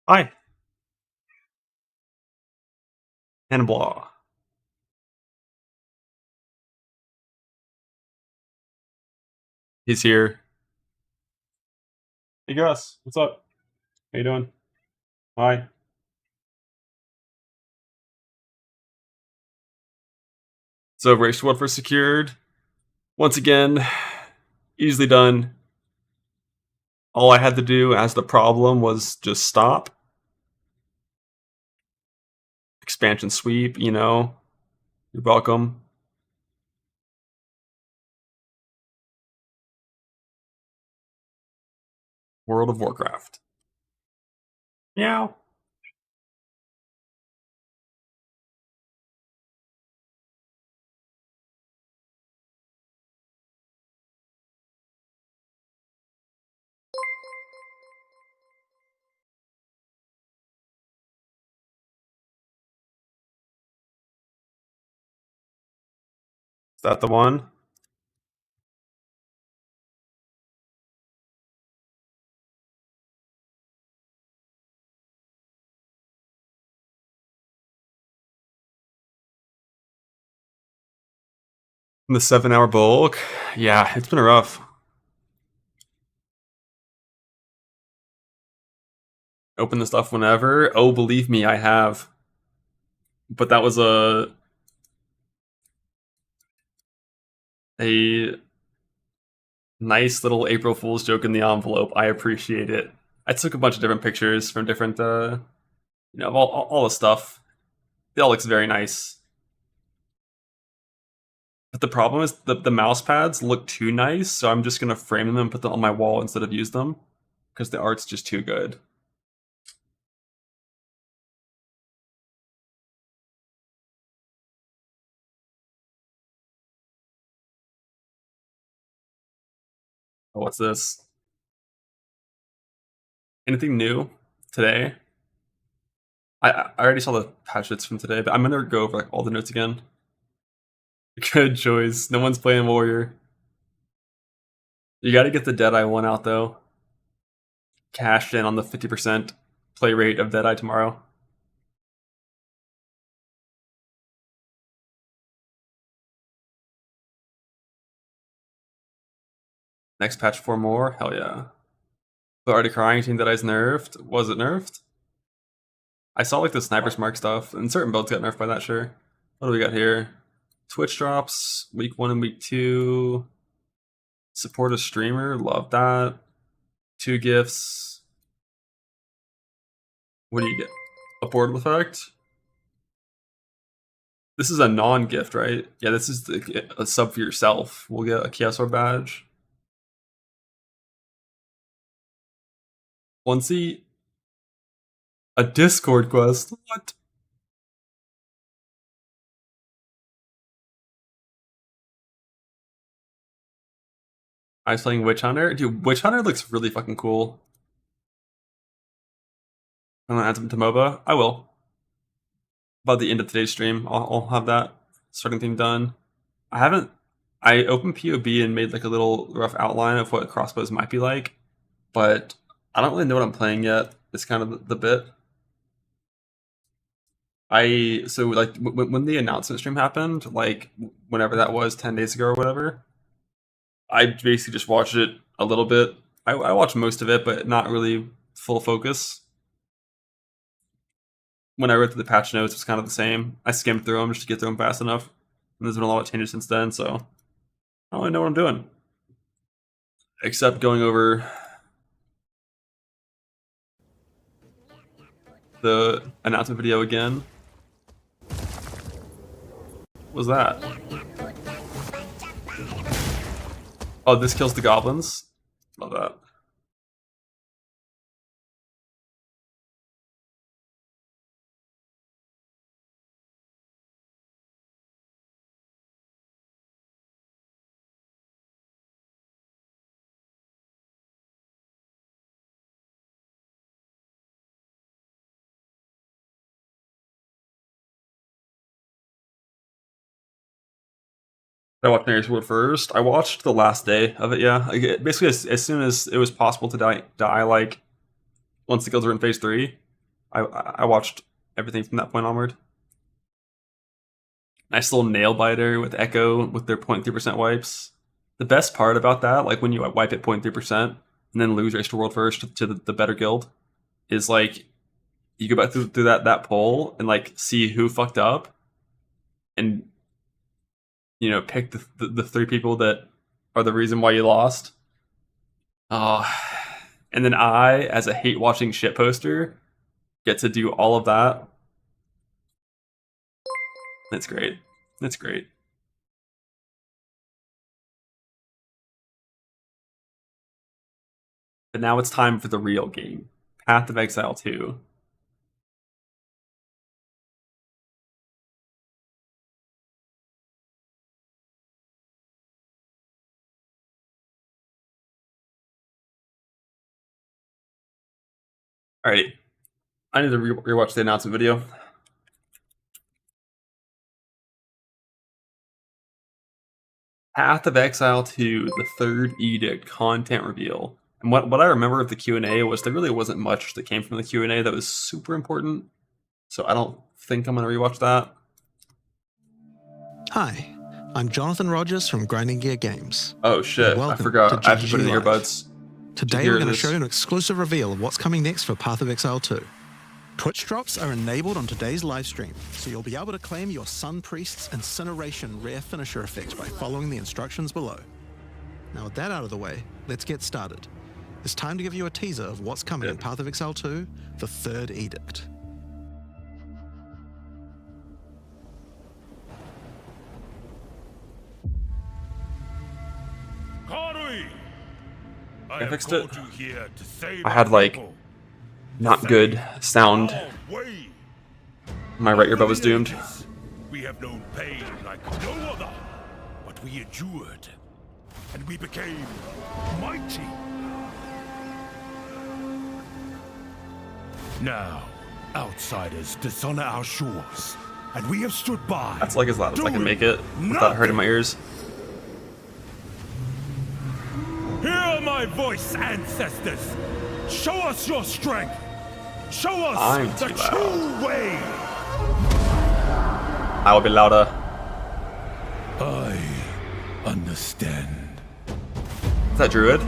Hi, and blah. He's here. Hey Gus, what's up? How you doing? Hi. So race one for secured. Once again, easily done. All I had to do as the problem was just stop. Expansion sweep, you know. You're welcome. World of Warcraft. Meow. Is that the one? In the 7-hour bulk? Yeah, it's been rough. Open the stuff whenever. Oh, believe me, I have. But that was a nice little April Fool's joke in the envelope. I appreciate it. I took a bunch of different pictures from different, all the stuff. It all looks very nice. But the problem is the mouse pads look too nice, so I'm just gonna frame them and put them on my wall instead of use them because the art's just too good. Oh, what's this? Anything new today? I already saw the patch notes from today, but I'm gonna go over like all the notes again. Good choice. No one's playing Warrior. You got to get the Deadeye one out though. Cashed in on the 50% play rate of Deadeye tomorrow. Next patch 4 more? Hell yeah. They're already crying, Team Deadeye's nerfed. Was it nerfed? I saw like the Sniper's Mark stuff, and certain builds got nerfed by that, sure. What do we got here? Twitch drops, week 1 and week 2. Support a streamer, love that. 2 gifts. What do you get? A portal effect? This is a non-gift, right? Yeah, this is a sub for yourself. We'll get a Chaos Orb badge. Onesie. A Discord quest? What? I was playing Witch Hunter. Dude, Witch Hunter looks really fucking cool. I'm gonna add them to MOBA. I will. About the end of today's stream, I'll have that starting theme done. I haven't. I opened POB and made like a little rough outline of what crossbows might be like, but I don't really know what I'm playing yet. It's kind of the bit. So like when the announcement stream happened, like whenever that was, 10 days ago or whatever, I basically just watched it a little bit. I watched most of it, but not really full focus. When I read through the patch notes, it was kind of the same. I skimmed through them just to get through them fast enough. And there's been a lot of changes since then, so I don't really know what I'm doing. Except going over the announcement video again. What was that? Oh, this kills the goblins. Love that. I watched Mary's Wood first. I watched the last day of it, yeah. Like, basically, as soon as it was possible to die, like, once the guilds were in phase 3, I watched everything from that point onward. Nice little nail biter with Echo with their 0.3% wipes. The best part about that, like when you wipe at 0.3% and then lose Race to World First to the better guild, is like you go back through that poll and like see who fucked up, and pick the 3 people that are the reason why you lost. And then I, as a hate watching shit poster, get to do all of that. That's great. That's great. But now it's time for the real game. Path of Exile 2. Alrighty. I need to rewatch the announcement video. Path of Exile 2, the 3rd Edict content reveal. And what I remember of the Q&A was there really wasn't much that came from the Q&A that was super important. So I don't think I'm going to rewatch that. Hi, I'm Jonathan Rogers from Grinding Gear Games. Oh shit, I forgot. I have to put in the earbuds. Today we're going to show you an exclusive reveal of what's coming next for Path of Exile 2. Twitch drops are enabled on today's live stream, so you'll be able to claim your Sun Priest's Incineration rare finisher effect by following the instructions below. Now with that out of the way, let's get started. It's time to give you a teaser of what's coming in Path of Exile 2, the 3rd Edict. I fixed it. I had like not good sound. My right earbud was doomed. We have known pain like no other, but we endured, and we became mighty. Now, outsiders dishonor our shores, and we have stood by. That's like as loud as I can make it without hurting my ears. Hear my voice, ancestors! Show us your strength! Show us the true way! I will be louder. I understand. Is that Druid?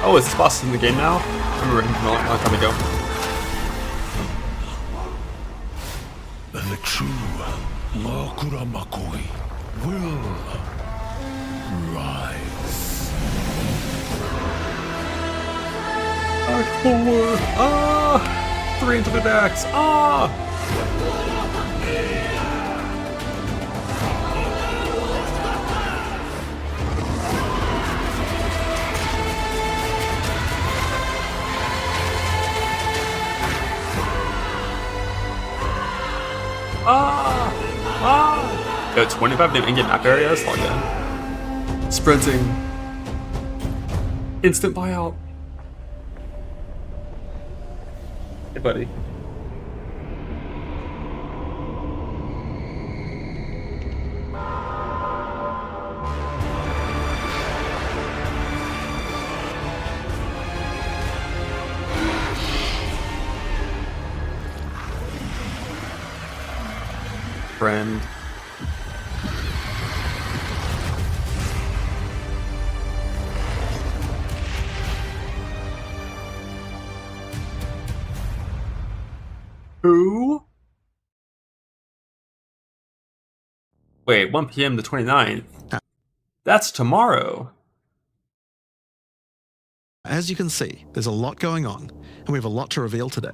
Oh, is this boss in the game now? I remember him from a long time ago. The true Makura Makoi will rise. Act 4! Ah! 3 into the decks! Ah! Yo, 25 new in-game map areas? Log in. Sprinting. Instant buyout. Hey, buddy. Friend. Who? Wait, 1 p.m. the 29th? That's tomorrow. As you can see, there's a lot going on, and we have a lot to reveal today.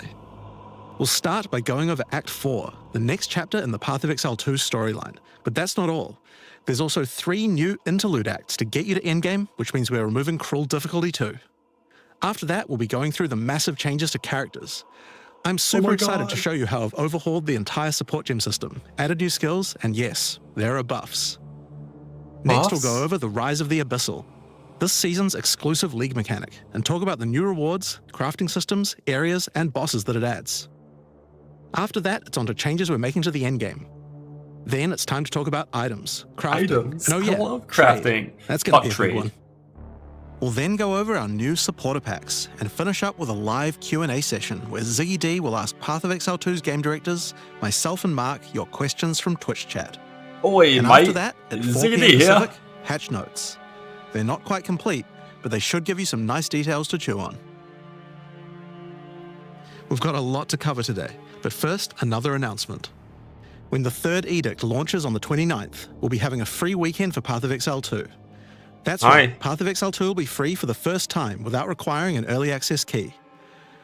We'll start by going over Act 4, the next chapter in the Path of Exile 2 storyline. But that's not all. There's also 3 new interlude acts to get you to Endgame, which means we're removing Cruel Difficulty too. After that, we'll be going through the massive changes to characters. I'm super my excited to God. show you how I've overhauled the entire support gem system, added new skills, and yes, there are buffs. Next, we'll go over the rise of the Abyssal, this season's exclusive league mechanic, and talk about the new rewards, crafting systems, areas, and bosses that it adds. After that, it's on to changes we're making to the endgame. Then it's time to talk about items, crafting, Items. and oh yeah, I love trade. crafting. That's gonna Fuck be a trade. big one. We'll then go over our new supporter packs and finish up with a live Q&A session where Ziggy D will ask Path of Exile 2's game directors, myself and Mark, your questions from Twitch chat. Oi, And mate. after that, at 4 Ziggy p.m. D here. Pacific, hatch notes. They're not quite complete, but they should give you some nice details to chew on. We've got a lot to cover today, but first, another announcement. When the third Edict launches on the 29th, we'll be having a free weekend for Path of Exile 2. That's right, Aye. Path of Exile 2 will be free for the first time without requiring an early access key.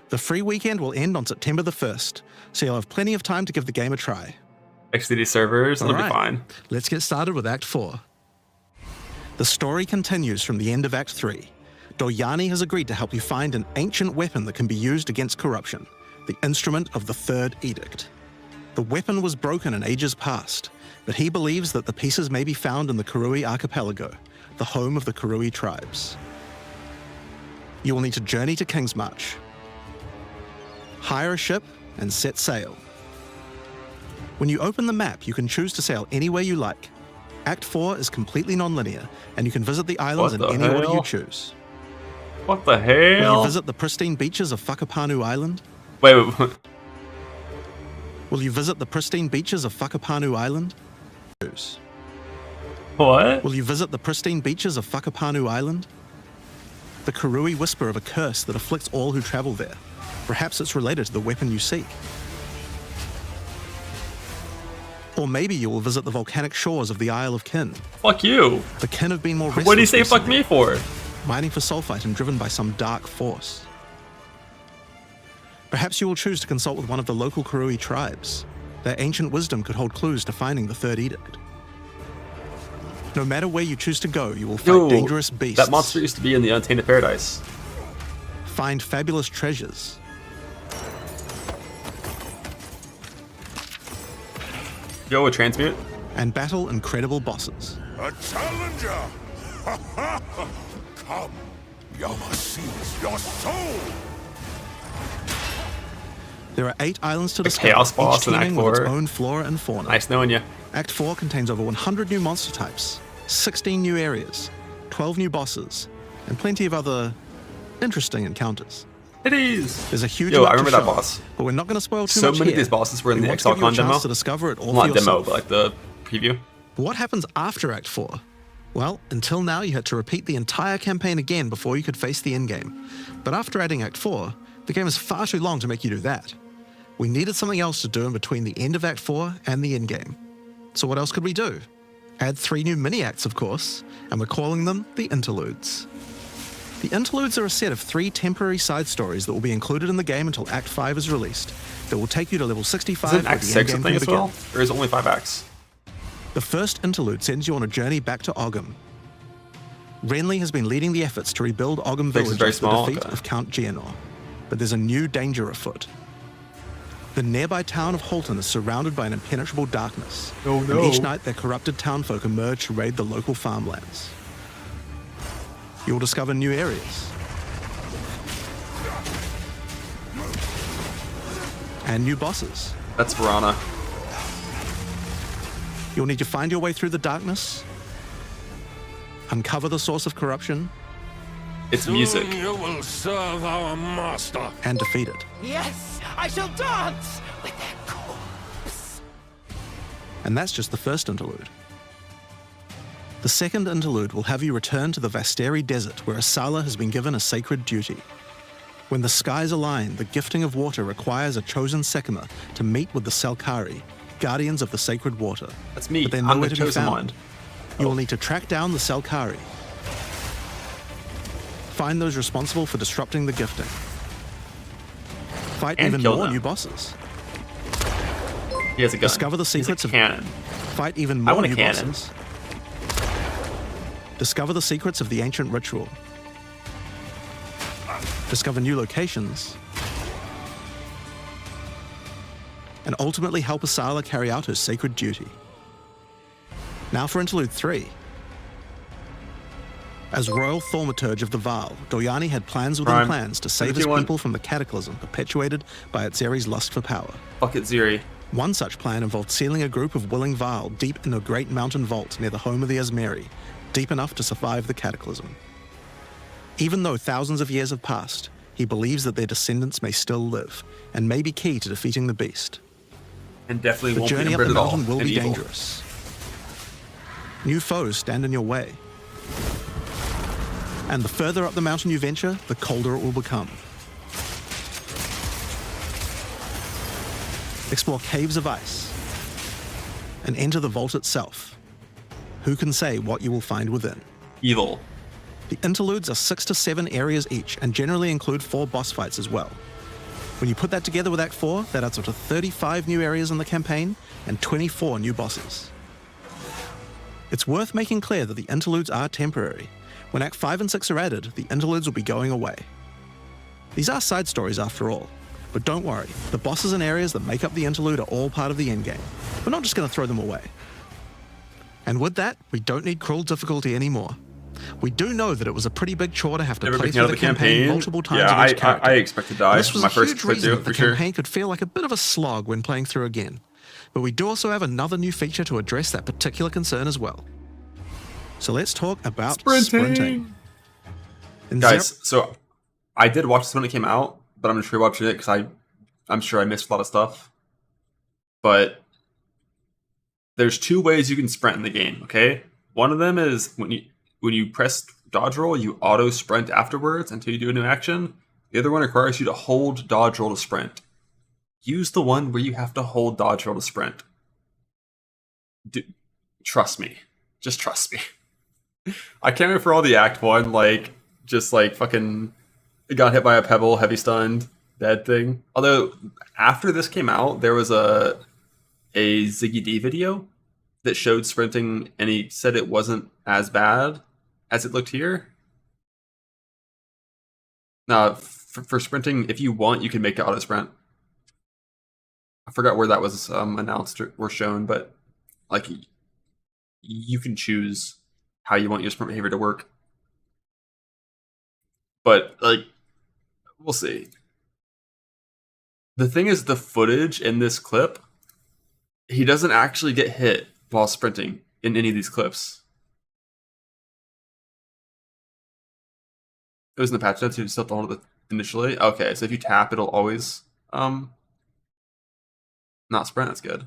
The free weekend will end on September the 1st, so you'll have plenty of time to give the game a try. XDD servers, it'll be Alright, fine. let's get started with Act 4. The story continues from the end of Act 3. Doryani has agreed to help you find an ancient weapon that can be used against corruption, the instrument of the Third Edict. The weapon was broken in ages past, but he believes that the pieces may be found in the Karui archipelago, the home of the Karui tribes. You will need to journey to Kingsmarch, hire a ship, and set sail. When you open the map, you can choose to sail anywhere you like. Act 4 is completely non-linear, and you can visit the islands in What the any order you hell? choose. What the Will you hell? visit the pristine beaches of Whakapanu Island? Wait. Will you visit the pristine beaches of Whakapanu Island? Choose. What? Will you visit the pristine beaches of Whakapanu Island? The Karui whisper of a curse that afflicts all who travel there. Perhaps it's related to the weapon you seek. Or maybe you will visit the volcanic shores of the Isle of Kin. Fuck you. The Kin have been more restless What do you say fuck recently, me for? mining for sulfite and driven by some dark force. Perhaps you will choose to consult with one of the local Karui tribes. Their ancient wisdom could hold clues to finding the Third Edict. No matter where you choose to go, you will fight Yo, dangerous beasts, that monster used to be in the Untainted Paradise. find fabulous treasures, Yo, a transmute? and battle incredible bosses. A challenger! Come, Yama sees your soul! There are 8 islands to A discover, chaos boss each in Act teeming with its 4. own flora and fauna. Nice knowing you. Act 4 contains over 100 new monster types, 16 new areas, 12 new bosses, and plenty of other interesting encounters. It is. There's a huge Yo, amount I remember to that show, boss. but we're not going to spoil too So much many here. of these bosses were in We the want to give you a XLCon demo. chance to discover it all Not for demo, yourself. but like the preview. What happens after Act 4? Well, until now you had to repeat the entire campaign again before you could face the endgame. But after adding Act 4, the game is far too long to make you do that. We needed something else to do in between the end of Act 4 and the endgame. So what else could we do? Add 3 new mini-acts, of course, and we're calling them the Interludes. The Interludes are a set of 3 temporary side stories that will be included in the game until Act 5 is released, that will take you to level 65 Is it an where Act the 6 endgame thing can as begin. well? Or is it only 5 acts? The first interlude sends you on a journey back to Ogham. Renly has been leading the efforts to rebuild Ogham Place is Village very after the small, defeat okay. of Count Geonor, but there's a new danger afoot. The nearby town of Holton is surrounded by an impenetrable darkness, Oh, no. and each night their corrupted townfolk emerge to raid the local farmlands. You'll discover new areas, and new bosses. That's Verana. You'll need to find your way through the darkness, uncover the source of corruption, It's music. Soon you will serve our master. and defeat it. Yes, I shall dance with their corpse. And that's just the first interlude. The second interlude will have you return to the Vasteri Desert, where Asala has been given a sacred duty. When the skies align, the gifting of water requires a chosen Sekima to meet with the Selkari, guardians of the sacred water. That's me. But they're I'm nowhere the to be chosen found. one. You will need to track down the Selkari, find those responsible for disrupting the gifting, fight And even kill more them. new bosses, He has a gun. discover the secrets He's of a cannon. fight even I more want a new cannon. bosses, discover the secrets of the ancient ritual, discover new locations, and ultimately help Asala carry out her sacred duty. Now for Interlude 3. As Royal Thaumaturge of the Vaal, Doyani had plans within plans to save his people from the cataclysm perpetuated by Atzeri's lust for power. Fuck it, Ziri. One such plan involved sealing a group of willing Vaal deep in a great mountain vault near the home of the Asmeri, deep enough to survive the cataclysm. Even though thousands of years have passed, he believes that their descendants may still live, and may be key to defeating the beast. And definitely The won't be journey up inbred the at all. mountain will and be evil. dangerous. New foes stand in your way. And the further up the mountain you venture, the colder it will become. Explore caves of ice and enter the vault itself. Who can say what you will find within? Evil. The interludes are 6 to 7 areas each and generally include 4 boss fights as well. When you put that together with Act 4, that adds up to 35 new areas in the campaign and 24 new bosses. It's worth making clear that the interludes are temporary. When Act 5 and 6 are added, the interludes will be going away. These are side stories after all, but don't worry, the bosses and areas that make up the interlude are all part of the endgame. We're not just going to throw them away. And with that, we don't need cruel difficulty anymore. We do know that it was a pretty big chore to have to Never play picking through out the of the campaign multiple times Yeah, with each character. I expect to die. This was My a first huge reason playthrough that the for sure. campaign could feel like a bit of a slog when playing through again. But we do also have another new feature to address that particular concern as well. So let's talk about sprinting. In Guys, so I did watch this when it came out, but I'm just rewatching it because I'm sure I missed a lot of stuff. But there's 2 ways you can sprint in the game, okay? One of them is when you press dodge roll, you auto sprint afterwards until you do a new action. The other one requires you to hold dodge roll to sprint. Use the one where you have to hold dodge roll to sprint. Trust me. Just trust me. I can't remember for all the Act 1, just fucking got hit by a pebble, heavy stunned, dead thing. Although, after this came out, there was a Ziggy D video that showed sprinting, and he said it wasn't as bad as it looked here. Now, for sprinting, if you want, you can make it auto sprint. I forgot where that was announced or shown, but you can choose how you want your sprint behavior to work. But we'll see. The thing is, the footage in this clip, he doesn't actually get hit while sprinting in any of these clips. It was in the patch notes, you just have to hold it initially. Okay, so if you tap, it'll always not sprint. That's good.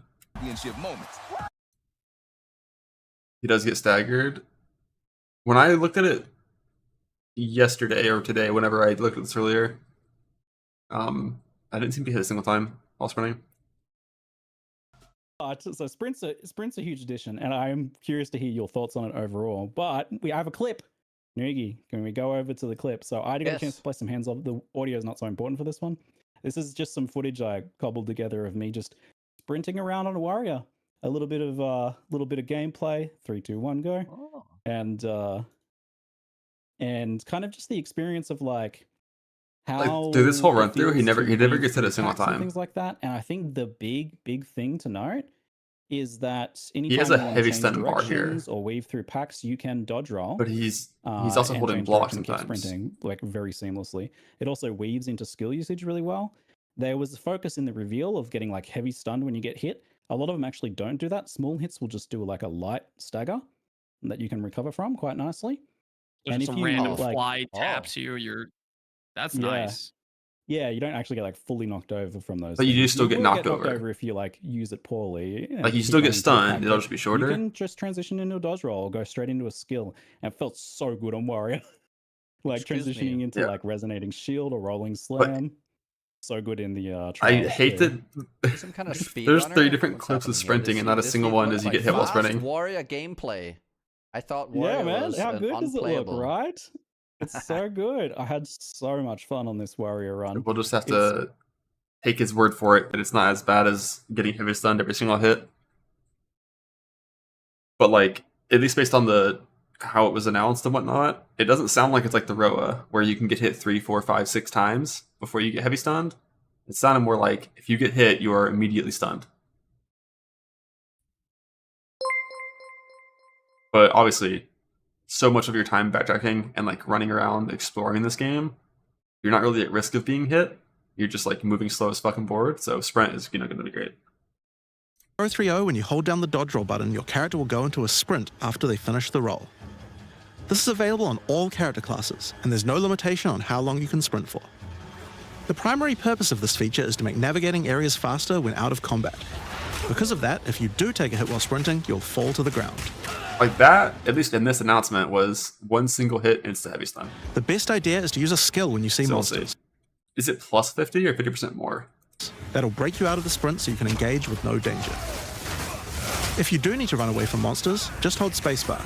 He does get staggered. When I looked at it yesterday or today, whenever I looked at this earlier, I didn't seem to hit a single time while sprinting. So sprint's a huge addition, and I'm curious to hear your thoughts on it overall. But we have a clip. Noogie, can we go over to the clip? So I didn't get a chance to play some hands off. The audio is not so important for this one. This is just some footage I cobbled together of me just sprinting around on a warrior. A little bit of gameplay. 3, 2, 1, go. Oh. And kind of just the experience of how through this whole it run through, he feels never to gets hit a move single attacks and time. things like that. And I think the big thing to note is that anytime He has a you wanna heavy change stun bar here, directions or weave through packs, you can dodge roll. but he's also and holding change block direction and keep sometimes. sprinting very seamlessly. It also weaves into skill usage really well. There was a focus in the reveal of getting heavy stunned when you get hit. A lot of them actually don't do that. Small hits will just do a light stagger that you can recover from quite nicely. There's And just if a you random fly taps you're that's nice. Yeah, you don't actually get fully knocked over from those. But you do things. still get will knocked over. if you use it poorly. You keep still going get into stunned. attack, It'll but just be shorter. You can just transition into a dodge roll or go straight into a skill. And it felt so good on warrior. Transitioning into resonating shield or rolling slam. So good in the I trials hate too. that Some kind of speed there's runner? 3 different What's clips of happening here? sprinting, and not a This single speed one runner? does you get hit while fast sprinting. warrior gameplay. I thought warrior Yeah, man. was How good does it look, unplayable. right? It's so good. I had so much fun on this warrior run. We'll just have to take his word for it that it's not as bad as getting heavy stunned every single hit. But at least based on how it was announced and whatnot, it doesn't sound like it's like the Roa, where you can get hit 3, 4, 5, 6 times before you get heavy stunned. It sounded more like if you get hit, you are immediately stunned. But obviously, so much of your time backtracking and like running around exploring this game, you're not really at risk of being hit. You're just like moving slow as fucking forward. So sprint is going to be great. 030, when you hold down the dodge roll button, your character will go into a sprint after they finish the roll. This is available on all character classes, and there's no limitation on how long you can sprint for. The primary purpose of this feature is to make navigating areas faster when out of combat. Because of that, if you do take a hit while sprinting, you'll fall to the ground. Like that, at least in this announcement, was one single hit insta-heavy stun. The best idea is to use a skill when you see monsters. Is it plus 50 or 50% more? That'll break you out of the sprint so you can engage with no danger. If you do need to run away from monsters, just hold spacebar.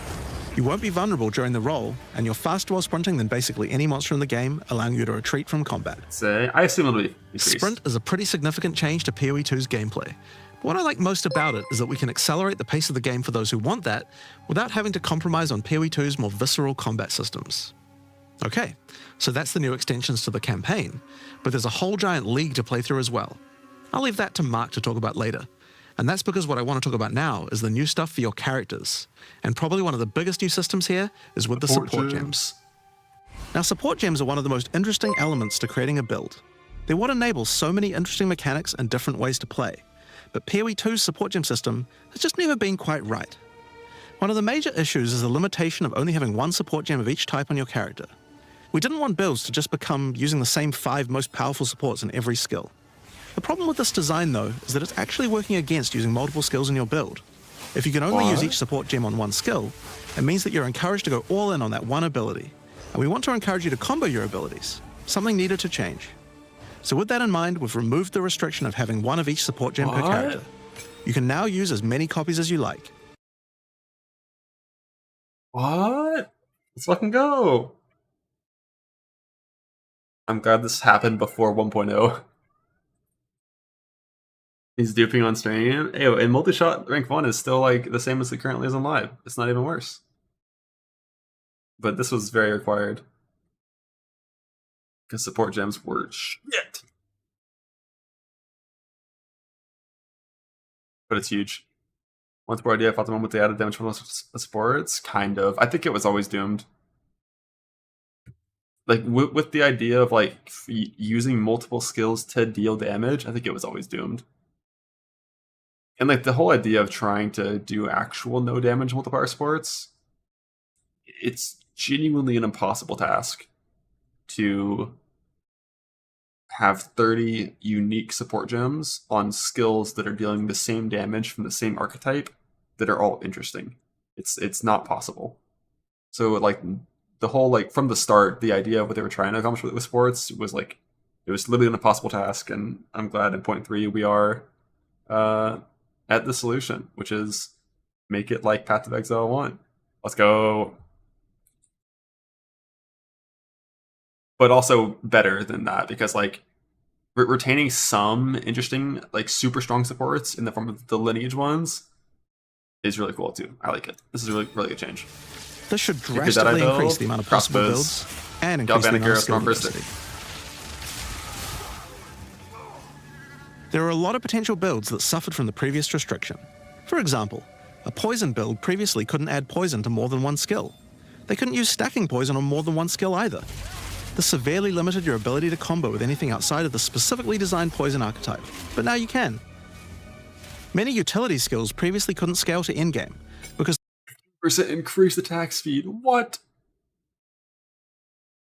You won't be vulnerable during the roll, and you're faster while sprinting than basically any monster in the game, allowing you to retreat from combat. I assume it'll be increased. Sprint is a pretty significant change to PoE2's gameplay. But what I like most about it is that we can accelerate the pace of the game for those who want that, without having to compromise on PoE2's more visceral combat systems. Okay, so that's the new extensions to the campaign, but there's a whole giant league to play through as well. I'll leave that to Mark to talk about later. And that's because what I want to talk about now is the new stuff for your characters. And probably one of the biggest new systems here is with the support gems. Now, support gems are one of the most interesting elements to creating a build. They're what enables so many interesting mechanics and different ways to play. But PoE2's support gem system has just never been quite right. One of the major issues is the limitation of only having one support gem of each type on your character. We didn't want builds to just become using the same 5 most powerful supports in every skill. The problem with this design, though, is that it's actually working against using multiple skills in your build. If you can only use each support gem on one skill, it means that you're encouraged to go all in on that one ability. And we want to encourage you to combo your abilities, something needed to change. So with that in mind, we've removed the restriction of having one of each support gem per character. You can now use as many copies as you like. What? Let's fucking go. I'm glad this happened before 1.0. He's duping on stream. Hey, and multi-shot rank 1 is still like the same as it currently is on live. It's not even worse. But this was very required. Because support gems were shit. But it's huge. Once more idea, I thought the moment they added damage from sports, kind of. I think it was always doomed. Like with the idea of like using multiple skills to deal damage, I think it was always doomed. And like the whole idea of trying to do actual no damage multiplier sports, it's genuinely an impossible task to have 30 unique support gems on skills that are dealing the same damage from the same archetype that are all interesting. It's not possible. So like the whole like from the start, the idea of what they were trying to accomplish with sports was like it was literally an impossible task, and I'm glad in 0.3 we are at the solution, which is make it like Path of Exile 1. Let's go. But also better than that, because like retaining some interesting, like super strong supports in the form of the Lineage ones is really cool too. I like it. This is a really good change. This should drastically increase the amount of possible builds and increase the amount of skill diversity. There are a lot of potential builds that suffered from the previous restriction. For example, a poison build previously couldn't add poison to more than one skill. They couldn't use stacking poison on more than one skill either. This severely limited your ability to combo with anything outside of the specifically designed poison archetype, but now you can. Many utility skills previously couldn't scale to endgame, because % increased attack speed, what?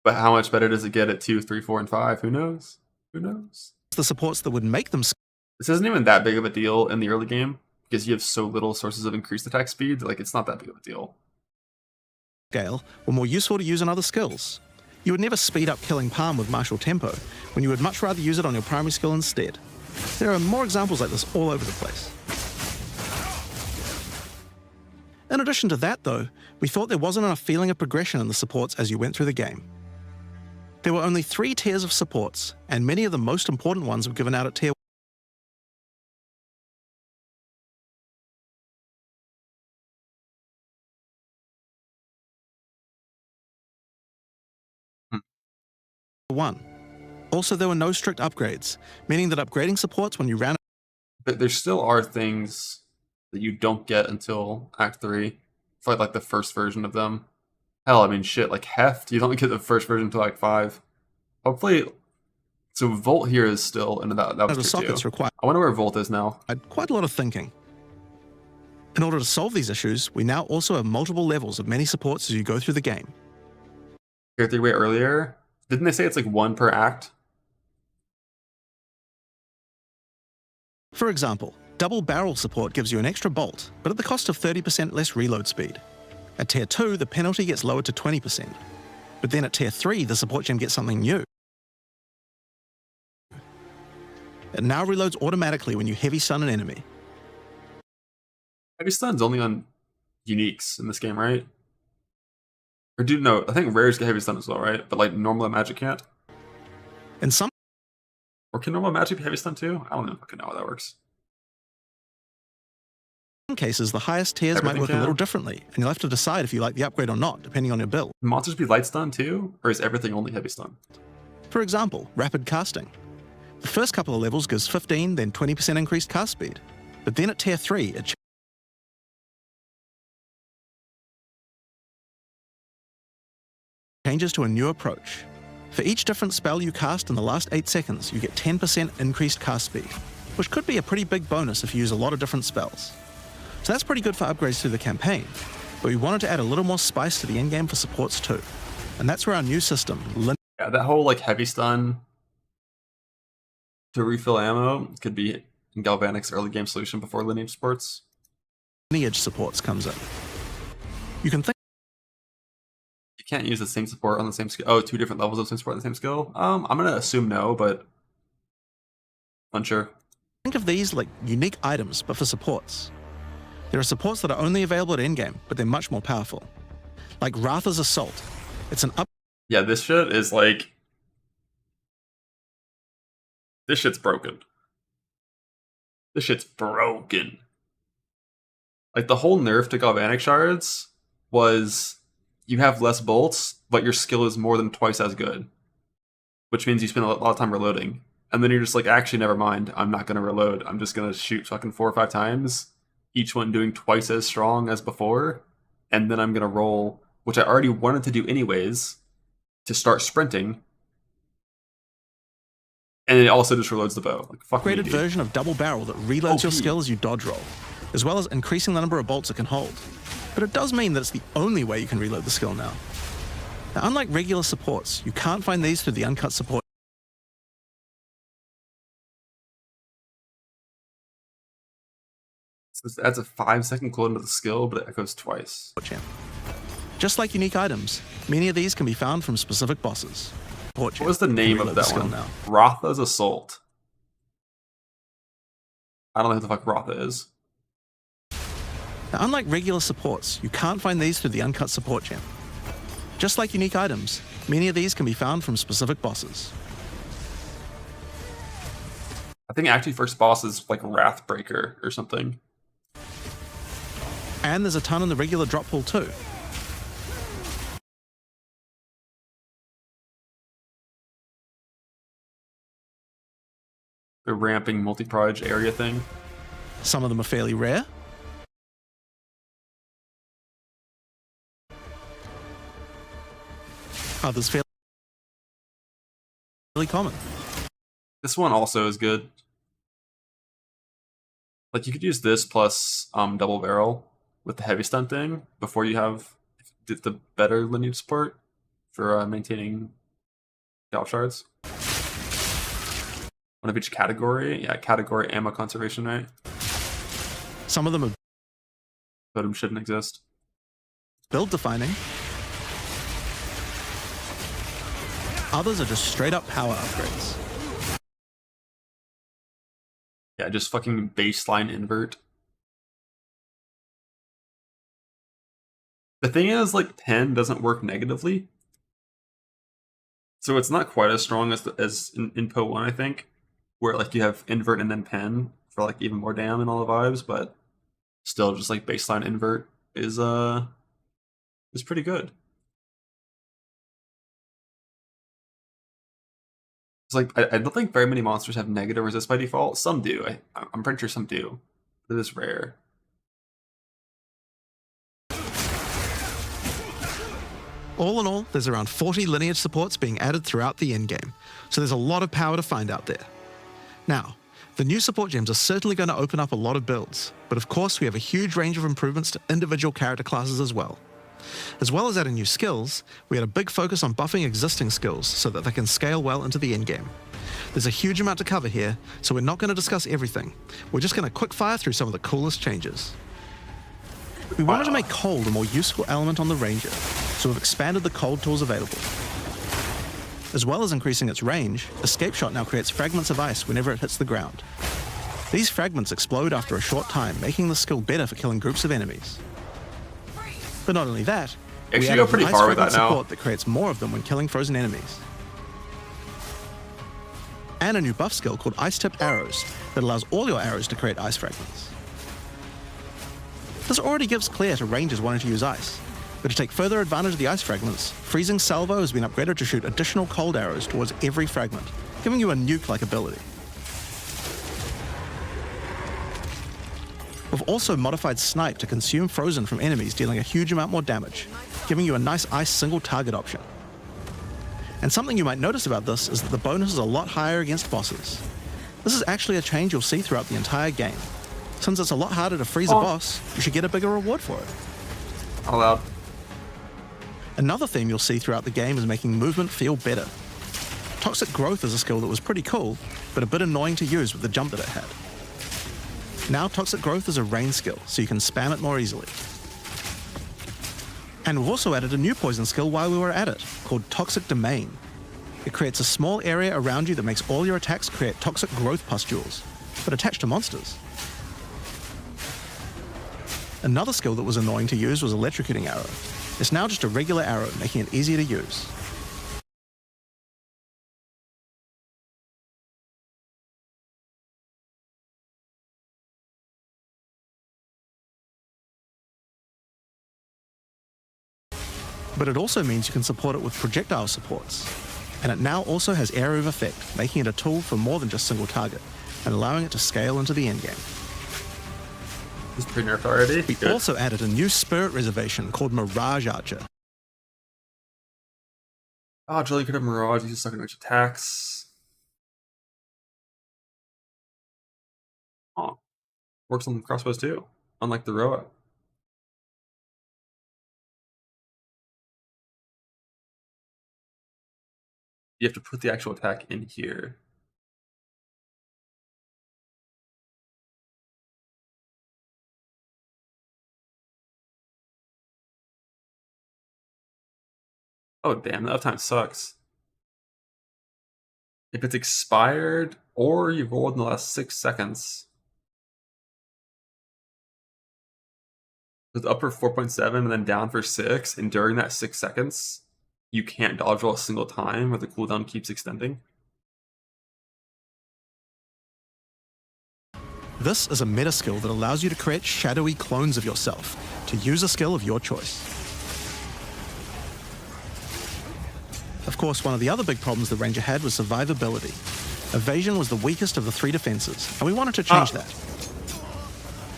But how much better does it get at 2, 3, 4, and 5? Who knows? Who knows? The supports that would make them this isn't even that big of a deal in the early game, because you have so little sources of increased attack speed, like it's not that big of a deal. Scale were more useful to use in other skills. You would never speed up killing Palm with martial tempo, when you would much rather use it on your primary skill instead. There are more examples like this all over the place. In addition to that though, we thought there wasn't enough feeling of progression in the supports as you went through the game. There were only 3 tiers of supports, and many of the most important ones were given out at tier 1. Also, there were no strict upgrades, meaning that upgrading supports when you ran. But there still are things that you don't get until Act 3 for like the first version of them. Hell, I mean, shit, like Heft, you don't get the first version until Act 5. Hopefully, so Volt here is still, and that was tier 2. Required. I wonder where Volt is now. I had quite a lot of thinking. In order to solve these issues, we now also have multiple levels of many supports as you go through the game. Tier 3 way earlier, didn't they say it's like 1 per act? For example, double barrel support gives you an extra bolt, but at the cost of 30% less reload speed. At tier 2, the penalty gets lowered to 20%. But then at tier 3, the support gem gets something new. It now reloads automatically when you heavy stun an enemy. Heavy stun's only on uniques in this game, right? Or no, I think rares get heavy stun as well, right? But like normal magic can't? In some Or can normal magic be heavy stun too? I don't know fucking know how that works. cases, the highest tiers might work a little differently, and you'll have to decide if you like the upgrade or not, depending on your build. Can monsters be light stun too? Or is everything only heavy stun? For example, rapid casting. The first couple of levels gives 15, then 20% increased cast speed. But then at tier 3, it changes to a new approach. For each different spell you cast in the last 8 seconds, you get 10% increased cast speed, which could be a pretty big bonus if you use a lot of different spells. So that's pretty good for upgrades through the campaign, but we wanted to add a little more spice to the endgame for supports too. And that's where our new system, Yeah, that whole like heavy stun to refill ammo could be in Galvanic's early game solution before Lineage supports. Lineage supports comes in. You can think You can't use the same support on the same skill. Oh, 2 different levels of same support on the same skill? I'm gonna assume no, but unsure. Think of these like unique items, but for supports. There are supports that are only available at endgame, but they're much more powerful. Like Ratha's Assault. It's an up. Yeah, this shit is like... This shit's broken. This shit's broken. Like, the whole nerf to Galvanic Shards was... You have less bolts, but your skill is more than twice as good. Which means you spend a lot of time reloading. And then you're just like, actually, never mind. I'm not going to reload. I'm just going to shoot fucking 4 or 5 times. Each one doing twice as strong as before. And then I'm going to roll, which I already wanted to do anyways, to start sprinting. And it also just reloads the bow. Like, fuck me, Upgraded dude. version of double barrel that reloads your skill as you dodge roll, as well as increasing the number of bolts it can hold. But it does mean that it's the only way you can reload the skill now. Now, unlike regular supports, you can't find these through the uncut support. So this adds a 5-second cooldown to the skill, but it echoes twice. Just like unique items, many of these can be found from specific bosses. What was the name of that one? Ratha's Assault. I don't know who the fuck Ratha is. Now, unlike regular supports, you can't find these through the uncut support gem. Just like unique items, many of these can be found from specific bosses. I think actually first boss is like Wrathbreaker or something. And there's a ton in the regular drop pool too. The ramping multi-proj area thing. Some of them are fairly rare. Others fairly common. This one also is good. Like, you could use this plus double barrel with the heavy stun thing before you have the better lineage support for maintaining scalp shards. One of each category. Yeah, category ammo conservation, right? Some of them are Totem shouldn't exist. build defining. Others are just straight up power upgrades. Yeah, just fucking baseline invert. The thing is, like, 10 doesn't work negatively. So it's not quite as strong as in PoE1, I think. Where, like, you have invert and then pen for, like, even more damn and all the vibes, but still just, like, baseline invert is is, pretty good. Like, I don't think very many monsters have negative resist by default. Some do. I'm pretty sure some do. But it is rare. All in all, there's around 40 Lineage supports being added throughout the endgame, so there's a lot of power to find out there. Now, the new support gems are certainly going to open up a lot of builds, but of course we have a huge range of improvements to individual character classes as well. As well as adding new skills, we had a big focus on buffing existing skills so that they can scale well into the endgame. There's a huge amount to cover here, so we're not going to discuss everything. We're just going to quick fire through some of the coolest changes. We wanted to make cold a more useful element on the Ranger, so we've expanded the cold tools available. As well as increasing its range, Escape Shot now creates fragments of ice whenever it hits the ground. These fragments explode after a short time, making the skill better for killing groups of enemies. But not only that, we added pretty ice far with fragment that now. support that creates more of them when killing frozen enemies. And a new buff skill called Ice Tipped Arrows that allows all your arrows to create ice fragments. This already gives clear to rangers wanting to use ice, but to take further advantage of the ice fragments, Freezing Salvo has been upgraded to shoot additional cold arrows towards every fragment, giving you a nuke-like ability. We've also modified Snipe to consume frozen from enemies, dealing a huge amount more damage, giving you a nice ice single target option. And something you might notice about this is that the bonus is a lot higher against bosses. This is actually a change you'll see throughout the entire game. Since it's a lot harder to freeze a boss, you should get a bigger reward for it. Allowed. Another theme you'll see throughout the game is making movement feel better. Toxic Growth is a skill that was pretty cool, but a bit annoying to use with the jump that it had. Now Toxic Growth is a range skill, so you can spam it more easily. And we've also added a new poison skill while we were at it, called Toxic Domain. It creates a small area around you that makes all your attacks create toxic growth pustules, but attached to monsters. Another skill that was annoying to use was Electrocuting Arrow. It's now just a regular arrow, making it easier to use. But it also means you can support it with projectile supports. And it now also has Area of Effect, making it a tool for more than just single target, and allowing it to scale into the endgame. It's pretty nerfed already. We also added a new spirit reservation called Mirage Archer. Oh, Jolly could have Mirage, he's just sucking which attacks. Oh. Works on crossbows too, unlike the Roa. You have to put the actual attack in here. Oh damn, that uptime sucks. If it's expired or you've rolled in the last 6 seconds. It's up for 4.7 and then down for 6, and during that 6 seconds, you can't dodge roll a single time or the cooldown keeps extending. This is a meta skill that allows you to create shadowy clones of yourself to use a skill of your choice. Of course, one of the other big problems the Ranger had was survivability. Evasion was the weakest of the 3 defenses, and we wanted to change that.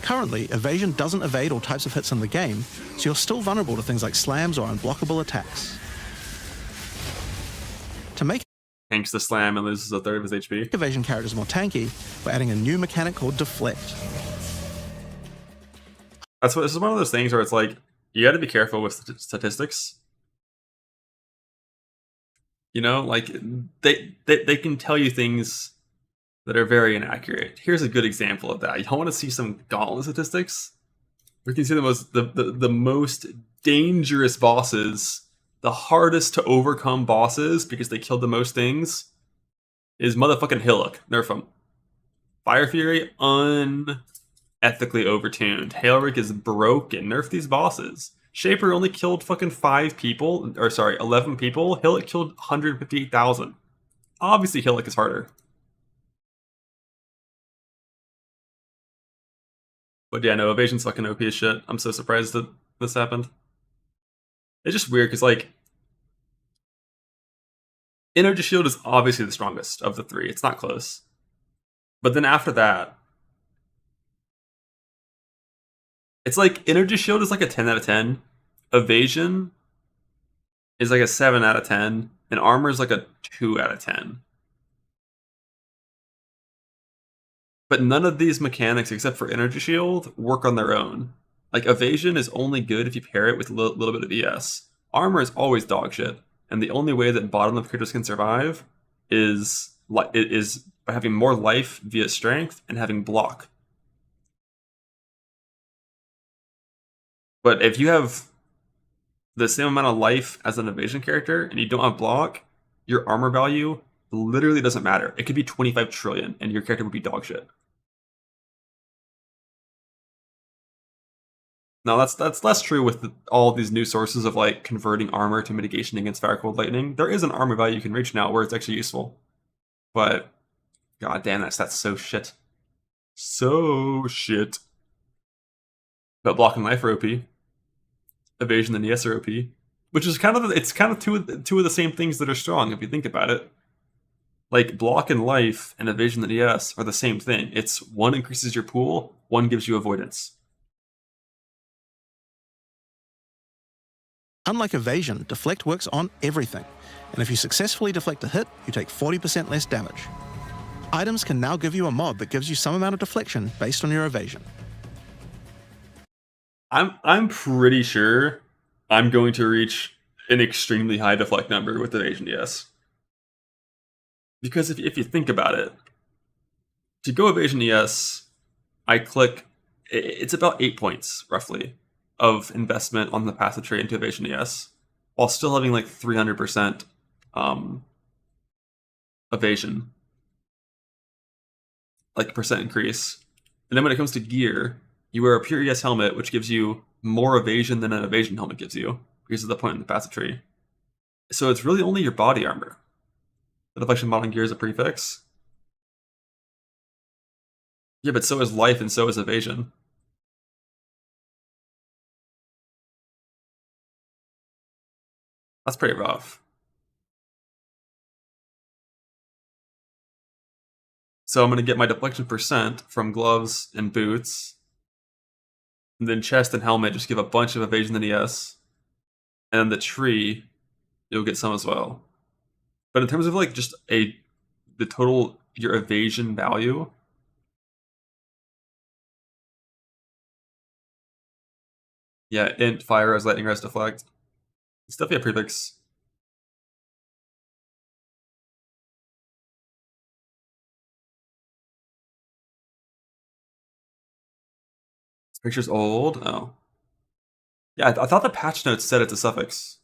Currently, evasion doesn't evade all types of hits in the game, so you're still vulnerable to things like slams or unblockable attacks. To make Tanks the slam and loses a third of his HP. evasion characters more tanky, we're adding a new mechanic called Deflect. This is one of those things where it's like, you gotta be careful with statistics. You know, like, they can tell you things that are very inaccurate. Here's a good example of that. You want to see some gauntlet statistics? We can see the most dangerous bosses, the hardest to overcome bosses because they killed the most things, is motherfucking Hillock. Nerf him. Fire Fury, unethically overtuned. Hailrick is broken. Nerf these bosses. Shaper only killed fucking 5 people, or sorry, 11 people. Hillock killed 158,000. Obviously, Hillock is harder. But yeah, no, evasion's fucking OP as shit. I'm so surprised that this happened. It's just weird, because, like, Energy Shield is obviously the strongest of the three. It's not close. But then after that, it's like Energy Shield is like a 10 out of 10. Evasion is like a 7 out of 10. And Armor is like a 2 out of 10. But none of these mechanics, except for Energy Shield, work on their own. Like, Evasion is only good if you pair it with a little bit of ES. Armor is always dog shit. And the only way that bottom of characters can survive is by having more life via strength and having block. But if you have the same amount of life as an evasion character and you don't have block, your armor value literally doesn't matter. It could be 25 trillion and your character would be dog shit. Now that's less true with all of these new sources of like converting armor to mitigation against Fire Cold Lightning. There is an armor value you can reach now where it's actually useful. But god damn, that's so shit. So shit. But block and life are OP. Evasion and ES are OP. Which is kind of two of the same things that are strong if you think about it. Like block and life and evasion and ES are the same thing. It's one increases your pool, one gives you avoidance. Unlike evasion, deflect works on everything, and if you successfully deflect a hit, you take 40% less damage. Items can now give you a mod that gives you some amount of deflection based on your evasion. I'm pretty sure I'm going to reach an extremely high deflect number with evasion ES. Because if you think about it, to go evasion ES, I click, it's about 8 points, roughly, of investment on the passive tree into evasion ES, while still having like 300% evasion, like percent increase. And then when it comes to gear, you wear a pure ES helmet, which gives you more evasion than an evasion helmet gives you, because of the point in the passive tree. So it's really only your body armor. The deflection mod on gear is a prefix. Yeah, but so is life and so is evasion. That's pretty rough. So I'm going to get my deflection percent from gloves and boots. And then chest and helmet just give a bunch of evasion and ES. And then the tree, you'll get some as well. But in terms of like just the total, your evasion value, yeah, int, fire, res, lightning, res, deflect. It's definitely a prefix. This picture's old. Oh. Yeah, I thought the patch notes said it's a suffix.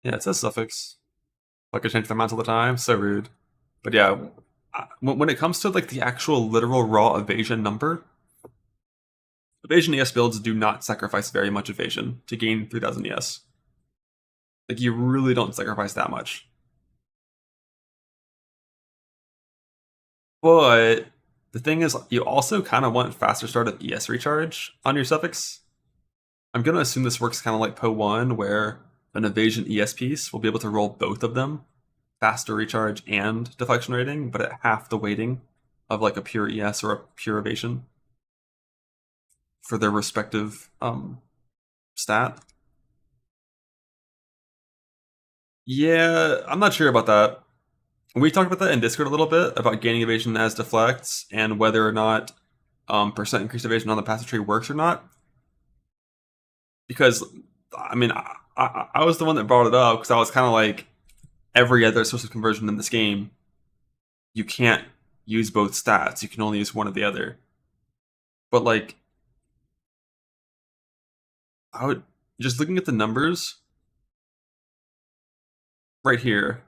Yeah, it says suffix. Like I change their minds all the time. So rude. But yeah, when it comes to like the actual literal raw evasion number, evasion ES builds do not sacrifice very much evasion to gain 3000 ES. Like you really don't sacrifice that much. But the thing is, you also kind of want faster start of ES recharge on your suffix. I'm going to assume this works kind of like PoE1, where an evasion ES piece will be able to roll both of them, faster recharge and deflection rating, but at half the weighting of like a pure ES or a pure evasion for their respective stat. Yeah, I'm not sure about that. We talked about that in Discord a little bit, about gaining evasion as deflects, and whether or not percent increased evasion on the passive tree works or not. Because, I mean, I was the one that brought it up, because I was kind of like, every other source of conversion in this game, you can't use both stats. You can only use one or the other. But, like, I would, just looking at the numbers, right here,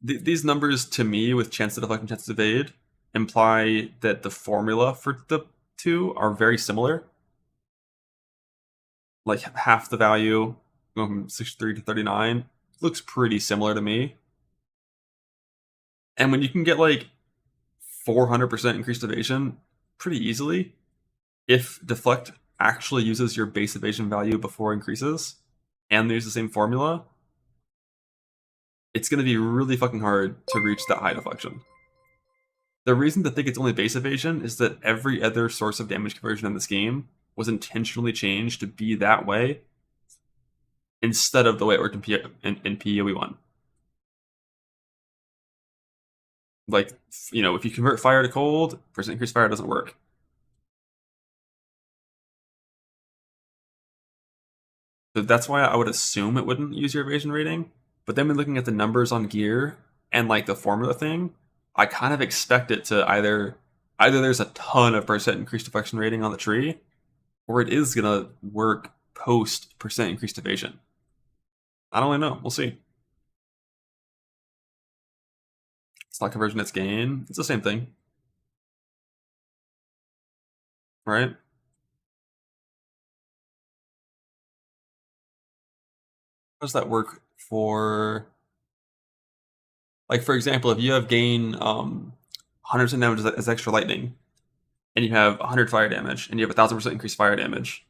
these numbers to me with chance to deflect and chance to evade imply that the formula for the two are very similar. like half the value, going from 63 to 39, looks pretty similar to me. And when you can get like 400% increased evasion pretty easily, if Deflect actually uses your base evasion value before increases, and they use the same formula, it's going to be really fucking hard to reach that high deflection. The reason to think it's only base evasion is that every other source of damage conversion in this game was intentionally changed to be that way instead of the way it worked in PoE1. Like, you know, if you convert fire to cold, percent increased fire doesn't work. So that's why I would assume it wouldn't use your evasion rating. But then when looking at the numbers on gear and like the formula thing, I kind of expect it to either there's a ton of percent increased deflection rating on the tree, or it is gonna work post percent increased evasion. I don't really know. We'll see. Slot conversion, it's gain. It's the same thing, right? How does that work for? Like, for example, if you have gain 100% damage as extra lightning, and you have 100 fire damage, and you have 1000% increased fire damage,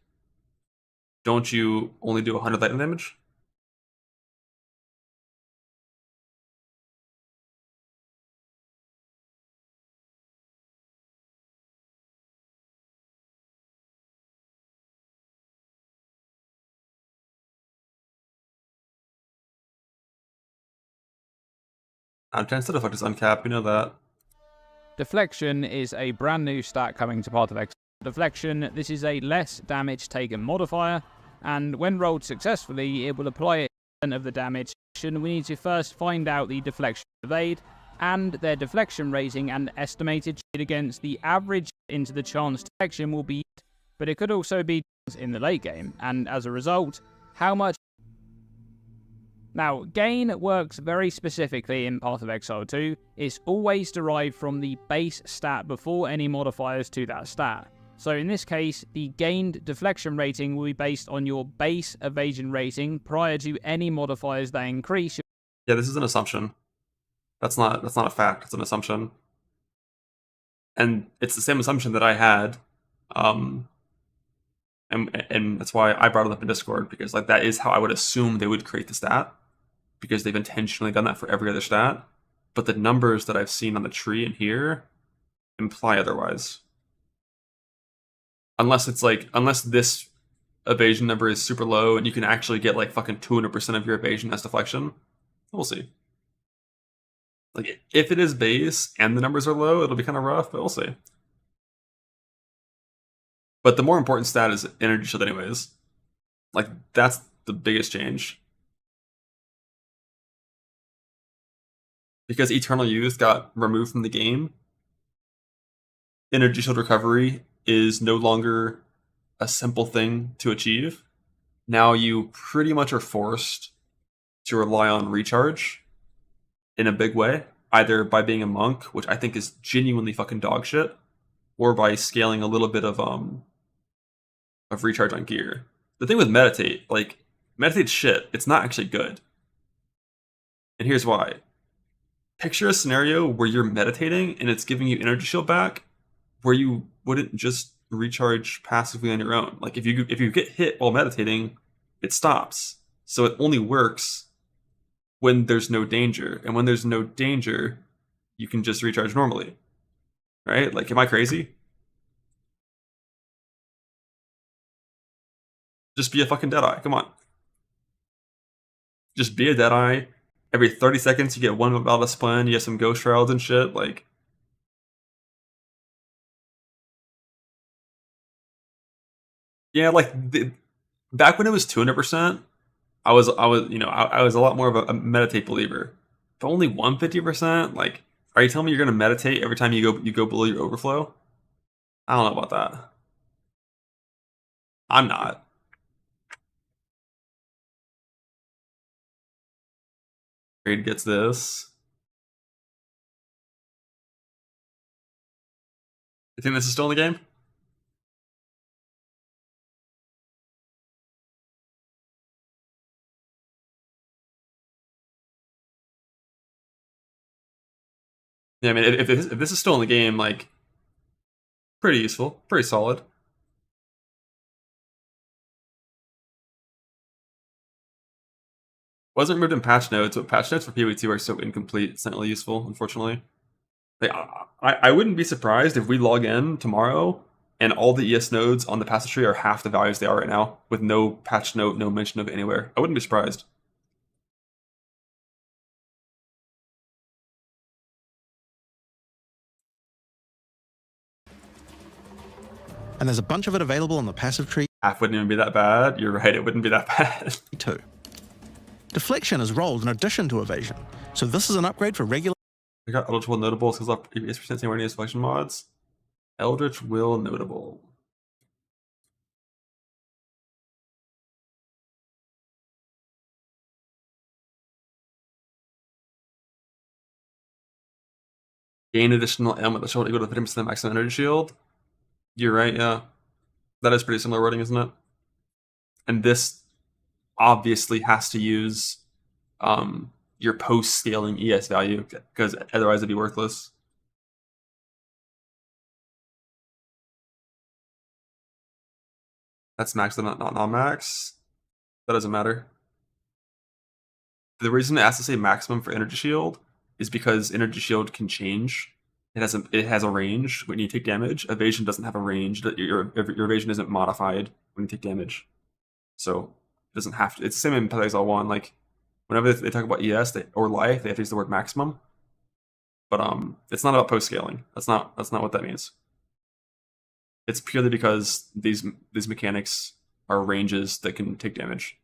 don't you only do 100 lightning damage? Chance to deflect is uncapped, you know that. Deflection is a brand new stat coming to Path of Exile. Deflection, this is a less damage taken modifier, and when rolled successfully, it will apply of the damage. We need to first find out the deflection evade and their deflection rating and estimated against the average into the chance deflection will be, but it could also be in the late game, and as a result, how much. Now, gain works very specifically in Path of Exile 2. It's always derived from the base stat before any modifiers to that stat. So in this case, the gained deflection rating will be based on your base evasion rating prior to any modifiers that increase. Yeah, this is an assumption. That's not a fact. It's an assumption, and it's the same assumption that I had, and that's why I brought it up in Discord, because like that is how I would assume they would create the stat, because they've intentionally done that for every other stat. But the numbers that I've seen on the tree and here imply otherwise. Unless this evasion number is super low and you can actually get like fucking 200% of your evasion as deflection, we'll see. Like, if it is base and the numbers are low, it'll be kind of rough, but we'll see. But the more important stat is energy shield anyways. Like, that's the biggest change. Because Eternal Youth got removed from the game, energy shield recovery is no longer a simple thing to achieve. Now you pretty much are forced to rely on recharge in a big way, either by being a monk, which I think is genuinely fucking dog shit, or by scaling a little bit of recharge on gear. The thing with meditate, like, meditate's shit. It's not actually good. And here's why. Picture a scenario where you're meditating and it's giving you energy shield back, where you wouldn't just recharge passively on your own. Like, if you get hit while meditating, it stops. So it only works when there's no danger. And when there's no danger, you can just recharge normally. Right? Like, am I crazy? Just be a fucking Deadeye. Come on. Just be a Deadeye. Every 30 seconds, you get one about a splen. You have some ghost shrouds and shit. Like, yeah, like back when it was 200%, I was a lot more of a meditate believer. But only 150%. Like, are you telling me you're gonna meditate every time you go below your overflow? I don't know about that. I'm not. Raid gets this. You think this is still in the game? Yeah, I mean, if this is still in the game, like, pretty useful, pretty solid. Wasn't removed in patch notes, but patch notes for PoE2 are so incomplete, it's not really useful, unfortunately. Like, I wouldn't be surprised if we log in tomorrow and all the ES nodes on the passage tree are half the values they are right now, with no patch note, no mention of it anywhere. I wouldn't be surprised. And there's a bunch of it available on the passive tree. Half wouldn't even be that bad. You're right, it wouldn't be that bad. Too. Deflection is rolled in addition to evasion, so this is an upgrade for regular. We got Eldritch Will Notable because of previous percent awareness deflection mods. Eldritch Will Notable. Gain additional M with the shield equal to 50% maximum energy shield. You're right, yeah. That is pretty similar wording, isn't it? And this obviously has to use your post-scaling ES value, because otherwise it'd be worthless. That's max, not non-max. That doesn't matter. The reason it has to say maximum for energy shield is because energy shield can change. It has a range when you take damage. Evasion doesn't have a range. Your evasion isn't modified when you take damage, so it doesn't have to. It's the same in Path of Exile 1. Like, whenever they talk about ES or life, they have to use the word maximum. But it's not about post scaling. That's not what that means. It's purely because these mechanics are ranges that can take damage.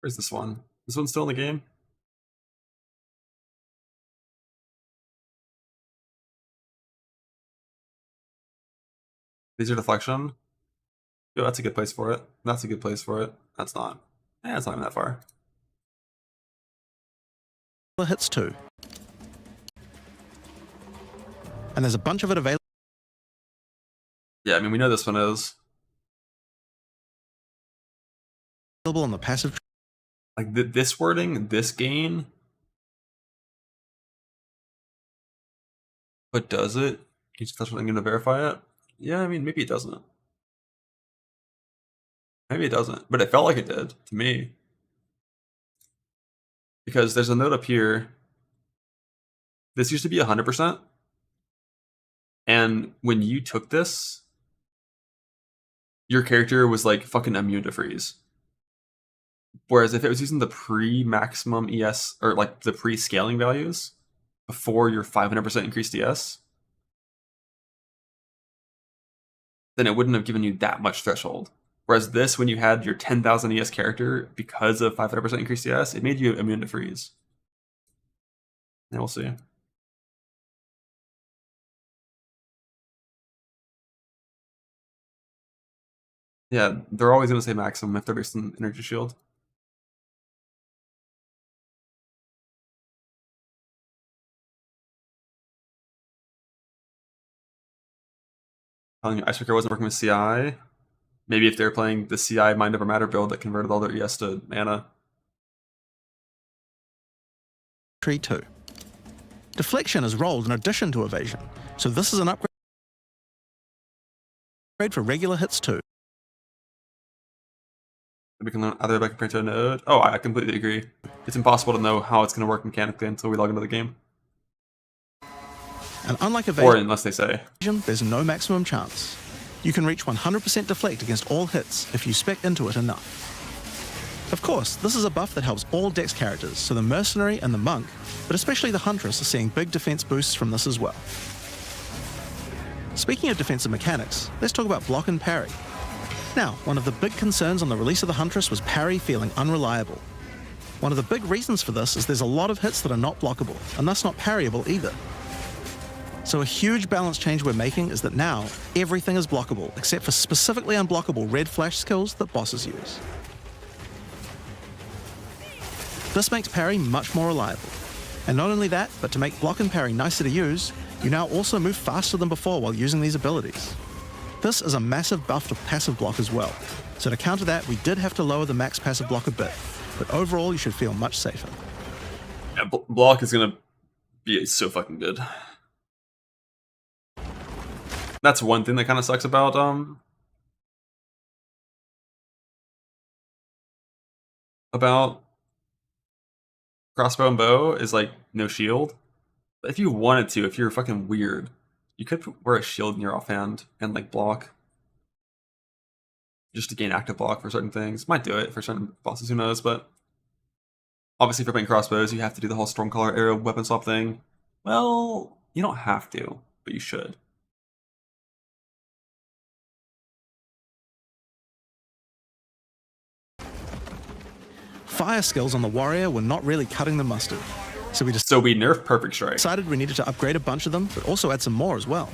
Where's this one? This one's still in the game? These are deflection. Yo, that's a good place for it. That's a good place for it. That's not. Yeah, it's not even that far. Hits too. And there's a bunch of it available. Yeah, I mean, we know this one is. On the passive. Like, this wording, this gain. But does it? Can you just touch something to verify it? Yeah, I mean, maybe it doesn't. Maybe it doesn't, but it felt like it did to me. Because there's a note up here. This used to be 100%. And when you took this, your character was like fucking immune to freeze. Whereas if it was using the pre-maximum ES, or like the pre-scaling values before your 500% increased ES, then it wouldn't have given you that much threshold. Whereas this, when you had your 10,000 ES character, because of 500% increased ES, it made you immune to freeze. And we'll see. Yeah, they're always going to say maximum if they're based on energy shield. Telling you, Icebreaker wasn't working with CI. Maybe if they're playing the CI Mind Over Matter build that converted all their ES to mana. Tree 2. Deflection is rolled in addition to evasion, so this is an upgrade for regular hits too. We can learn other by compared to a node. Oh, I completely agree. It's impossible to know how it's going to work mechanically until we log into the game. And unlike evasion, or unless they say, there's no maximum chance. You can reach 100% deflect against all hits if you spec into it enough. Of course, this is a buff that helps all Dex characters, so the Mercenary and the Monk, but especially the Huntress, are seeing big defense boosts from this as well. Speaking of defensive mechanics, let's talk about block and parry. Now, one of the big concerns on the release of the Huntress was parry feeling unreliable. One of the big reasons for this is there's a lot of hits that are not blockable, and thus not parryable either. So a huge balance change we're making is that now everything is blockable, except for specifically unblockable red flash skills that bosses use. This makes parry much more reliable. And not only that, but to make block and parry nicer to use, you now also move faster than before while using these abilities. This is a massive buff to passive block as well. So to counter that, we did have to lower the max passive block a bit, but overall you should feel much safer. Yeah, block is gonna be so fucking good. That's one thing that kind of sucks about crossbow and bow is like no shield. But if you wanted to, if you're fucking weird, you could wear a shield in your offhand and like block. Just to gain active block for certain things. Might do it for certain bosses, who knows, but obviously if you're playing crossbows, you have to do the whole Stormcaller arrow weapon swap thing. Well, you don't have to, but you should. Fire skills on the warrior were not really cutting the mustard, so we nerfed Perfect Strike. Decided we needed to upgrade a bunch of them, but also add some more as well.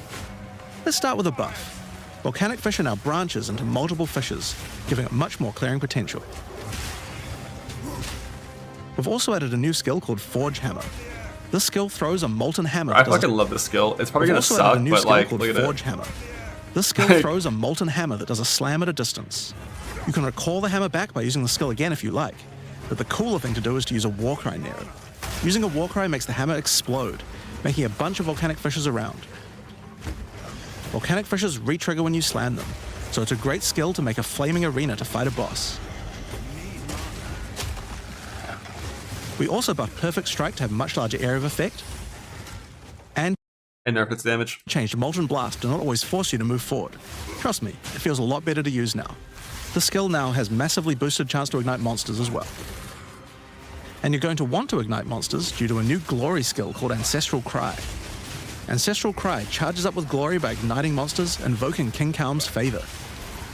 Let's start with a buff. Volcanic Fissure now branches into multiple fissures, giving it much more clearing potential. We've also added a new skill called Forge Hammer. This skill throws a molten hammer. I fucking love this skill. It's probably gonna suck, but like, look at Forge it. Hammer. This skill throws a molten hammer that does a slam at a distance. You can recall the hammer back by using the skill again if you like, but the cooler thing to do is to use a Warcry near it. Using a Warcry makes the hammer explode, making a bunch of volcanic fissures around. Volcanic fissures re-trigger when you slam them, so it's a great skill to make a flaming arena to fight a boss. We also buffed Perfect Strike to have much larger area of effect, and nerf its damage. Changed Molten Blast to not always force you to move forward. Trust me, it feels a lot better to use now. The skill now has massively boosted chance to ignite monsters as well. And you're going to want to ignite monsters due to a new glory skill called Ancestral Cry. Ancestral Cry charges up with glory by igniting monsters, invoking King Kaum's favor.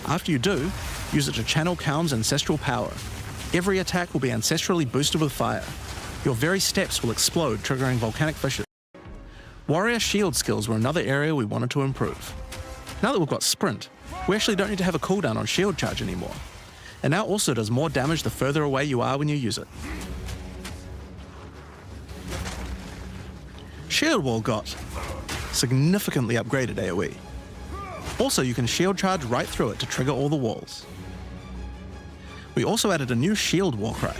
After you do, use it to channel Kaum's ancestral power. Every attack will be ancestrally boosted with fire. Your very steps will explode, triggering volcanic fissures. Warrior shield skills were another area we wanted to improve. Now that we've got Sprint, we actually don't need to have a cooldown on shield charge anymore. It now also does more damage the further away you are when you use it. Shield Wall got significantly upgraded AoE. Also, you can shield charge right through it to trigger all the walls. We also added a new shield Warcry.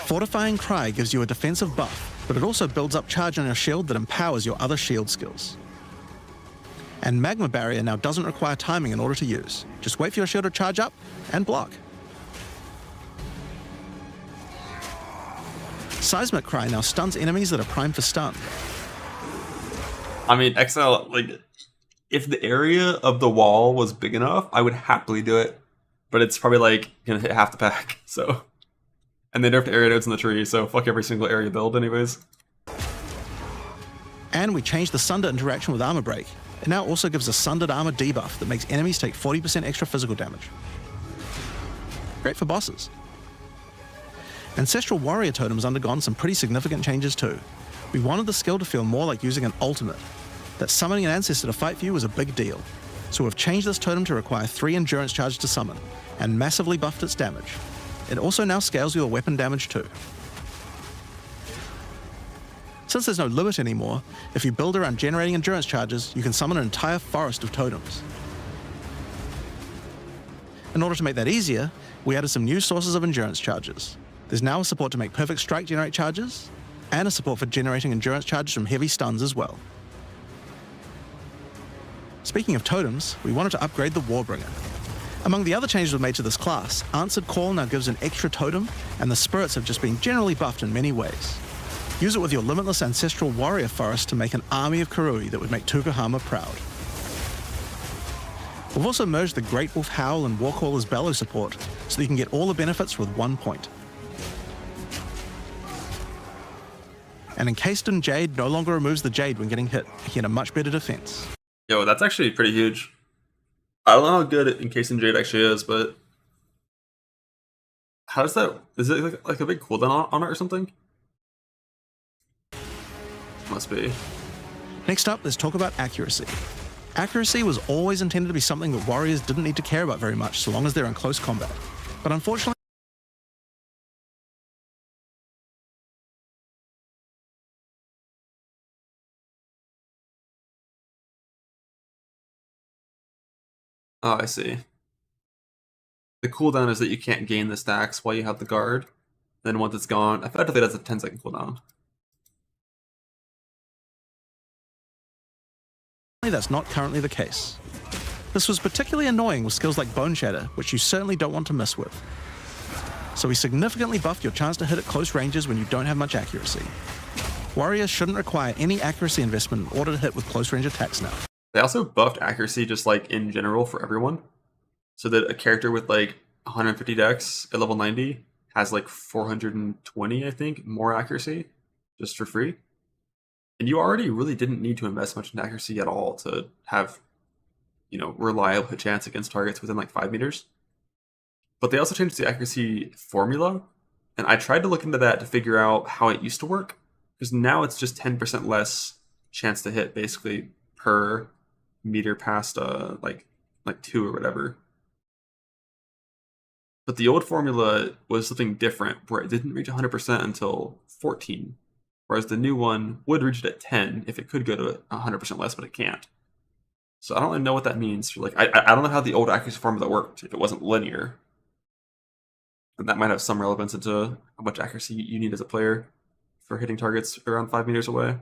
Fortifying Cry gives you a defensive buff, but it also builds up charge on your shield that empowers your other shield skills. And Magma Barrier now doesn't require timing in order to use. Just wait for your shield to charge up and block. Seismic Cry now stuns enemies that are primed for stun. I mean, XL, like, if the area of the wall was big enough, I would happily do it. But it's probably like gonna hit half the pack, so. And they nerfed area nodes in the tree, so fuck every single area build anyways. And we changed the Sunder interaction with Armor Break. It now also gives a Sundered Armor debuff that makes enemies take 40% extra physical damage. Great for bosses. Ancestral Warrior Totem has undergone some pretty significant changes too. We wanted the skill to feel more like using an ultimate. That summoning an ancestor to fight for you was a big deal. So we've changed this totem to require 3 endurance charges to summon, and massively buffed its damage. It also now scales your weapon damage too. Since there's no limit anymore, if you build around generating endurance charges, you can summon an entire forest of totems. In order to make that easier, we added some new sources of endurance charges. There's now a support to make Perfect Strike generate charges, and a support for generating endurance charges from heavy stuns as well. Speaking of totems, we wanted to upgrade the Warbringer. Among the other changes we've made to this class, Answered Call now gives an extra totem, and the spirits have just been generally buffed in many ways. Use it with your limitless ancestral warrior forest to make an army of Karui that would make Tukahama proud. We've also merged the Great Wolf Howl and Warcaller's Bellow support, so that you can get all the benefits with 1 point. And Encased in Jade no longer removes the Jade when getting hit, making it a much better defense. Yo, that's actually pretty huge. I don't know how good Encased in Jade actually is, but how does that? Is it like a big cooldown on it or something? Must be. Next up, let's talk about accuracy. Accuracy was always intended to be something that warriors didn't need to care about very much so long as they're in close combat. But unfortunately, Oh, I see. The cooldown is that you can't gain the stacks while you have the guard. Then once it's gone, effectively that's a 10-second cooldown. that's not currently the case. This was particularly annoying with skills like Bone Shatter, which you certainly don't want to mess with. So we significantly buffed your chance to hit at close ranges when you don't have much accuracy. Warriors shouldn't require any accuracy investment in order to hit with close range attacks now. They also buffed accuracy just like in general for everyone. So that a character with like 150 dex at level 90 has like 420, I think, more accuracy just for free. And you already really didn't need to invest much in accuracy at all to have, reliable hit chance against targets within like 5 meters. But they also changed the accuracy formula. And I tried to look into that to figure out how it used to work. Because now it's just 10% less chance to hit basically per meter past like 2 or whatever. But the old formula was something different where it didn't reach 100% until 14. Whereas the new one would reach it at 10 if it could go to 100% less, but it can't. So I don't really know what that means. I don't know how the old accuracy formula worked if it wasn't linear. And that might have some relevance into how much accuracy you need as a player for hitting targets around 5 meters away.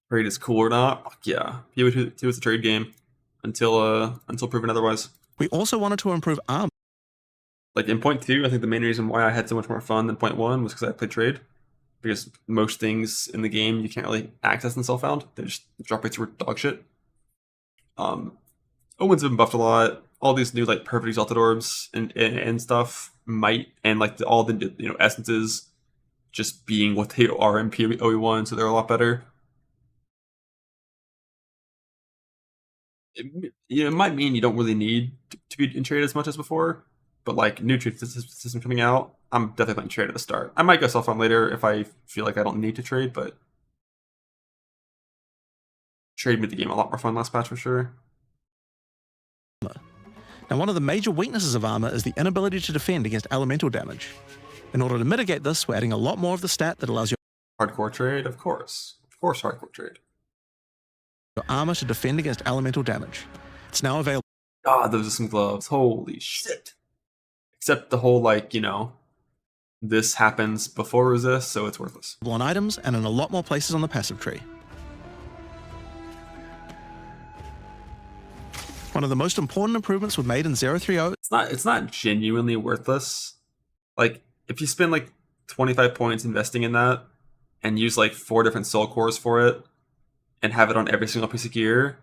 Trade is cool or not? Fuck yeah. PoE2 is a trade game until proven otherwise. We also wanted to improve armor. Like in point 2, I think the main reason why I had so much more fun than point 1 was because I played trade. Because most things in the game you can't really access in Self-Found. The drop rates were dog shit. Omens have been buffed a lot. All these new like perfect exalted orbs and stuff all the essences just being what they are in PoE1, so they're a lot better. It might mean you don't really need to be in trade as much as before, but like new trade system coming out, I'm definitely playing trade at the start. I might go Self-Found later if I feel like I don't need to trade, but trade made the game a lot more fun last patch for sure. Now, one of the major weaknesses of armor is the inability to defend against elemental damage. In order to mitigate this, we're adding a lot more of the stat that allows your hardcore trade, of course hardcore trade. Your armor to defend against elemental damage. It's now available. God, those are some gloves. Holy shit. Except the whole, this happens before resist, so it's worthless. On items and in a lot more places on the passive tree. One of the most important improvements we've made in 030. It's not genuinely worthless. Like, if you spend 25 points investing in that and use 4 different soul cores for it and have it on every single piece of gear,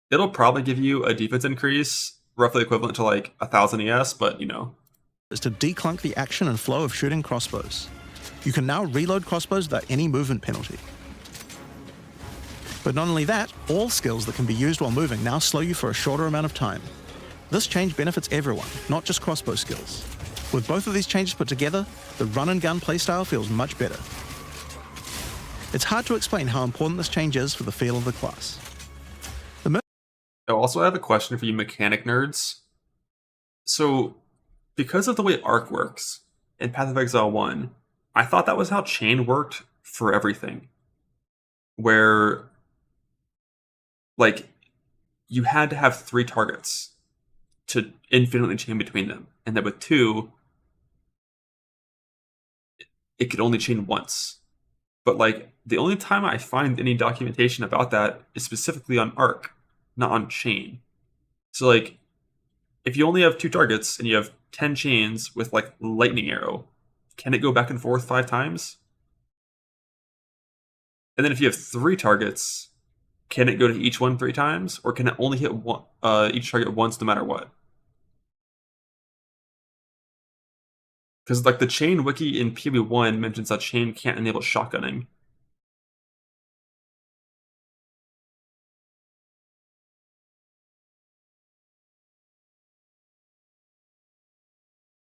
it'll probably give you a defense increase roughly equivalent to 1,000 ES, but is to declunk the action and flow of shooting crossbows. You can now reload crossbows without any movement penalty. But not only that, all skills that can be used while moving now slow you for a shorter amount of time. This change benefits everyone, not just crossbow skills. With both of these changes put together, the run and gun playstyle feels much better. It's hard to explain how important this change is for the feel of the class. Also, I have a question for you mechanic nerds. So, because of the way Arc works in Path of Exile 1, I thought that was how Chain worked for everything. Where, you had to have 3 targets to infinitely chain between them. And then with 2, it could only chain once. But like the only time I find any documentation about that is specifically on Arc, not on Chain. So like if you only have 2 targets and you have 10 chains with like lightning arrow, can it go back and forth 5 times? And then if you have 3 targets, can it go to each one 3 times, or can it only hit one, each target once no matter what? Because like the chain wiki in PoE1 mentions that chain can't enable shotgunning.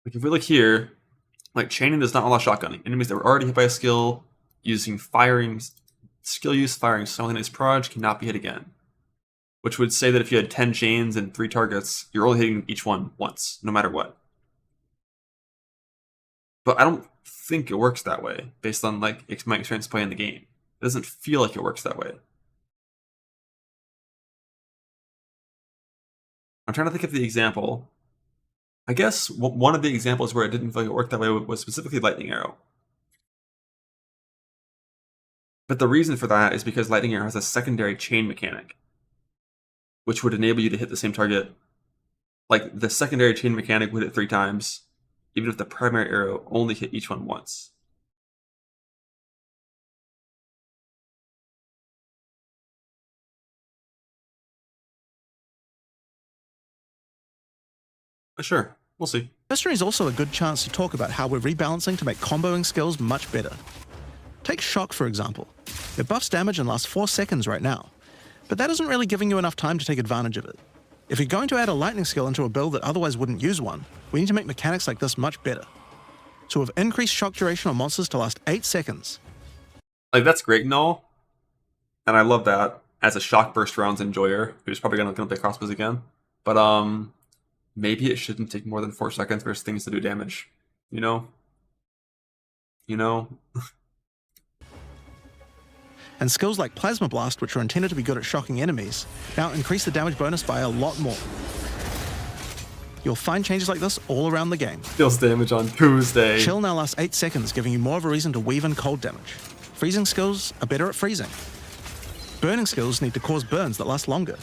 Like if we look here, like chaining does not allow shotgunning. Enemies that were already hit by a skill using firing, skill use firing simultaneous proj cannot be hit again. Which would say that if you had 10 chains and 3 targets, you're only hitting each one once, no matter what. But I don't think it works that way, based on like my experience playing the game. It doesn't feel like it works that way. I'm trying to think of the example. I guess one of the examples where it didn't feel like it worked that way was specifically Lightning Arrow. But the reason for that is because Lightning Arrow has a secondary chain mechanic, which would enable you to hit the same target. Like the secondary chain mechanic would hit 3 times, even if the primary arrow only hit each one once. Sure, we'll see. History is also a good chance to talk about how we're rebalancing to make comboing skills much better. Take Shock, for example. It buffs damage and lasts 4 seconds right now, but that isn't really giving you enough time to take advantage of it. If you're going to add a lightning skill into a build that otherwise wouldn't use one, we need to make mechanics like this much better. So we've increased shock duration on monsters to last 8 seconds. Like that's great and all, and I love that as a shock burst rounds enjoyer, who's probably gonna play crossbows again. But maybe it shouldn't take more than 4 seconds for things to do damage. You know? And skills like Plasma Blast, which are intended to be good at shocking enemies, now increase the damage bonus by a lot more. You'll find changes like this all around the game. Deals damage on Tuesday. Chill now lasts 8 seconds, giving you more of a reason to weave in cold damage. Freezing skills are better at freezing. Burning skills need to cause burns that last longer.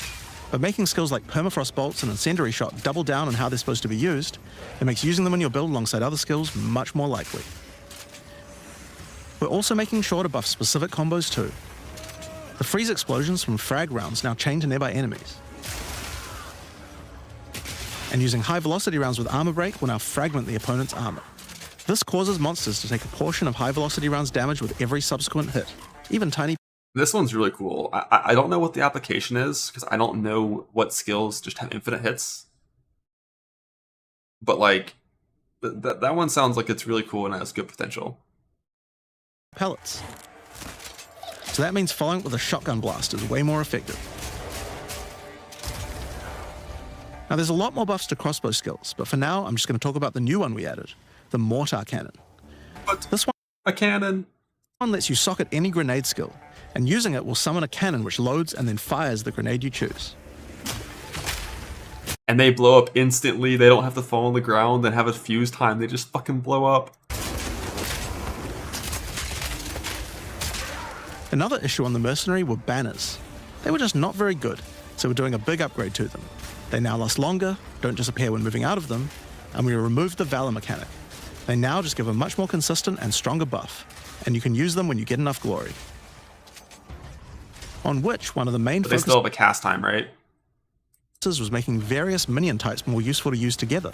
By making skills like Permafrost Bolts and Incendiary Shot double down on how they're supposed to be used, it makes using them in your build alongside other skills much more likely. We're also making sure to buff specific combos too. The freeze explosions from frag rounds now chain to nearby enemies. And using high velocity rounds with armor break will now fragment the opponent's armor. This causes monsters to take a portion of high velocity rounds damage with every subsequent hit, even tiny. This one's really cool. I don't know what the application is, because I don't know what skills just have infinite hits. But like, that one sounds like it's really cool and has good potential. Pellets. So that means following it with a shotgun blast is way more effective. Now there's a lot more buffs to crossbow skills, but for now I'm just going to talk about the new one we added, the Mortar Cannon. What? This one, a cannon? Lets you socket any grenade skill, and using it will summon a cannon which loads and then fires the grenade you choose. And they blow up instantly, they don't have to fall on the ground and have a fuse time, they just fucking blow up. Another issue on the Mercenary were banners. They were just not very good, so we're doing a big upgrade to them. They now last longer, don't disappear when moving out of them, and we removed the Valor mechanic. They now just give a much more consistent and stronger buff, and you can use them when you get enough glory. On which, one of the main But they still have a cast time, right? Was making various minion types more useful to use together.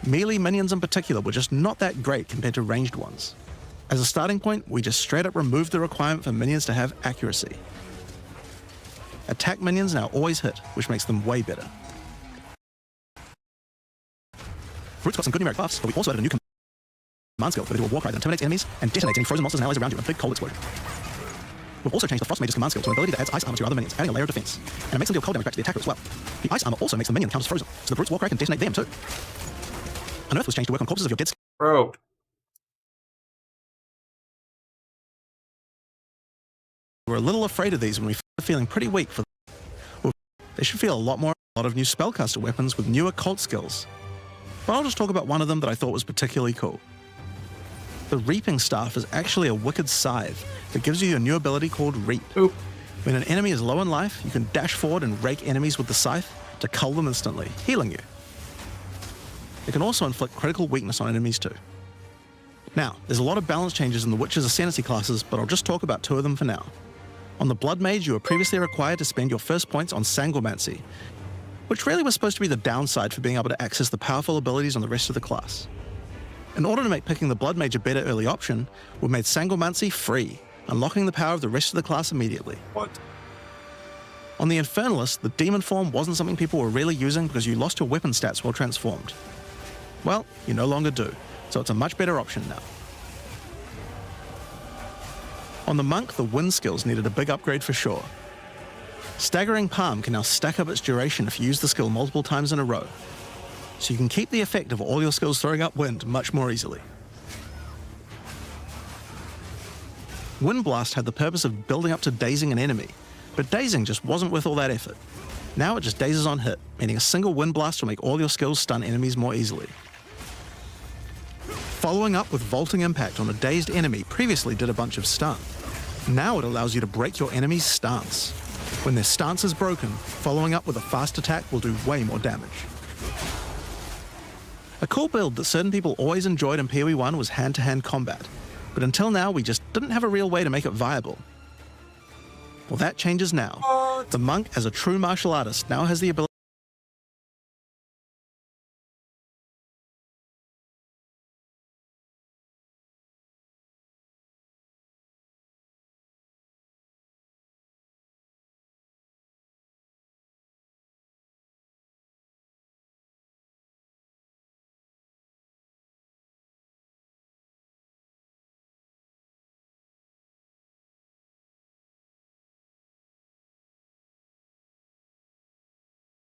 Melee minions in particular were just not that great compared to ranged ones. As a starting point, we just straight up removed the requirement for minions to have accuracy. Attack minions now always hit, which makes them way better. Root's got some good numeric buffs, but we also added a new command skill that will do a war cry that intimidates enemies and detonates any frozen monsters and allies around you in a big cold explosion. We've also changed the Frost Mage's command skill to an ability that adds ice armor to your other minions, adding a layer of defense. And it makes them deal cold damage back to the attacker as well. The ice armor also makes the minion count as frozen, so the Brute's war cry can detonate them too. An Earth was changed to work on corpses of your dead. Bro. We're a little afraid of these when we started feeling pretty weak for them. Well, they should feel a lot of new spellcaster weapons with newer cult skills. But I'll just talk about one of them that I thought was particularly cool. The Reaping Staff is actually a wicked scythe that gives you a new ability called Reap. Oop. When an enemy is low in life, you can dash forward and rake enemies with the scythe to cull them instantly, healing you. It can also inflict critical weakness on enemies too. Now, there's a lot of balance changes in the Witcher's Ascendency classes, but I'll just talk about 2 of them for now. On the Blood Mage, you were previously required to spend your first points on Sanguimancy, which really was supposed to be the downside for being able to access the powerful abilities on the rest of the class. In order to make picking the Blood Mage a better early option, we made Sanguimancy free, unlocking the power of the rest of the class immediately. What? On the Infernalist, the Demon form wasn't something people were really using because you lost your weapon stats while transformed. Well, you no longer do, so it's a much better option now. On the Monk, the wind skills needed a big upgrade for sure. Staggering Palm can now stack up its duration if you use the skill multiple times in a row, so you can keep the effect of all your skills throwing up wind much more easily. Wind Blast had the purpose of building up to dazing an enemy, but dazing just wasn't worth all that effort. Now it just dazes on hit, meaning a single Wind Blast will make all your skills stun enemies more easily. Following up with Vaulting Impact on a dazed enemy previously did a bunch of stun. Now it allows you to break your enemy's stance. When their stance is broken, following up with a fast attack will do way more damage. A cool build that certain people always enjoyed in PoE1 was hand-to-hand combat, but until now we just didn't have a real way to make it viable. Well, that changes now. The Monk, as a true martial artist, now has the ability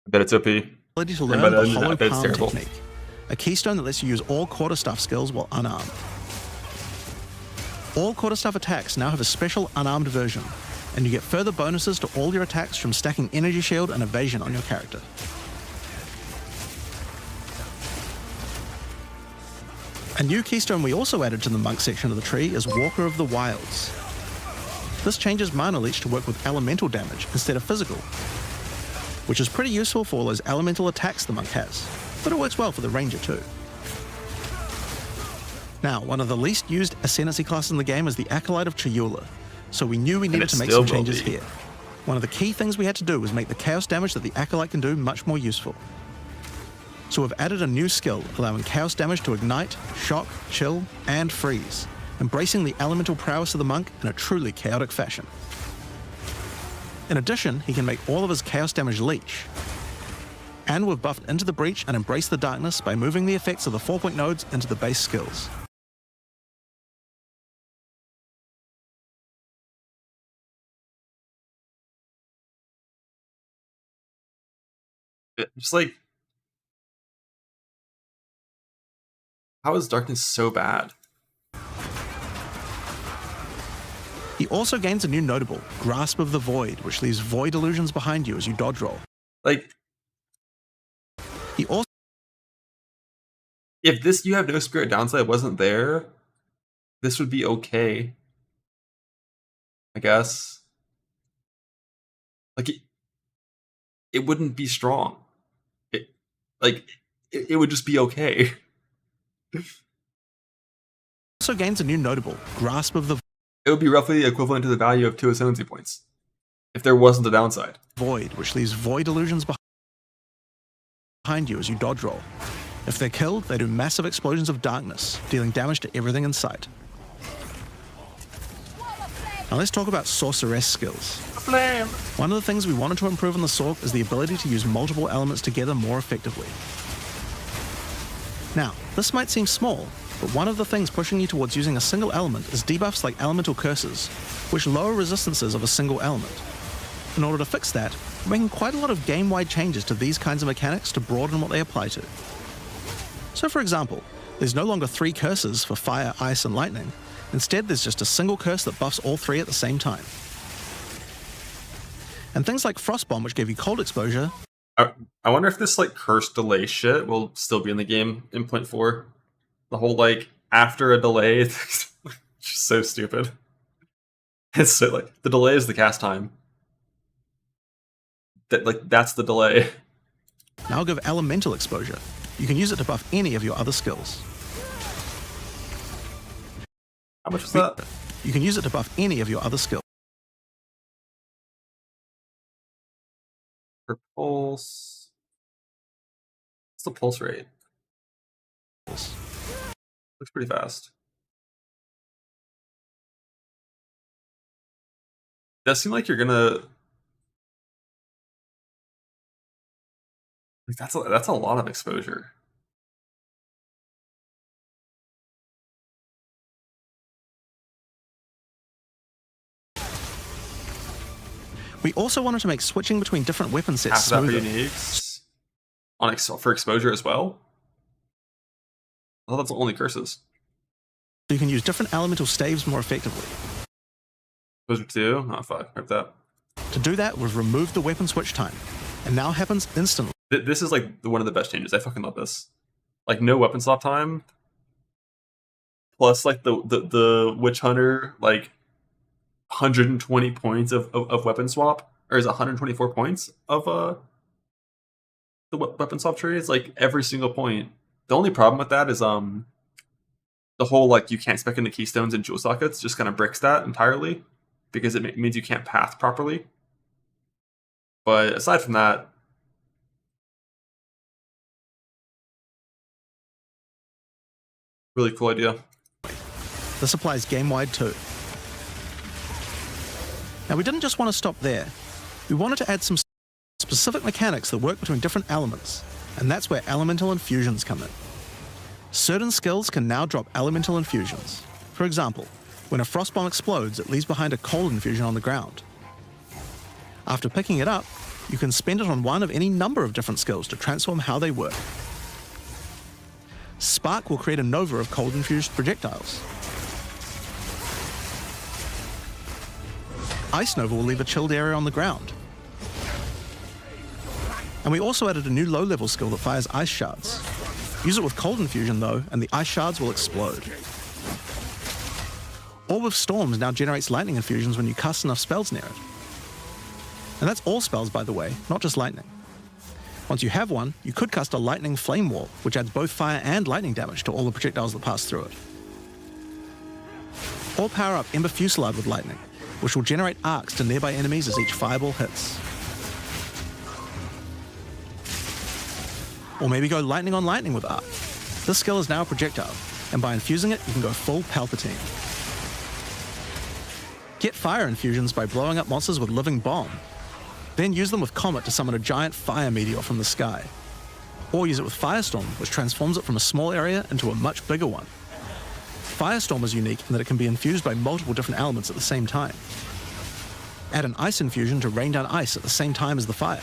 I bet it's OP. to learn by the then, Hollow I bet it's Palm terrible. technique, a keystone that lets you use all quarterstaff skills while unarmed. All quarterstaff attacks now have a special unarmed version, and you get further bonuses to all your attacks from stacking Energy Shield and Evasion on your character. A new keystone we also added to the Monk section of the tree is Walker of the Wilds. This changes Mana Leech to work with elemental damage instead of physical, which is pretty useful for all those elemental attacks the Monk has, but it works well for the Ranger too. Now, one of the least used Ascendency classes in the game is the Acolyte of Chayula, so we knew we needed to make some changes here. One of the key things we had to do was make the chaos damage that the Acolyte can do much more useful. So we've added a new skill, allowing chaos damage to ignite, shock, chill, and freeze, embracing the elemental prowess of the Monk in a truly chaotic fashion. In addition, he can make all of his chaos damage leech. And we've buffed Into the Breach and Embrace the Darkness by moving the effects of the 4-point nodes into the base skills. Just like, how is darkness so bad? He also gains a new notable, Grasp of the Void, which leaves void illusions behind you as you dodge roll. Like, He also if this you have no spirit downside wasn't there, this would be okay, I guess. Like, it wouldn't be strong. It would just be okay. also gains a new notable, Grasp of the It would be roughly equivalent to the value of 2 Ascendency points, if there wasn't a downside. Void, which leaves void illusions behind you as you dodge roll. If they're killed, they do massive explosions of darkness, dealing damage to everything in sight. Now let's talk about Sorceress skills. Flame! One of the things we wanted to improve on the Sorc is the ability to use multiple elements together more effectively. Now, this might seem small, but one of the things pushing you towards using a single element is debuffs like Elemental Curses, which lower resistances of a single element. In order to fix that, we're making quite a lot of game-wide changes to these kinds of mechanics to broaden what they apply to. So for example, there's no longer 3 curses for fire, ice, and lightning. Instead, there's just a single curse that buffs all 3 at the same time. And things like Frostbomb, which gave you cold exposure. I wonder if this like curse delay shit will still be in the game in 0.4. The whole like after a delay Just so stupid. It's so like the delay is the cast time. That's the delay. Now I'll give elemental exposure. You can use it to buff any of your other skills. How much was that? You can use it to buff any of your other skills. For pulse. What's the pulse rate? Looks pretty fast. Does seem like you're gonna. Like that's a lot of exposure. We also wanted to make switching between different weapon sets Half of that smoother. for uniques. For exposure as well? I thought that's only curses. So you can use different elemental staves more effectively. Exposure 2? Oh, fuck. Rip that. To do that, we've removed the weapon switch time, and now happens instantly. This is like one of the best changes. I fucking love this. Like no weapon swap time. Plus like the Witch Hunter, like 120 points of weapon swap. Or is it 124 points of the weapon swap tree? It's like every single point. The only problem with that is the whole like you can't spec into keystones and jewel sockets just kind of bricks that entirely because it means you can't path properly. But aside from that, really cool idea. This applies game-wide too. Now we didn't just want to stop there. We wanted to add some specific mechanics that work between different elements, and that's where elemental infusions come in. Certain skills can now drop elemental infusions. For example, when a frost bomb explodes, it leaves behind a cold infusion on the ground. After picking it up, you can spend it on one of any number of different skills to transform how they work. Spark will create a nova of cold-infused projectiles. Ice Nova will leave a chilled area on the ground. And we also added a new low-level skill that fires ice shards. Use it with cold infusion though, and the ice shards will explode. Orb of Storms now generates lightning infusions when you cast enough spells near it. And that's all spells, by the way, not just lightning. Once you have one, you could cast a lightning flame wall, which adds both fire and lightning damage to all the projectiles that pass through it. Or power up Ember Fusillade with lightning, which will generate arcs to nearby enemies as each fireball hits. Or maybe go lightning on lightning with arc. This skill is now a projectile, and by infusing it, you can go full Palpatine. Get fire infusions by blowing up monsters with living bomb. Then use them with Comet to summon a giant fire meteor from the sky. Or use it with Firestorm, which transforms it from a small area into a much bigger one. Firestorm is unique in that it can be infused by multiple different elements at the same time. Add an ice infusion to rain down ice at the same time as the fire.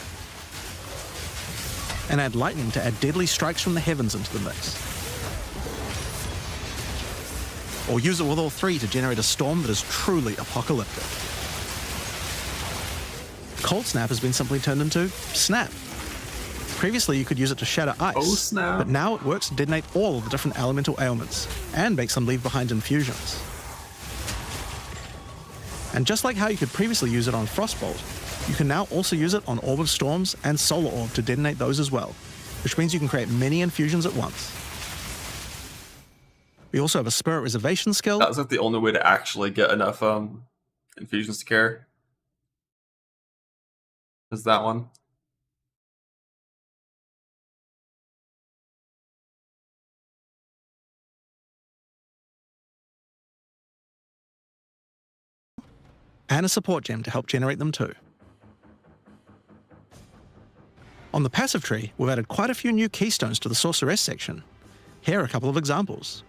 And add lightning to add deadly strikes from the heavens into the mix. Or use it with all three to generate a storm that is truly apocalyptic. Cold Snap has been simply turned into Snap. Previously, you could use it to shatter ice, Oh, snap. but now it works to detonate all of the different elemental ailments, and makes them leave behind infusions. And just like how you could previously use it on Frostbolt, you can now also use it on Orb of Storms and Solar Orb to detonate those as well, which means you can create many infusions at once. We also have a Spirit Reservation skill. That was like the only way to actually get enough infusions to care. Is that one? And a support gem to help generate them too. On the passive tree, we've added quite a few new keystones to the Sorceress section. Here are a couple of examples.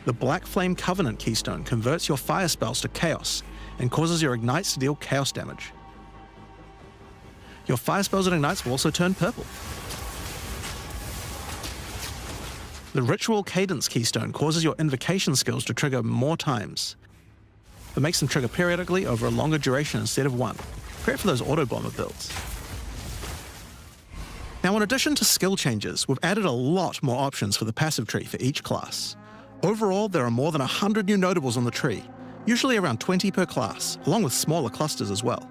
The Black Flame Covenant keystone converts your fire spells to chaos and causes your ignites to deal chaos damage. Your fire spells and ignites will also turn purple. The Ritual Cadence keystone causes your invocation skills to trigger more times, but makes them trigger periodically over a longer duration instead of one. Great for those auto-bomber builds. Now, in addition to skill changes, we've added a lot more options for the passive tree for each class. Overall, there are more than 100 new notables on the tree, usually around 20 per class, along with smaller clusters as well.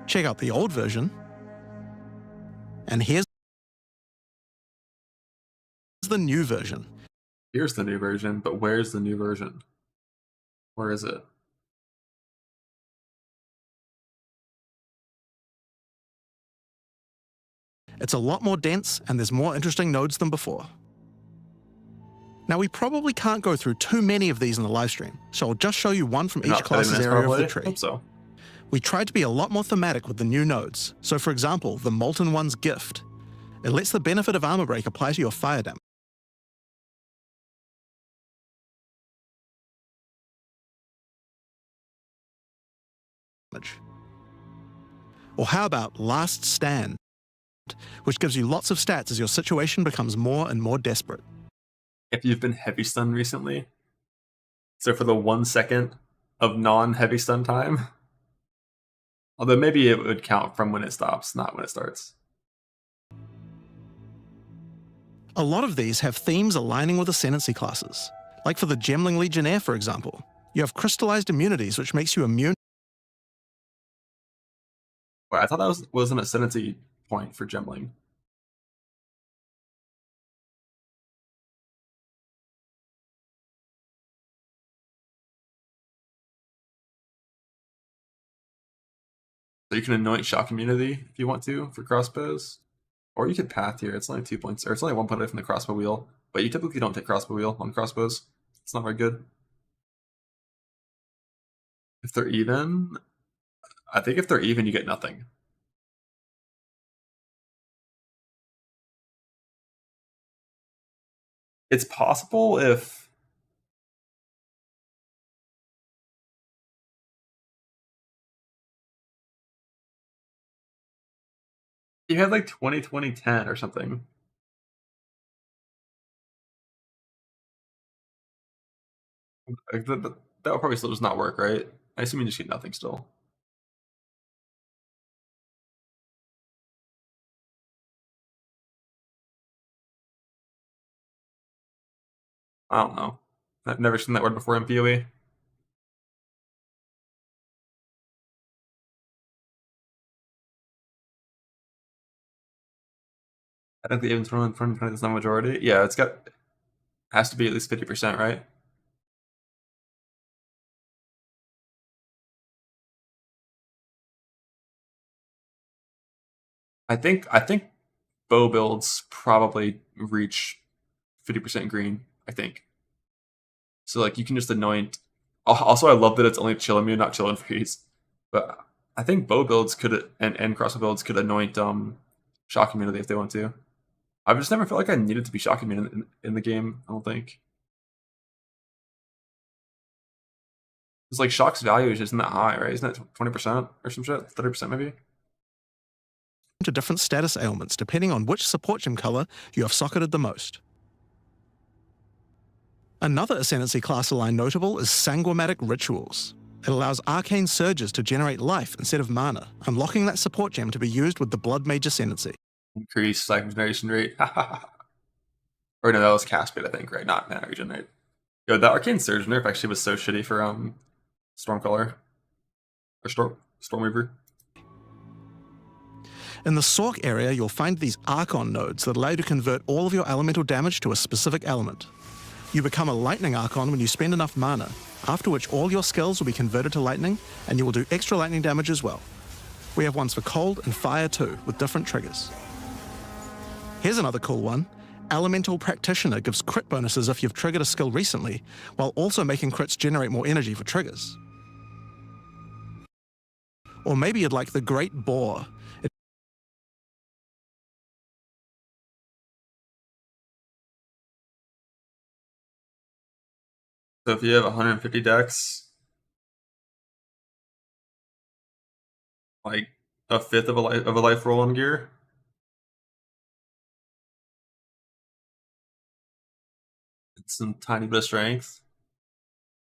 Check out the old version, and here's the new version. Here's the new version, but where's the new version? Where is it? It's a lot more dense, and there's more interesting nodes than before. Now, we probably can't go through too many of these in the livestream, so I'll just show you one from each class's area of the tree. Hope so. We tried to be a lot more thematic with the new nodes. So for example, the Molten One's Gift. It lets the benefit of armor break apply to your fire damage. Or how about Last Stand, which gives you lots of stats as your situation becomes more and more desperate. If you've been heavy stunned recently, so for the 1 second of non-heavy stun time, although maybe it would count from when it stops, not when it starts. A lot of these have themes aligning with Ascendency classes. Like for the Gemling Legionnaire, for example. You have crystallized immunities, which makes you immune. Wait, I thought that was an Ascendency point for Gemling. So you can anoint shock immunity if you want to for crossbows. Or you could path here. It's only 2 points, or it's only 1 point away from the crossbow wheel. But you typically don't take crossbow wheel on crossbows. It's not very good. If they're even, I think if they're even, you get nothing. It's possible if you had like 20-20-10 or something. That would probably still just not work, right? I assume you just get nothing still. I don't know. I've never seen that word before in PoE. I think the even 20 is not majority. Yeah, it's got has to be at least 50%, right? I think bow builds probably reach 50% green, I think. So like you can just anoint. Also, I love that it's only chill immune, not chill and freeze. But I think bow builds could and crossbow builds could anoint shock immunity if they want to. I've just never felt like I needed to be shock immune in the game. I don't think. It's like shock's value is just not that high, right? Isn't that 20% or some shit? 30% maybe. To different status ailments depending on which support gem color you have socketed the most. Another Ascendancy class aligned notable is Sanguimatic Rituals. It allows arcane surges to generate life instead of mana, unlocking that support gem to be used with the Blood Mage Ascendancy. Increase life regeneration rate. Or no, that was cast speed, I think, right? Not mana regenerate. Yo, that arcane surge nerf actually was so shitty for Stormcaller or Stormweaver. In the Sork area, you'll find these Archon nodes that allow you to convert all of your elemental damage to a specific element. You become a Lightning Archon when you spend enough mana, after which all your skills will be converted to Lightning, and you will do extra lightning damage as well. We have ones for Cold and Fire too, with different triggers. Here's another cool one. Elemental Practitioner gives crit bonuses if you've triggered a skill recently, while also making crits generate more energy for triggers. Or maybe you'd like the Great Boar. So if you have 150 dex, like a fifth of a life roll on gear. It's some tiny bit of strength.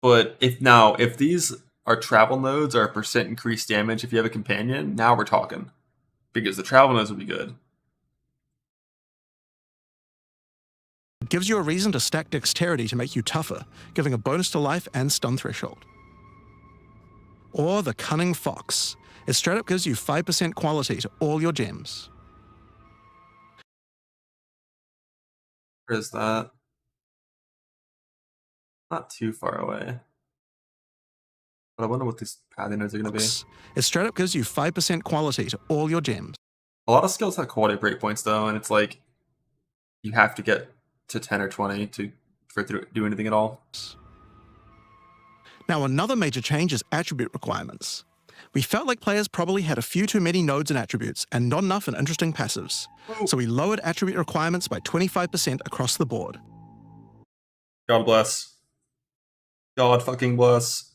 But if these are travel nodes or a percent increased damage if you have a companion, now we're talking. Because the travel nodes would be good. It gives you a reason to stack dexterity to make you tougher, giving a bonus to life and stun threshold. Or the Cunning Fox. It straight up gives you 5% quality to all your gems. Where is that? Not too far away. But I wonder what these pathing nodes are going to be. It straight up gives you 5% quality to all your gems. A lot of skills have quality breakpoints though, and it's like you have to get to 10 or 20 for it to do anything at all. Now another major change is attribute requirements. We felt like players probably had a few too many nodes and attributes and not enough in interesting passives. So we lowered attribute requirements by 25% across the board. God bless. God fucking bless.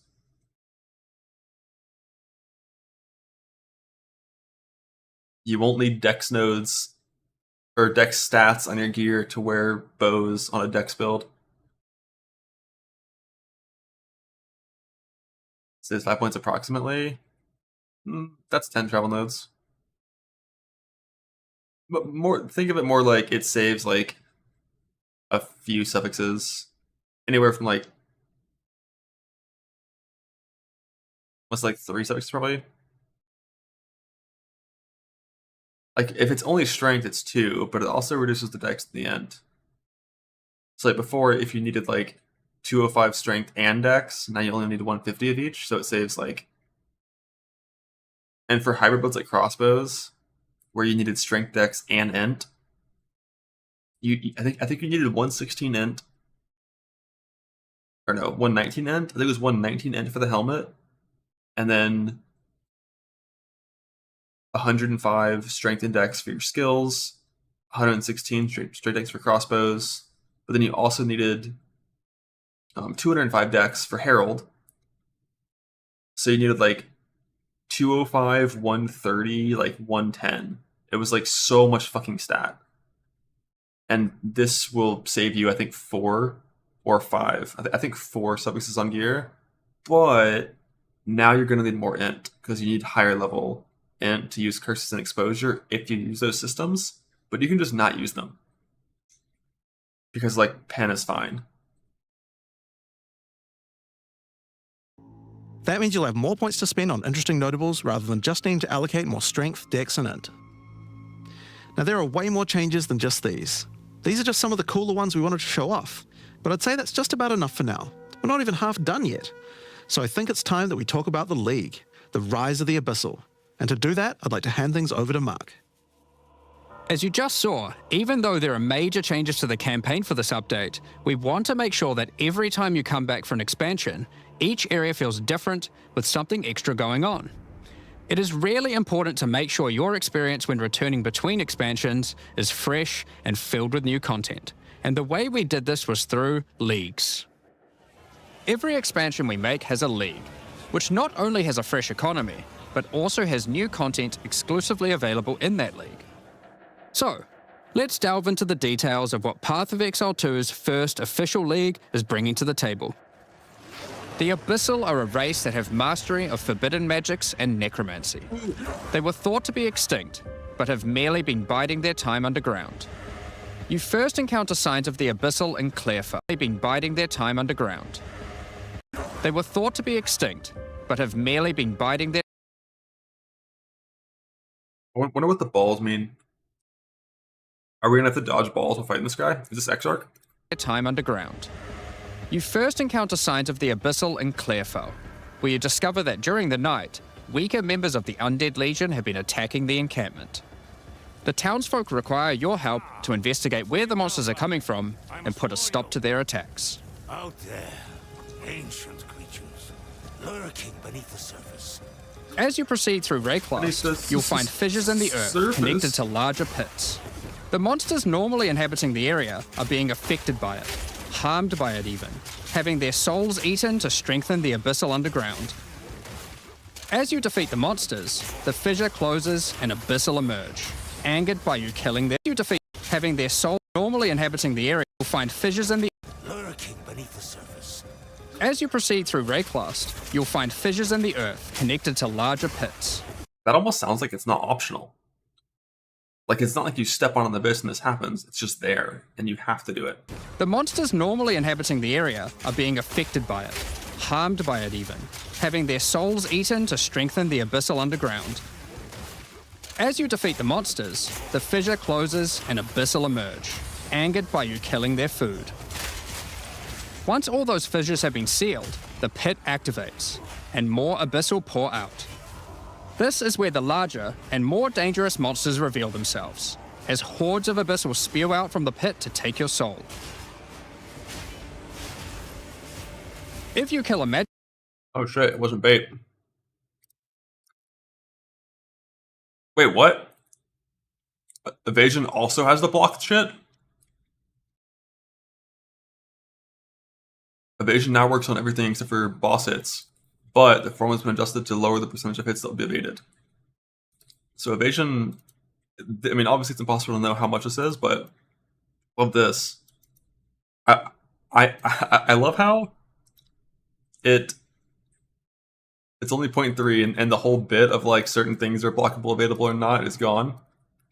You won't need dex nodes or dex stats on your gear to wear bows on a dex build. Says 5 points approximately. That's 10 travel nodes. But think of it more like it saves like a few suffixes. Anywhere from like what's like 3 suffixes probably? Like if it's only strength, it's 2, but it also reduces the dex at the end. So like before, if you needed like 205 strength and dex, now you only need 150 of each, so it saves like. And for hybrid builds like crossbows, where you needed strength, dex, and int, I think you needed 116 int, or no, 119 int. I think it was 119 int for the helmet, and then 105 strength and dex for your skills, 116 straight dex for crossbows, but then you also needed 205 dex for herald. So you needed like 205, 130, like 110. It was like so much fucking stat. And this will save you, I think, 4 or 5. I think 4 suffixes on gear. But now you're going to need more int because you need higher level int to use curses and exposure if you use those systems. But you can just not use them. Because like pen is fine. That means you'll have more points to spend on interesting notables rather than just needing to allocate more strength, dex, and int. Now there are way more changes than just these. These are just some of the cooler ones we wanted to show off, but I'd say that's just about enough for now. We're not even half done yet. So I think it's time that we talk about the League, the rise of the Abyssal. And to do that, I'd like to hand things over to Mark. As you just saw, even though there are major changes to the campaign for this update, we want to make sure that every time you come back for an expansion, each area feels different with something extra going on. It is really important to make sure your experience when returning between expansions is fresh and filled with new content. And the way we did this was through leagues. Every expansion we make has a league, which not only has a fresh economy, but also has new content exclusively available in that league. So, let's delve into the details of what Path of Exile 2's first official league is bringing to the table. The Abyssal are a race that have mastery of forbidden magics and necromancy. They were thought to be extinct, but have merely been biding their time underground. You first encounter signs of the Abyssal in Clearfell. They've been biding their time underground. They were thought to be extinct, but have merely been biding their... I wonder what the balls mean. Are we gonna have to dodge balls while fighting this guy? Is this Exarch? time underground. You first encounter signs of the Abyssal in Clearfell, where you discover that during the night, weaker members of the Undead Legion have been attacking the encampment. The townsfolk require your help to investigate where the monsters are coming from and put a stop to their attacks. Out there, ancient creatures, lurking beneath the surface. As you proceed through Rayclast, you'll find fissures in the earth connected to larger pits. The monsters normally inhabiting the area are being affected by it, harmed by it even, having their souls eaten to strengthen the Abyssal underground. As you defeat the monsters, the fissure closes and Abyssal emerge, angered by you killing them. You defeat, having their souls normally inhabiting the area, you'll find fissures in the Lurking beneath the surface. As you proceed through Rayclast, you'll find fissures in the earth connected to larger pits. That almost sounds like it's not optional. Like, it's not like you step on an abyss and this happens. It's just there, and you have to do it. The monsters normally inhabiting the area are being affected by it, harmed by it even, having their souls eaten to strengthen the abyssal underground. As you defeat the monsters, the fissure closes and abyssal emerge, angered by you killing their food. Once all those fissures have been sealed, the pit activates, and more abyssal pour out. This is where the larger and more dangerous monsters reveal themselves, as hordes of abyssal spew out from the pit to take your soul. If you kill a magic... Oh shit, it wasn't bait. Wait, what? Evasion also has the blocked shit? Evasion now works on everything except for boss hits, but the form has been adjusted to lower the percentage of hits that will be evaded. So evasion, I mean, obviously it's impossible to know how much this is, but love this. I love how it's only 0.3 and the whole bit of like certain things are blockable, available, or not is gone,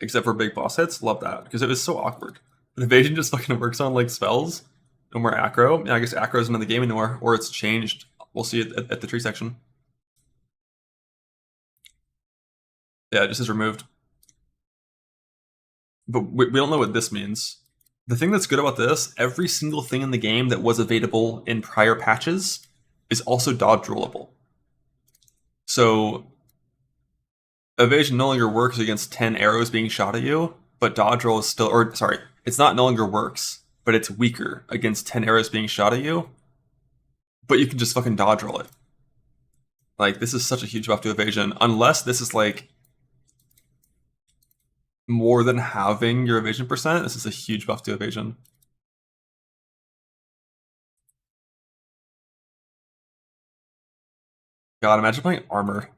except for big boss hits. Love that because it was so awkward. But evasion just fucking works on like spells. No more aggro. Yeah, I guess aggro isn't in the game anymore, or it's changed. We'll see it at the tree section. Yeah, it just is removed. But we don't know what this means. The thing that's good about this, every single thing in the game that was evadable in prior patches is also dodge rollable. So evasion no longer works against 10 arrows being shot at you, but dodge roll is still, or sorry, it's not no longer works, but it's weaker against 10 arrows being shot at you, but you can just fucking dodge roll it. Like, this is such a huge buff to evasion, unless this is like more than halving your evasion percent. This is a huge buff to evasion. God, imagine playing armor.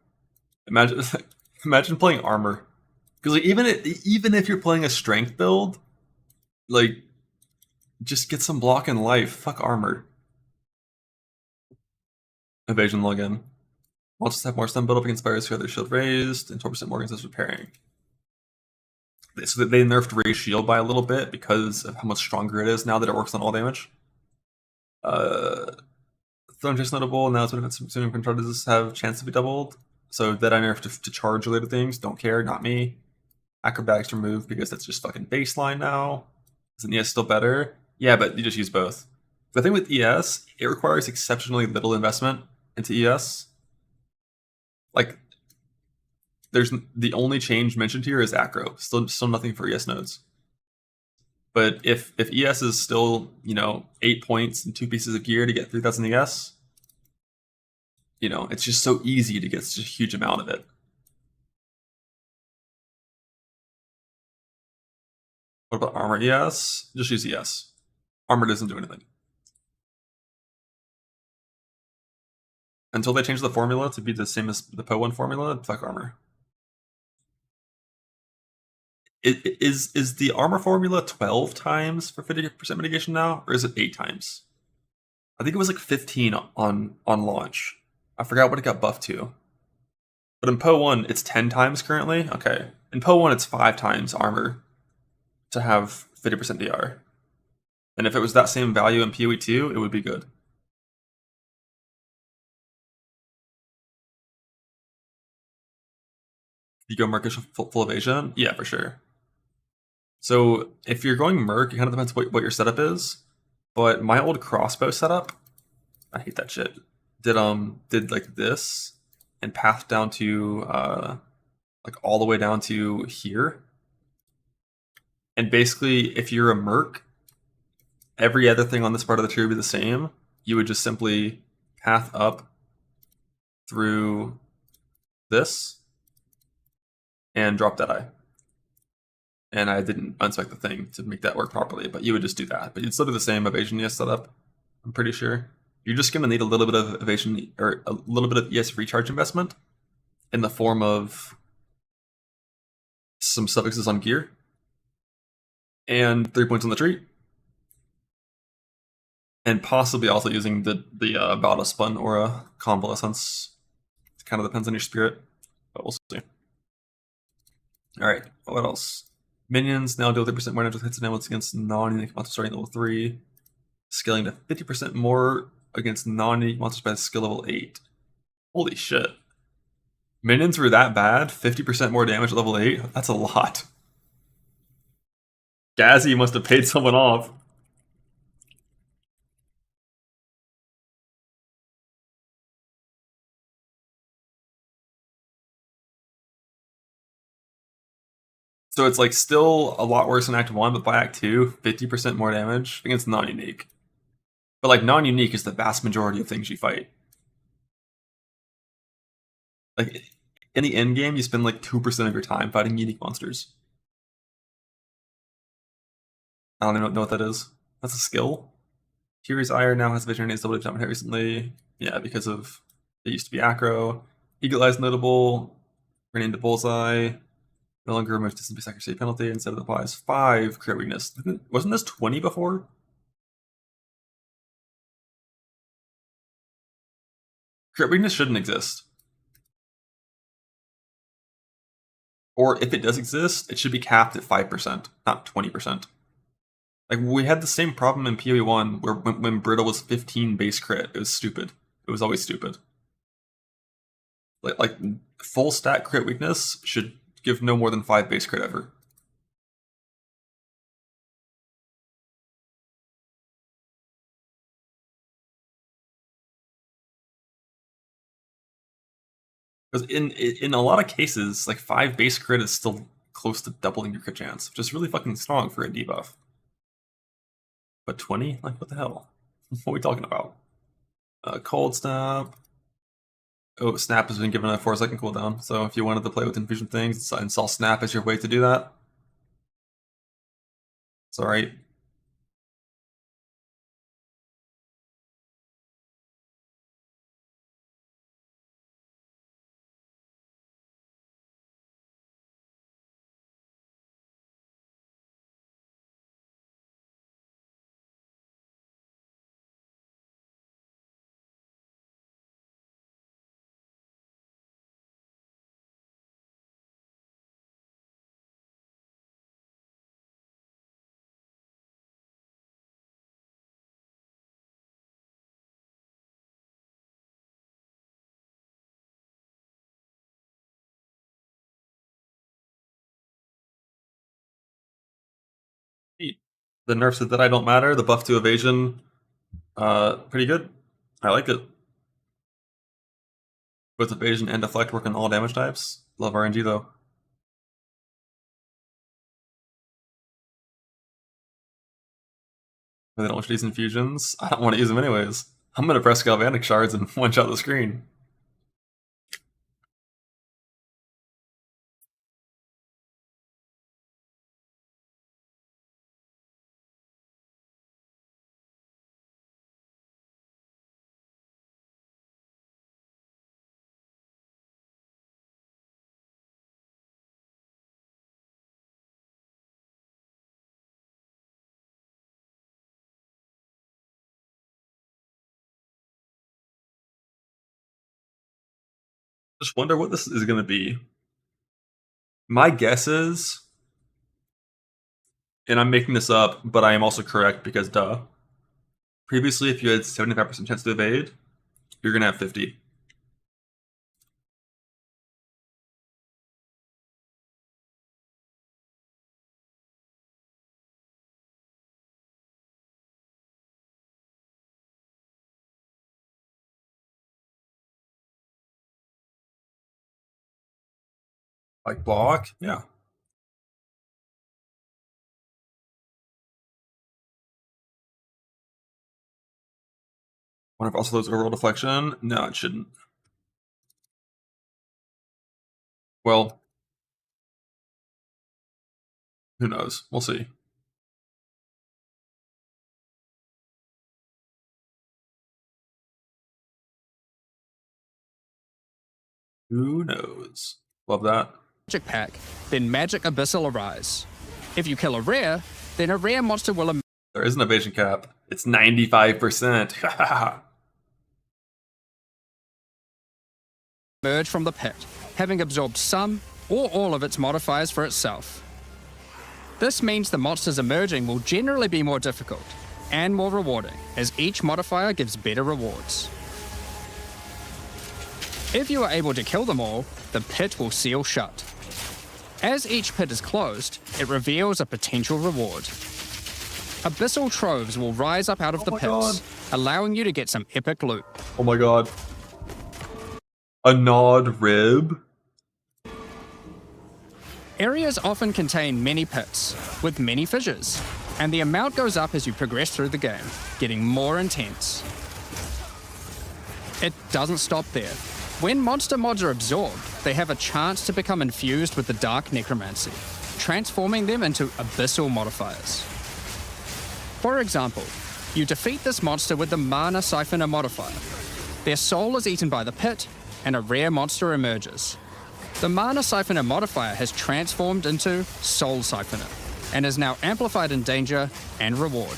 Imagine playing armor. Because like, even if you're playing a strength build, like, just get some block in life. Fuck armor. Evasion login. Monsters have more stun build up against spires who have their shield raised, and 12% more against repairing. So they nerfed raise shield by a little bit because of how much stronger it is now that it works on all damage. Throne Chase notable, now it's when assuming control does have chance to be doubled. So that I nerfed to charge related things, don't care, not me. Acrobatics removed because that's just fucking baseline now. Isn't ES still better? Yeah, but you just use both. The thing with ES, it requires exceptionally little investment into ES. Like, there's the only change mentioned here is acro. Still nothing for ES nodes. But if ES is still, 8 points and 2 pieces of gear to get 3000 ES, it's just so easy to get such a huge amount of it. What about armor ES? Just use ES. Armor doesn't do anything. Until they change the formula to be the same as the PoE1 formula, fuck armor. Is the armor formula 12 times for 50% mitigation now, or is it 8 times? I think it was like 15 on launch. I forgot what it got buffed to. But in PoE1, it's 10 times currently? Okay. In PoE1, it's 5 times armor to have 50% DR. And if it was that same value in PoE2, it would be good. You go Mercish full evasion? Yeah, for sure. So if you're going Merc, it kind of depends what your setup is. But my old crossbow setup, I hate that shit, did like this and path down to like all the way down to here. And basically, if you're a Merc, every other thing on this part of the tree would be the same. You would just simply path up through this and drop Deadeye. And I didn't unspec the thing to make that work properly, but you would just do that. But you'd still do the same evasion ES setup, I'm pretty sure. You're just going to need a little bit of evasion, or a little bit of ES recharge investment in the form of some suffixes on gear and 3 points on the tree. And possibly also using the Bauta Spun or a Convalescence. It kind of depends on your spirit, but we'll see. Alright, what else? Minions now deal 30% more damage with hits and ailments against non-unique monsters starting at level 3, scaling to 50% more against non-unique monsters by skill level 8. Holy shit. Minions were that bad? 50% more damage at level 8? That's a lot. Gazzy must have paid someone off. So it's like still a lot worse in Act 1, but by Act 2, 50% more damage against non-unique. But like non-unique is the vast majority of things you fight. Like in the end game, you spend like 2% of your time fighting unique monsters. I don't even know what that is. That's a skill. Kiri's Ire now has vision and is double jumped recently. Yeah, because of it used to be Acro. Eagle Eye's notable. Renamed to Bullseye. No longer removes distance accuracy penalty. Instead it applies 5 crit weakness. Wasn't this 20 before? Crit weakness shouldn't exist. Or if it does exist, it should be capped at 5%, not 20%. Like, we had the same problem in PoE1 where when Brittle was 15 base crit, it was stupid. It was always stupid. Like full stat crit weakness should give no more than 5 base crit ever. Because in a lot of cases, like 5 base crit is still close to doubling your crit chance, which is really fucking strong for a debuff. But 20? Like, what the hell? What are we talking about? Cold Snap. Oh, Snap has been given a 4-second cooldown, so if you wanted to play with infusion things, install Snap as your way to do that. It's alright. The nerfs that I don't matter, the buff to evasion, pretty good. I like it. Both evasion and deflect work on all damage types. Love RNG though. They don't want to use infusions. I don't want to use them anyways. I'm gonna press galvanic shards and one-shot the screen. Just wonder what this is gonna be. My guess is, and I'm making this up, but I am also correct because duh. Previously, if you had 75% chance to evade, you're gonna have 50. Like block, yeah. Wonder if also those overall deflection? No, it shouldn't. Well, who knows? We'll see. Who knows? Love that. Magic pack, then Magic Abyssal arise. If you kill a rare, then a rare monster will There is an evasion cap. It's 95%. emerge from the pit, having absorbed some or all of its modifiers for itself. This means the monsters emerging will generally be more difficult and more rewarding, as each modifier gives better rewards. If you are able to kill them all, the pit will seal shut. As each pit is closed, it reveals a potential reward. Abyssal troves will rise up out of the pits, allowing you to get some epic loot. Oh my god. A gnawed rib? Areas often contain many pits, with many fissures, and the amount goes up as you progress through the game, getting more intense. It doesn't stop there. When monster mods are absorbed, they have a chance to become infused with the Dark Necromancy, transforming them into Abyssal modifiers. For example, you defeat this monster with the Mana Siphoner modifier. Their soul is eaten by the pit, and a rare monster emerges. The Mana Siphoner modifier has transformed into Soul Siphoner, and is now amplified in danger and reward.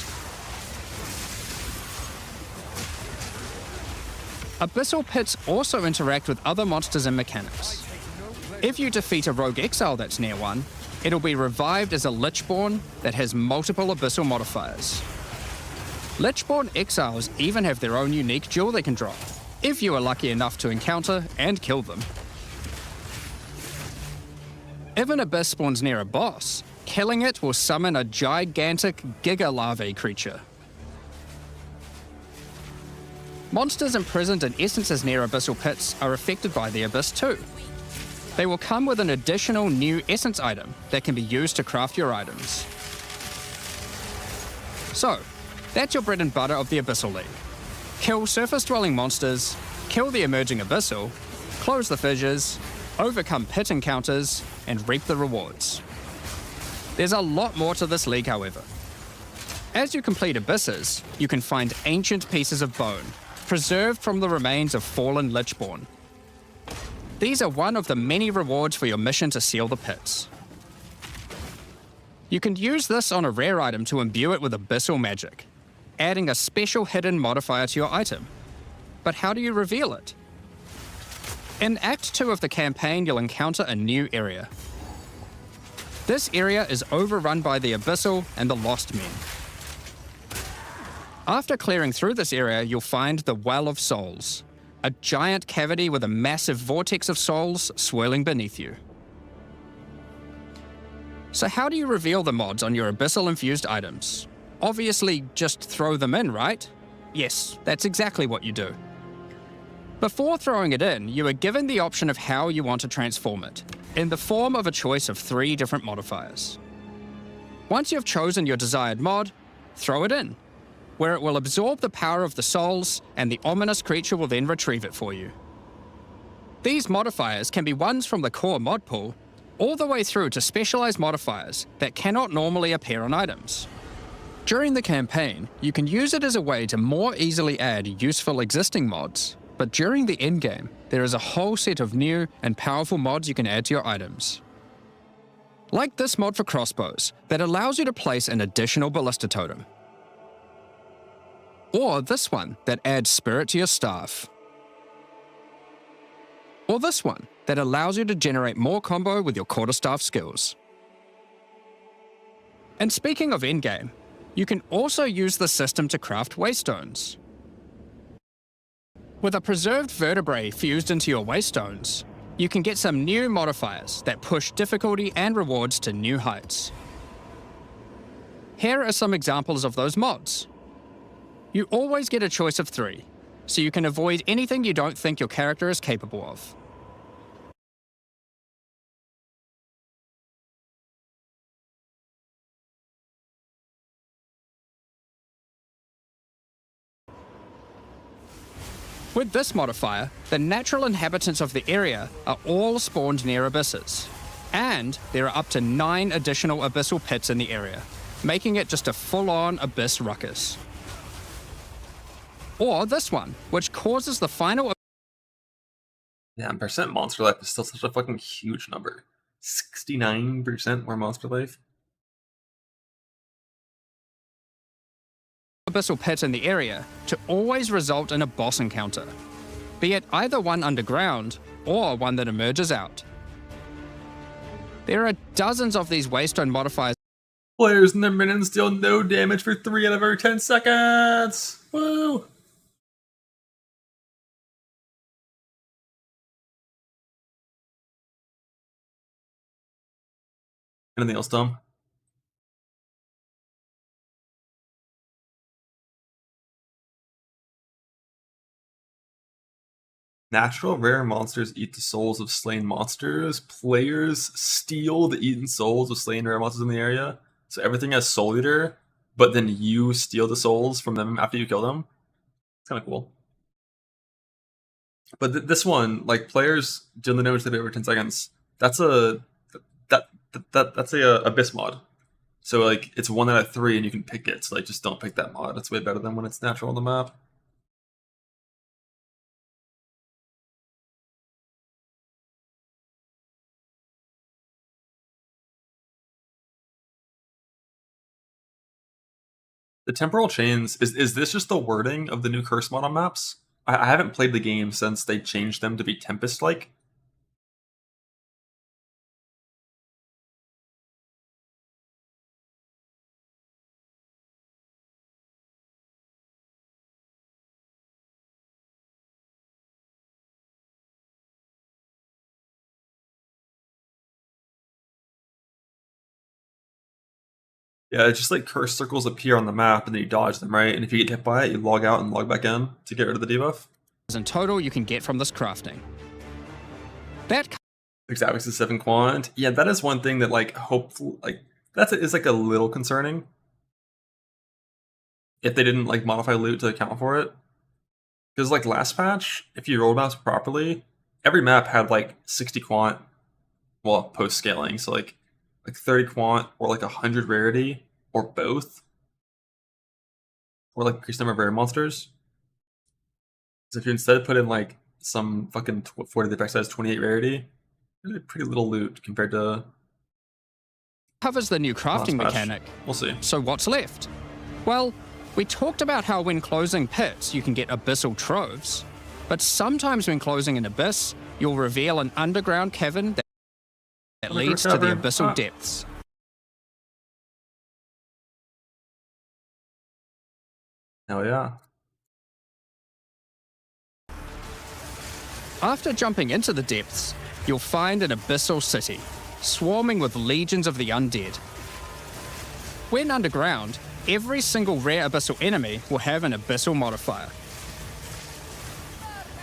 Abyssal pits also interact with other monsters and mechanics. If you defeat a rogue exile that's near one, it'll be revived as a Lichborn that has multiple Abyssal modifiers. Lichborn exiles even have their own unique jewel they can drop, if you are lucky enough to encounter and kill them. If an Abyss spawns near a boss, killing it will summon a gigantic Giga Larvae creature. Monsters imprisoned in essences near Abyssal pits are affected by the Abyss too. They will come with an additional new essence item that can be used to craft your items. So, that's your bread and butter of the Abyssal League. Kill surface-dwelling monsters, kill the emerging Abyssal, close the fissures, overcome pit encounters, and reap the rewards. There's a lot more to this league, however. As you complete Abysses, you can find ancient pieces of bone, preserved from the remains of fallen Lichborn. These are one of the many rewards for your mission to seal the pits. You can use this on a rare item to imbue it with Abyssal magic, adding a special hidden modifier to your item. But how do you reveal it? In Act 2 of the campaign, you'll encounter a new area. This area is overrun by the Abyssal and the Lost Men. After clearing through this area, you'll find the Well of Souls, a giant cavity with a massive vortex of souls swirling beneath you. So how do you reveal the mods on your Abyssal-infused items? Obviously, just throw them in, right? Yes, that's exactly what you do. Before throwing it in, you are given the option of how you want to transform it, in the form of a choice of 3 different modifiers. Once you've chosen your desired mod, throw it in, where it will absorb the power of the souls, and the ominous creature will then retrieve it for you. These modifiers can be ones from the core mod pool, all the way through to specialized modifiers that cannot normally appear on items. During the campaign, you can use it as a way to more easily add useful existing mods, but during the endgame, there is a whole set of new and powerful mods you can add to your items. Like this mod for crossbows, that allows you to place an additional ballista totem. Or this one that adds spirit to your staff. Or this one that allows you to generate more combo with your quarterstaff skills. And speaking of endgame, you can also use the system to craft waystones. With a preserved vertebrae fused into your waystones, you can get some new modifiers that push difficulty and rewards to new heights. Here are some examples of those mods. You always get a choice of 3, so you can avoid anything you don't think your character is capable of. With this modifier, the natural inhabitants of the area are all spawned near abysses, and there are up to 9 additional abyssal pits in the area, making it just a full-on abyss ruckus. Or this one, which causes the final... Yeah, percent monster life is still such a fucking huge number. 69% more monster life. Abyssal pit in the area to always result in a boss encounter, be it either one underground or one that emerges out. There are dozens of these waystone modifiers Players and their minions deal no damage for 3 out of every 10 seconds! Woo! Anything else, Tom? Natural rare monsters eat the souls of slain monsters. Players steal the eaten souls of slain rare monsters in the area. So everything has Soul Eater, but then you steal the souls from them after you kill them. It's kind of cool. But this one, like, players deal the damage they do every 10 seconds. That's a Abyss mod. So like it's 1 out of 3 and you can pick it. So like just don't pick that mod. It's way better than when it's natural on the map. The temporal chains, is this just the wording of the new curse mod on maps? I haven't played the game since they changed them to be Tempest-like. Yeah, it's just like curse circles appear on the map and then you dodge them, right? And if you get hit by it, you log out and log back in to get rid of the debuff. In total, you can get from this crafting. That Exactly, 7 quant. Yeah, that is one thing that like hopefully is like a little concerning. If they didn't like modify loot to account for it. Because like last patch, if you rolled maps properly, every map had like 60 quant, well, post scaling, so like 30 quant or like 100 rarity or both, or like increased number of rare monsters. So if you instead put in like some fucking 40 the effect size 28 rarity, really pretty little loot compared to covers the new crafting mechanic. We'll see. So what's left? Well, we talked about how when closing pits you can get abyssal troves, but sometimes when closing an abyss, you'll reveal an underground cavern that leads to the abyssal depths. Hell yeah. After jumping into the depths, you'll find an abyssal city, swarming with legions of the undead. When underground, every single rare abyssal enemy will have an abyssal modifier.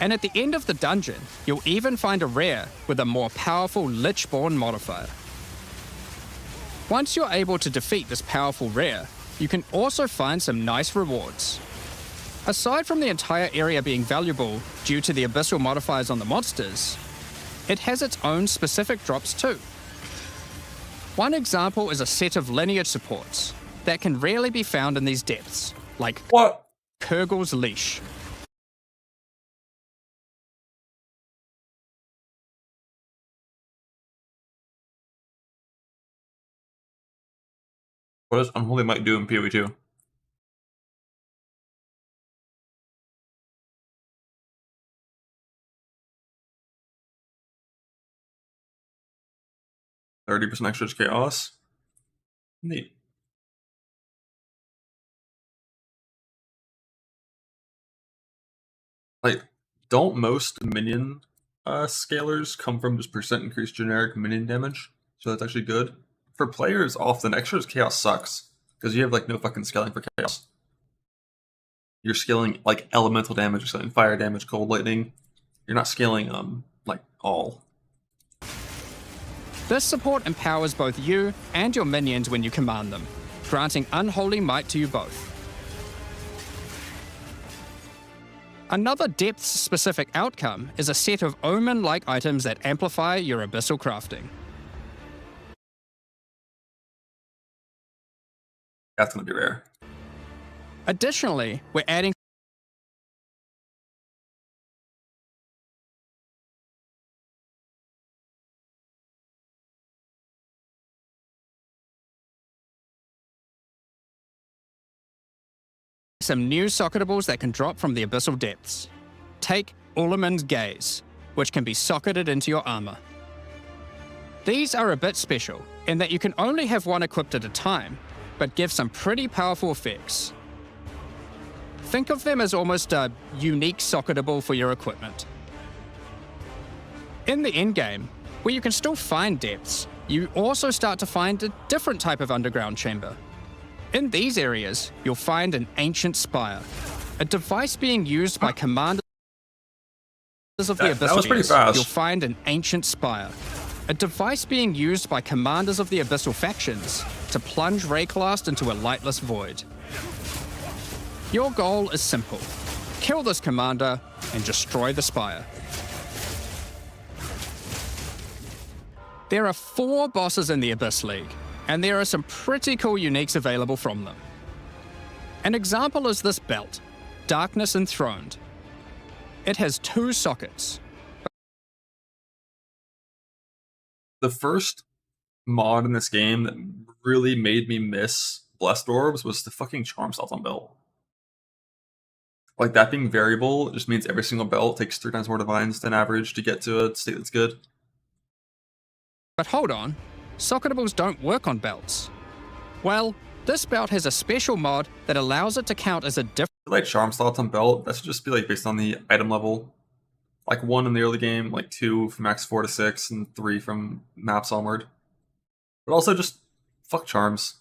And at the end of the dungeon, you'll even find a rare with a more powerful Lichborn modifier. Once you're able to defeat this powerful rare, you can also find some nice rewards. Aside from the entire area being valuable due to the abyssal modifiers on the monsters, it has its own specific drops too. One example is a set of lineage supports that can rarely be found in these depths, like Kurgel's Leash. What does Unholy Might do in PoE2? %30 extra chaos. Neat. Like, don't most minion scalers come from just % increased generic minion damage? So that's actually good. For players, often extra chaos sucks because you have like no fucking scaling for chaos. You're scaling like elemental damage, you're scaling fire damage, cold lightning. You're not scaling like all. This support empowers both you and your minions when you command them, granting unholy might to you both. Another depth-specific outcome is a set of omen-like items that amplify your abyssal crafting. That's going to be rare. Additionally, we're adding some new socketables that can drop from the abyssal depths. Take Ulliman's Gaze, which can be socketed into your armor. These are a bit special in that you can only have one equipped at a time, but give some pretty powerful effects. Think of them as almost a unique socketable for your equipment. In the endgame, where you can still find depths, you also start to find a different type of underground chamber. In these areas, you'll find an ancient spire, a device being used by commanders of the Abyssal. That was pretty fast. You'll find an ancient spire, a device being used by commanders of the Abyssal factions to plunge Rayclast into a lightless void. Your goal is simple: kill this commander and destroy the spire. There are 4 bosses in the Abyss League, and there are some pretty cool uniques available from them. An example is this belt, Darkness Enthroned. It has 2 sockets. The first mod in this game that really made me miss Blessed Orbs was the fucking Charm Slot on belt. Like, that being variable just means every single belt takes 3 times more divines than average to get to a state that's good. But hold on, socketables don't work on belts. Well, this belt has a special mod that allows it to count as a different... Like Charm Slots on belt, that should just be like based on the item level. Like 1 in the early game, like 2 from max 4 to 6, and 3 from maps onward. But also just fuck charms.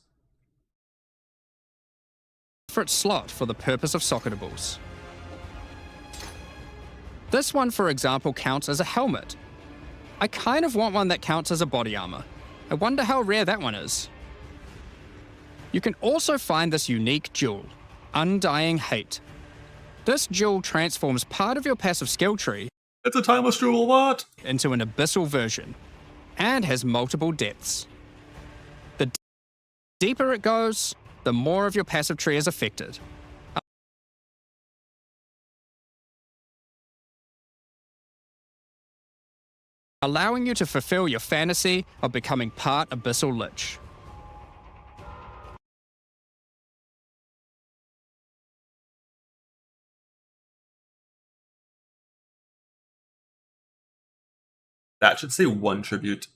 ...different slot for the purpose of socketables. This one, for example, counts as a helmet. I kind of want one that counts as a body armor. I wonder how rare that one is. You can also find this unique jewel, Undying Hate. This jewel transforms part of your passive skill tree It's a timeless jewel, what? into an abyssal version, and has multiple depths. The deeper it goes, the more of your passive tree is affected. Allowing you to fulfill your fantasy of becoming part Abyssal Lich. That should say 1 tribute.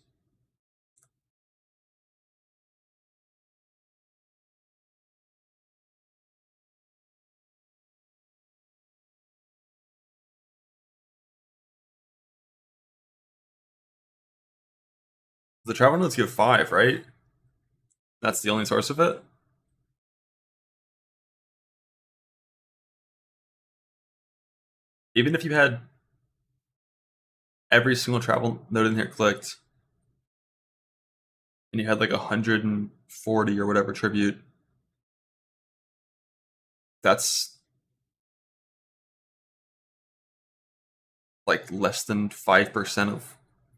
The travel notes give 5, right? That's the only source of it? Even if you had every single travel note in here clicked, and you had like 140 or whatever tribute, that's like less than 5% of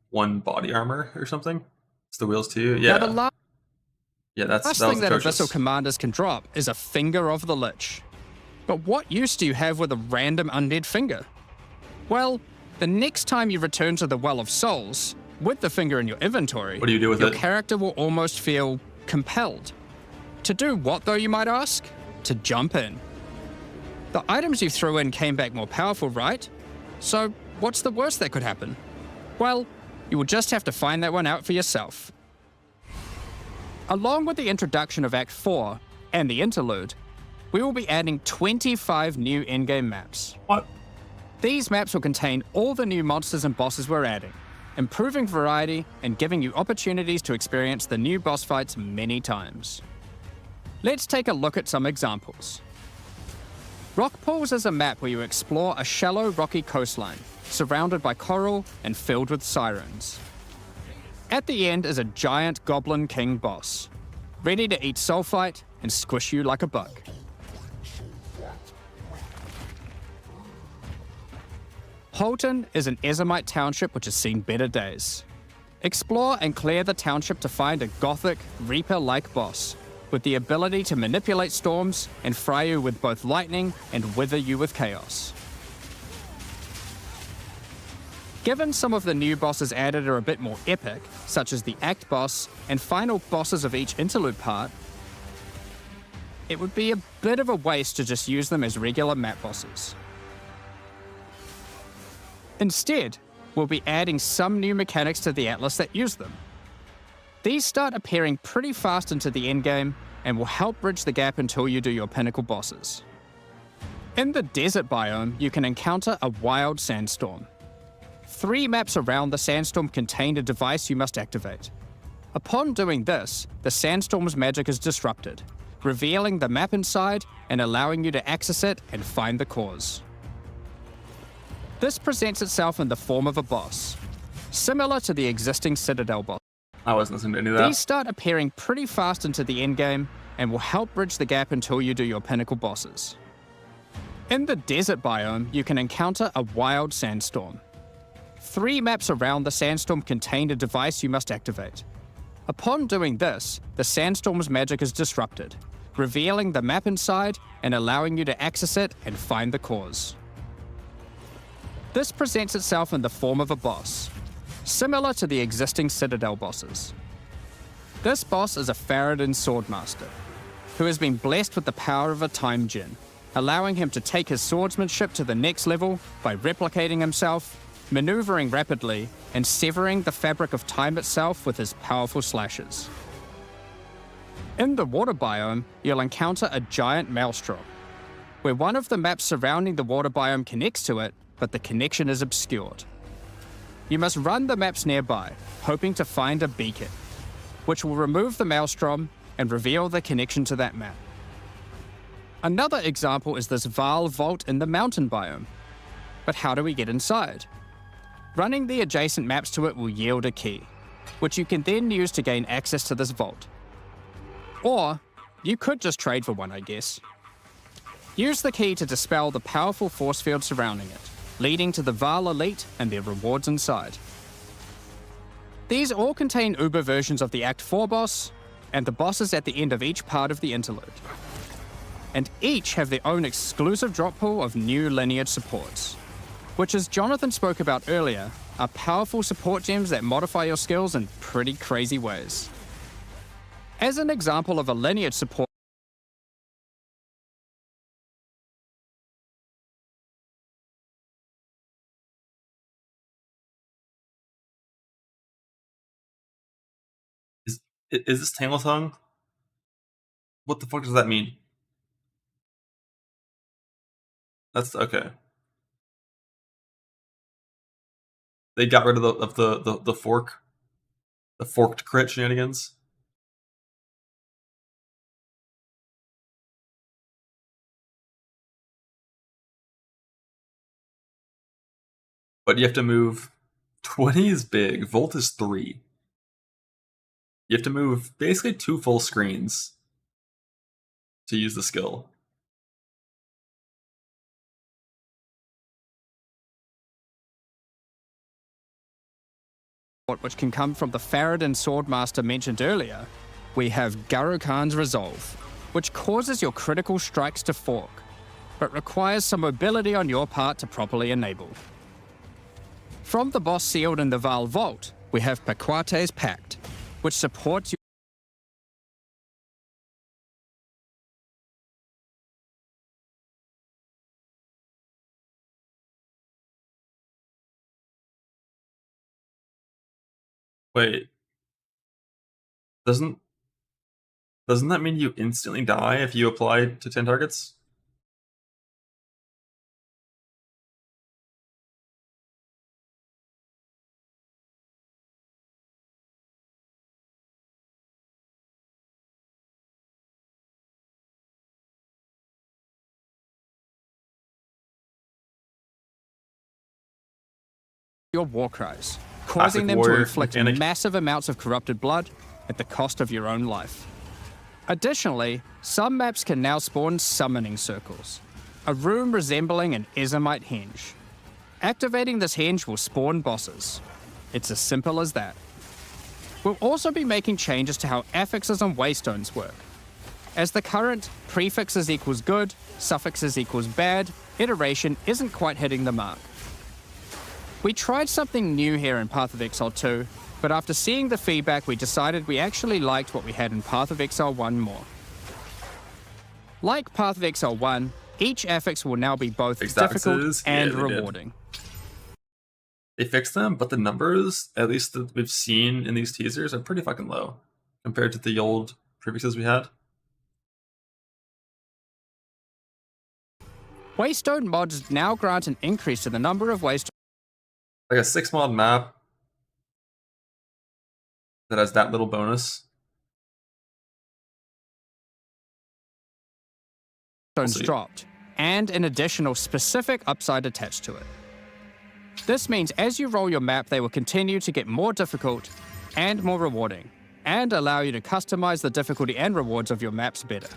1 body armor or something. It's the wheels too. Yeah. Now, Yeah, last thing that Abyssal commanders can drop is a Finger of the Lich. But what use do you have with a random undead finger? Well, the next time you return to the Well of Souls, with the finger in your inventory, what do you do with your it? character will almost feel compelled. To do what, though, you might ask? To jump in. The items you threw in came back more powerful, right? So what's the worst that could happen? Well, you will just have to find that one out for yourself. Along with the introduction of Act 4 and the Interlude, we will be adding 25 new endgame maps. What? These maps will contain all the new monsters and bosses we're adding, improving variety and giving you opportunities to experience the new boss fights many times. Let's take a look at some examples. Rock Pools is a map where you explore a shallow rocky coastline, surrounded by coral and filled with sirens. At the end is a giant Goblin King boss, ready to eat sulfite and squish you like a bug. Holton is an Ezomite township which has seen better days. Explore and clear the township to find a gothic, Reaper-like boss, with the ability to manipulate storms and fry you with both lightning and wither you with chaos. Given some of the new bosses added are a bit more epic, such as the Act boss and final bosses of each interlude part, it would be a bit of a waste to just use them as regular map bosses. Instead, we'll be adding some new mechanics to the Atlas that use them, These start appearing pretty fast into the endgame and will help bridge the gap until you do your Pinnacle bosses. In the desert biome, you can encounter a wild sandstorm. 3 maps around the sandstorm contain a device you must activate. Upon doing this, the sandstorm's magic is disrupted, revealing the map inside and allowing you to access it and find the cause. This presents itself in the form of a boss, similar to the existing Citadel boss. I wasn't listening to any of that. These start appearing pretty fast into the endgame and will help bridge the gap until you do your Pinnacle bosses. In the desert biome, you can encounter a wild sandstorm. 3 maps around the sandstorm contain a device you must activate. Upon doing this, the sandstorm's magic is disrupted, revealing the map inside and allowing you to access it and find the cause. This presents itself in the form of a boss, similar to the existing Citadel bosses. This boss is a Faradin Swordmaster, who has been blessed with the power of a Time Djinn, allowing him to take his swordsmanship to the next level by replicating himself, maneuvering rapidly, and severing the fabric of time itself with his powerful slashes. In the water biome, you'll encounter a giant maelstrom, where one of the maps surrounding the water biome connects to it, but the connection is obscured. You must run the maps nearby, hoping to find a beacon, which will remove the maelstrom and reveal the connection to that map. Another example is this Vaal vault in the mountain biome. But how do we get inside? Running the adjacent maps to it will yield a key, which you can then use to gain access to this vault. Or, you could just trade for one, I guess. Use the key to dispel the powerful force field surrounding it, leading to the Vaal Elite and their rewards inside. These all contain Uber versions of the Act 4 boss, and the bosses at the end of each part of the Interlude. And each have their own exclusive drop pool of new Lineage supports, which, as Jonathan spoke about earlier, are powerful support gems that modify your skills in pretty crazy ways. As an example of a Lineage support, Is this Tangle Tongue? What the fuck does that mean? That's okay. They got rid of the fork, the forked crit shenanigans. But you have to move. 20 is big. Volt is 3. You have to move basically 2 full screens to use the skill. which can come from the Faradin Swordmaster mentioned earlier, we have Garo-Khan's Resolve, which causes your critical strikes to fork, but requires some mobility on your part to properly enable. From the boss sealed in the Vaal Vault, we have Paquate's Pact, which supports you. Wait. Doesn't that mean you instantly die if you apply to 10 targets? Your war cries, causing them to inflict massive amounts of corrupted blood at the cost of your own life. Additionally, some maps can now spawn summoning circles, a room resembling an Ezomite henge. Activating this henge will spawn bosses. It's as simple as that. We'll also be making changes to how affixes and waystones work, as the current prefixes equals good, suffixes equals bad iteration isn't quite hitting the mark. We tried something new here in Path of Exile 2, but after seeing the feedback we decided we actually liked what we had in Path of Exile 1 more. Like Path of Exile 1, each affix will now be both difficult and rewarding. they fixed them, but the numbers, at least that we've seen in these teasers, are pretty fucking low compared to the old prefixes we had. Waystone mods now grant an increase to the number of waystones. Like a 6 mod map that has that little bonus. Dropped, and an additional specific upside attached to it. This means as you roll your map, they will continue to get more difficult and more rewarding, and allow you to customize the difficulty and rewards of your maps better.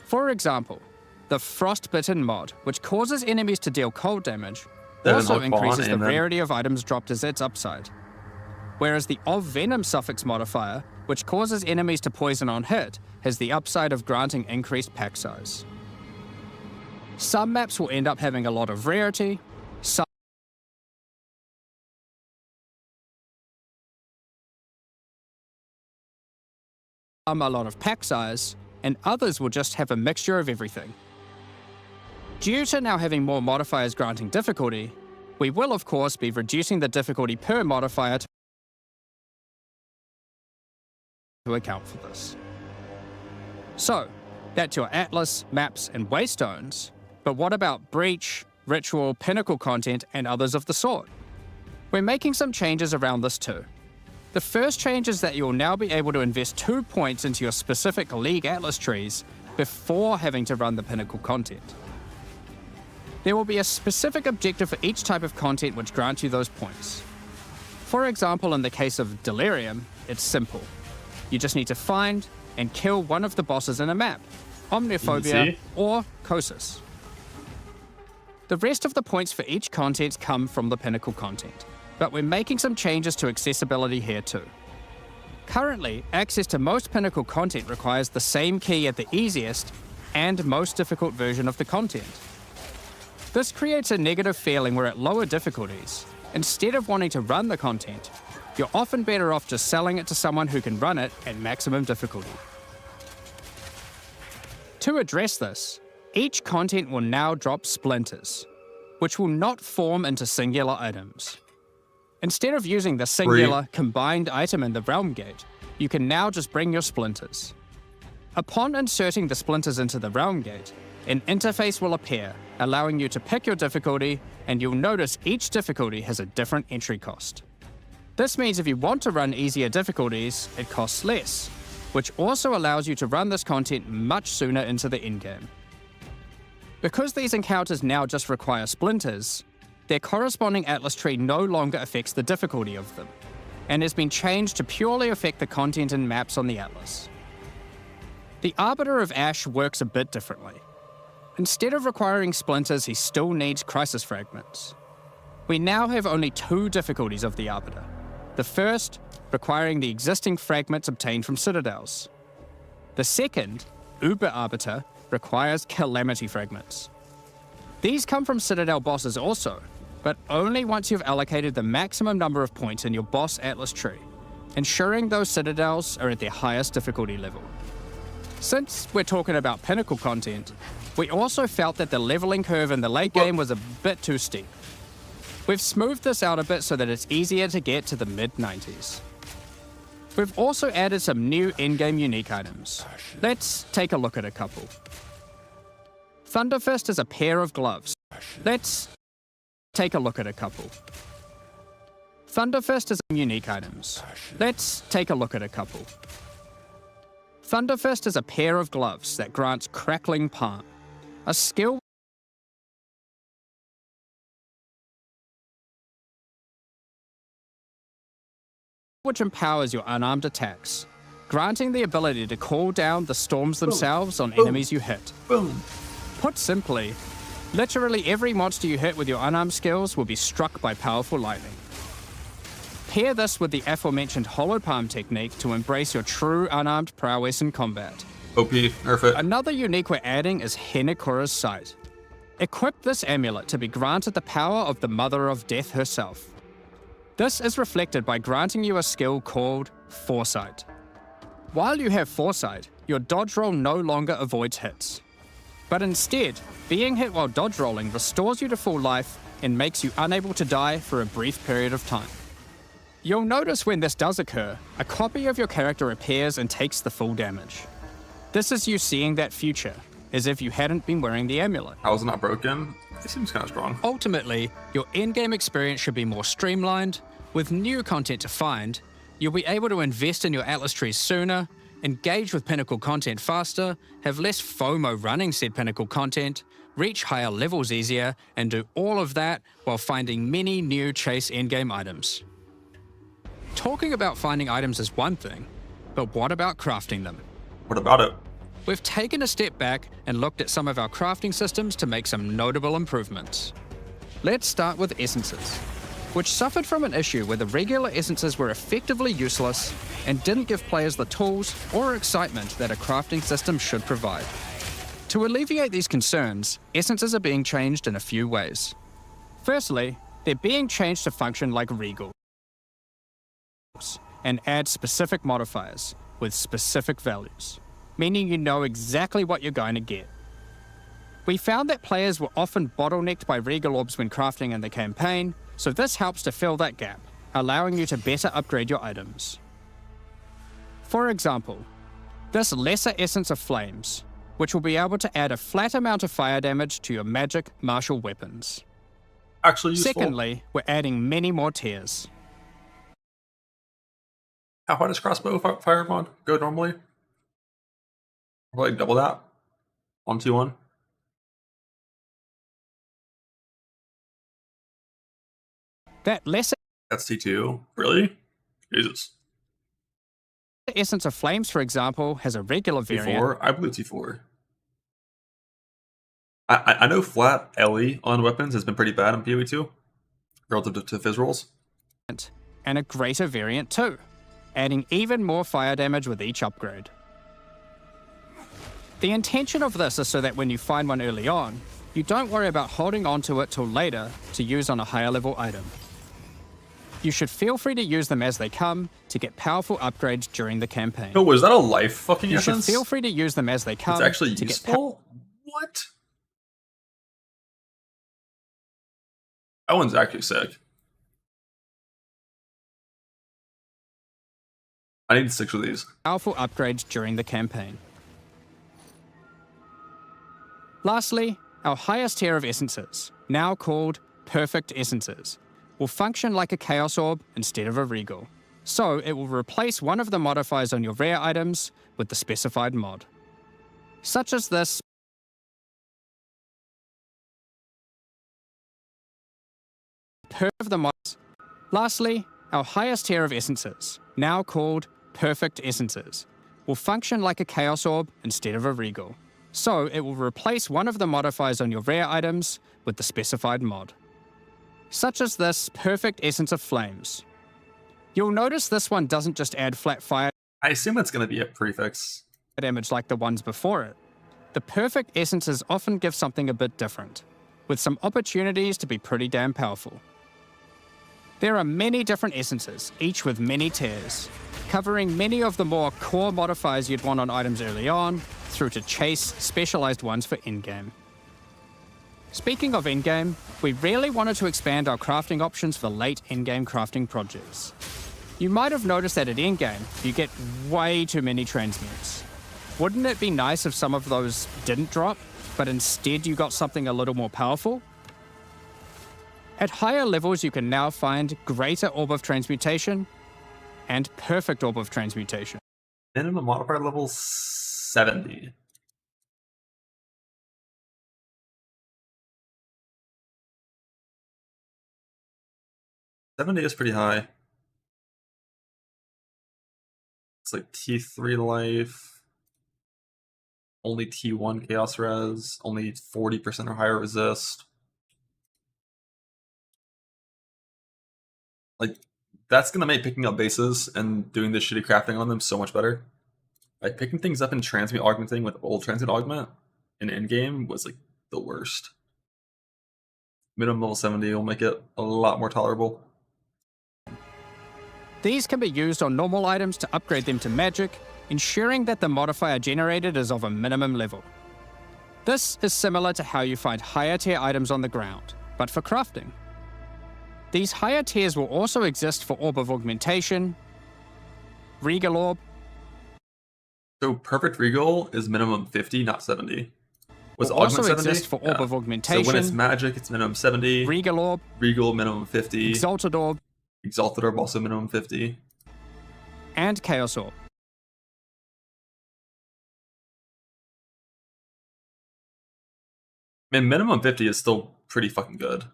For example, the Frostbitten mod, which causes enemies to deal cold damage, also increases the rarity of items dropped as its upside. Whereas the Of Venom suffix modifier, which causes enemies to poison on hit, has the upside of granting increased pack size. Some maps will end up having a lot of rarity, some a lot of pack size, and others will just have a mixture of everything. Due to now having more modifiers granting difficulty, we will of course be reducing the difficulty per modifier to account for this. So, that's your Atlas, maps, and Waystones, but what about Breach, Ritual, Pinnacle content, and others of the sort? We're making some changes around this too. The first change is that you'll now be able to invest 2 points into your specific League Atlas trees before having to run the Pinnacle content. There will be a specific objective for each type of content which grants you those points. For example, in the case of Delirium, it's simple. You just need to find and kill one of the bosses in a map, Omniophobia or Kosis. The rest of the points for each content come from the Pinnacle content, but we're making some changes to accessibility here too. Currently, access to most Pinnacle content requires the same key at the easiest and most difficult version of the content. This creates a negative feeling where at lower difficulties, instead of wanting to run the content, you're often better off just selling it to someone who can run it at maximum difficulty. To address this, each content will now drop splinters, which will not form into singular items. Instead of using the singular combined item in the Realm Gate, you can now just bring your splinters. Upon inserting the splinters into the Realm Gate, an interface will appear, allowing you to pick your difficulty, and you'll notice each difficulty has a different entry cost. This means if you want to run easier difficulties, it costs less, which also allows you to run this content much sooner into the endgame. Because these encounters now just require splinters, their corresponding Atlas tree no longer affects the difficulty of them, and has been changed to purely affect the content and maps on the Atlas. The Arbiter of Ash works a bit differently. Instead of requiring splinters, he still needs crisis fragments. We now have only 2 difficulties of the Arbiter. The first, requiring the existing fragments obtained from citadels. The second, Uber Arbiter, requires calamity fragments. These come from citadel bosses also, but only once you've allocated the maximum number of points in your boss Atlas tree, ensuring those citadels are at their highest difficulty level. Since we're talking about Pinnacle content, we also felt that the leveling curve in the late game was a bit too steep. We've smoothed this out a bit so that it's easier to get to the mid-90s. We've also added some new endgame unique items. Let's take a look at a couple. Thunderfist is a pair of gloves. Let's take a look at a couple. Thunderfist is unique items. Let's take a look at a couple. Thunderfist is a pair of gloves that grants Crackling Palm, a skill which empowers your unarmed attacks, granting the ability to call down the storms themselves on enemies you hit. Put simply, literally every monster you hit with your unarmed skills will be struck by powerful lightning. Pair this with the aforementioned Hollow Palm technique to embrace your true unarmed prowess in combat. OP, nerf it. Another unique we're adding is Henekura's Sight. Equip this amulet to be granted the power of the Mother of Death herself. This is reflected by granting you a skill called Foresight. While you have Foresight, your dodge roll no longer avoids hits. But instead, being hit while dodge rolling restores you to full life and makes you unable to die for a brief period of time. You'll notice when this does occur, a copy of your character appears and takes the full damage. This is you seeing that future, as if you hadn't been wearing the amulet. How is it not broken? It seems kind of strong. Ultimately, your endgame experience should be more streamlined. With new content to find, you'll be able to invest in your Atlas trees sooner, engage with Pinnacle content faster, have less FOMO running said Pinnacle content, reach higher levels easier, and do all of that while finding many new chase endgame items. Talking about finding items is one thing, but what about crafting them? What about it? We've taken a step back and looked at some of our crafting systems to make some notable improvements. Let's start with essences, which suffered from an issue where the regular essences were effectively useless and didn't give players the tools or excitement that a crafting system should provide. To alleviate these concerns, essences are being changed in a few ways. Firstly, they're being changed to function like regals and add specific modifiers with specific values, meaning you know exactly what you're going to get. We found that players were often bottlenecked by regal orbs when crafting in the campaign, so this helps to fill that gap, allowing you to better upgrade your items. For example, this Lesser Essence of Flames, which will be able to add a flat amount of fire damage to your magic martial weapons. Actually useful. Secondly, we're adding many more tiers. How high does crossbow fire mod go normally? Probably double that. 1-2-1. That Lesser That's T2. Really? Jesus. Essence of Flames, for example, has a regular variant. T4? I believe T4. I know flat LE on weapons has been pretty bad in PoE2 relative to fizz rolls. And a greater variant too, adding even more fire damage with each upgrade. The intention of this is so that when you find one early on, you don't worry about holding onto it till later to use on a higher level item. You should feel free to use them as they come to get powerful upgrades during the campaign. Oh, was that a life fucking essence? You should feel free to use them as they come. It's actually to useful? What? That one's actually sick. I need 6 of these. Powerful upgrades during the campaign. Lastly, our highest tier of essences, now called Perfect Essences, will function like a Chaos Orb instead of a Regal. So it will replace one of the modifiers on your rare items with the specified mod. Such as this of the mods. Lastly, our highest tier of essences, now called Perfect Essences, will function like a Chaos Orb instead of a Regal. So it will replace one of the modifiers on your rare items with the specified mod. Such as this Perfect Essence of Flames. You'll notice this one doesn't just add flat fire I assume it's going to be a prefix. damage like the ones before it. The Perfect Essences often give something a bit different, with some opportunities to be pretty damn powerful. There are many different essences, each with many tiers, covering many of the more core modifiers you'd want on items early on, through to chase specialized ones for endgame. Speaking of endgame, we really wanted to expand our crafting options for late endgame crafting projects. You might have noticed that at endgame, you get way too many transmutes. Wouldn't it be nice if some of those didn't drop, but instead you got something a little more powerful? At higher levels, you can now find Greater Orb of Transmutation and Perfect Orb of Transmutation. Minimum modifier level 70. $70 is pretty high. It's like T3 life, only T1 chaos res, only 40% or higher resist. Like, that's gonna make picking up bases and doing this shitty crafting on them so much better. Like, picking things up and transmute augmenting with old transmute augment in endgame was like the worst. Minimum level 70 will make it a lot more tolerable. These can be used on normal items to upgrade them to magic, ensuring that the modifier generated is of a minimum level. This is similar to how you find higher tier items on the ground, but for crafting. These higher tiers will also exist for Orb of Augmentation, Regal Orb. So Perfect Regal is minimum 50, not 70. Was Will also Augment 70? exist for Orb of Augmentation. So when it's magic, it's minimum 70. Regal Orb. Regal, minimum 50. Exalted Orb. Exalted Orb, also minimum 50. And Chaos Orb. Man, minimum 50 is still pretty fucking good.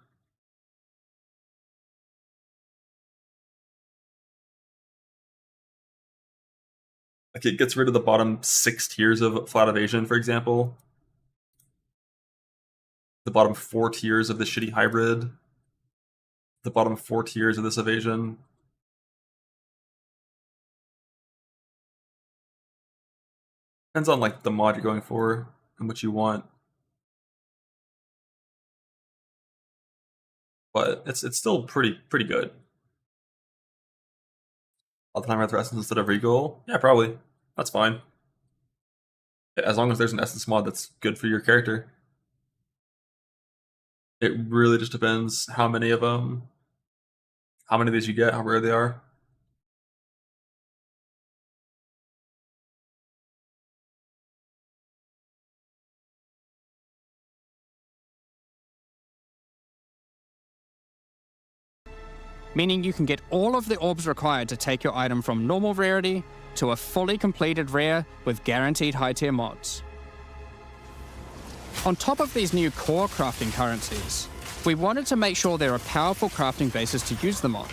Like, it gets rid of the bottom 6 tiers of flat evasion, for example. The bottom 4 tiers of the shitty hybrid. The bottom 4 tiers of this evasion. Depends on like the mod you're going for and what you want. But it's still pretty good. All the time with Essence instead of Regal? Yeah, probably. That's fine. As long as there's an Essence mod that's good for your character. It really just depends how many of them, how many of these you get, how rare they are. Meaning you can get all of the orbs required to take your item from normal rarity to a fully completed rare with guaranteed high tier mods. On top of these new core crafting currencies, we wanted to make sure there are powerful crafting bases to use them on.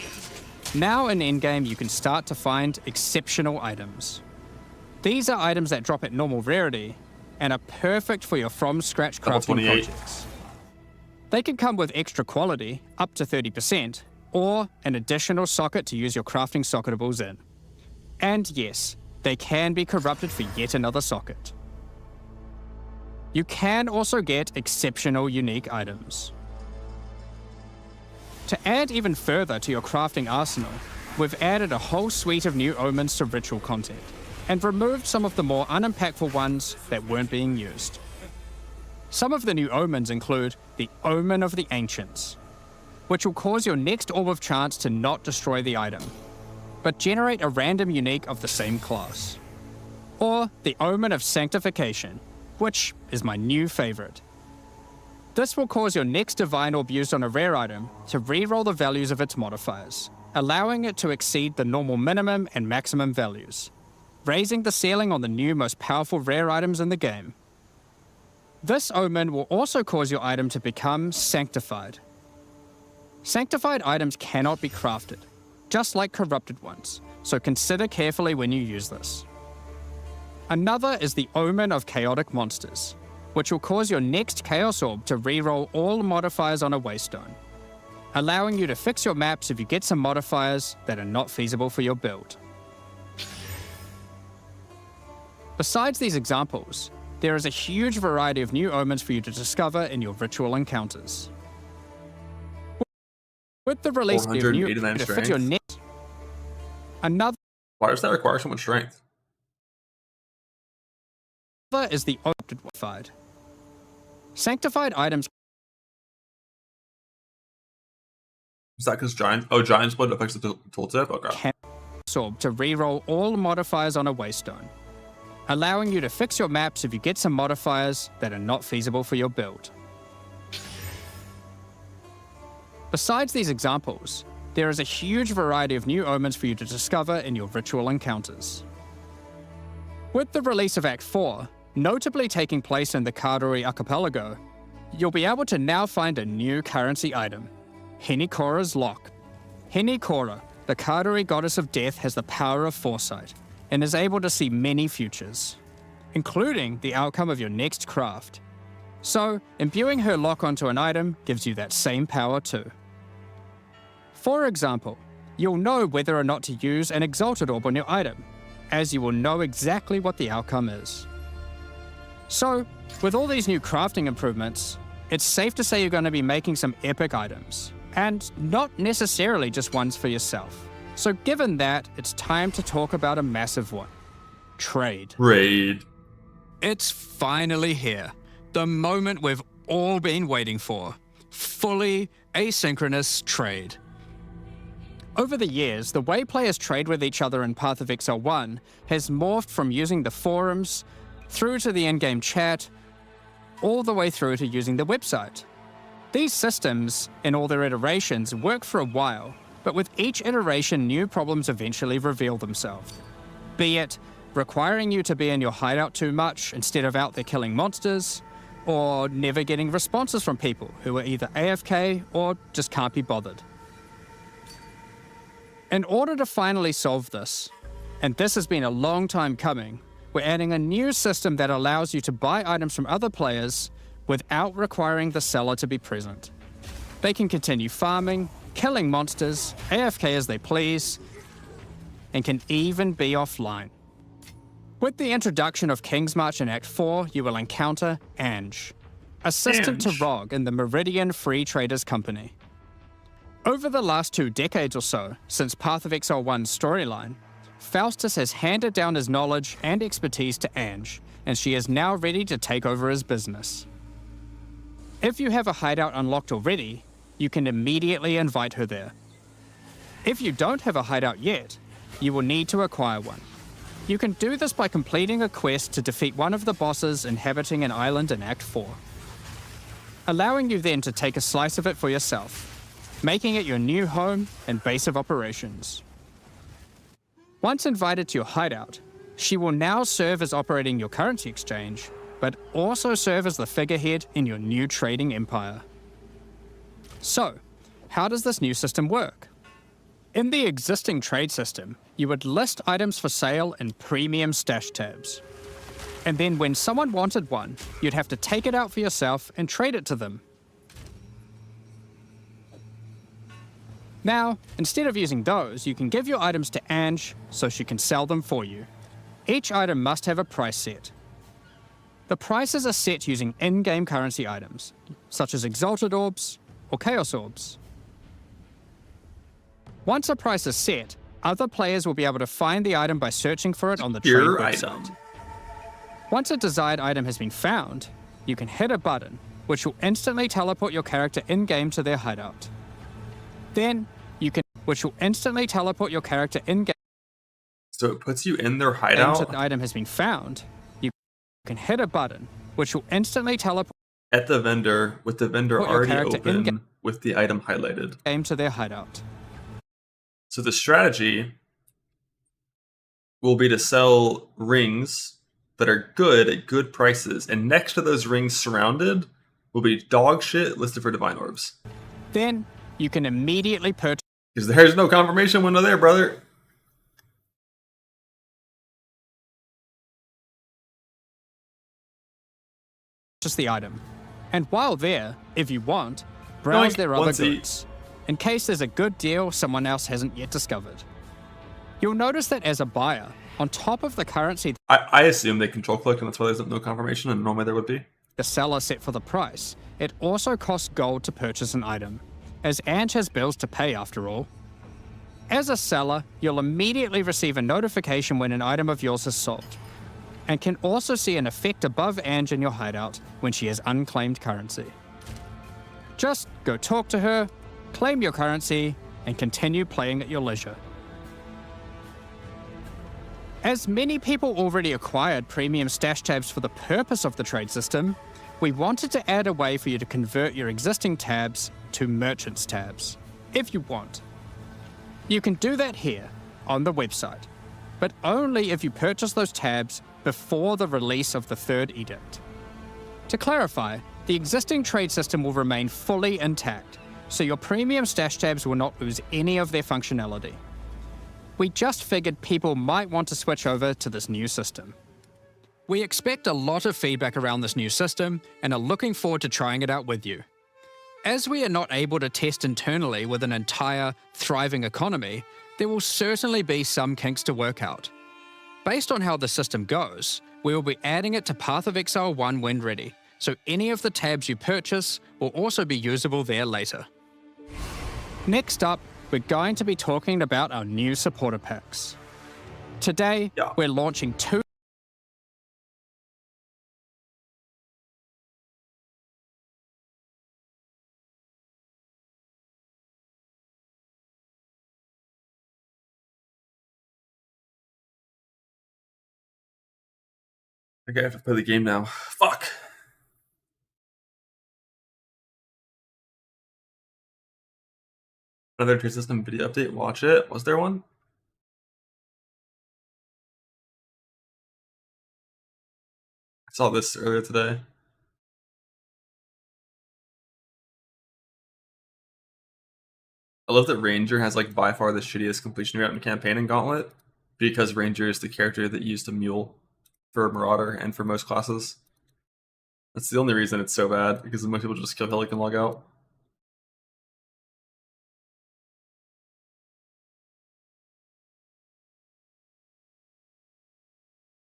Now in Endgame you can start to find exceptional items. These are items that drop at normal rarity and are perfect for your from scratch crafting projects. They can come with extra quality, up to 30%, or an additional socket to use your crafting socketables in. And yes, they can be corrupted for yet another socket. You can also get exceptional unique items. To add even further to your crafting arsenal, we've added a whole suite of new omens to ritual content, and removed some of the more unimpactful ones that weren't being used. Some of the new omens include the Omen of the Ancients, which will cause your next Orb of Chance to not destroy the item, but generate a random unique of the same class. Or the Omen of Sanctification, which is my new favorite. This will cause your next Divine Orb used on a rare item to reroll the values of its modifiers, allowing it to exceed the normal minimum and maximum values, raising the ceiling on the new most powerful rare items in the game. This Omen will also cause your item to become Sanctified. Sanctified items cannot be crafted, just like corrupted ones, so consider carefully when you use this. Another is the Omen of Chaotic Monsters, which will cause your next Chaos Orb to reroll all modifiers on a Waystone, allowing you to fix your maps if you get some modifiers that are not feasible for your build. Besides these examples, there is a huge variety of new omens for you to discover in your ritual encounters. With the release of new to fit your next, another. Why does that require so much strength? Is the Sanctified. Sanctified items. Is that because Giant Split affects the tooltip? Okay. Can absorb to reroll all modifiers on a Waystone, allowing you to fix your maps if you get some modifiers that are not feasible for your build. Besides these examples, there is a huge variety of new omens for you to discover in your ritual encounters. With the release of Act 4, notably taking place in the Karori Archipelago, you'll be able to now find a new currency item, Henikora's Lock. Henikora, the Karori goddess of death, has the power of foresight, and is able to see many futures, including the outcome of your next craft. So, imbuing her lock onto an item gives you that same power too. For example, you'll know whether or not to use an Exalted Orb on your item, as you will know exactly what the outcome is. So, with all these new crafting improvements, it's safe to say you're going to be making some epic items, and not necessarily just ones for yourself. So given that, it's time to talk about a massive one. Trade. Raid. It's finally here. The moment we've all been waiting for. fully asynchronous trade. Over the years, the way players trade with each other in Path of Exile 1 has morphed from using the forums, through to the in-game chat, all the way through to using the website. These systems, in all their iterations, work for a while, but with each iteration new problems eventually reveal themselves. Be it requiring you to be in your hideout too much instead of out there killing monsters, or never getting responses from people who are either AFK or just can't be bothered. In order to finally solve this, and this has been a long time coming, we're adding a new system that allows you to buy items from other players without requiring the seller to be present. They can continue farming, killing monsters, AFK as they please, and can even be offline. With the introduction of King's March in Act 4, you will encounter Ange, assistant to Rog in the Meridian Free Traders Company. Over the last 2 decades or so, since Path of Exile 1's storyline, Faustus has handed down his knowledge and expertise to Ange, and she is now ready to take over his business. If you have a hideout unlocked already, you can immediately invite her there. If you don't have a hideout yet, you will need to acquire one. You can do this by completing a quest to defeat one of the bosses inhabiting an island in Act 4, allowing you then to take a slice of it for yourself, making it your new home and base of operations. Once invited to your hideout, she will now serve as operating your currency exchange, but also serve as the figurehead in your new trading empire. So, how does this new system work? In the existing trade system, you would list items for sale in premium stash tabs. And then when someone wanted one, you'd have to take it out for yourself and trade it to them. Now, instead of using those, you can give your items to Ange so she can sell them for you. Each item must have a price set. The prices are set using in-game currency items, such as Exalted Orbs or Chaos Orbs. Once a price is set, other players will be able to find the item by searching for it on the trade website. Once a desired item has been found, you can hit a button, which will instantly teleport your character in-game to their hideout. Then, which will instantly teleport your character in-game. So it puts you in their hideout? Once an item has been found, you can hit a button, which will instantly teleport at the vendor, with the vendor already open, with the item highlighted. Game to their hideout. So the strategy will be to sell rings that are good at good prices, and next to those rings surrounded will be dog shit listed for divine orbs. Then you can immediately purchase. Because there's no confirmation window there, brother. The item. And while there, if you want, browse their other goods, in case there's a good deal someone else hasn't yet discovered. You'll notice that as a buyer, on top of the currency I assume they control click, and that's why there's no confirmation, and normally there would be. The seller set for the price, it also costs gold to purchase an item, as Ange has bills to pay after all. As a seller, you'll immediately receive a notification when an item of yours is sold, and can also see an effect above Ange in your hideout when she has unclaimed currency. Just go talk to her, claim your currency, and continue playing at your leisure. As many people already acquired premium stash tabs for the purpose of the trade system, we wanted to add a way for you to convert your existing tabs to merchants tabs, if you want. You can do that here, on the website, but only if you purchase those tabs before the release of the third edict. To clarify, the existing trade system will remain fully intact, so your premium stash tabs will not lose any of their functionality. We just figured people might want to switch over to this new system. We expect a lot of feedback around this new system and are looking forward to trying it out with you. As we are not able to test internally with an entire, thriving economy, there will certainly be some kinks to work out. Based on how the system goes, we will be adding it to Path of Exile 1 when ready, so any of the tabs you purchase will also be usable there later. Next up, we're going to be talking about our new supporter packs. Today, we're launching 2 Okay, I have to play the game now. Fuck. Another trade system video update. Watch it. Was there one? I saw this earlier today. I love that Ranger has like by far the shittiest completion rate in campaign in Gauntlet, because Ranger is the character that used a mule for Marauder and for most classes. That's the only reason it's so bad, because most people just kill Hillick and log out.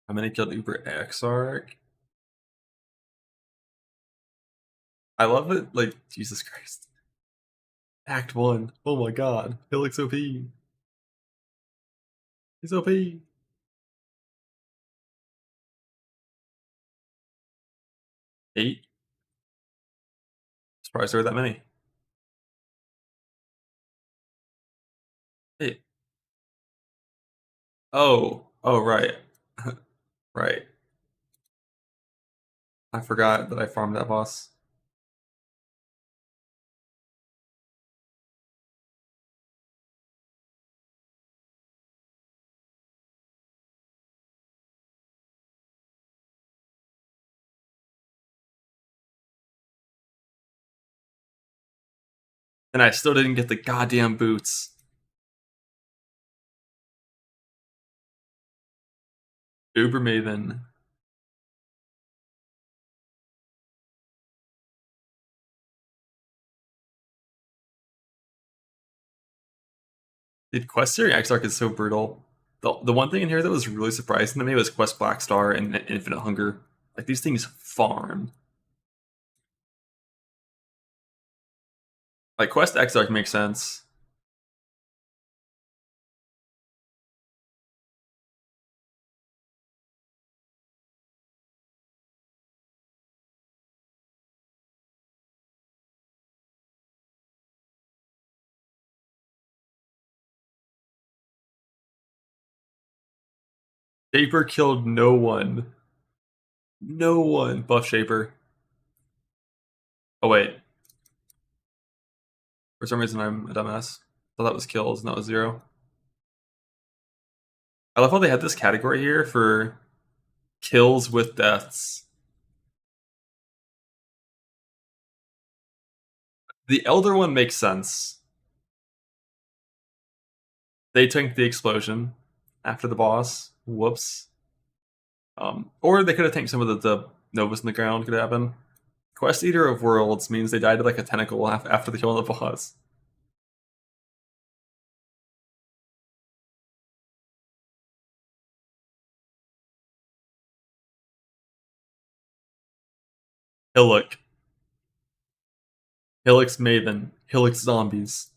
How many killed Uber Exarch? I love it, like, Jesus Christ. Act 1. Oh my god. Hillick's OP. He's OP. 8? Surprised there were that many. 8. Oh, right. Right. I forgot that I farmed that boss. And I still didn't get the goddamn boots. Uber Maven. Dude, Quest Series Exarch is so brutal. The one thing in here that was really surprising to me was Quest Blackstar and Infinite Hunger. Like, these things farm. Like, Quest Exarch makes sense. Shaper killed no one. No one. Buff Shaper. Oh, wait. For some reason, I'm a dumbass. Thought that was kills, and that was 0. I love how they had this category here for kills with deaths. The Elder one makes sense. They tanked the explosion after the boss. Whoops. Or they could have tanked some of the Novas in the ground. Could happen. Quest Eater of Worlds means they died to like a tentacle after the kill of the boss. Hillock. Hillock's Maven. Hillock's Zombies.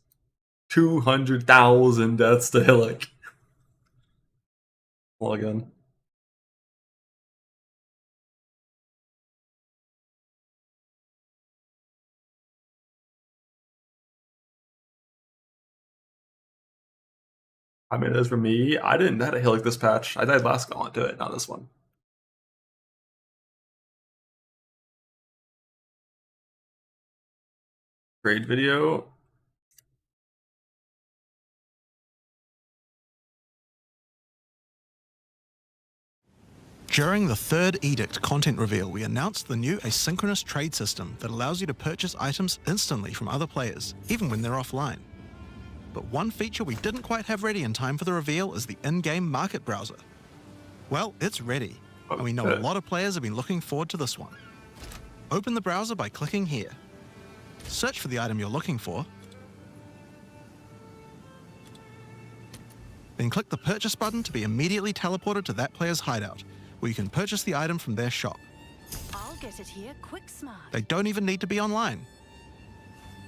200,000 deaths to Hillock. Log in. I mean, as for me, I didn't die to Hillock this patch. I died last gauntlet to it, not this one. Grade video. During the third Edict content reveal, we announced the new Asynchronous trade system that allows you to purchase items instantly from other players, even when they're offline. But one feature we didn't quite have ready in time for the reveal is the in-game market browser. Well, it's ready, and we know a lot of players have been looking forward to this one. Open the browser by clicking here. Search for the item you're looking for, then click the purchase button to be immediately teleported to that player's hideout, where you can purchase the item from their shop. I'll get it here quick smart. They don't even need to be online.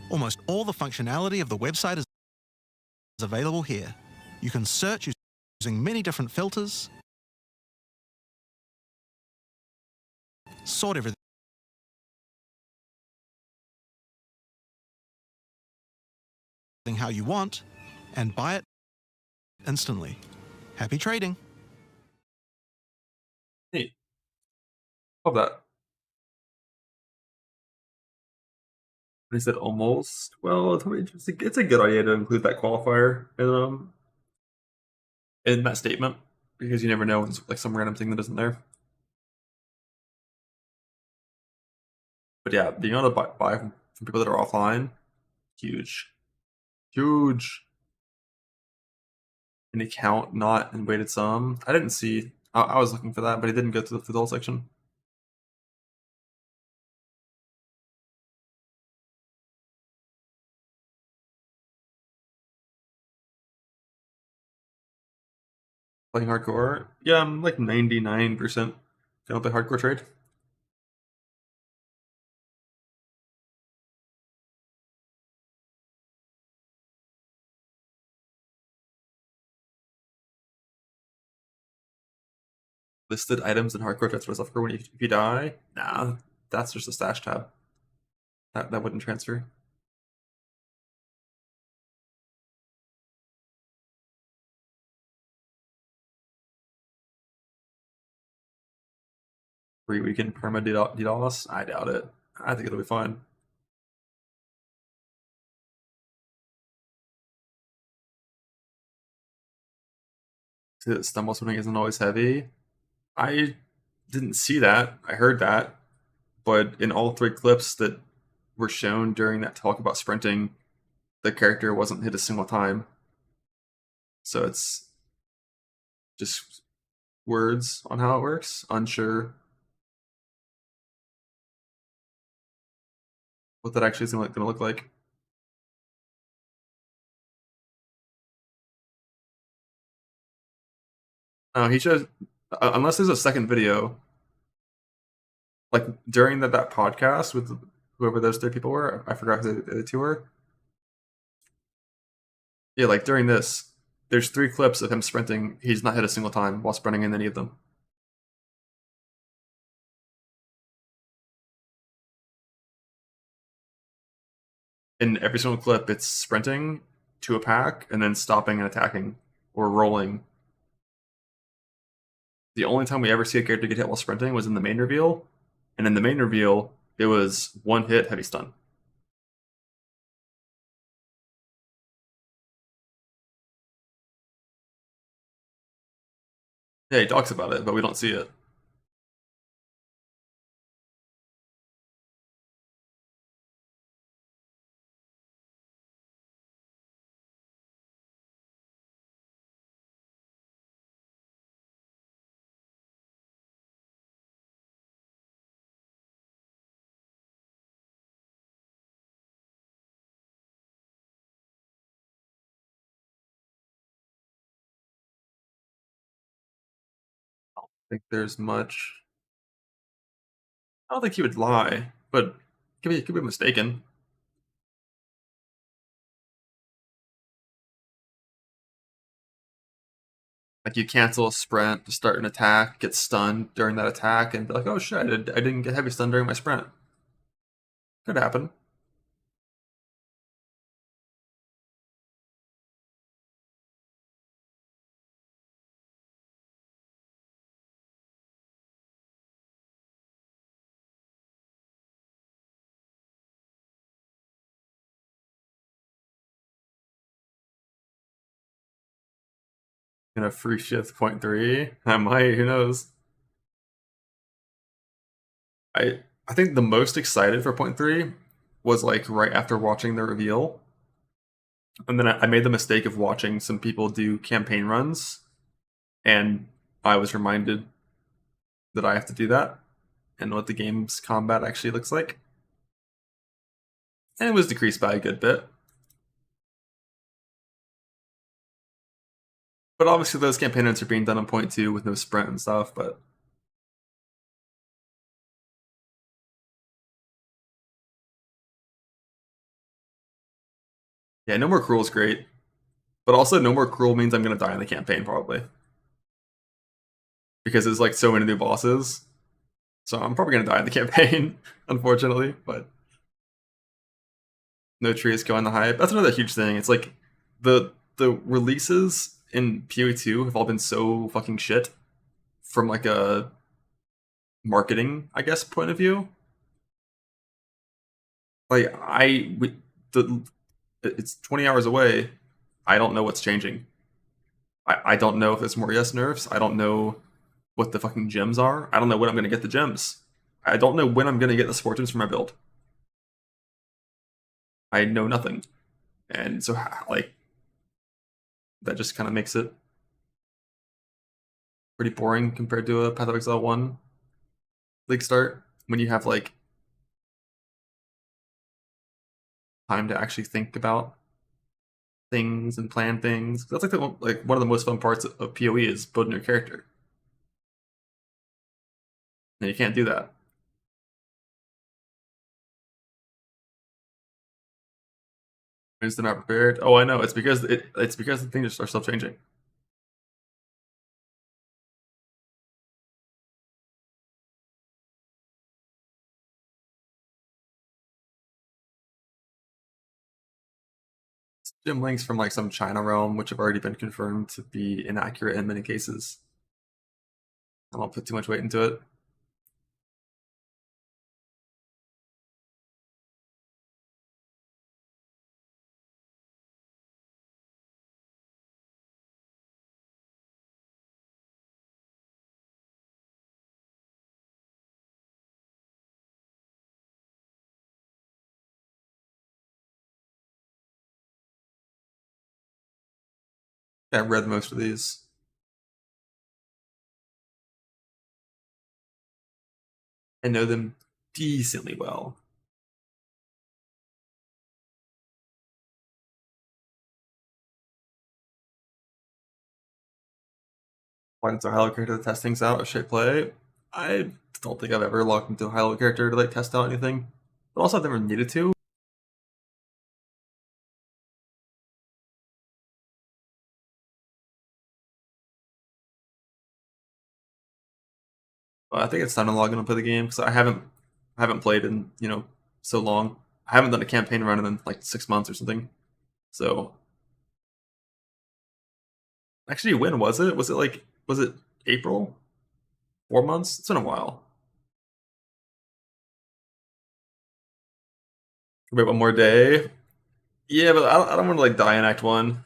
Almost all the functionality of the website is available here. You can search using many different filters, sort everything how you want, and buy it instantly. Happy trading! Neat. Love that. I said almost. Well, it's a good idea to include that qualifier in that statement, because you never know when it's like some random thing that isn't there. But yeah, being able to buy from people that are offline, huge. Huge. An account not in weighted sum. I didn't see. I was looking for that, but it didn't go through the whole section. Playing hardcore? Yeah, I'm like 99% gonna play hardcore trade. Listed items in hardcore transfer stuff for when if you die. Nah, that's just a stash tab. That wouldn't transfer. Free weekend perma DDoS? I doubt it. I think it'll be fine. Stumble swimming isn't always heavy. I didn't see that. I heard that. But in all 3 clips that were shown during that talk about sprinting, the character wasn't hit a single time. So it's just words on how it works. Unsure what that actually is going to look like. He shows, unless there's a second video, like during that podcast with whoever those 3 people were. I forgot who the 2 were. Yeah, like during this, there's 3 clips of him sprinting. He's not hit a single time while sprinting in any of them. In every single clip, it's sprinting to a pack and then stopping and attacking or rolling. The only time we ever see a character get hit while sprinting was in the main reveal, and in the main reveal, it was 1 hit, heavy stun. Yeah, he talks about it, but we don't see it. I don't think there's much. I don't think he would lie, but could be mistaken. Like you cancel a sprint to start an attack, get stunned during that attack, and be like, "Oh shit, I didn't get heavy stun during my sprint." Could happen. In a free shift 0.3, I might. Who knows? I think the most excited for 0.3 was like right after watching the reveal, and then I made the mistake of watching some people do campaign runs, and I was reminded that I have to do that and what the game's combat actually looks like, and it was decreased by a good bit. But obviously those campaign runs are being done on 0.2 with no sprint and stuff, but yeah, no more cruel is great. But also no more cruel means I'm gonna die in the campaign probably. Because there's like so many new bosses. So I'm probably gonna die in the campaign, unfortunately, but no trees killing the hype. That's another huge thing. It's like the releases in PoE2 have all been so fucking shit from like a marketing, I guess, point of view. Like it's 20 hours away. I don't know what's changing. I don't know if it's more yes nerfs. I don't know what the fucking gems are. I don't know when I'm gonna get the gems. I don't know when I'm gonna get the fortunes for my build. I know nothing. And so like that just kind of makes it pretty boring compared to a Path of Exile 1 league start when you have like time to actually think about things and plan things. That's like one of the most fun parts of PoE is building your character. And you can't do that. Is the map prepared? Oh, I know. It's because it's because the things are still changing. Gem links from like some China realm, which have already been confirmed to be inaccurate in many cases. I won't put too much weight into it. Yeah, I've read most of these. I know them decently well. Once a high level character to test things out, shape play. I don't think I've ever logged into a high level character to like test out anything. But also I've never needed to. But I think it's time to log in and play the game because I haven't played in so long. I haven't done a campaign run in like 6 months or something. So actually, when was it? Was it April? 4 months? It's been a while. Wait, one more day? Yeah, but I don't want to like die in Act 1.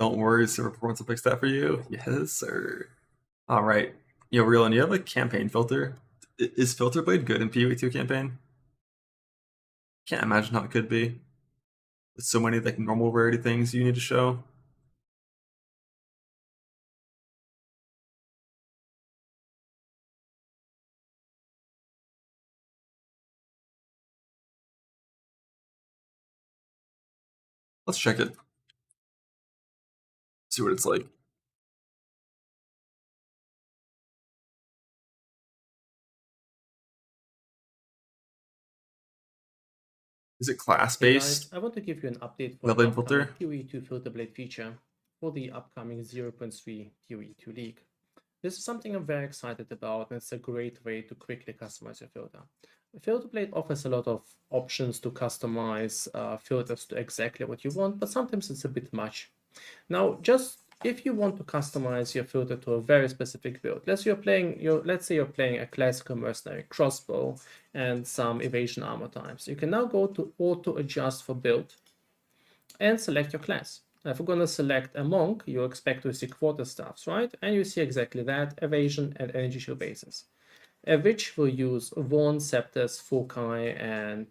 Don't worry, server performance will fix that for you. Yes, sir. All right. Yo, Reelin, you have a campaign filter. Is Filter Blade good in PoE2 campaign? Can't imagine how it could be. With so many like normal rarity things you need to show. Let's check it. See what it's like. Is it class-based? Hey guys, I want to give you an update for Level the filter? PoE2 Filter Blade feature for the upcoming 0.3 PoE2 League. This is something I'm very excited about, and it's a great way to quickly customize your filter. Filter Blade offers a lot of options to customize filters to exactly what you want, but sometimes it's a bit much. Now, just if you want to customize your filter to a very specific build, let's say you're playing a classical mercenary crossbow and some evasion armor types, you can now go to auto adjust for build and select your class. Now, if we're going to select a monk, you expect to see quarterstaffs, right? And you see exactly that, evasion and energy shield bases. A witch will use wands, scepters, foci, and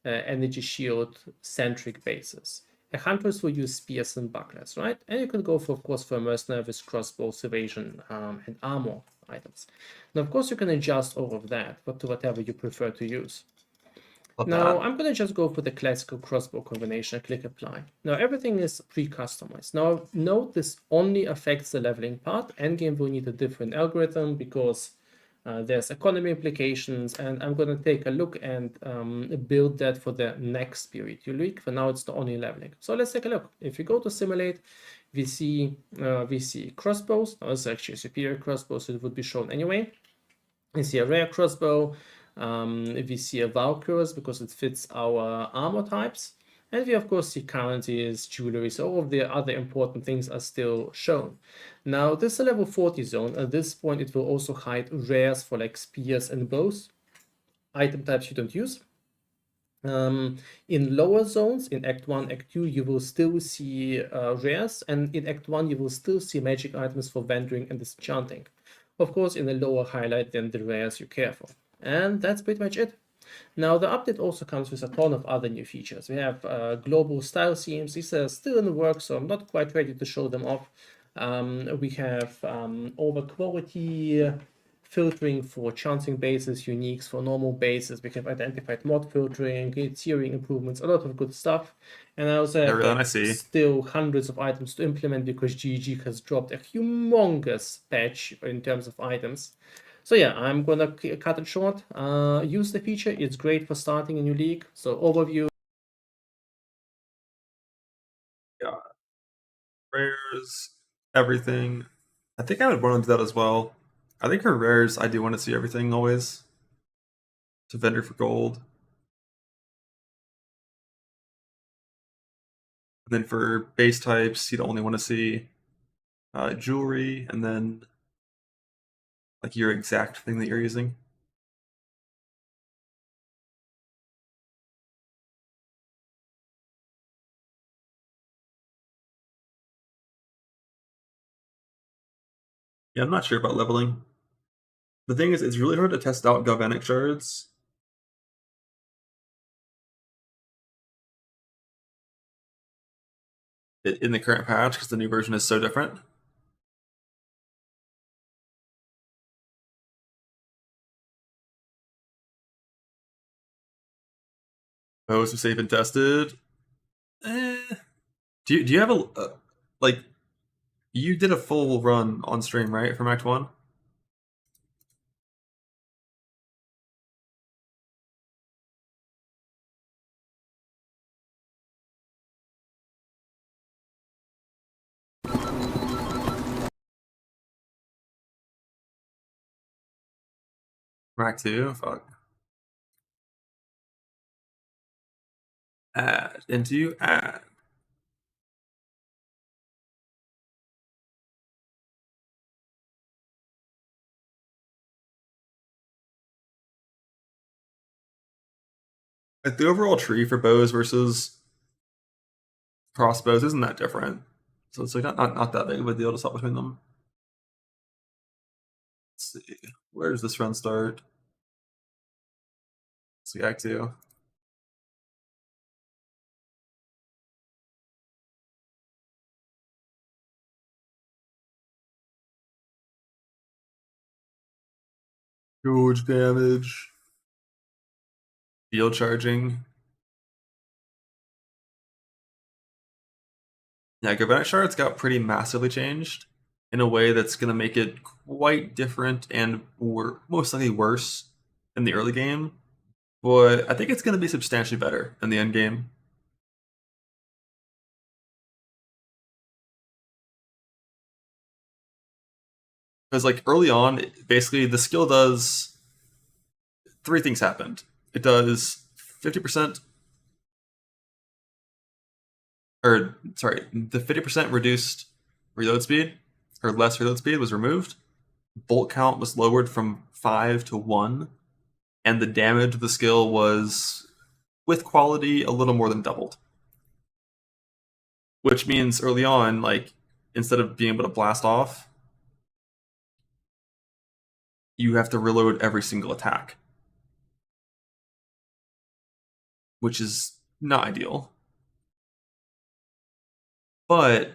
energy shield centric bases. A huntress will use spears and bucklers, right? And you can go for, of course, for a mercenary with crossbows, evasion, and armor items. Now, of course, you can adjust all of that to whatever you prefer to use. Now, I'm going to just go for the classical crossbow combination, click apply. Now, everything is pre-customized. Now, note this only affects the leveling part. Endgame will need a different algorithm because there's economy implications, and I'm going to take a look and build that for the next PoE2 League. For now, it's the only leveling. So let's take a look. If you go to simulate, We see crossbows. Now, this is actually a superior crossbow, so it would be shown anyway. We see a rare crossbow. We see a Valkyr's because it fits our armor types. And we of course see currencies, jewelry, so all of the other important things are still shown. Now this is a level 40 zone. At this point it will also hide rares for like spears and bows, item types you don't use. In lower zones, in Act 1, Act 2, you will still see rares, and in Act 1 you will still see magic items for vendoring and disenchanting. Of course, in a lower highlight than the rares you care for. And that's pretty much it. Now, the update also comes with a ton of other new features. We have global style schemes. These are still in the works, so I'm not quite ready to show them off. We have over quality filtering for chancing bases, uniques for normal bases. We have identified mod filtering, tiering improvements, a lot of good stuff. And I also have still hundreds of items to implement because GG has dropped a humongous patch in terms of items. So yeah, I'm gonna cut it short. Use the feature, it's great for starting a new league. So overview. Yeah. Rares, everything. I think I would want to do that as well. I think for rares, I do want to see everything always. To vendor for gold. And then for base types, you'd only want to see jewelry, and then like your exact thing that you're using. Yeah, I'm not sure about leveling. The thing is, it's really hard to test out galvanic shards. In the current patch, because the new version is so different. Those are safe and tested. Do you have a like? You did a full run on stream, right, from Act 1? Act 2? Fuck. Add. Into add. Like the overall tree for bows versus crossbows isn't that different. So it's like not that big of a deal to swap between them. Let's see. Where does this run start? Let's see, Act 2. Huge damage. Field charging. Yeah, Galvanic Shards got pretty massively changed in a way that's going to make it quite different and most likely worse in the early game. But I think it's going to be substantially better in the end game. Because like early on, basically the skill does 3 things happened. It does 50%, or sorry, the 50% reduced reload speed, or less reload speed was removed. Bolt count was lowered from 5 to 1, and the damage of the skill was, with quality, a little more than doubled. Which means early on, like, instead of being able to blast off, you have to reload every single attack. Which is not ideal. But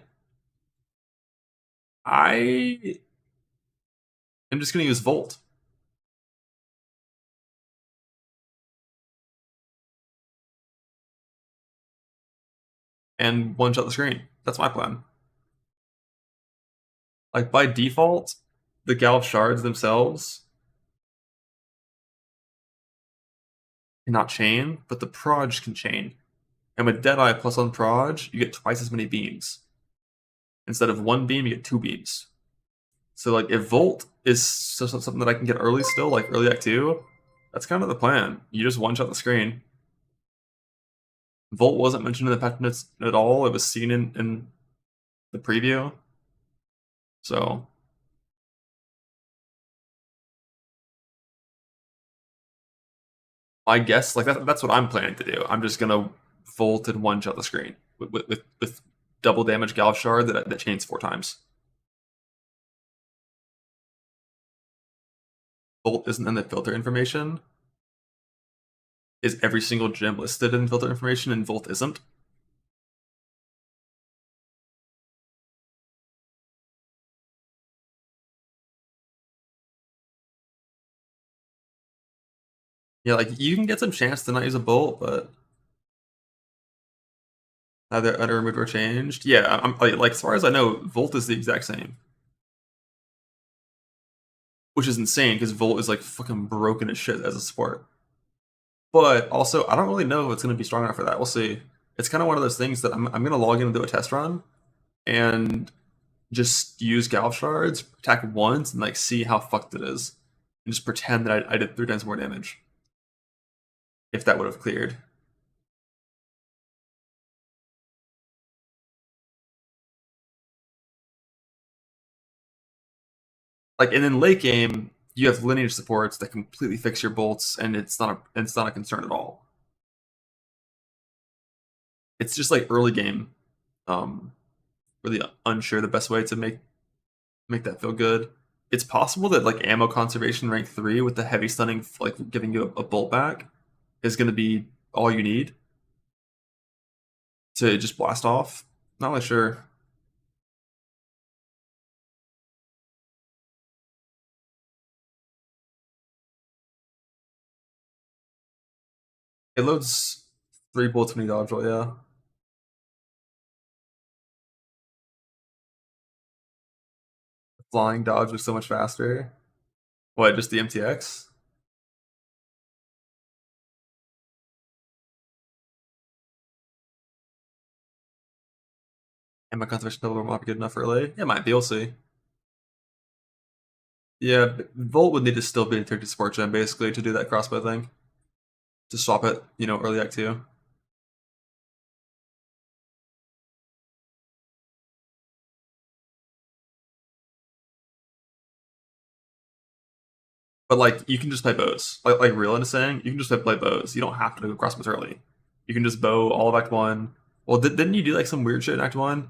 I am just going to use Volt. And one-shot the screen. That's my plan. Like, by default, the Galv shards themselves cannot chain, but the Proj can chain. And with Deadeye plus on Proj, you get twice as many beams. Instead of 1 beam, you get 2 beams. So like if Volt is something that I can get early still, like early Act 2, that's kind of the plan. You just one-shot the screen. Volt wasn't mentioned in the patch notes at all. It was seen in the preview. So I guess like that's what I'm planning to do. I'm just gonna Volt and one-shot the screen with double damage Galv Shard that chains 4 times. Volt isn't in the filter information. Is every single gem listed in filter information and Volt isn't? Yeah, like you can get some chance to not use a bolt, but either removed or changed. Yeah, I'm like as far as I know, Volt is the exact same, which is insane because Volt is like fucking broken as shit as a support. But also, I don't really know if it's going to be strong enough for that. We'll see. It's kind of one of those things that I'm going to log in and do a test run, and just use Galv Shards, attack once, and like see how fucked it is, and just pretend that I did 3 times more damage. If that would have cleared. Like, and in late game, you have lineage supports that completely fix your bolts, and it's not a concern at all. It's just like early game, really unsure the best way to make that feel good. It's possible that like ammo conservation rank 3 with the heavy stunning, like giving you a bolt back, is going to be all you need to just blast off. Not really sure. It loads 3 bullets when you dodge roll, yeah. Flying dodge was so much faster. What, just the MTX? And my conservation double might be good enough early. Yeah, it might be, we'll see. Yeah, Volt would need to still be in tier 2 support gem basically to do that crossbow thing. To swap it, early act 2. But like you can just play bows. Like Reelin is saying, you can just play bows. You don't have to go crossbows early. You can just bow all of Act 1. Well, didn't you do like some weird shit in Act 1?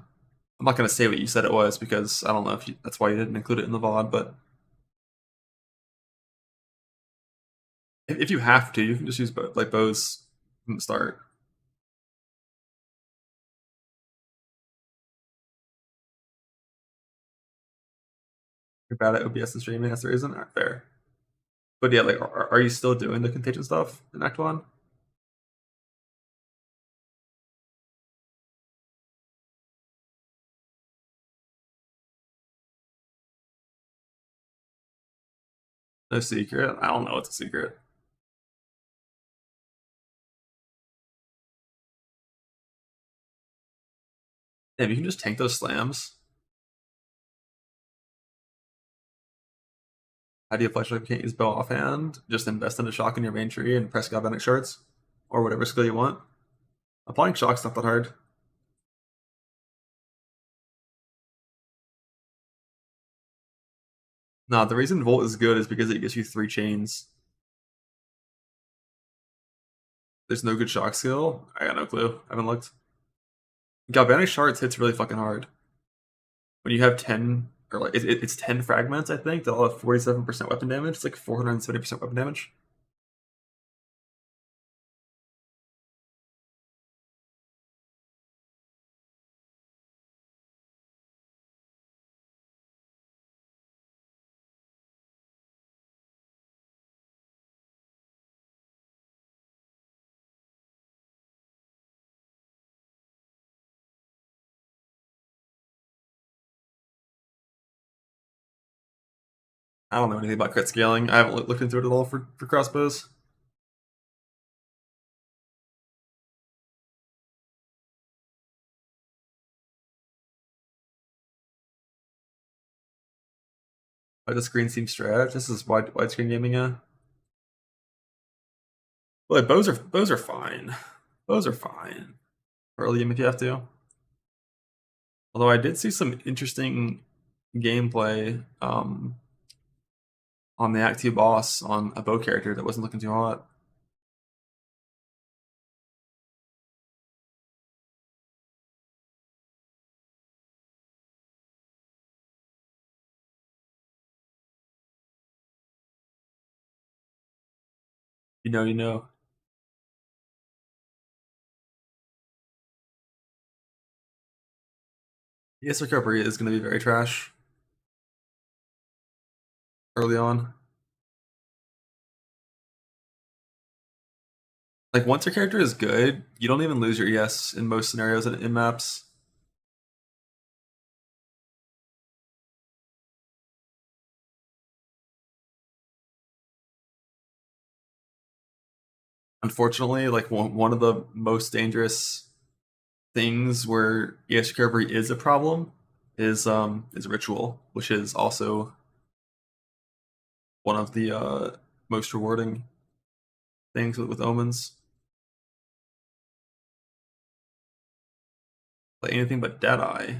I'm not gonna say what you said it was because I don't know if that's why you didn't include it in the VOD, but if you have to, you can just use bows from the start. You're bad at OBS and streaming, that's the reason. Alright, fair. But yeah, like, are you still doing the contagion stuff in Act 1? No secret? I don't know what's a secret. Damn, you can just tank those slams. How do you flash if you can't use bow offhand? Just invest in a shock in your main tree and press galvanic shards? Or whatever skill you want. Applying shock's not that hard. Nah, the reason Volt is good is because it gives you 3 chains. There's no good shock skill? I got no clue. I haven't looked. Galvanic shards hits really fucking hard. When you have 10, or like, it's 10 fragments, I think, that all have 47% weapon damage. It's like 470% weapon damage. I don't know anything about crit scaling. I haven't looked into it at all for crossbows. Why the screen seems stretched? This is widescreen gaming, yeah. Well, like, bows are fine. Bows are fine. Early game if you have to. Although I did see some interesting gameplay on the Act 2 boss on a bow character that wasn't looking too hot. You know, you know. Yes, recovery is going to be very trash early on. Like, once your character is good, you don't even lose your ES in most scenarios in maps. Unfortunately, like, one of the most dangerous things where ES recovery is a problem is ritual, which is also one of the most rewarding things with omens. Like anything but Deadeye.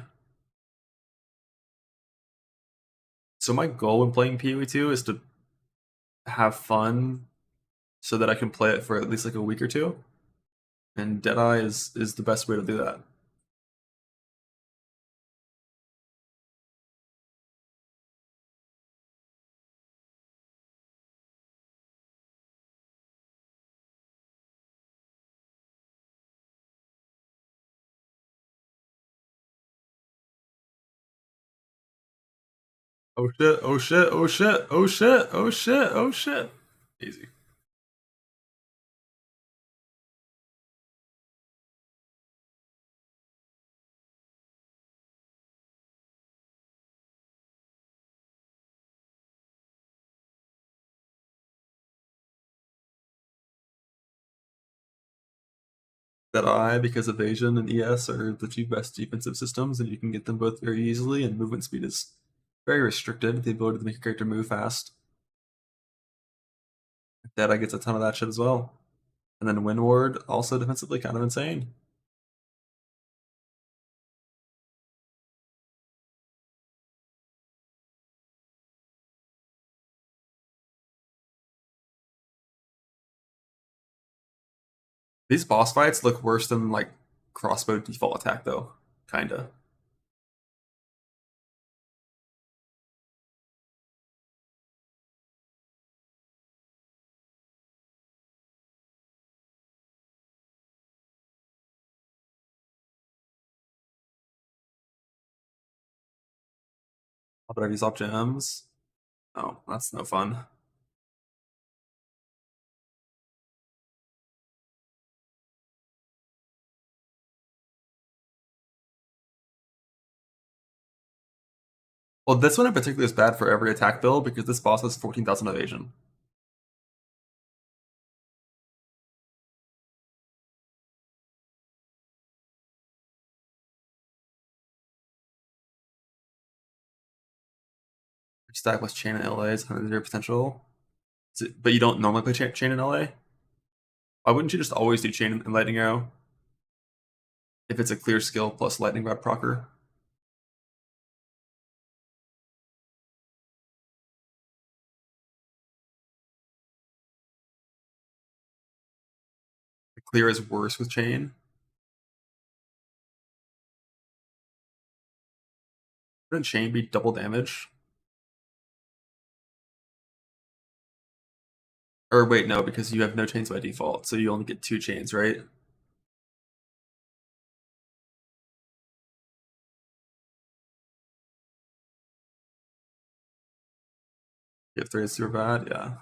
So my goal when playing PoE2 is to have fun so that I can play it for at least like a week or two. And Deadeye is the best way to do that. Oh shit, oh shit, oh shit, oh shit, oh shit, oh shit. Easy. Deadeye, because evasion and ES are the two best defensive systems, and you can get them both very easily, and movement speed is very restricted, the ability to make a character move fast. Deadeye gets a ton of that shit as well. And then Windward, also defensively kind of insane. These boss fights look worse than like crossbow default attack though, kinda. But I've used up gems. Oh, that's no fun. Well, this one in particular is bad for every attack build because this boss has 14,000 evasion. Stack with chain in LA is 100 potential. But you don't normally play chain in LA? Why wouldn't you just always do chain and lightning arrow? If it's a clear skill plus lightning rod procer. The clear is worse with chain. Wouldn't chain be double damage? Or wait, no, because you have no chains by default, so you only get 2 chains, right? If 3 is super bad, yeah.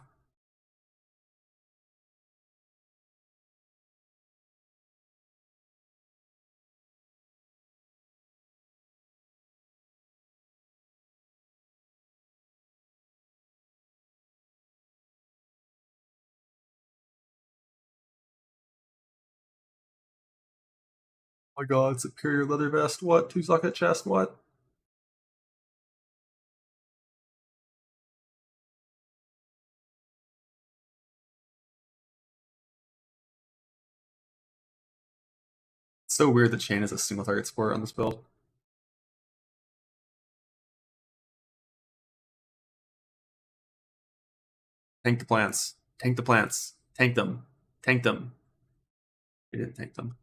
Oh my god, superior leather vest, what? 2 socket chest, what? It's so weird the chain is a single target sport on this build. Tank the plants. Tank the plants. Tank them. Tank them. We didn't tank them.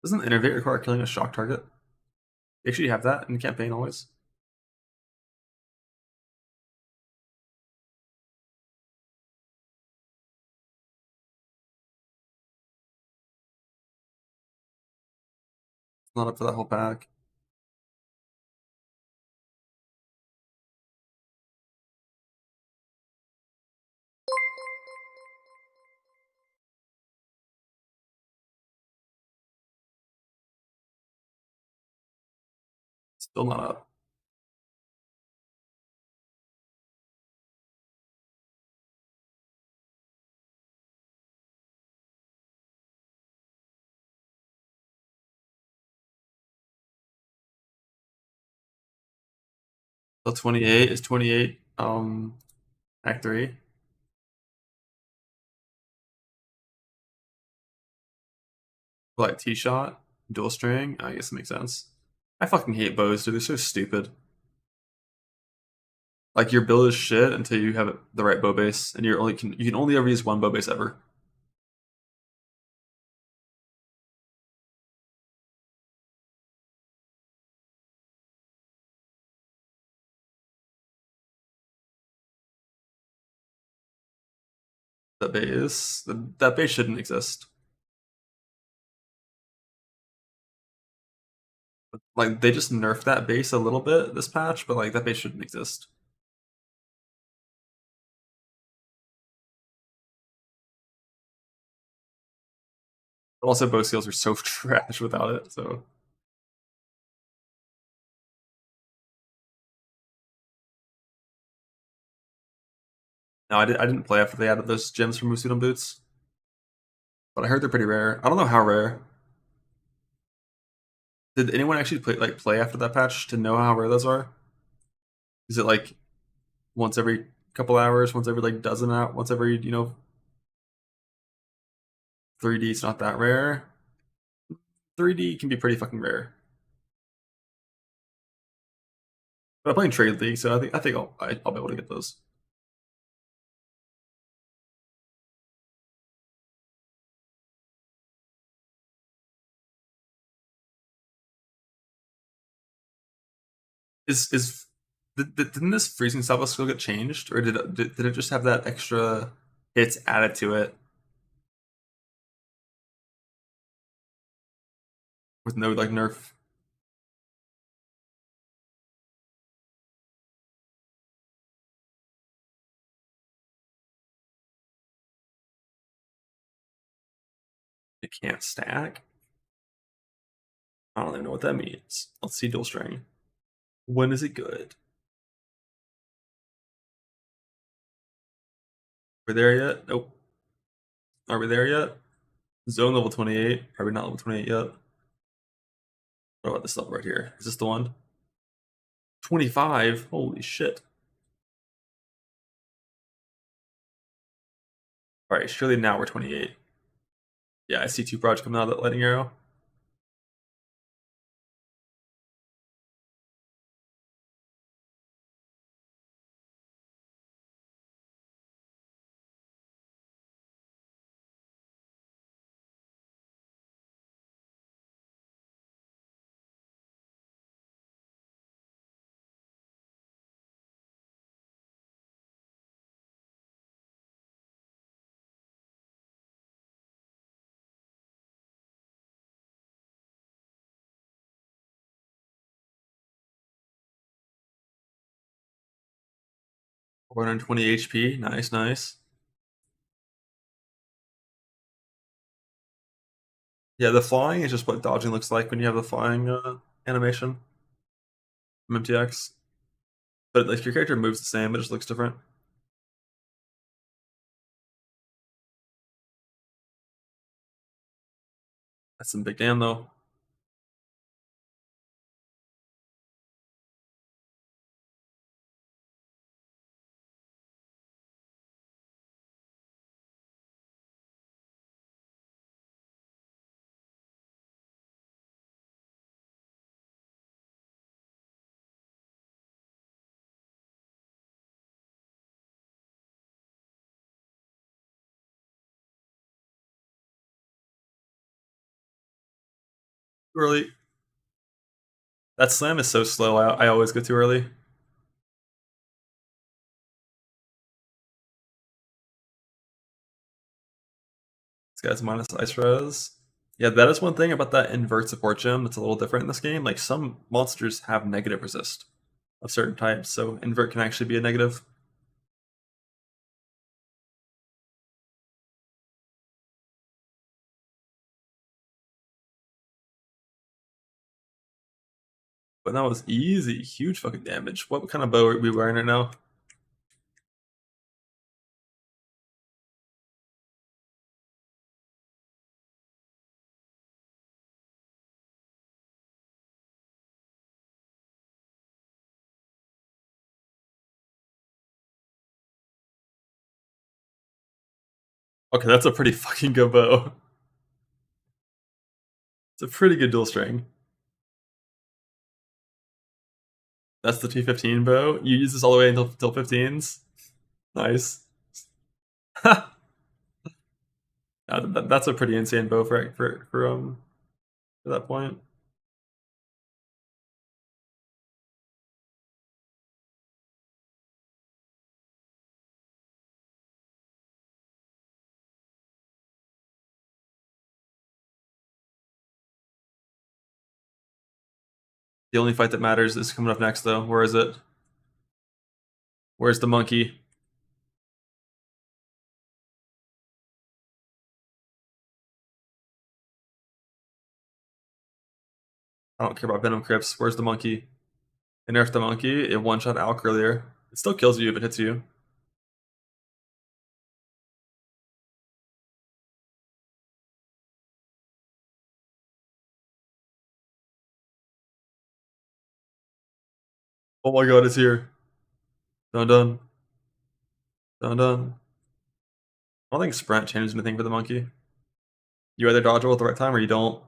Doesn't Innervate require killing a shock target? They actually have that in the campaign always. Not up for that whole pack. Still not up. So 28 is 28. Act 3. Like T-shot, dual string. I guess it makes sense. I fucking hate bows, dude. They're so stupid. Like your build is shit until you have the right bow base, and you can only ever use one bow base ever. That base shouldn't exist. Like they just nerfed that base a little bit this patch, but like that base shouldn't exist. But also bow skills are so trash without it, so. No, I didn't play after they added those gems from Musudon boots. But I heard they're pretty rare. I don't know how rare. Did anyone actually play after that patch to know how rare those are? Is it like once every couple hours, once every like dozen out, once every 3D is not that rare. 3D can be pretty fucking rare. But I'm playing Trade League, so I think I'll be able to get those. Didn't this freezing salvo skill get changed, or did it just have that extra hits added to it with no like nerf? It can't stack. I don't even know what that means. Let's see dual string. When is it good? We're there yet? Nope. Are we there yet? Zone level 28. Are we not level 28 yet? What about this level right here? Is this the one? 25? Holy shit. Alright, surely now we're 28. Yeah, I see 2 projects coming out of that lightning arrow. We're 120 HP. Nice, nice. Yeah, the flying is just what dodging looks like when you have the flying animation from MTX. But like your character moves the same, it just looks different. That's some big damn though. early. That slam is so slow. I always go too early. This guy's minus ice res. Yeah, that is one thing about that invert support gem that's a little different in this game. Like, some monsters have negative resist of certain types, so invert can actually be a negative. But that was easy. Huge fucking damage. What kind of bow are we wearing right now? Okay, that's a pretty fucking good bow. It's a pretty good dual string. That's the T15 bow. You use this all the way until 15s. Nice. That's a pretty insane bow for that point. The only fight that matters is coming up next, though. Where is it? Where's the monkey? I don't care about Venom Crypts. Where's the monkey? I nerfed the monkey. It one-shot Alk earlier. It still kills you if it hits you. Oh my god, it's here. Dun dun. Dun dun. I don't think Sprint changes anything for the monkey. You either dodge roll at the right time or you don't.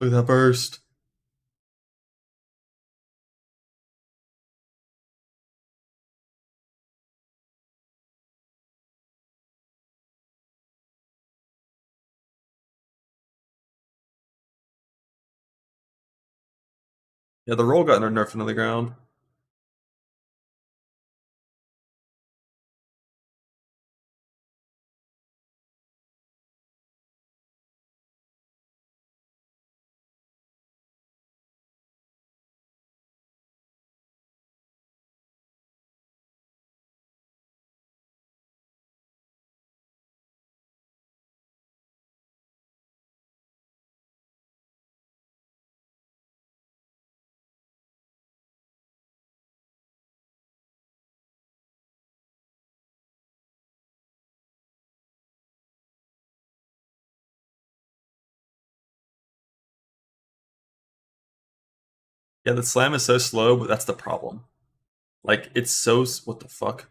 Look at that burst. Yeah, the roll got nerfed into the ground. Yeah, the slam is so slow, but that's the problem. Like, it's so... What the fuck?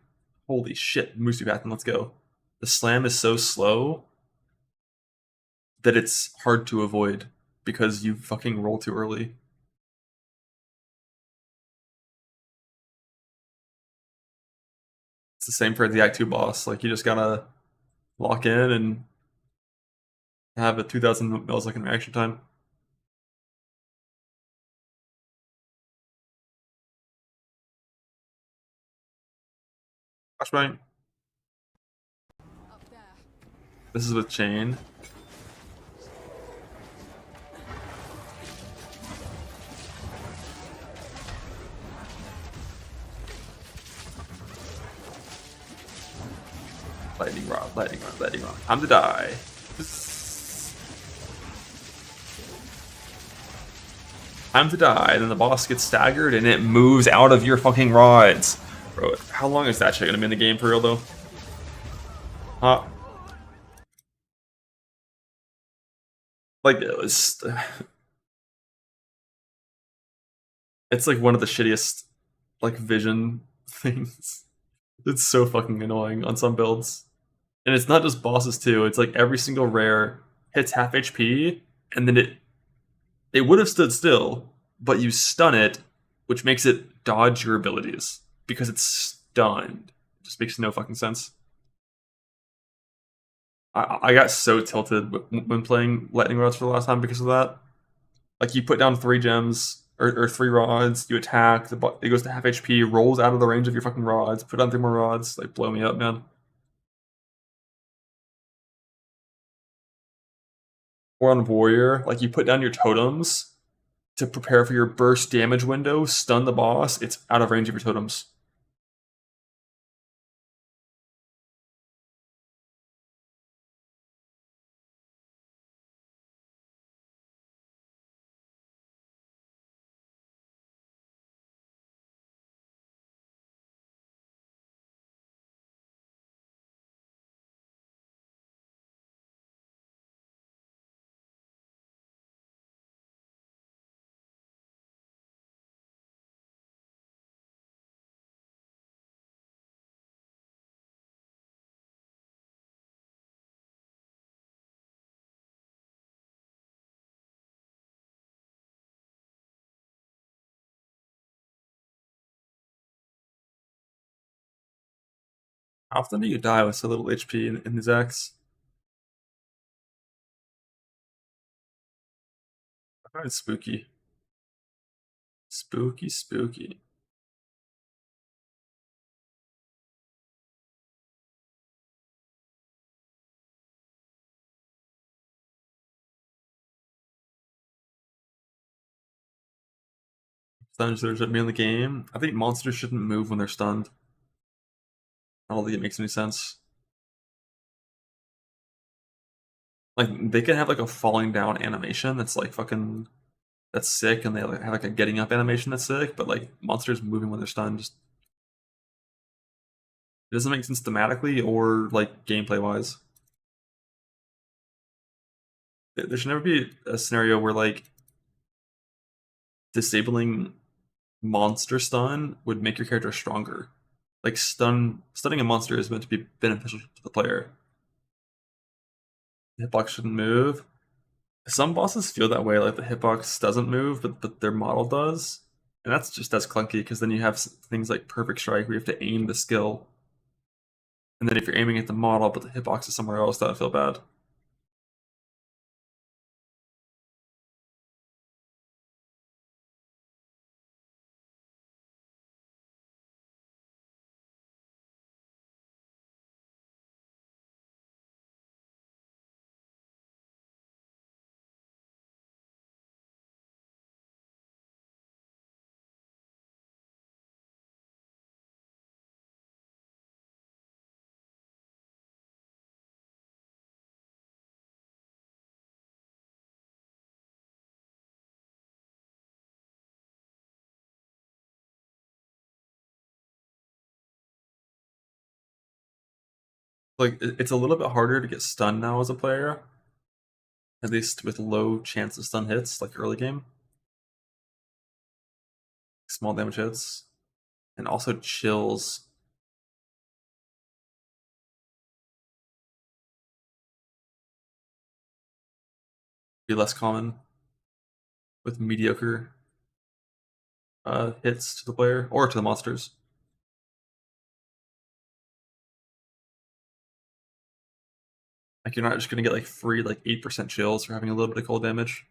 Holy shit, Musu Pathan, let's go. The slam is so slow that it's hard to avoid because you fucking roll too early. It's the same for the Act 2 boss. Like, you just gotta lock in and have a 2000 millisecond reaction time. Flashbang. This is with chain. Lightning rod, lightning rod, lightning rod. Time to die. Time to die. And then the boss gets staggered and it moves out of your fucking rods. Bro, how long is that shit gonna be in the game for real though? Like, it was... It's like one of the shittiest, like, vision things. It's so fucking annoying on some builds. And it's not just bosses too, it's like every single rare hits half HP, and then it would have stood still, but you stun it, which makes it dodge your abilities. Because it's stunned. It just makes no fucking sense. I got so tilted when playing lightning rods for the last time because of that. Like you put down 3 gems or 3 rods, you attack, it goes to half HP, rolls out of the range of your fucking rods, put down 3 more rods, like blow me up, man. Or on warrior, like you put down your totems to prepare for your burst damage window, stun the boss, it's out of range of your totems. How often do you die with so little HP in these acts? I find it spooky. Spooky, spooky. Stuns should be in the game. I think monsters shouldn't move when they're stunned. I don't think it makes any sense. Like they can have like a falling down animation that's like fucking that's sick, and they like, have like a getting up animation that's sick, but like monsters moving when they're stunned just it doesn't make sense thematically or like gameplay wise. There should never be a scenario where like disabling monster stun would make your character stronger. Like stunning a monster is meant to be beneficial to the player. The hitbox shouldn't move. Some bosses feel that way, like the hitbox doesn't move, but their model does, and that's clunky because then you have things like perfect strike where you have to aim the skill, and then if you're aiming at the model but the hitbox is somewhere else, that would feel bad. Like it's a little bit harder to get stunned now as a player, at least with low chance of stun hits, like early game. Small damage hits, and also chills. Be less common with mediocre hits to the player or to the monsters. Like you're not just gonna get like free like 8% chills for having a little bit of cold damage.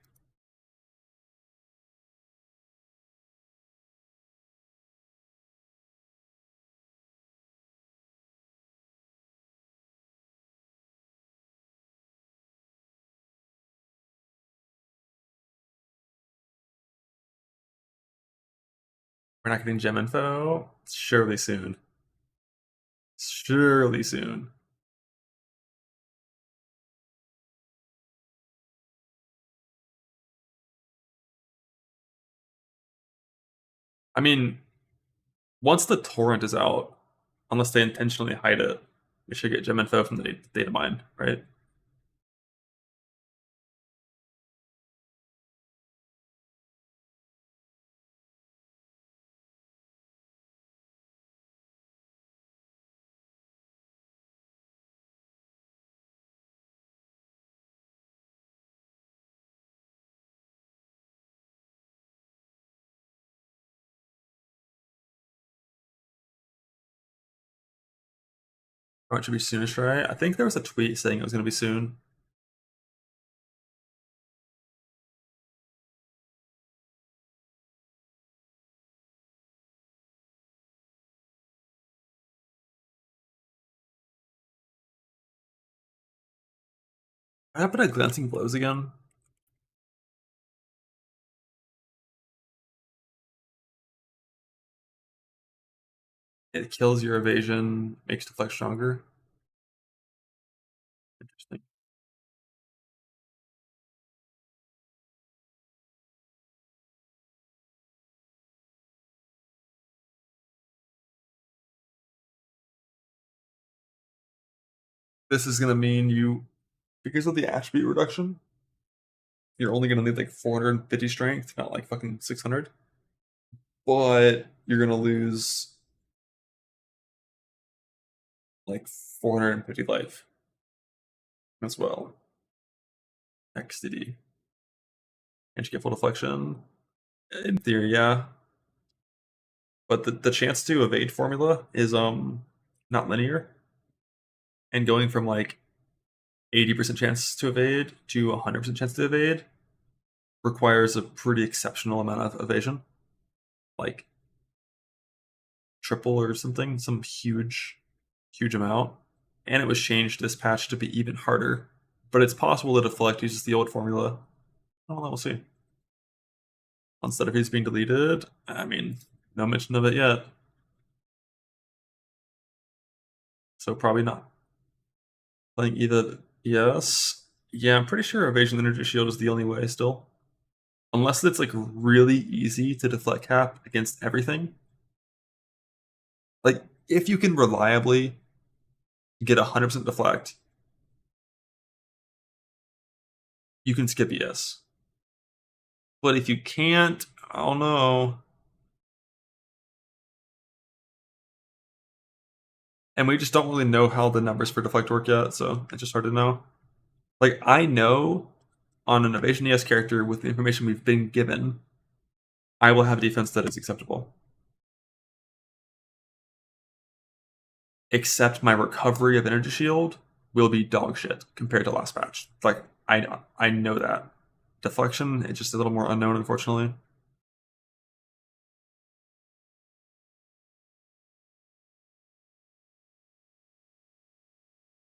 We're not getting gem info. Surely soon. Surely soon. I mean, once the torrent is out, unless they intentionally hide it, we should get gem info from the data mine, right? Oh, it should be soonish, right? I think there was a tweet saying it was going to be soon. What happened to glancing blows again? It kills your evasion, makes deflect stronger. Interesting. This is going to mean you, because of the attribute reduction, you're only going to need like 450 strength, not like fucking 600. But you're going to lose like 450 life as well. XDD. And you get full deflection. In theory, yeah. But the chance to evade formula is not linear. And going from like 80% chance to evade to 100% chance to evade requires a pretty exceptional amount of evasion. Like triple or something, some huge amount. And it was changed this patch to be even harder. But it's possible to deflect uses the old formula. Oh, we'll see. Instead of he's being deleted, I mean, no mention of it yet. So probably not. Playing either, yes. Yeah, I'm pretty sure evasion energy shield is the only way still. Unless it's like really easy to deflect cap against everything. Like, if you can reliably get 100% deflect, you can skip ES. But if you can't, I don't know. And we just don't really know how the numbers for deflect work yet, so it's just hard to know. Like, I know on an evasion ES character with the information we've been given, I will have a defense that is acceptable. Except my recovery of energy shield will be dog shit compared to last patch. Like, I know that. Deflection, it's just a little more unknown, unfortunately.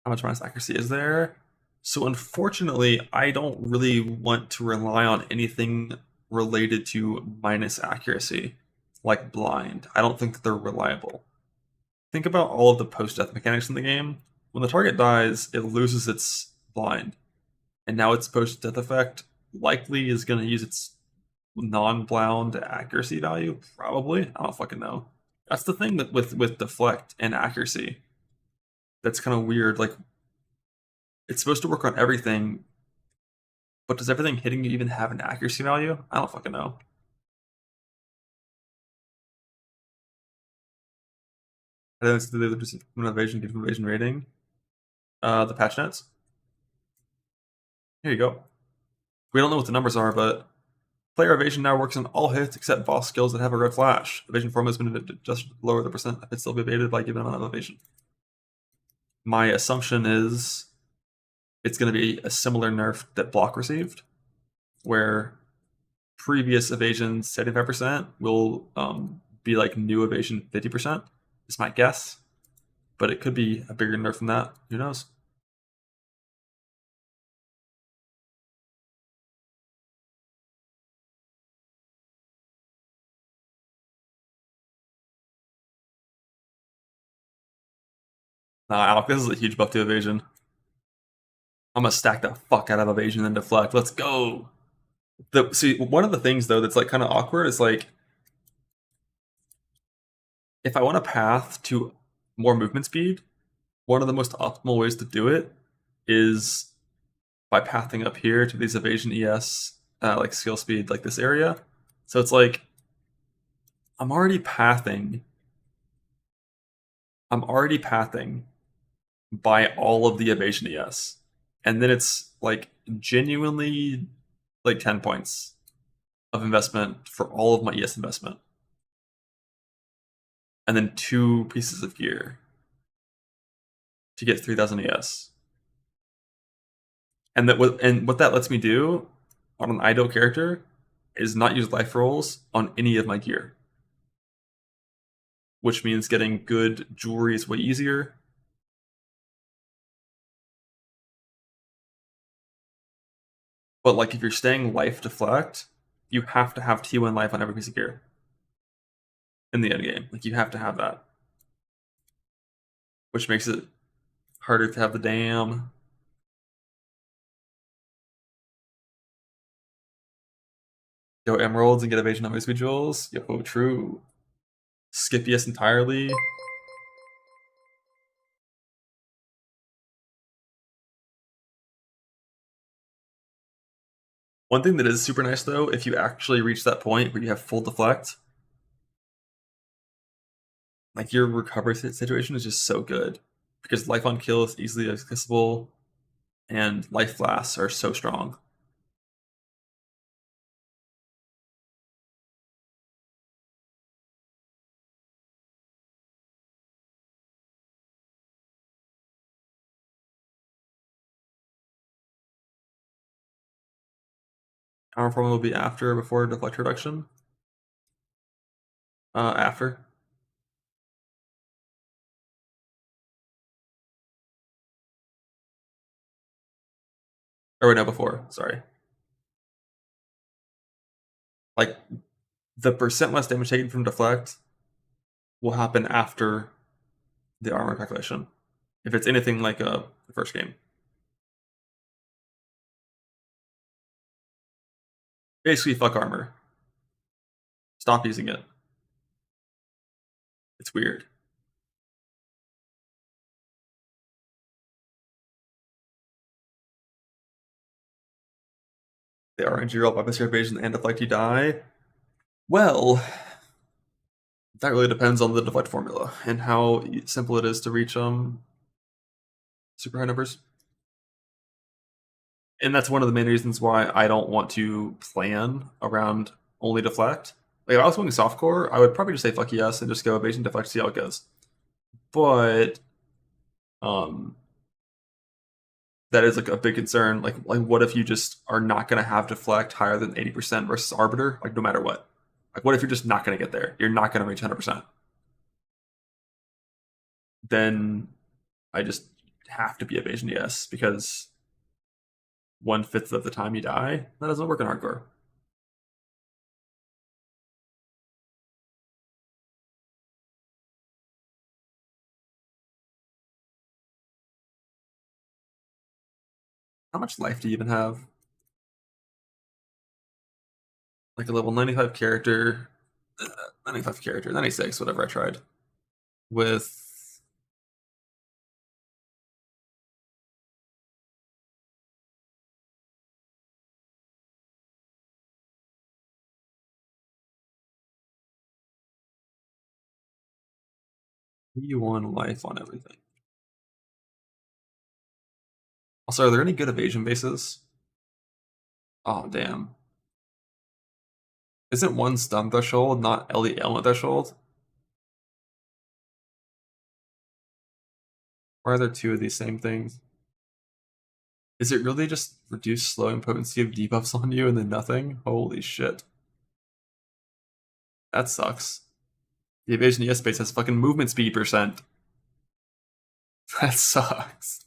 How much minus accuracy is there? So unfortunately, I don't really want to rely on anything related to minus accuracy, like blind. I don't think that they're reliable. Think about all of the post-death mechanics in the game. When the target dies, it loses its blind. And now its post-death effect likely is going to use its non-blound accuracy value, probably. I don't fucking know. That's the thing that with deflect and accuracy. That's kind of weird. Like, it's supposed to work on everything, but does everything hitting you even have an accuracy value? I don't fucking know. I don't see the evasion, give evasion rating. The patch notes. Here you go. We don't know what the numbers are, but player evasion now works on all hits except boss skills that have a red flash. Evasion formula has been adjusted to lower the percent if it's still be evaded by a given amount of evasion. My assumption is it's going to be a similar nerf that block received, where previous evasion 75% will be like new evasion 50%, is my guess. But it could be a bigger nerf than that. Who knows? Nah, Alec, this is a huge buff to evasion. I'm gonna stack the fuck out of evasion and deflect. Let's go. See, one of the things though that's like kind of awkward is like, if I want a path to more movement speed, one of the most optimal ways to do it is by pathing up here to these evasion ES like skill speed, like this area. So it's like I'm already pathing by all of the evasion ES. And then it's like genuinely like 10 points of investment for all of my ES investment. And then 2 pieces of gear. to get 3000 ES. And what that lets me do on an idle character is not use life rolls on any of my gear. Which means getting good jewelry is way easier. But like if you're staying life deflect, you have to have T1 life on every piece of gear. In the end game. Like you have to have that. Which makes it harder to have the dam. Go emeralds and get evasion on my jewels. Yo, true. Skip yes entirely. One thing that is super nice though, if you actually reach that point where you have full deflect, like your recovery situation is just so good. Because life on kill is easily accessible, and life blasts are so strong. Armor form will be after or before deflect reduction? After. Or no, before, sorry. Like, the percent less damage taken from deflect will happen after the armor calculation. If it's anything like the first game. Basically, fuck armor. Stop using it. It's weird. The RNG roll by Mr. Evasion and deflect you die. Well, that really depends on the deflect formula and how simple it is to reach super high numbers. And that's one of the main reasons why I don't want to plan around only deflect. Like if I was going softcore, I would probably just say fuck yes and just go evasion deflect, see how it goes. But that is like a big concern. Like what if you just are not going to have deflect higher than 80% versus arbiter? Like no matter what. Like what if you're just not going to get there? You're not going to reach 100%. Then I just have to be evasion yes because 1/5 of the time you die. That doesn't work in hardcore. How much life do you even have? Like a level 95 character, 95 character, 96, whatever I tried. With E1 life on everything. Also, are there any good evasion bases? Oh, damn. Isn't one stun threshold not LE element threshold? Why are there two of these same things? Is it really just reduced slowing potency of debuffs on you and then nothing? Holy shit. That sucks. The evasion ES base has fucking movement speed percent. That sucks.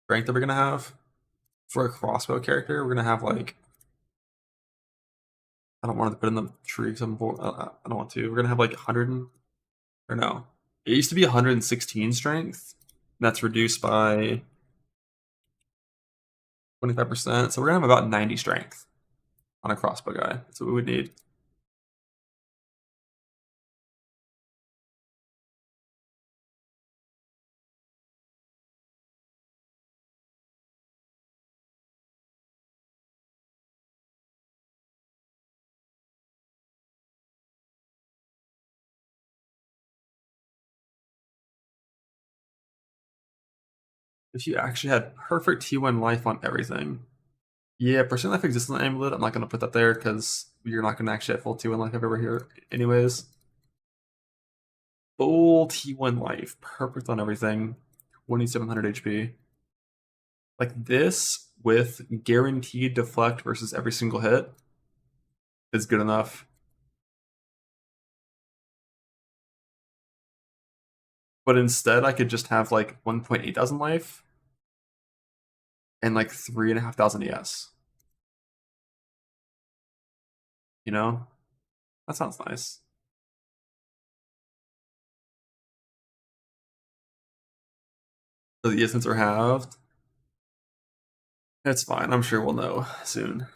Strength that we're gonna have for a crossbow character, we're gonna have like I don't want to put in the tree because I don't want to. We're gonna have like 100 or no. It used to be 116 strength. That's reduced by 25%. So we're gonna have about 90 strength on a crossbow guy. That's what we would need. If you actually had perfect T1 life on everything. Yeah, percent life exists in the amulet. I'm not going to put that there because you're not going to actually have full T1 life over here anyways. Full T1 life, perfect on everything, 2700 HP. Like this with guaranteed deflect versus every single hit is good enough. But instead, I could just have like 1.8 thousand life and like 3,500 ES. You know? That sounds nice. So the ES are halved. It's fine. I'm sure we'll know soon.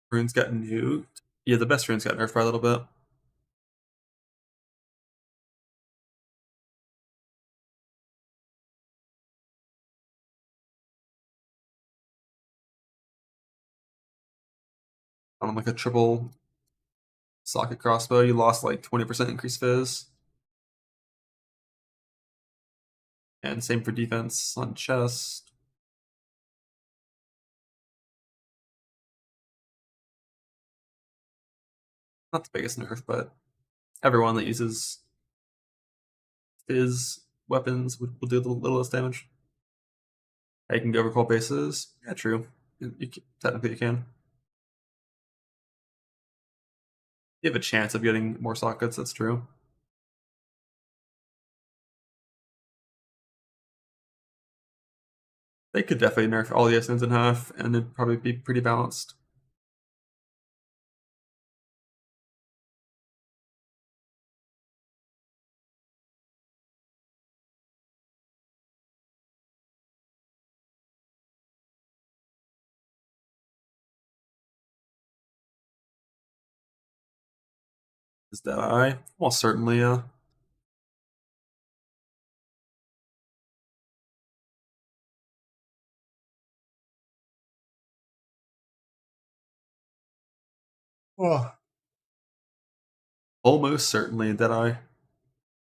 Runes got nuked. Yeah, the best runes got nerfed by a little bit. On like a triple socket crossbow, you lost like 20% increased fizz. And same for defense on chest. Not the biggest nerf, but everyone that uses fizz weapons will do a little less damage. You can go over cold bases. Yeah, true. Technically, you can. You have a chance of getting more sockets, that's true. They could definitely nerf all the Ascendants in half, and it'd probably be pretty balanced. Is that I? Well, certainly, yeah. Oh. Almost certainly Deadeye.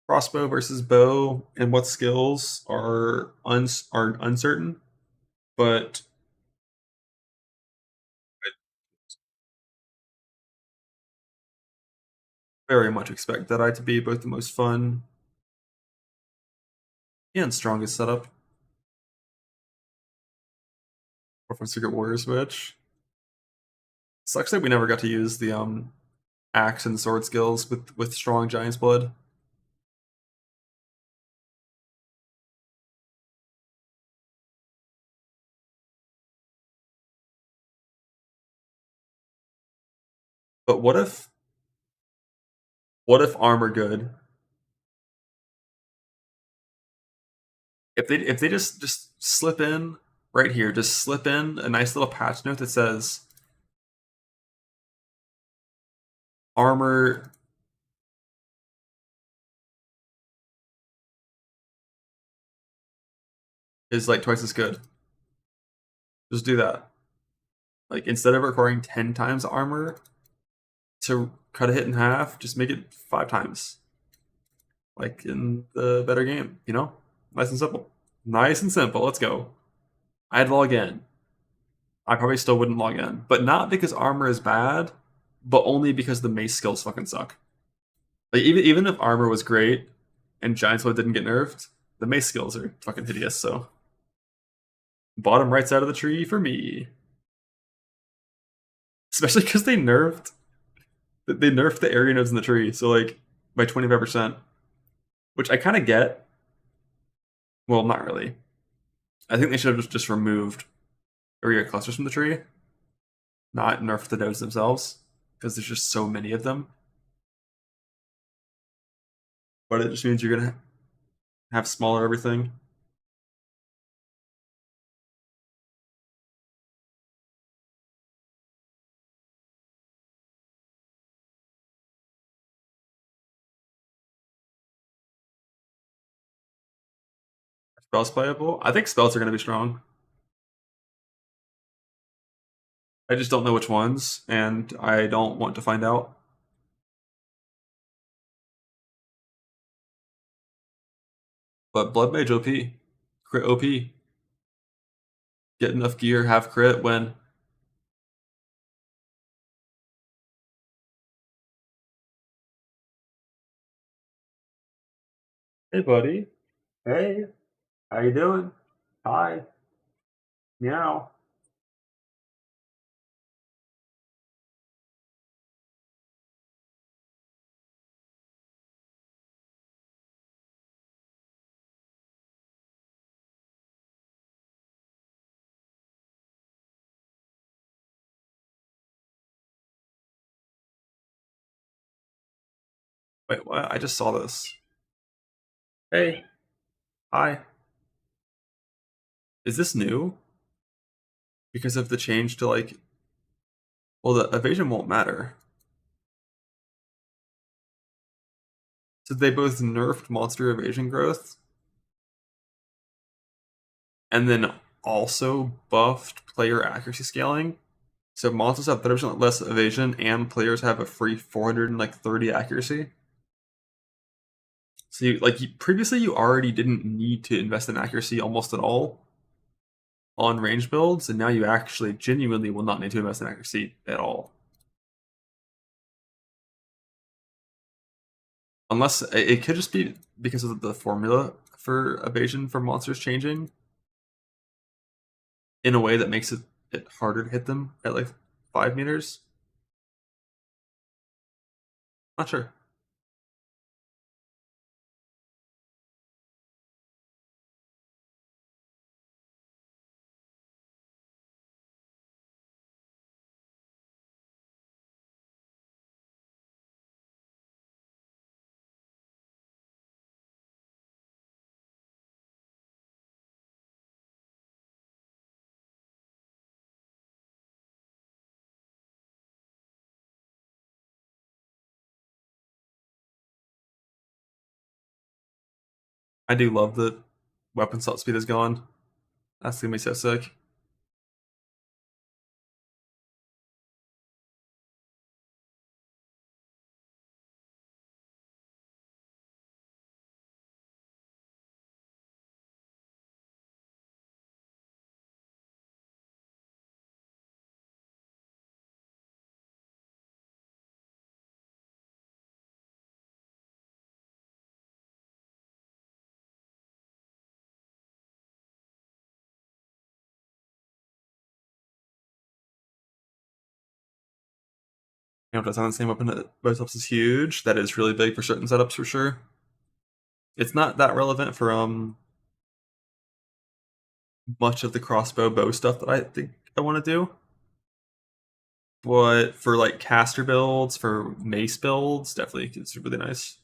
Crossbow versus bow, and what skills are uncertain, but I very much expect Deadeye to be both the most fun and strongest setup. Or from Secret Warrior Switch. Sucks that we never got to use the axe and sword skills with strong Giant's Blood. But what if armor good? If they just slip in right here, just slip in a nice little patch note that says armor is like twice as good. Just do that. Like instead of requiring 10 times armor to cut a hit in half, just make it 5 times. Like in the better game, you know? Nice and simple. Nice and simple. Let's go. I'd log in. I probably still wouldn't log in. But not because armor is bad, but only because the mace skills fucking suck. Like even if armor was great and Giant's Blood didn't get nerfed, the mace skills are fucking hideous, so. Bottom right side of the tree for me. Especially because they nerfed the area nodes in the tree, so like by 25%. Which I kind of get. Well, not really. I think they should have just removed area clusters from the tree, not nerfed the nodes themselves, because there's just so many of them. But it just means you're gonna have smaller everything. Spells playable? I think spells are gonna be strong. I just don't know which ones, and I don't want to find out. But Blood Mage OP. Crit OP. Get enough gear, have crit, win. Hey, buddy. Hey. How you doing? Hi. Meow. Wait, what? I just saw this. Hey. Hi. Is this new? Because of the change to like... Well, the evasion won't matter. So they both nerfed monster evasion growth, and then also buffed player accuracy scaling. So monsters have 30% less evasion, and players have a free 430 accuracy. So previously you already didn't need to invest in accuracy almost at all on range builds, and now you actually genuinely will not need to invest in accuracy at all. Unless it could just be because of the formula for evasion for monsters changing in a way that makes it harder to hit them at like 5 meters. Not sure. I do love that weapon slot speed is gone. That's gonna be so sick. You know, if that's on the same weapon that both setups is huge. That is really big for certain setups for sure. It's not that relevant for much of the crossbow bow stuff that I think I want to do. But for like caster builds, for mace builds, definitely it's really nice.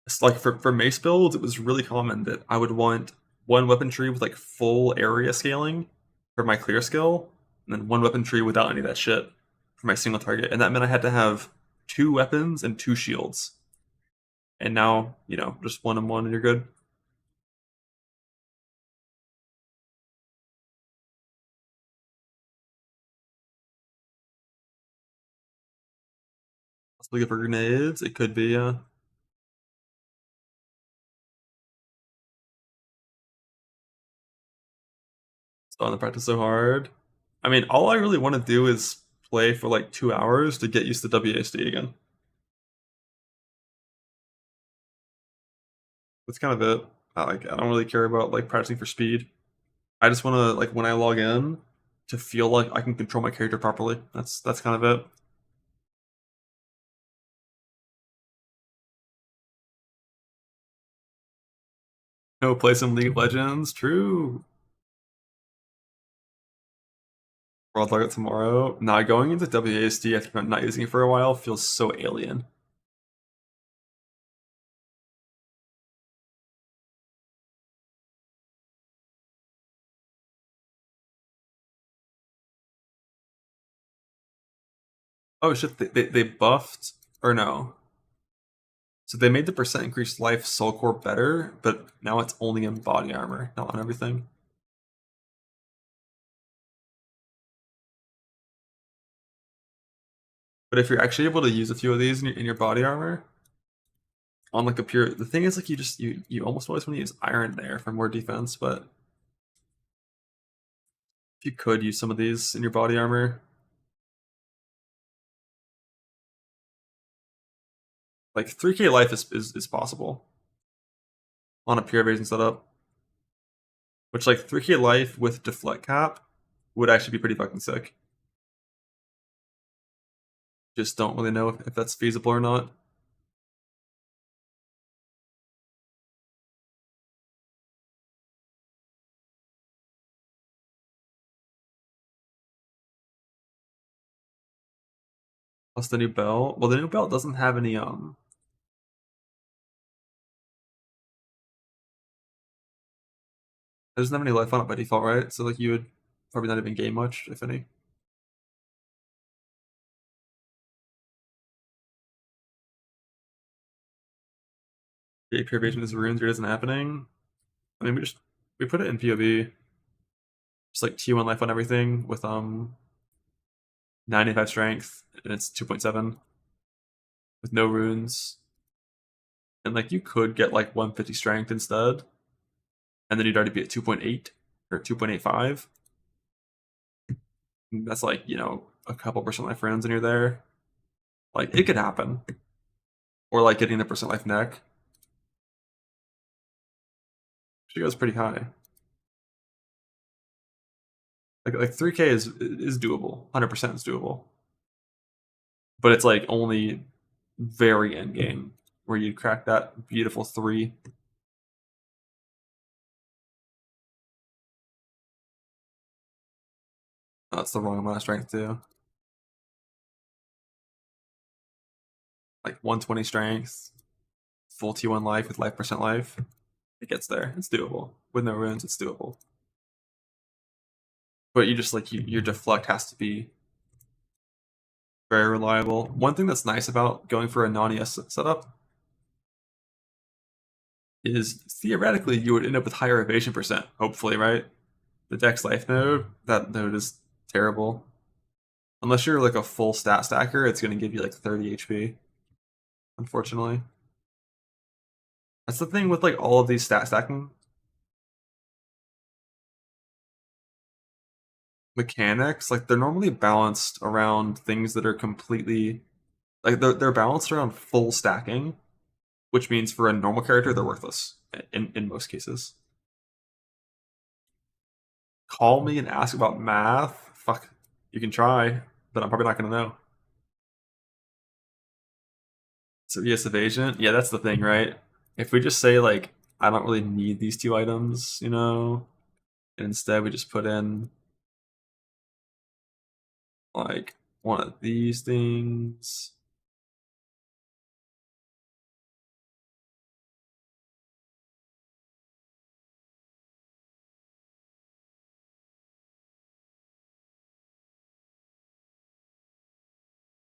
It's like for mace builds, it was really common that I would want one weapon tree with like full area scaling for my clear skill, and then one weapon tree without any of that shit for my single target. And that meant I had to have 2 weapons and 2 shields. And now, just 1 and 1 and you're good. Possibly good for grenades. It could be, Starting to practice so hard. I mean, all I really want to do is play for like 2 hours to get used to WASD again. That's kind of it. I don't really care about like practicing for speed. I just want to like when I log in to feel like I can control my character properly. That's kind of it. No play some League of Legends. True. World Target tomorrow. Nah, going into WASD after not using it for a while feels so alien. Oh shit, they buffed, or no. So they made the percent increased life soul core better, but now it's only in body armor, not on everything. But if you're actually able to use a few of these in your body armor, on like a pure, the thing is like you almost always want to use iron there for more defense, but if you could use some of these in your body armor, like 3k life is possible on a pure evasion setup. Which like 3k life with deflect cap would actually be pretty fucking sick. Just don't really know if that's feasible or not. Plus the new belt. Well, the new belt doesn't have any it doesn't have any life on it by default, right? So like you would probably not even gain much, if any. Yeah, pure evasion with runes here isn't happening. I mean we put it in POV. Just like T1 life on everything with 95 strength and it's 2.7 with no runes. And like you could get like 150 strength instead. And then you'd already be at 2.8 or 2.85. That's like, you know, a couple percent life rounds and you're there. Like it could happen. Or like getting the percent life neck. She goes pretty high. Like 3k is doable. 100% is doable. But it's like only very end game where you crack that beautiful 3. Oh, that's the wrong amount of strength too. Like 120 strength, full T1 life with life percent life. It gets there. It's doable. With no runes, it's doable. But you just like your deflect has to be very reliable. One thing that's nice about going for a non-ES setup is theoretically you would end up with higher evasion percent, hopefully, right? The Dex life node, that node is terrible. Unless you're like a full stat stacker, it's going to give you like 30 HP, unfortunately. That's the thing with like all of these stat stacking mechanics, like they're normally balanced around things that are completely like they're balanced around full stacking, which means for a normal character they're worthless in most cases. Call me and ask about math. Fuck, you can try, but I'm probably not gonna know. So yes, evasion. Yeah, that's the thing, right? If we just say like I don't really need these 2 items, you know, and instead we just put in like one of these things.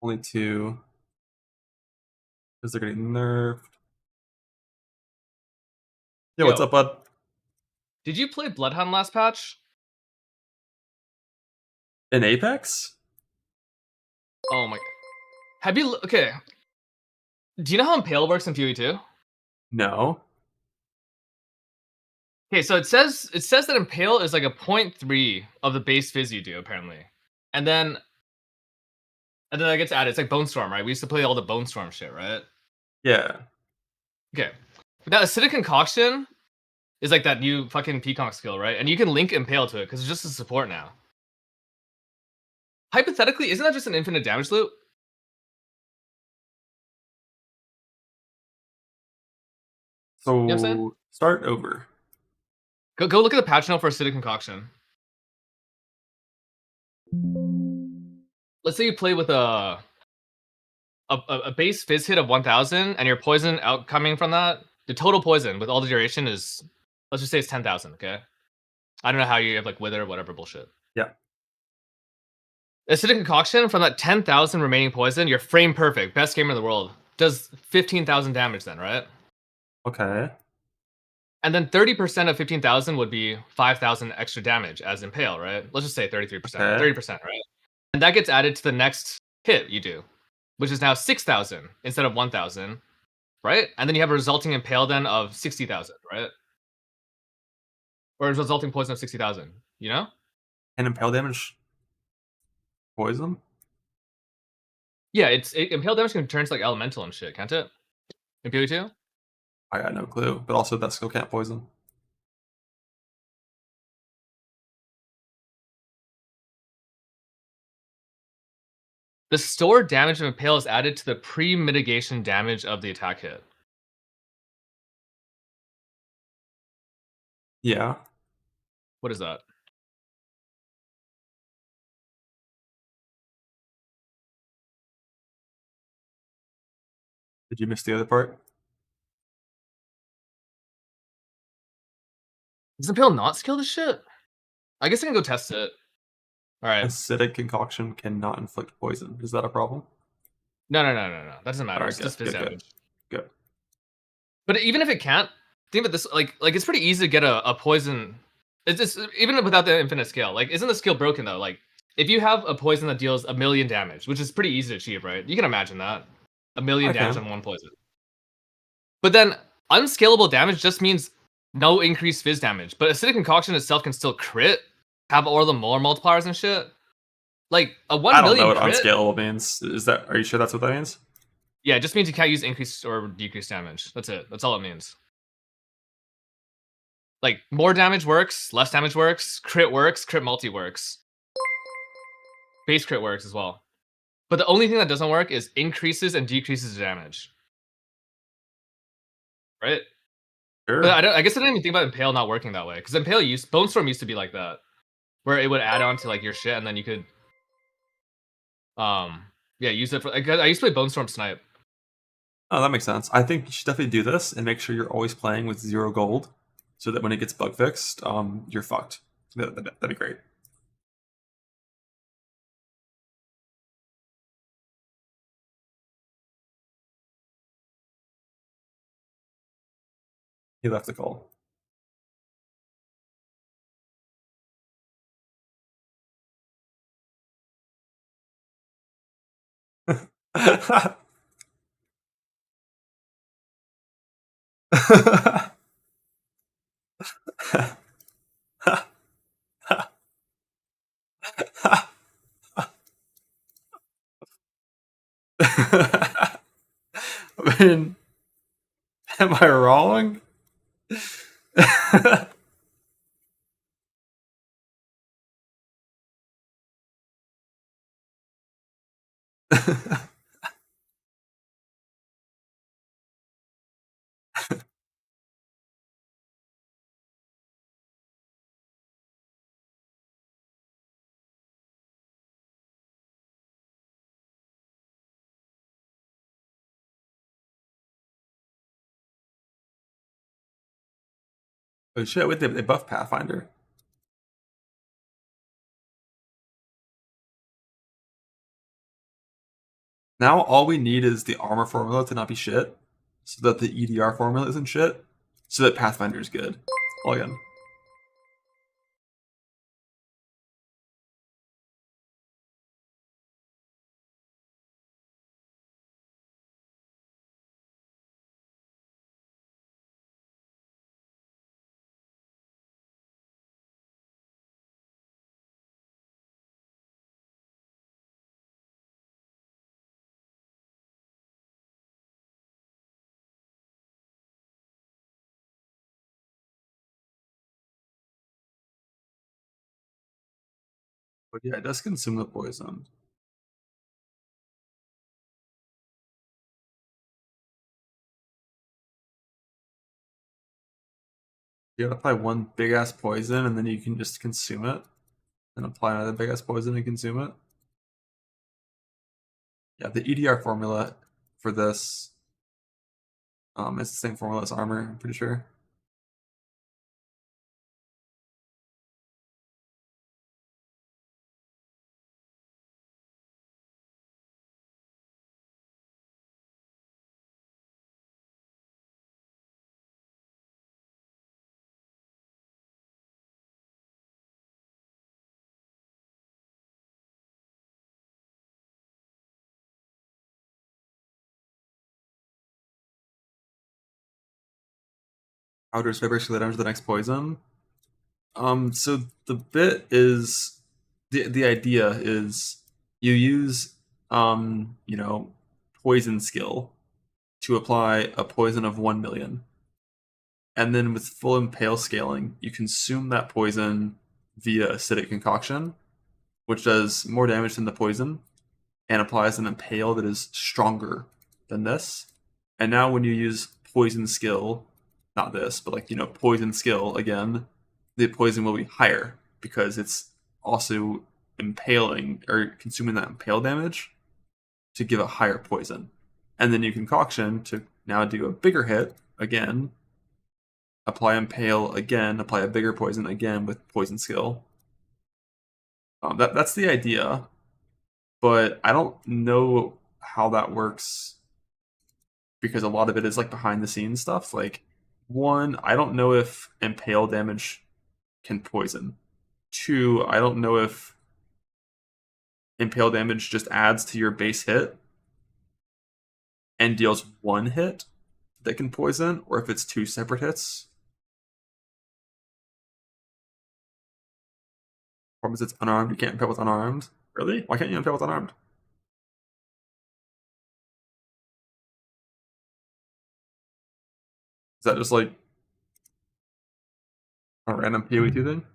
Only 2. Because they're getting nerfed. Yo, what's up, bud? Did you play Bloodhound last patch? In Apex? Oh my. Have you. Okay. Do you know how Impale works in PoE2? No. Okay, so it says that Impale is like a 0.3 of the base fizz you do, apparently. And then it gets added. It's like Bone Storm, right? We used to play all the Bone Storm shit, right? Yeah. Okay. That Acidic Concoction is like that new fucking Peacock skill, right? And you can link Impale to it because it's just a support now. Hypothetically, isn't that just an infinite damage loop? So You know what I'm saying? start over. Go look at the patch note for acidic concoction. Let's say you play with a base fizz hit of 1000 and your poison outcoming from that, the total poison with all the duration is, let's just say it's 10,000, okay? I don't know how you have like wither or whatever bullshit. Yeah. Acidic concoction from that 10,000 remaining poison, you're frame perfect, best gamer in the world, does 15,000 damage then, right? Okay. And then 30% of 15,000 would be 5,000 extra damage as Impale, right? Let's just say 33%, Okay. 30%, right? And that gets added to the next hit you do, which is now 6,000 instead of 1,000, right? And then you have a resulting Impale then of 60,000, right? Or a resulting poison of 60,000, you know? And impale damage poison? Yeah, Impale damage can turn to like elemental and shit, can't it? In PoE2? I got no clue, but also that skill can't poison. The stored damage of Impale is added to the pre-mitigation damage of the attack hit. Yeah. What is that? Did you miss the other part? Does Impale not skill this shit? I guess I can go test it. Alright. Acidic concoction cannot inflict poison. Is that a problem? No. That doesn't matter. Alright, It's just fizz damage. Good. But even if it can't, think about this, like it's pretty easy to get a poison. It's just, even without the infinite scale. Like, isn't the skill broken though? Like, if you have a poison that deals 1,000,000 damage, which is pretty easy to achieve, right? You can imagine that. 1,000,000 damage on one poison. But then unscalable damage just means no increased fizz damage. But acidic concoction itself can still crit, have all the more multipliers and shit. Like a 1 I don't million know what crit, unscalable means. Are you sure that's what that means? yeah, it just means you can't use increased or decreased damage. That's it. That's all it means. Like, more damage works, less damage works, crit multi works. Base crit works as well. But the only thing that doesn't work is increases and decreases the damage. Right? Sure. But I guess I didn't even think about Impale not working that way. Because Impale Bone Storm used to be like that. Where it would add on to like your shit and then you could yeah, use it for, I used to play Bone Storm Snipe. Oh, that makes sense. I think you should definitely do this and make sure you're always playing with 0 gold, so that when it gets bug fixed, you're fucked. That'd be great. He left the call. I mean, am I wrong? Oh shit, wait, they buff Pathfinder. Now all we need is the armor formula to not be shit, so that the EDR formula isn't shit, so that Pathfinder is good. All again. But yeah, it does consume the poison. You apply one big ass poison and then you can just consume it, and apply another big ass poison and consume it. Yeah, the EDR formula for this it's the same formula as armor, I'm pretty sure. Outer basically down to the next poison. So the bit is the idea is you use you know, poison skill to apply a poison of 1 million. And then with full impale scaling, you consume that poison via acidic concoction, which does more damage than the poison and applies an impale that is stronger than this. And now when you use poison skill, not this, but like, you know, poison skill again, the poison will be higher because it's also impaling or consuming that impale damage to give a higher poison. And then you concoction to now do a bigger hit again, apply impale again, apply a bigger poison again with poison skill. That's the idea, but I don't know how that works because a lot of it is like behind the scenes stuff. Like, one, I don't know if impale damage can poison. Two, I don't know if impale damage just adds to your base hit and deals one hit that can poison, or if it's two separate hits. Problem is it's unarmed, you can't impale with unarmed. Really? Why can't you impale with unarmed? Is that just like a random PoE2 thing?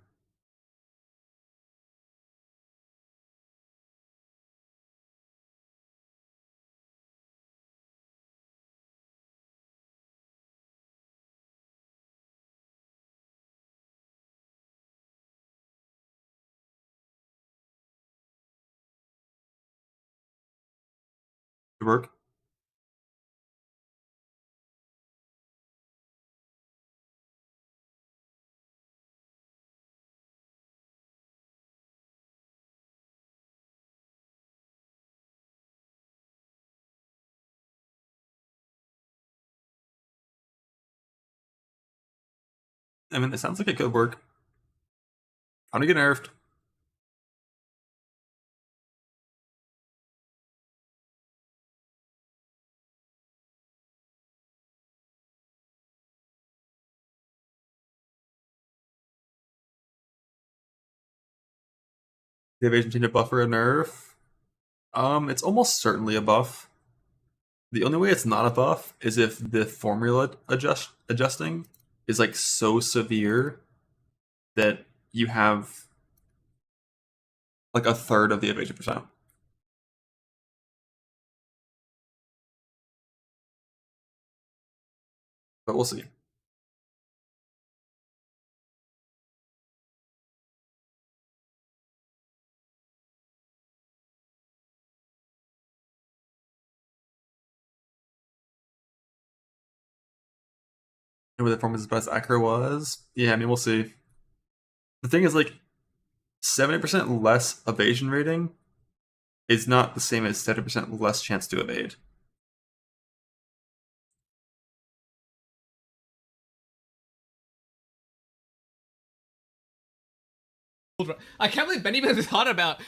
To work? I mean, it sounds like it could work. How to get nerfed? The evasion change a buffer a nerf? It's almost certainly a buff. The only way it's not a buff is if the formula adjusting is like so severe that you have like a third of the evasion percent. But we'll see. Remember the performance best Acro was? Yeah, I mean, we'll see. The thing is, like, 70% less evasion rating is not the same as 70% less chance to evade. I can't believe Ben even thought about.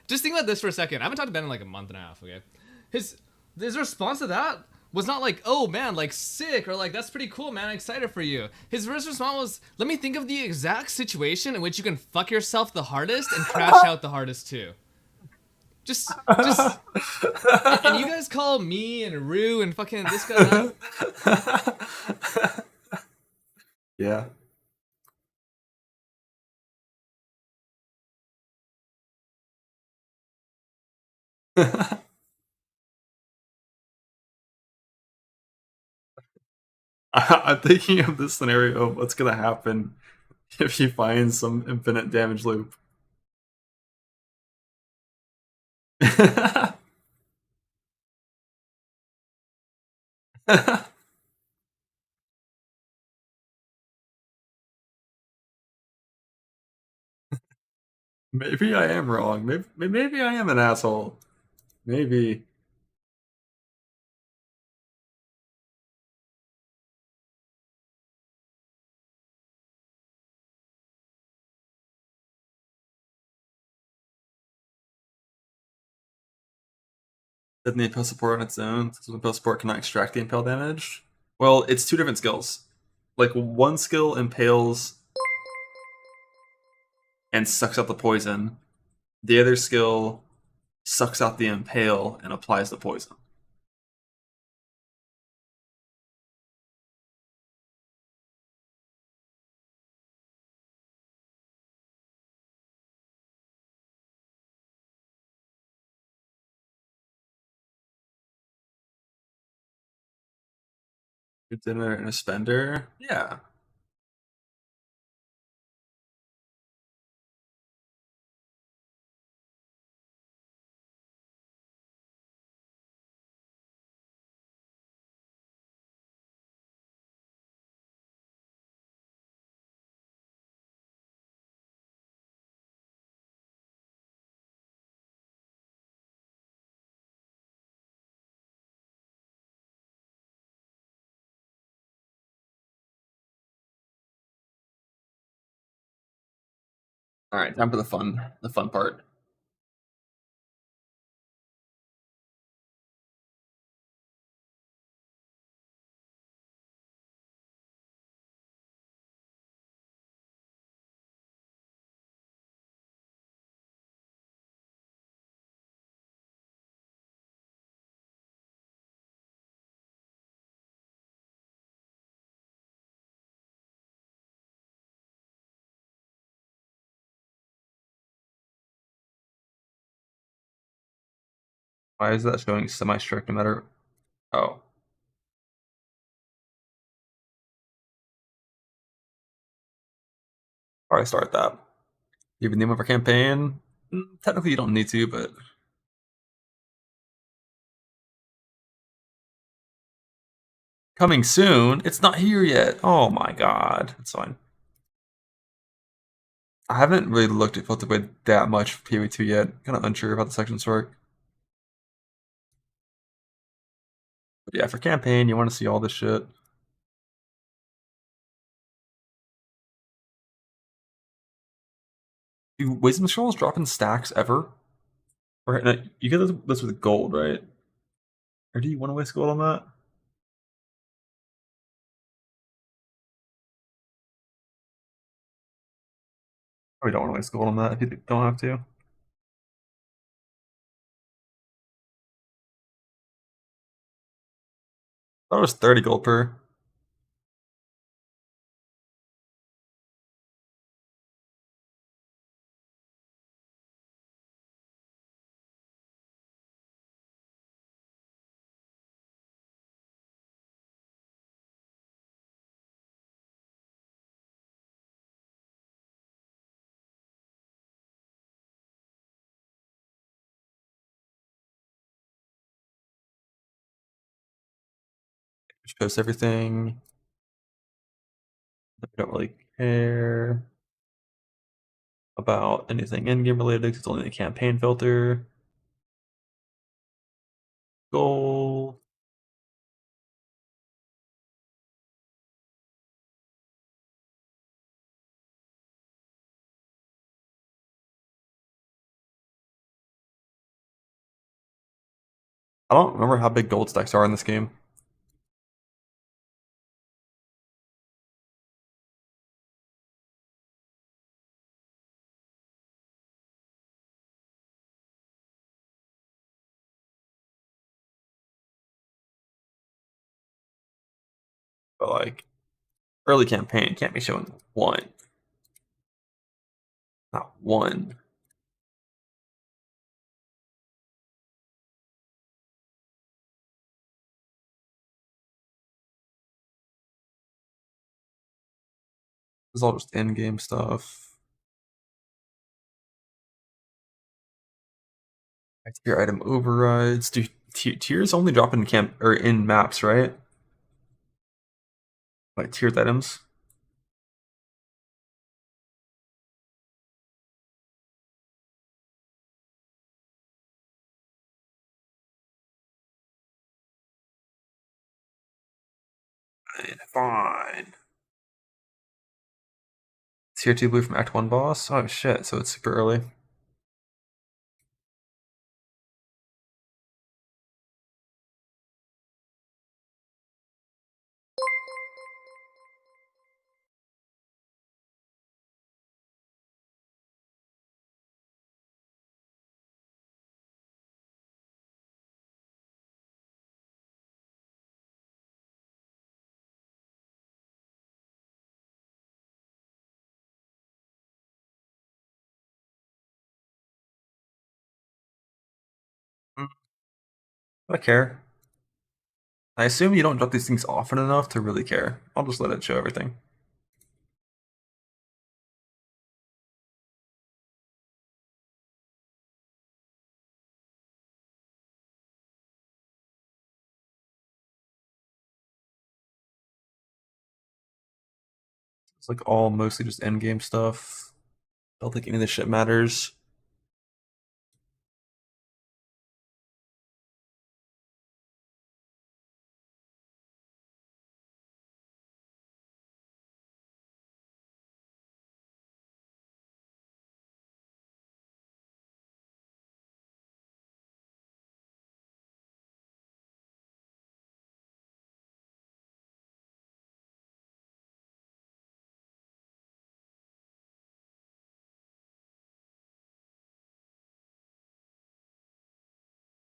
Just think about this for a second. I haven't talked to Ben in like a month and a half. Okay, his response to that was not like, "Oh man, like sick," or like, "That's pretty cool, man. I'm excited for you." His first response was, "Let me think of the exact situation in which you can fuck yourself the hardest and crash out the hardest too." Just, and you guys call me and Rue and fucking this guy. Yeah. I'm thinking of this scenario of what's gonna happen if you find some infinite damage loop. Maybe I am wrong. Maybe I am an asshole. Maybe. Doesn't the impale support on its own? Does the impale support cannot extract the impale damage? Well, it's two different skills. Like one skill impales and sucks out the poison. The other skill sucks out the impale and applies the poison. Good dinner and a spender? Yeah. All right, time for the fun part. Why is that showing semi-strict no matter? Oh. Probably start that. Even the name of our campaign? Technically, you don't need to, but coming soon. It's not here yet. Oh my god, it's fine. I haven't really looked at Filterblade that much for PoE2 yet. Kind of unsure about the sections work. But yeah, for campaign, you want to see all this shit. Do Wisdom Scrolls drop in stacks ever? Or no, you get this with gold, right? Or do you want to waste gold on that? Probably don't want to waste gold on that if you don't have to. I thought it was 30 gold per. Shows everything. I don't really care about anything in-game related. It's only the campaign filter. Goal. I don't remember how big gold stacks are in this game. But like early campaign can't be showing one. Not one. This is all just endgame stuff. Tier item overrides. Do tiers only drop in camp or in maps, right? Like tiered items. Fine. Tier 2 blue from Act 1 boss? Oh shit, so it's super early. I care. I assume you don't drop these things often enough to really care. I'll just let it show everything. It's like all mostly just endgame stuff. I don't think any of this shit matters.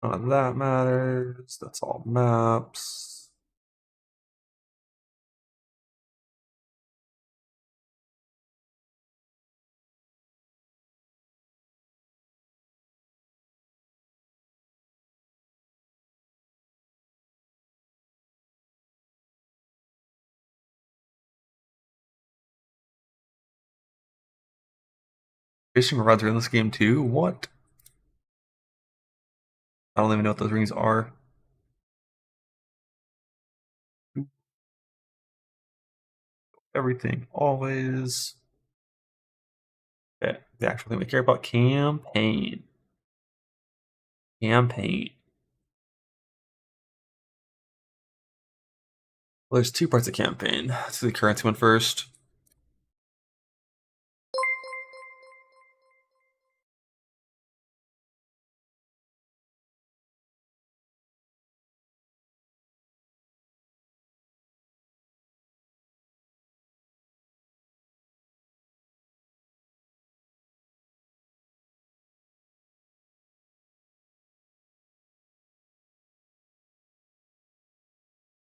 None of that matters. That's all maps. Fishing rods are in this game too? What? I don't even know what those rings are. Everything, always. Okay, the actual thing we care about, campaign. Campaign. Well, there's two parts of campaign. Let's do the currency one first.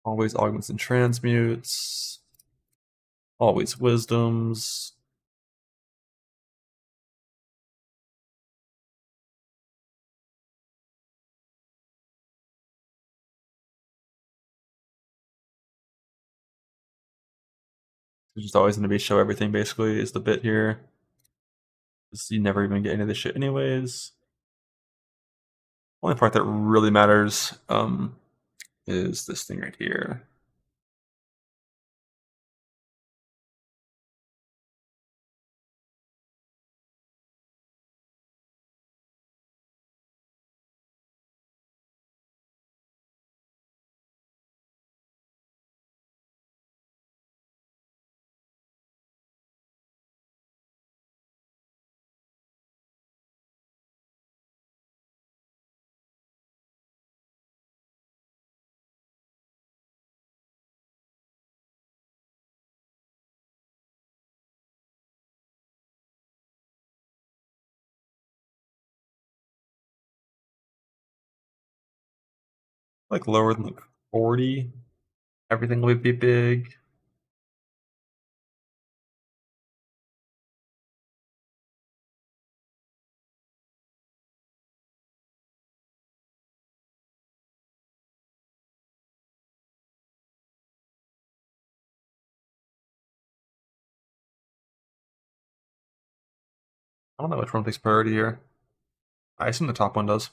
Always augments and transmutes. Always wisdoms. It's just always going to be show everything basically is the bit here. You never even get any of this shit anyways. Only part that really matters is this thing right here. Like lower than like 40. Everything will be big. I don't know which one takes priority here. I assume the top one does.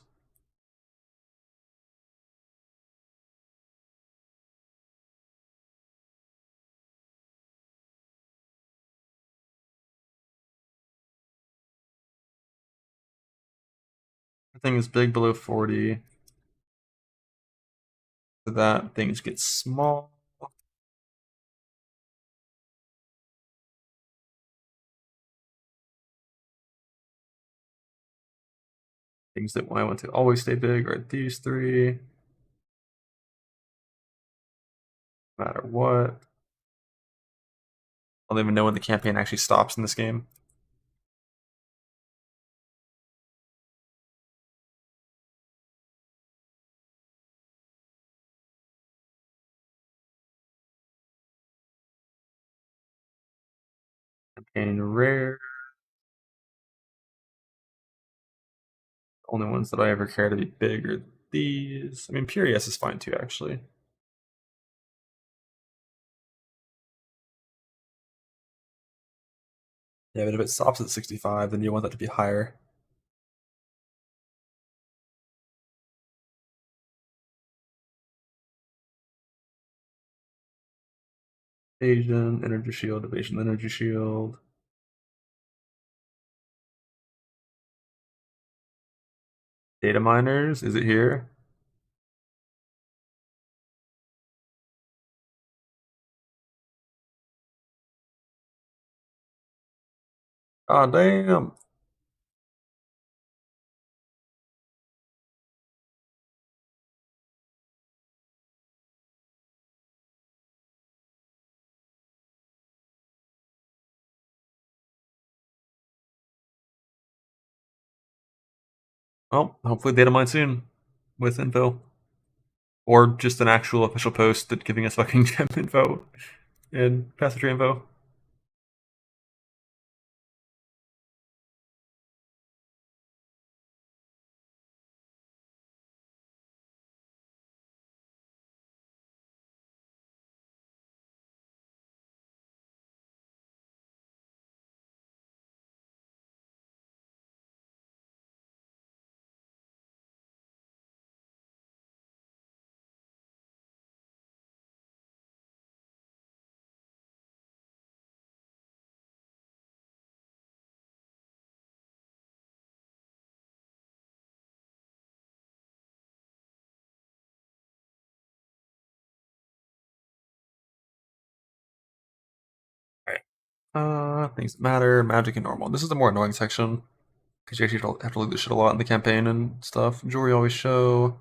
Everything is big below 40. So that things get small. Things that I want to always stay big are these three. No matter what. I don't even know when the campaign actually stops in this game. Campaign rare. The only ones that I ever care to be big are these. I mean, Pure ES is fine too, actually. Yeah, but if it stops at 65, then you want that to be higher. Evasion, energy shield, evasion, energy shield. Data miners, is it here? Ah, damn. Well, hopefully data mine soon with info. Or just an actual official post that giving us fucking gem info and passage info. Things that matter, magic and normal. This is the more annoying section because you actually have to loot this shit a lot in the campaign and stuff. Jewelry always show.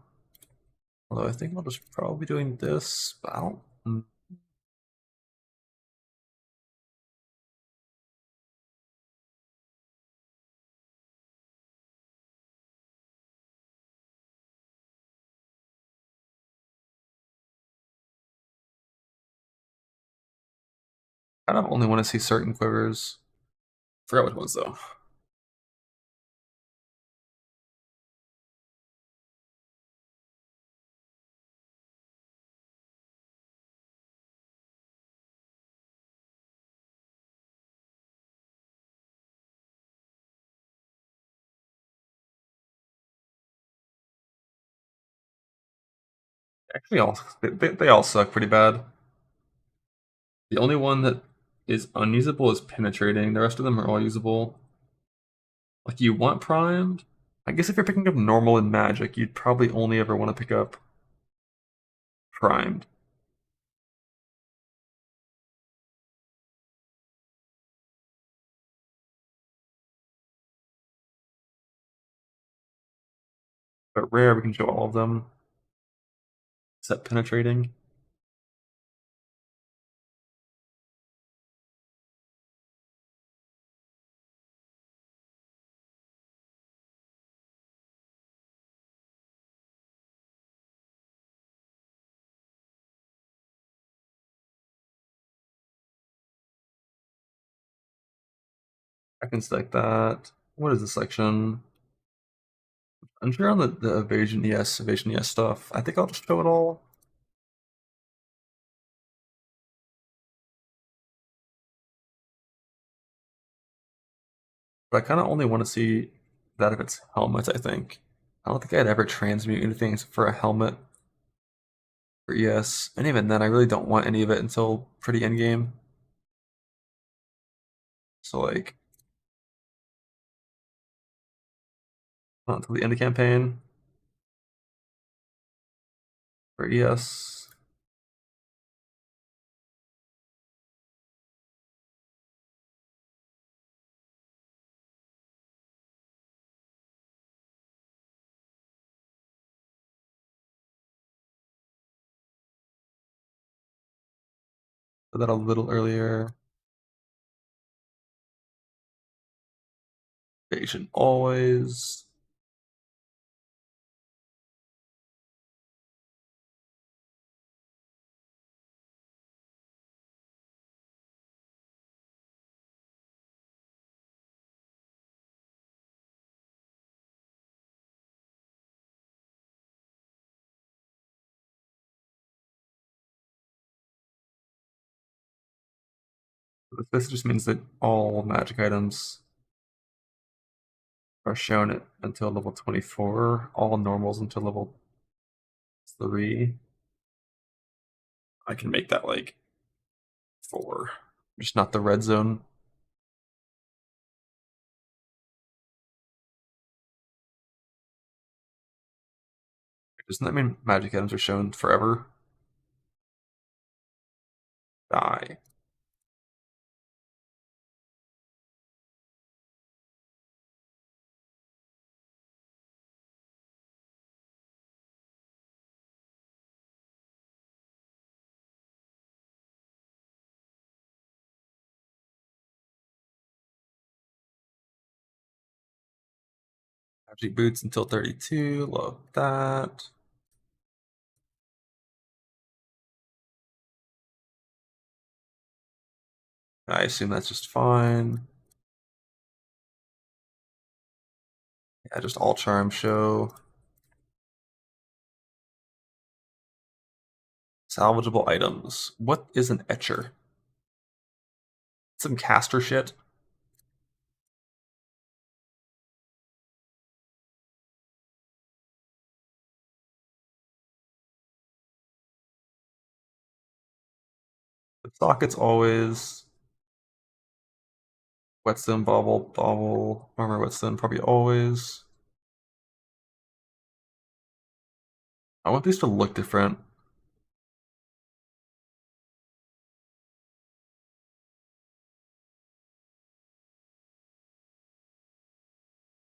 Although I think I'll just probably be doing this, but I don't. I don't only want to see certain quivers. Forgot which ones though. Actually, they all suck pretty bad. The only one that is unusable is penetrating. The rest of them are all usable. Like you want primed. I guess if you're picking up normal and magic, you'd probably only ever want to pick up primed. But rare, we can show all of them. Except penetrating. I can stack that. What is this section? Unsure on the evasion yes stuff. I think I'll just show it all. But I kind of only want to see that if it's helmets, I think. I don't think I'd ever transmute anything for a helmet for ES. And even then, I really don't want any of it until pretty endgame. So, like, not until the end of campaign for ES. Put that a little earlier. Evasion always. This just means that all magic items are shown at until level 24, all normals until level 3. I can make that like 4, just not the red zone. Doesn't that mean magic items are shown forever? Die. Magic boots until 32, love that. I assume that's just fine. Yeah, just all charm show. Salvageable items. What is an etcher? Some caster shit. The sockets always. Whetstone, bauble, armor, whetstone, probably always. I want these to look different.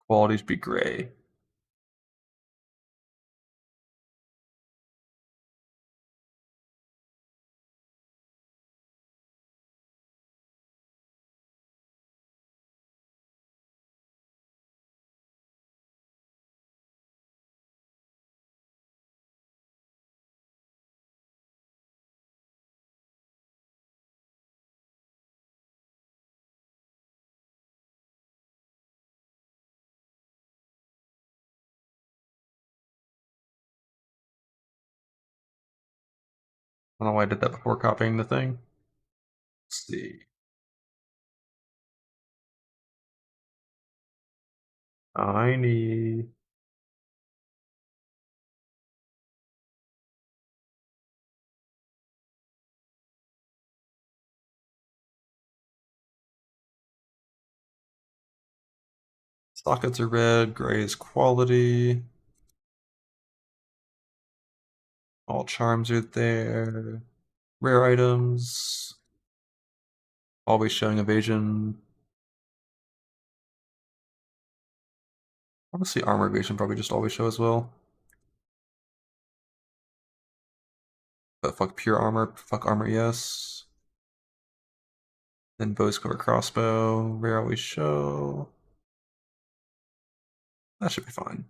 Qualities be gray. I don't know why I did that before copying the thing. Let's see. I need sockets are red, gray is quality. All charms are there. Rare items. Always showing evasion. Honestly, armor evasion probably just always show as well. But fuck pure armor, fuck armor, yes. Then bows cover crossbow, rare always show. That should be fine.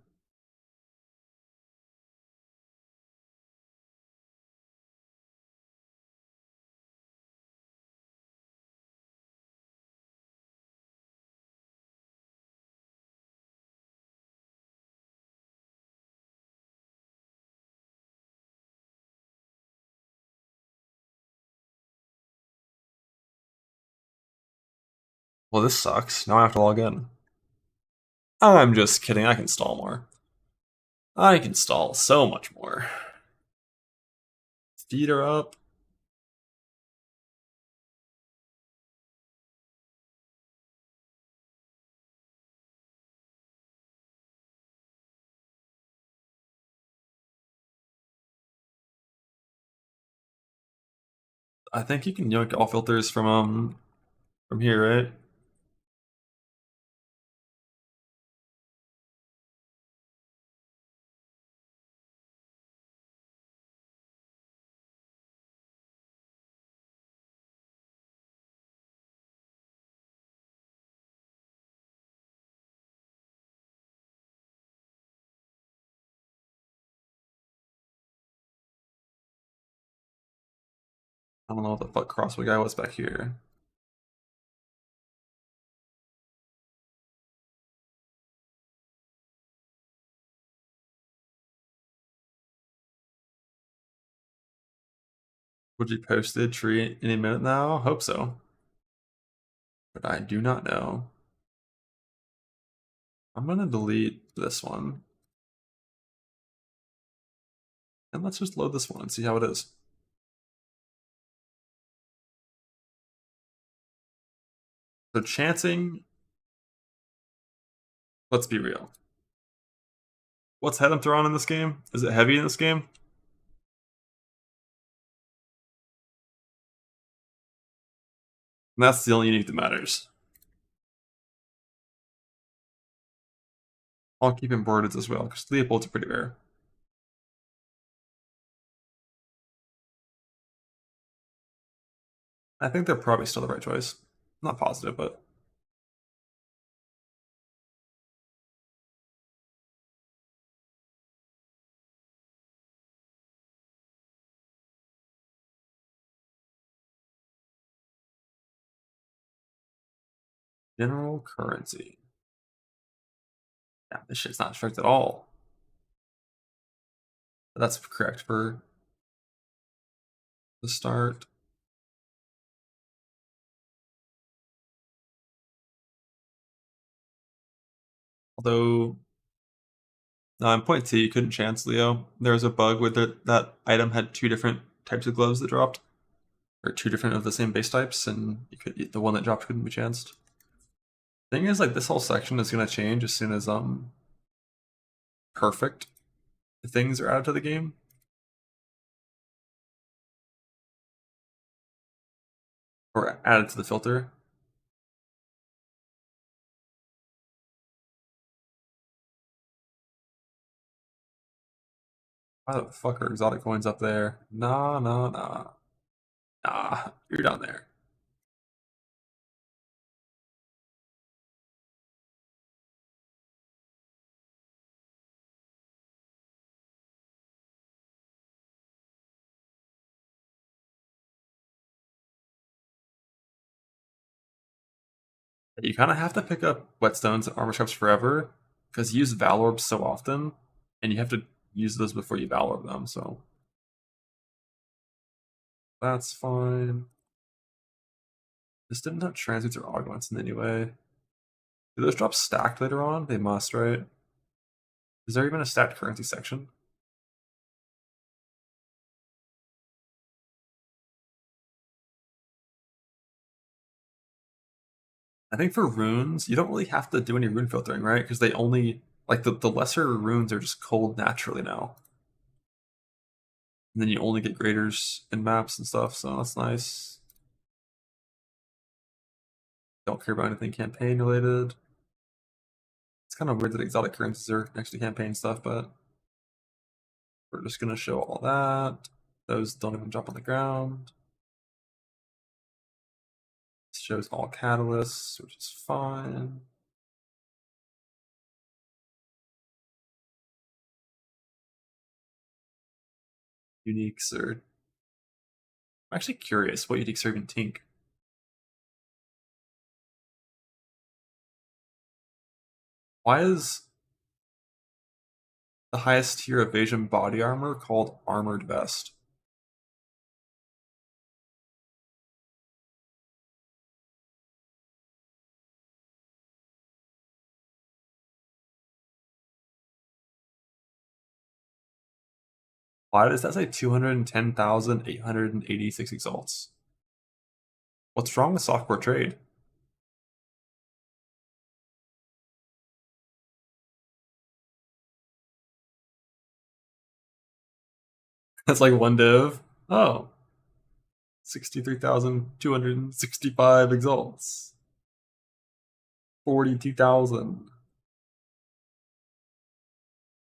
Well, this sucks. Now I have to log in. I'm just kidding. I can stall more. I can stall so much more. Speed her up. I think you can yoink all filters from here, right? I don't know what the fuck crossway guy was back here. Would you posted tree any minute now? Hope so. But I do not know. I'm gonna delete this one. And let's just load this one and see how it is. So chancing, let's be real. What's head and thrown in this game? Is it heavy in this game? And that's the only unique that matters. I'll keep him boarded as well, because Leopold's are pretty rare. I think they're probably still the right choice. Not positive, but general currency. Yeah, this shit's not strict at all. But that's correct for the start. Although, no, in point T, you couldn't chance Leo. There was a bug where that item had two different types of gloves that dropped, or two different of the same base types, and the one that dropped couldn't be chanced. Thing is, like, this whole section is gonna change as soon as perfect things are added to the game. Or added to the filter. Why the fuck are exotic coins up there? Nah, nah, nah. Nah, you're down there. You kind of have to pick up whetstones and armor scraps forever, because you use Valorbs so often, and you have to use those before you Valorb them, so that's fine. This didn't have transits or augments in any way. Do those drop stacked later on? They must, right? Is there even a stacked currency section? I think for runes, you don't really have to do any rune filtering, right? Because they only, like, the lesser runes are just cold naturally now. And then you only get graders in maps and stuff, so that's nice. Don't care about anything campaign related. It's kind of weird that exotic currencies are next to campaign stuff, but we're just gonna show all that. Those don't even drop on the ground. This shows all catalysts, which is fine. Uniques are... I'm actually curious what uniques are even Tink. Why is the highest tier evasion body armor called Armored Vest? Why does that say 210,886 exalts? What's wrong with software trade? That's like one div. Oh. 63,265 exalts. 42,000.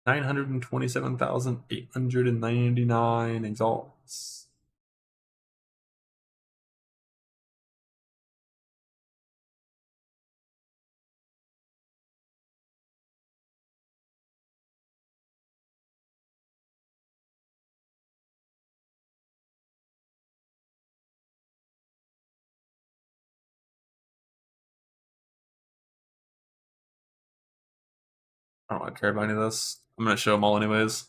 927,899 exalts. I don't really care about any of this. I'm going to show them all anyways.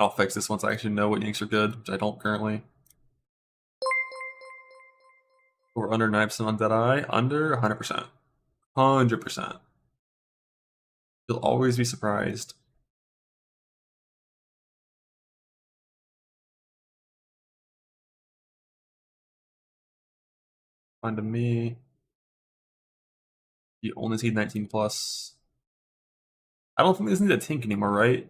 I'll fix this once I actually know what yanks are good, which I don't currently. We're under 9% on Deadeye. Under 100%. 100%. You'll always be surprised. Fine to me. You only see 19 plus. I don't think this needs a tink anymore, right?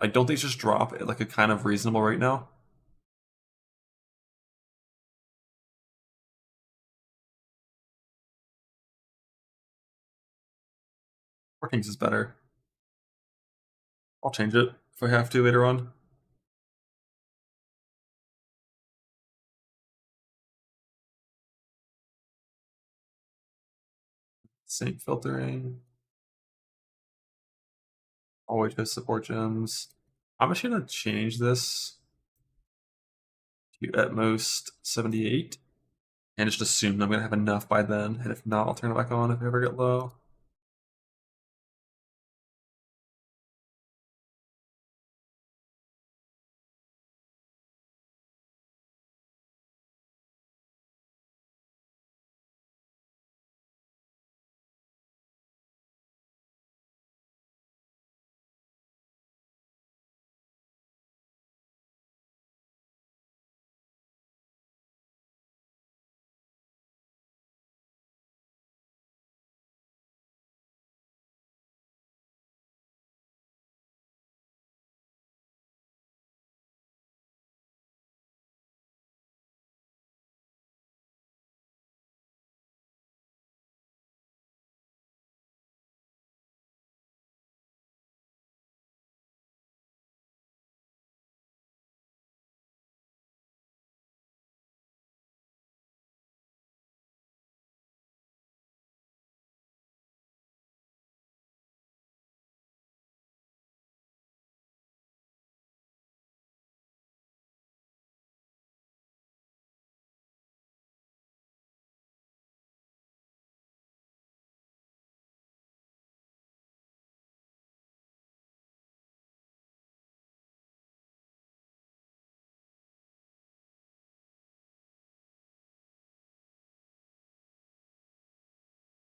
Like, don't they just drop at like a kind of reasonable rate now? Four tinks is better. I'll change it if I have to later on. Sync filtering. Always have support gems. I'm just gonna change this to at most 78 and just assume I'm gonna have enough by then. And if not, I'll turn it back on if I ever get low.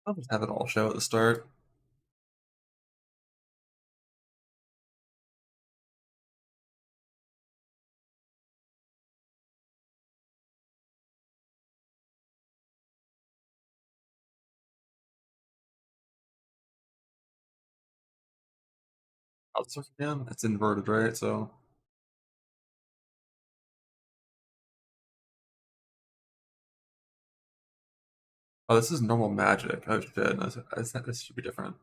I'll just have it all show at the start. I'll just again. It's inverted, right? So oh, this is normal magic. Oh shit, this should be different.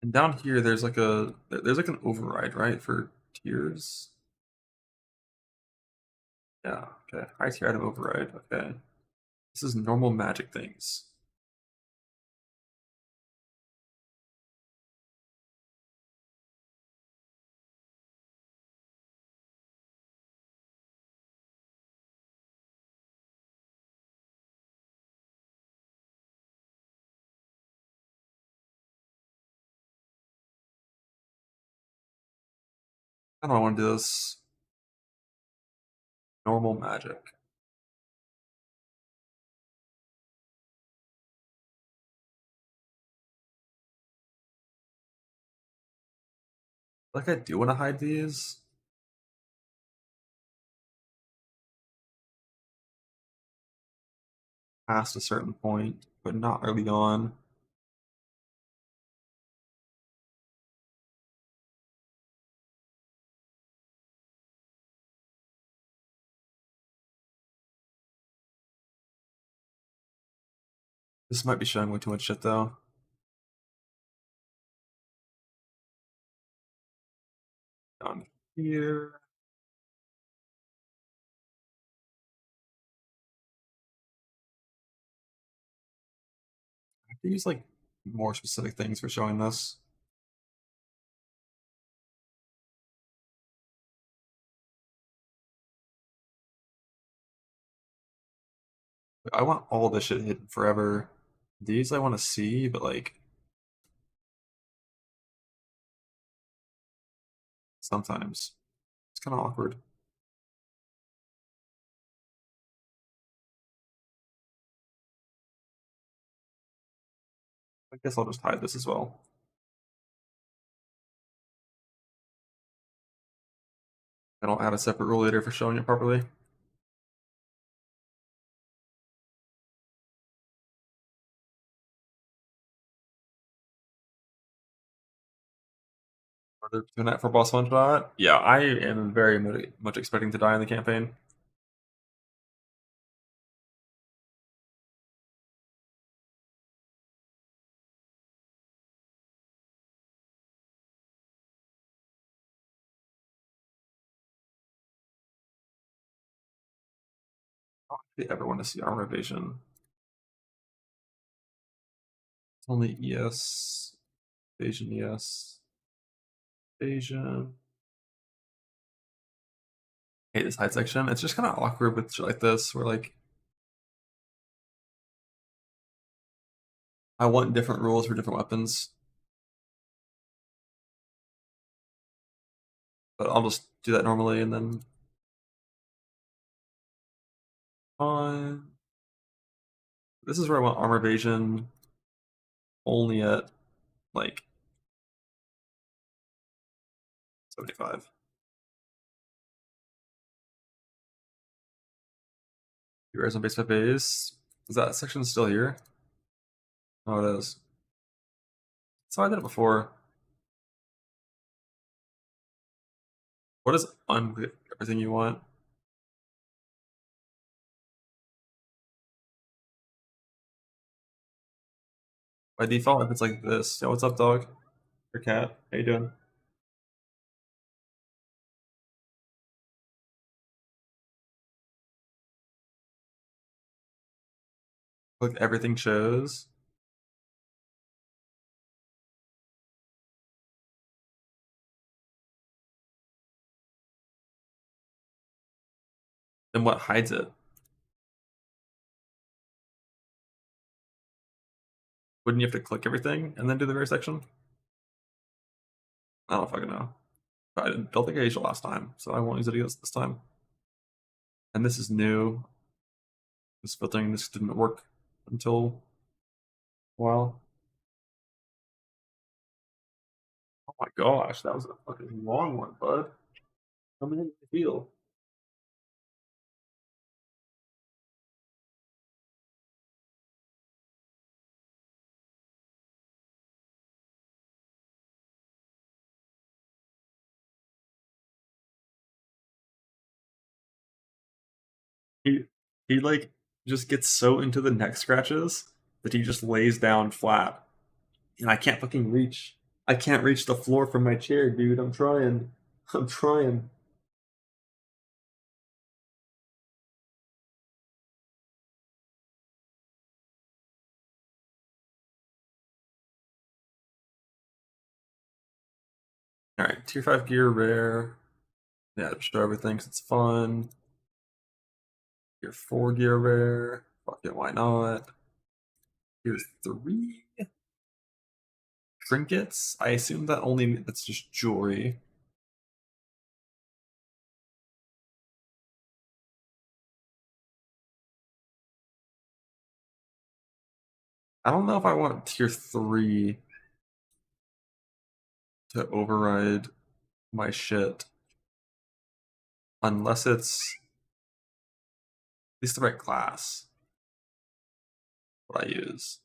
And down here, there's like an override, right, for tiers. Yeah. Okay. High tier item override. Okay. This is normal magic things. I don't want to do this. Normal magic. Like I do want to hide these. Past a certain point, but not early on. This might be showing way too much shit though. Down here. I have to use like more specific things for showing this. I want all this shit hidden forever. These I want to see, but like sometimes it's kind of awkward. I guess I'll just hide this as well. I don't add a separate rule later for showing it properly. Are they doing that for boss one shot? Yeah, I am very much expecting to die in the campaign. I don't actually ever want to see armor evasion. It's only ES, evasion, ES, evasion. I hate this hide section. It's just kind of awkward with shit like this, where like I want different rules for different weapons. But I'll just do that normally and then on. This is where I want armor evasion only at like 75. Heroes on base by base. Is that section still here? Oh, it is. So I did it before. What is everything you want? By default, if it's like this. Yo, what's up, dog? Or cat? How you doing? Look, everything shows. Then what hides it? Wouldn't you have to click everything and then do the very section? I don't fucking know. I don't think I used it last time, so I won't use it this time. And this is new. This filtering, this didn't work until a while. Oh my gosh, that was a fucking long one, bud. How many did you feel? He like just gets so into the neck scratches that he just lays down flat. And I can't fucking reach. I can't reach the floor from my chair, dude. I'm trying. I'm trying. Alright, tier 5 gear rare. Yeah, just show everything because it's fun. Tier 4 gear rare. Fuck it, why not? Tier 3 trinkets. I assume that only that's just jewelry. I don't know if I want tier 3 to override my shit. Unless it's at least the right class. What I use.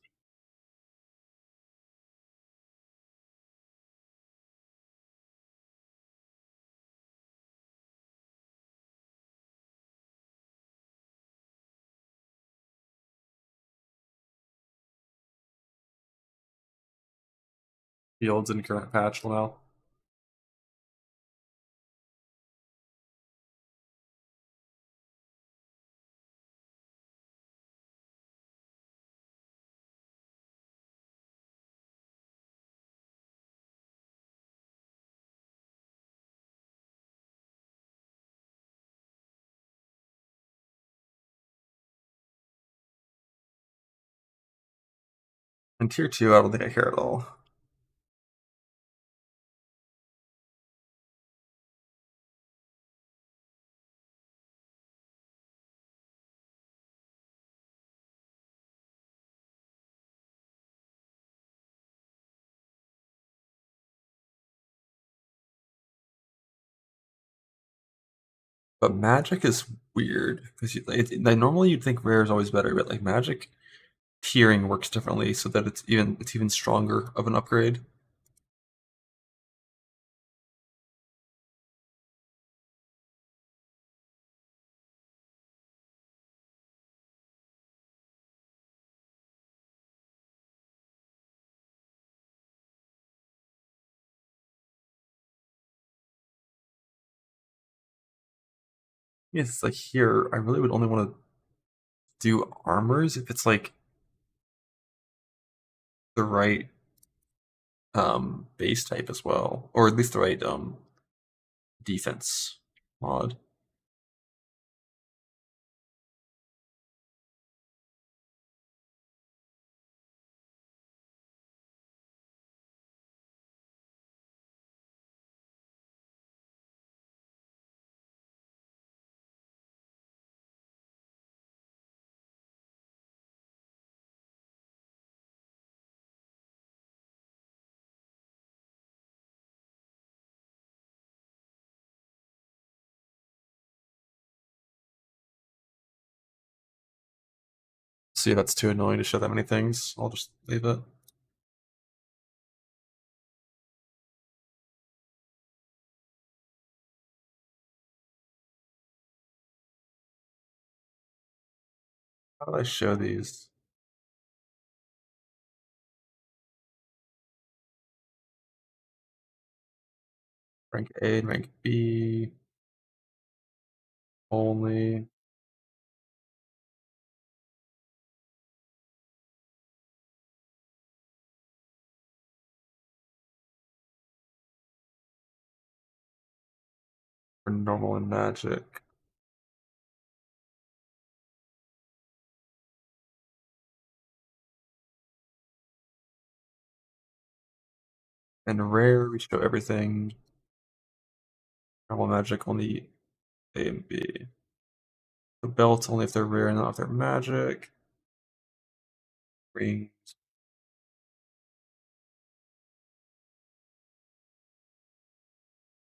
Fields in current patch now. In tier 2, I don't think I care at all. But magic is weird because normally you'd think rare is always better, but like magic tiering works differently so that it's even stronger of an upgrade. Yes, it's like here, I really would only want to do armors if it's like the right base type as well, or at least the right defense mod. See if that's too annoying to show that many things. I'll just leave it. How do I show these? Rank A and rank B only. For normal and magic. And rare, we show everything. Normal magic only A and B. The belts only if they're rare and not if they're magic. Rings.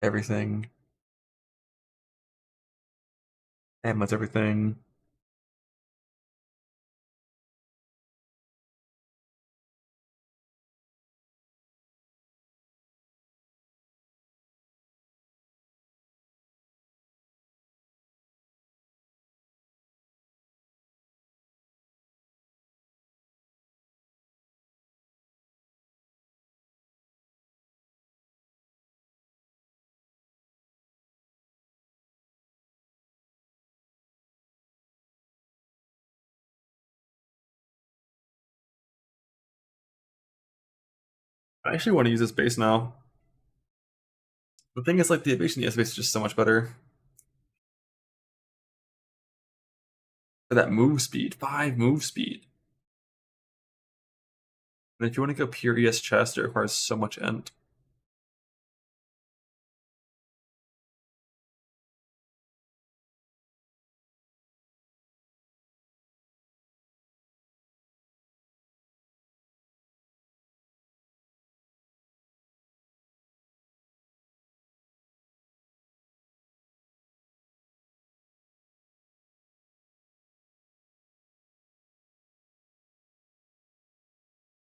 Everything. Ammon's everything. I actually want to use this base now. The thing is, like, the evasion ES base is just so much better. For that move speed, 5 move speed. And if you want to go pure ES chest, it requires so much int.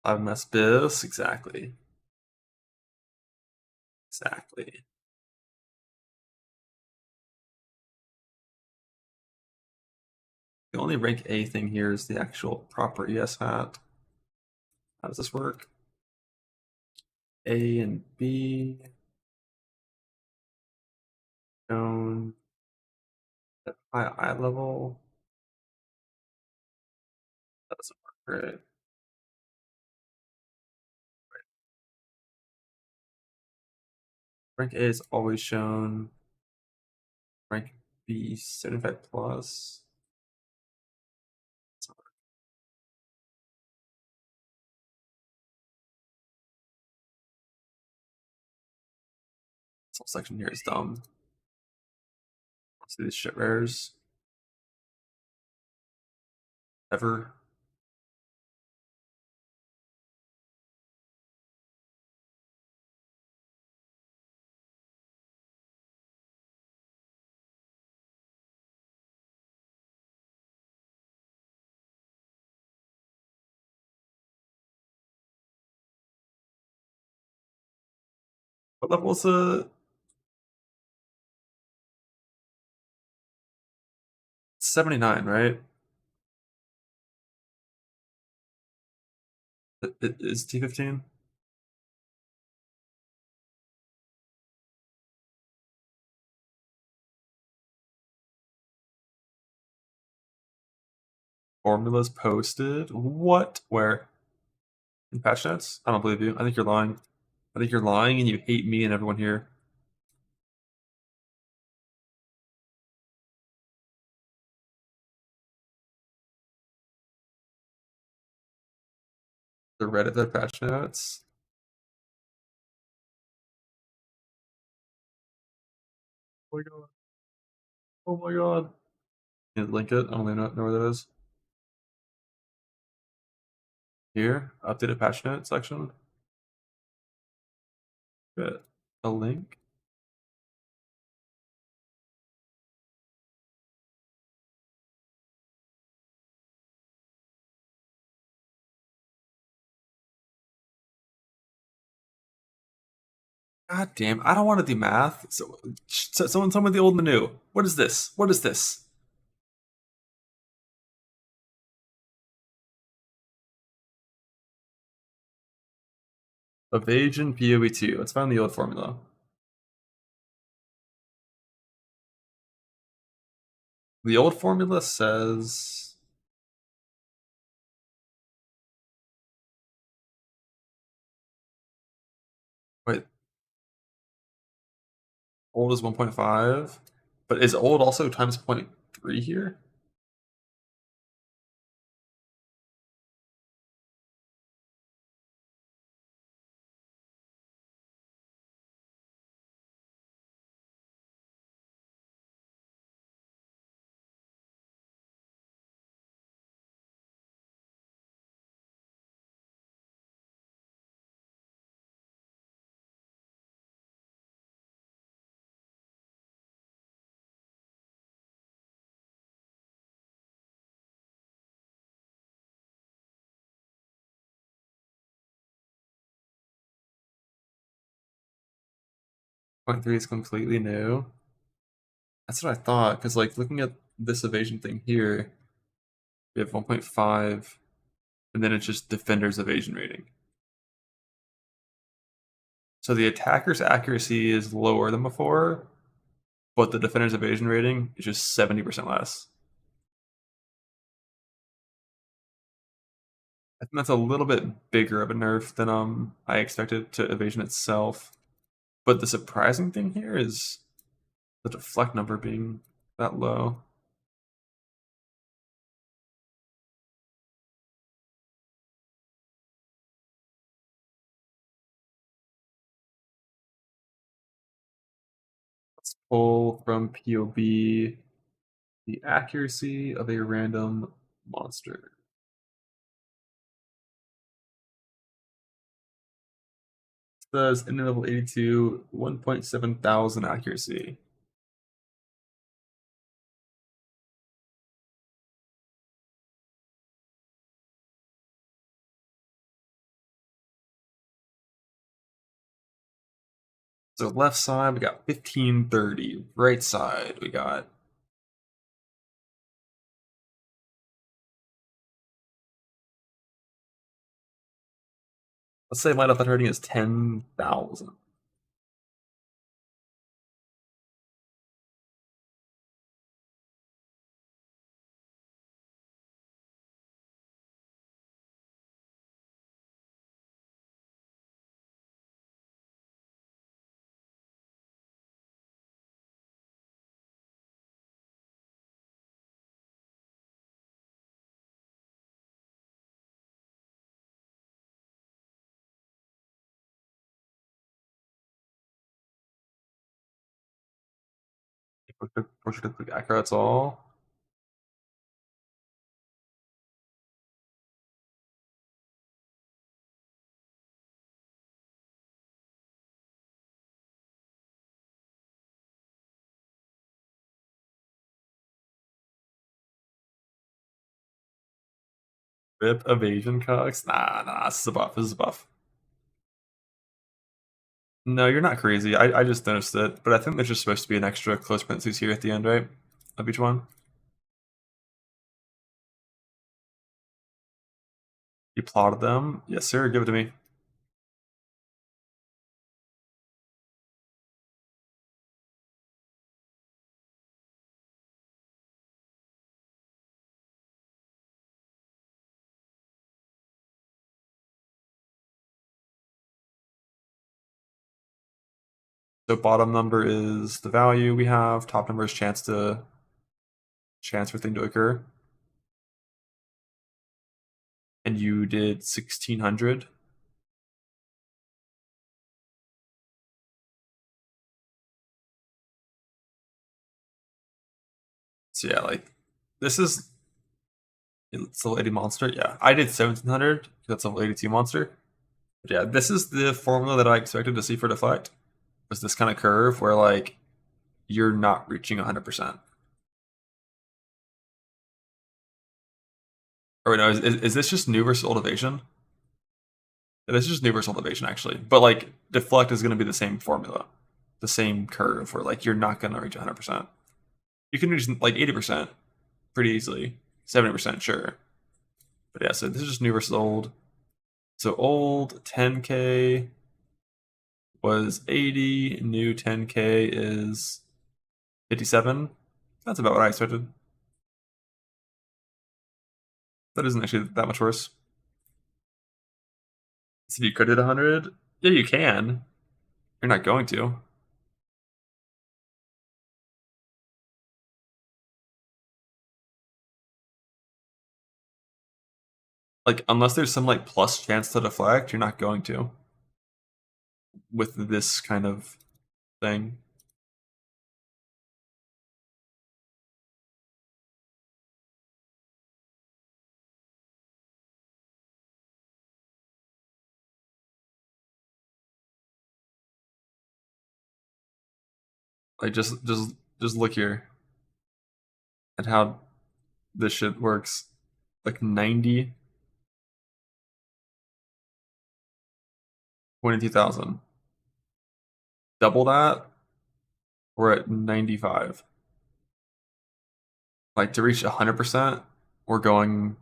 Abyssal, exactly. Exactly. The only rank A thing here is the actual proper ES hat. How does this work? A and B shown at high eye level. That doesn't work, right? Rank A is always shown. Rank B 75 plus. This whole section here is dumb. See these shit rares. Ever. What level is it? 79, right? It is T15? Formulas posted? What? Where? In patch notes? I don't believe you. I think you're lying. I think you're lying and you hate me and everyone here. The Reddit their patch notes. Oh my god. Oh my god. Can you link it? I don't even know where that is. Here, updated patch note section. Good. A link. God damn, I don't want to do math. So someone tell me the old menu. What is this? What is this? Evasion PoE2. Let's find the old formula. The old formula says... Wait. Old is 1.5. But is old also times 0.3 here? Point 0.3 is completely new. That's what I thought, because like looking at this evasion thing here, we have 1.5, and then it's just defender's evasion rating. So the attacker's accuracy is lower than before, but the defender's evasion rating is just 70% less. I think that's a little bit bigger of a nerf than I expected to evasion itself. But the surprising thing here is the deflect number being that low. Let's pull from POB the accuracy of a random monster. It says in level 82, 1.7 thousand accuracy. So left side, we got 1530. Right side, we got... Let's say light up that rating is 10,000. Push it click accurate, that's all. Rip evasion cogs? Nah, this is a buff. This is a buff. No, you're not crazy. I just noticed it, but I think there's just supposed to be an extra close parentheses here at the end, right? Of each one. You plotted them? Yes, sir. Give it to me. So bottom number is the value we have. Top number is chance for thing to occur. And you did 1600. So yeah, like this is it's a lady monster. Yeah, I did 1700. That's a lady T monster. But yeah, this is the formula that I expected to see for deflect. Was this kind of curve where like you're not reaching 100%. Or wait, no, is this just new versus old evasion? Yeah, this is just new versus old evasion actually. But like deflect is going to be the same formula, the same curve where like you're not going to reach 100%. You can reach like 80% pretty easily, 70% sure. But yeah, so this is just new versus old. So old 10k was 80, new 10k is 57. That's about what I expected. That isn't actually that much worse. So if you could hit 100, yeah, you can. You're not going to. Like, unless there's some like plus chance to deflect, you're not going to. With this kind of thing. Like just look here at how this shit works. Like 90, 22,000. Double that, we're at 95. Like to reach 100%, we're going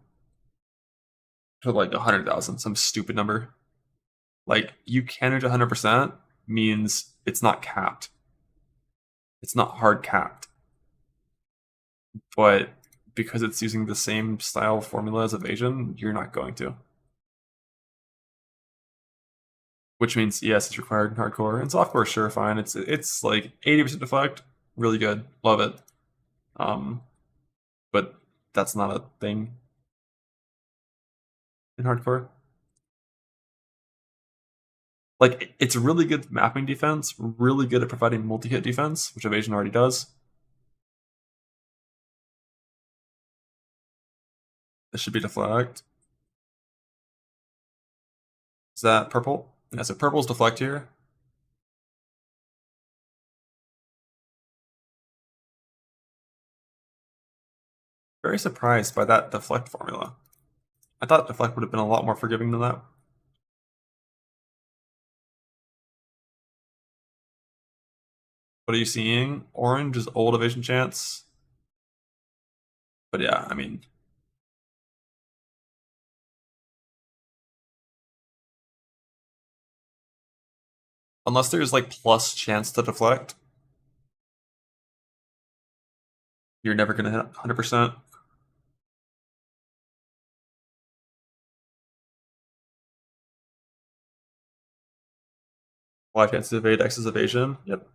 to like 100,000, some stupid number. Like you can reach 100% means it's not capped. It's not hard capped. But because it's using the same style formula as evasion, you're not going to. Which means yes, it's required in hardcore. And softcore, sure, fine. It's like 80% deflect, really good, love it. But that's not a thing in hardcore. Like it's really good mapping defense, really good at providing multi-hit defense, which evasion already does. This should be deflect. Is that purple? Yeah, so purple's deflect here. Very surprised by that deflect formula. I thought deflect would have been a lot more forgiving than that. What are you seeing? Orange is old evasion chance. But yeah, I mean, unless there's like plus chance to deflect, you're never gonna hit 100%. Y chance to evade, X is evasion. Yep.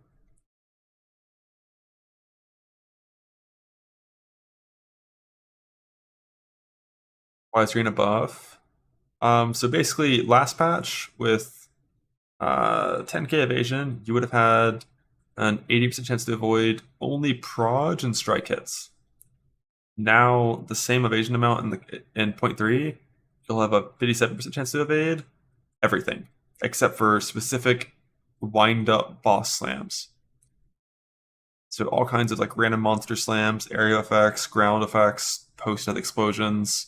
Y is green above. So basically, last patch with 10k evasion, you would have had an 80% chance to avoid only proj and strike hits. Now, the same evasion amount in 0.3, you'll have a 57% chance to evade everything, except for specific wind-up boss slams. So all kinds of like random monster slams, area effects, ground effects, post-death explosions.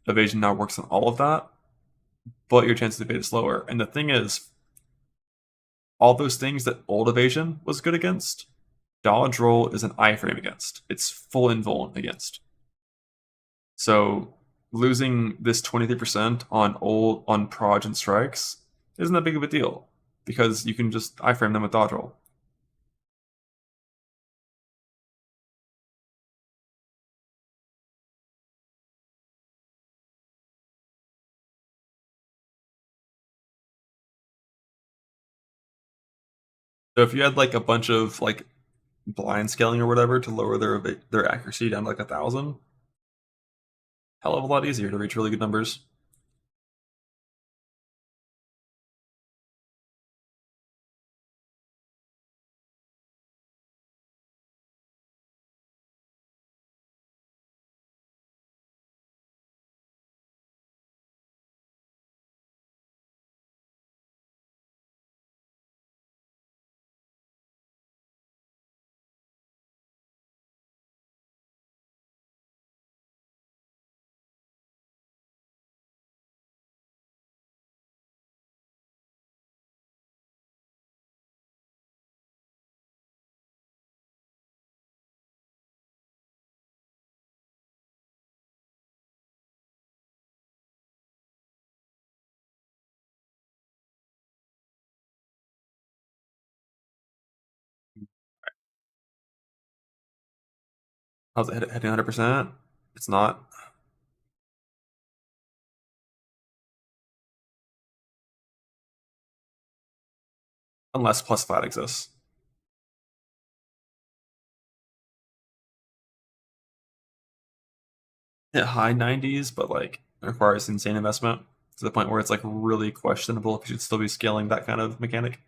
Evasion now works on all of that, but your chance to evade is lower. And the thing is, all those things that old evasion was good against, dodge roll is an iframe against. It's full invuln against. So losing this 23% on proj and strikes isn't that big of a deal, because you can just iframe them with dodge roll. So if you had like a bunch of like blind scaling or whatever to lower their accuracy down to like 1,000, hell of a lot easier to reach really good numbers. How's it hitting 100%? It's not. Unless plus flat exists. Hit high 90s, but like it requires insane investment to the point where it's like really questionable if you should still be scaling that kind of mechanic.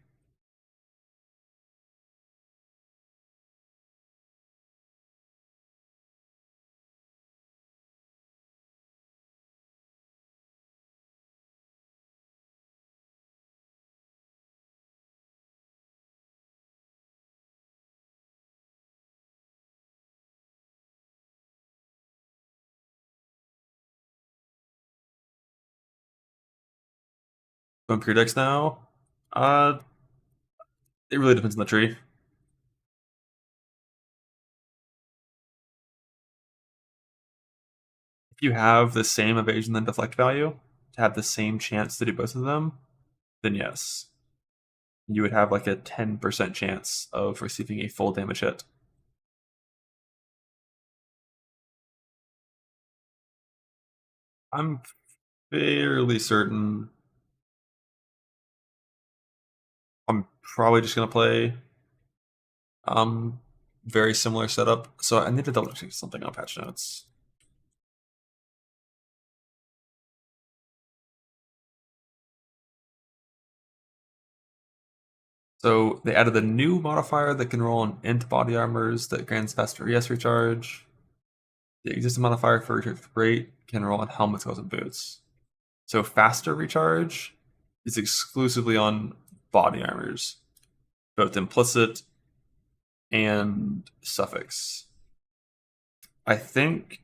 Vampire decks now. It really depends on the tree. If you have the same evasion and deflect value to have the same chance to do both of them, then yes, you would have like a 10% chance of receiving a full damage hit. I'm fairly certain I'm probably just gonna play very similar setup. So I need to double check something on patch notes. So they added a new modifier that can roll on int body armors that grants faster ES recharge. The existing modifier for recharge rate can roll on helmets, gloves, and boots. So faster recharge is exclusively on body armors, both implicit and suffix. I think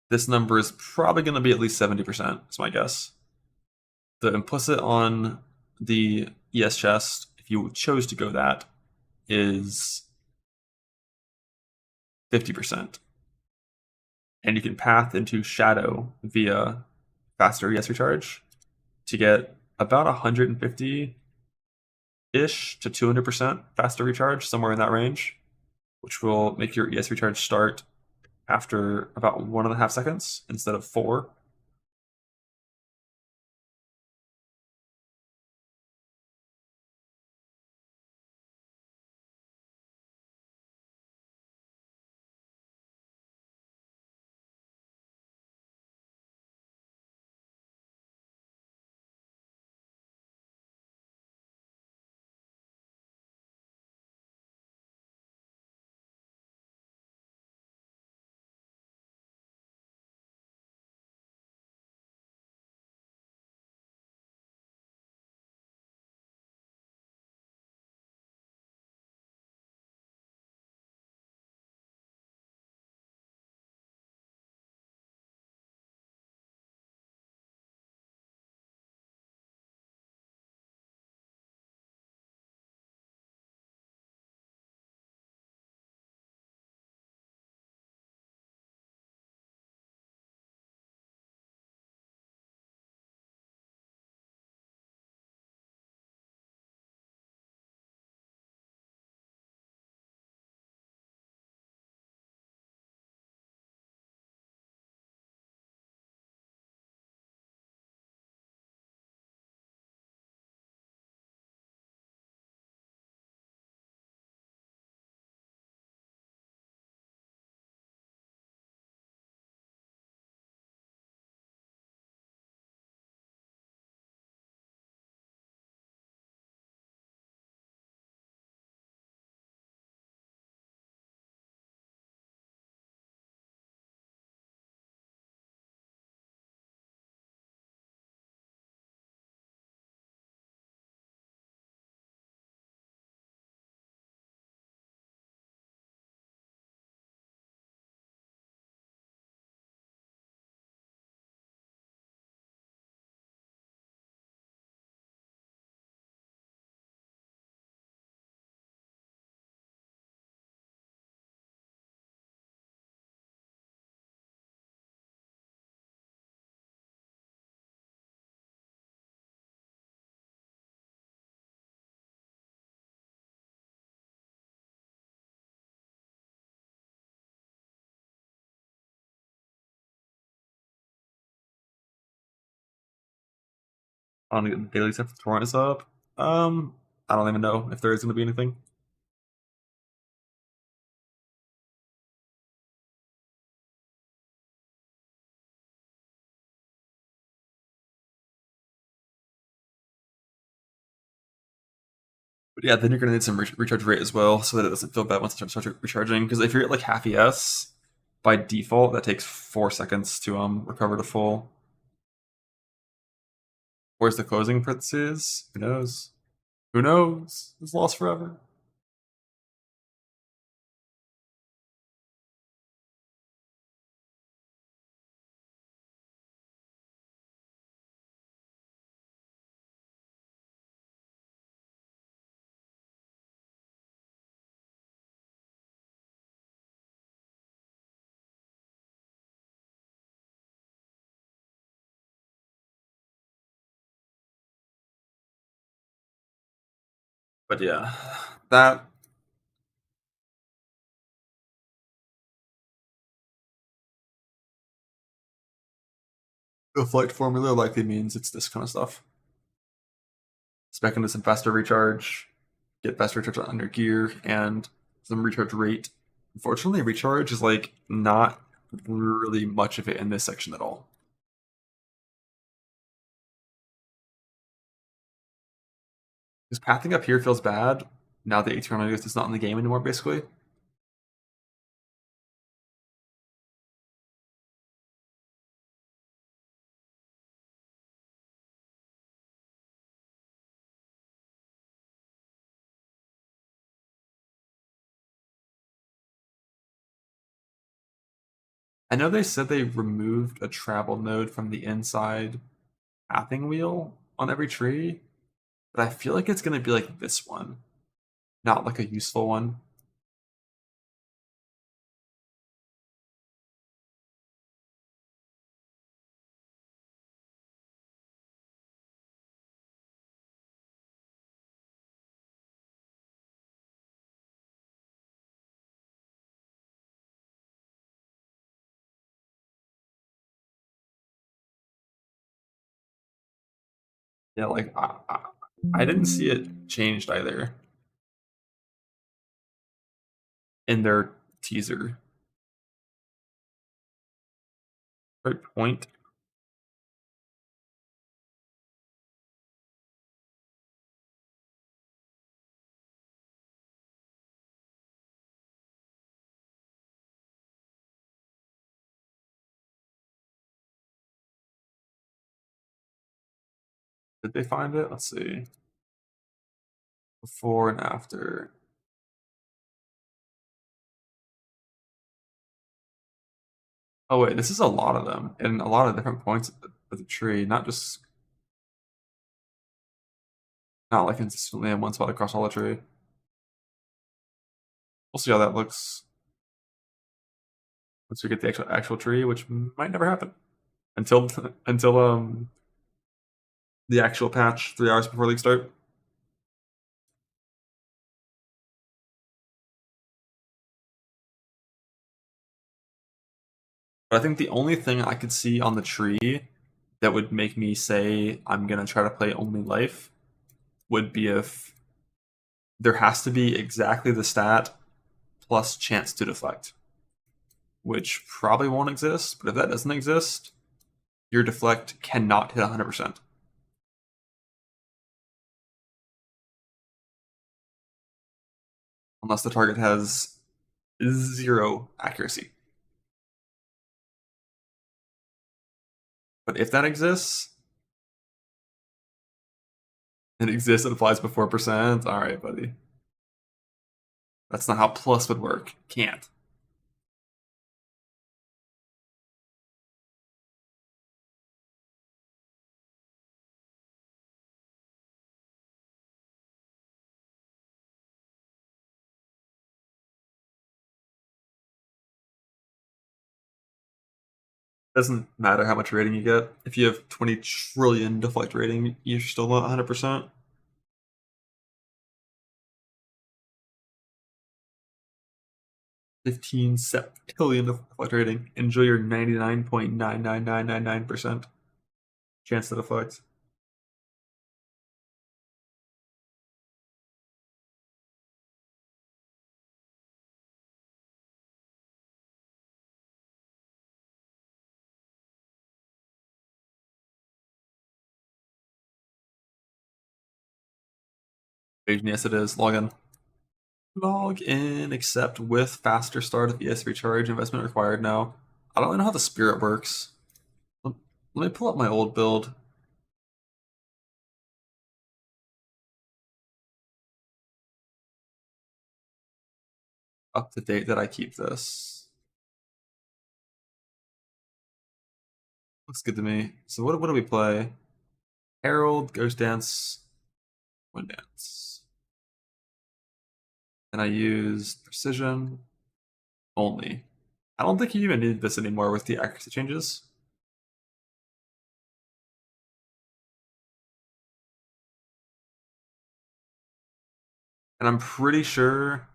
this number is probably going to be at least 70%, is my guess. The implicit on the ES chest, if you chose to go that, is 50%. And you can path into Shadow via faster ES recharge to get about 150-ish to 200% faster recharge, somewhere in that range, which will make your ES recharge start after about 1.5 seconds instead of 4. On the daily stuff with Torrent is up. I don't even know if there is going to be anything. But yeah, then you're going to need some recharge rate as well, so that it doesn't feel bad once it starts recharging. Because if you're at like half ES, by default, that takes 4 seconds to recover to full. Where's the closing parentheses? Who knows? Who knows? It's lost forever. But yeah, that Deflect formula likely means it's this kind of stuff. Spec into some faster recharge, get faster recharge on your gear, and some recharge rate. Unfortunately, recharge is like not really much of it in this section at all. Because pathing up here feels bad now that Eternality is not in the game anymore, basically. I know they said they removed a travel node from the inside pathing wheel on every tree, but I feel like it's going to be like this one. not like a useful one. Yeah, like I didn't see it changed either in their teaser. Right point. Did they find it? Let's see. Before and after. Oh wait, this is a lot of them and a lot of different points of the tree, not like consistently in one spot across all the tree. We'll see how that looks once we get the actual tree, which might never happen until the actual patch 3 hours before league start. But I think the only thing I could see on the tree that would make me say I'm gonna try to play only life would be if there has to be exactly the stat plus chance to deflect, which probably won't exist. But if that doesn't exist, your deflect cannot hit 100%. Unless the target has 0 accuracy. But if that exists, it exists and applies before percent. All right, buddy. That's not how plus would work. Can't. Doesn't matter how much rating you get. If you have 20 trillion deflect rating, you're still not 100%. $15 septillion deflect rating. Enjoy your 99.99999% chance to deflect. Yes, it is. Log in. Log in, except with faster start of ES recharge. Investment required now. I don't really know how the spirit works. Let me pull up my old build. Up to date that I keep this. Looks good to me. So what do we play? Herald, Ghost Dance, Wind Dance. And I use Precision only. I don't think you even need this anymore with the accuracy changes. And I'm pretty sure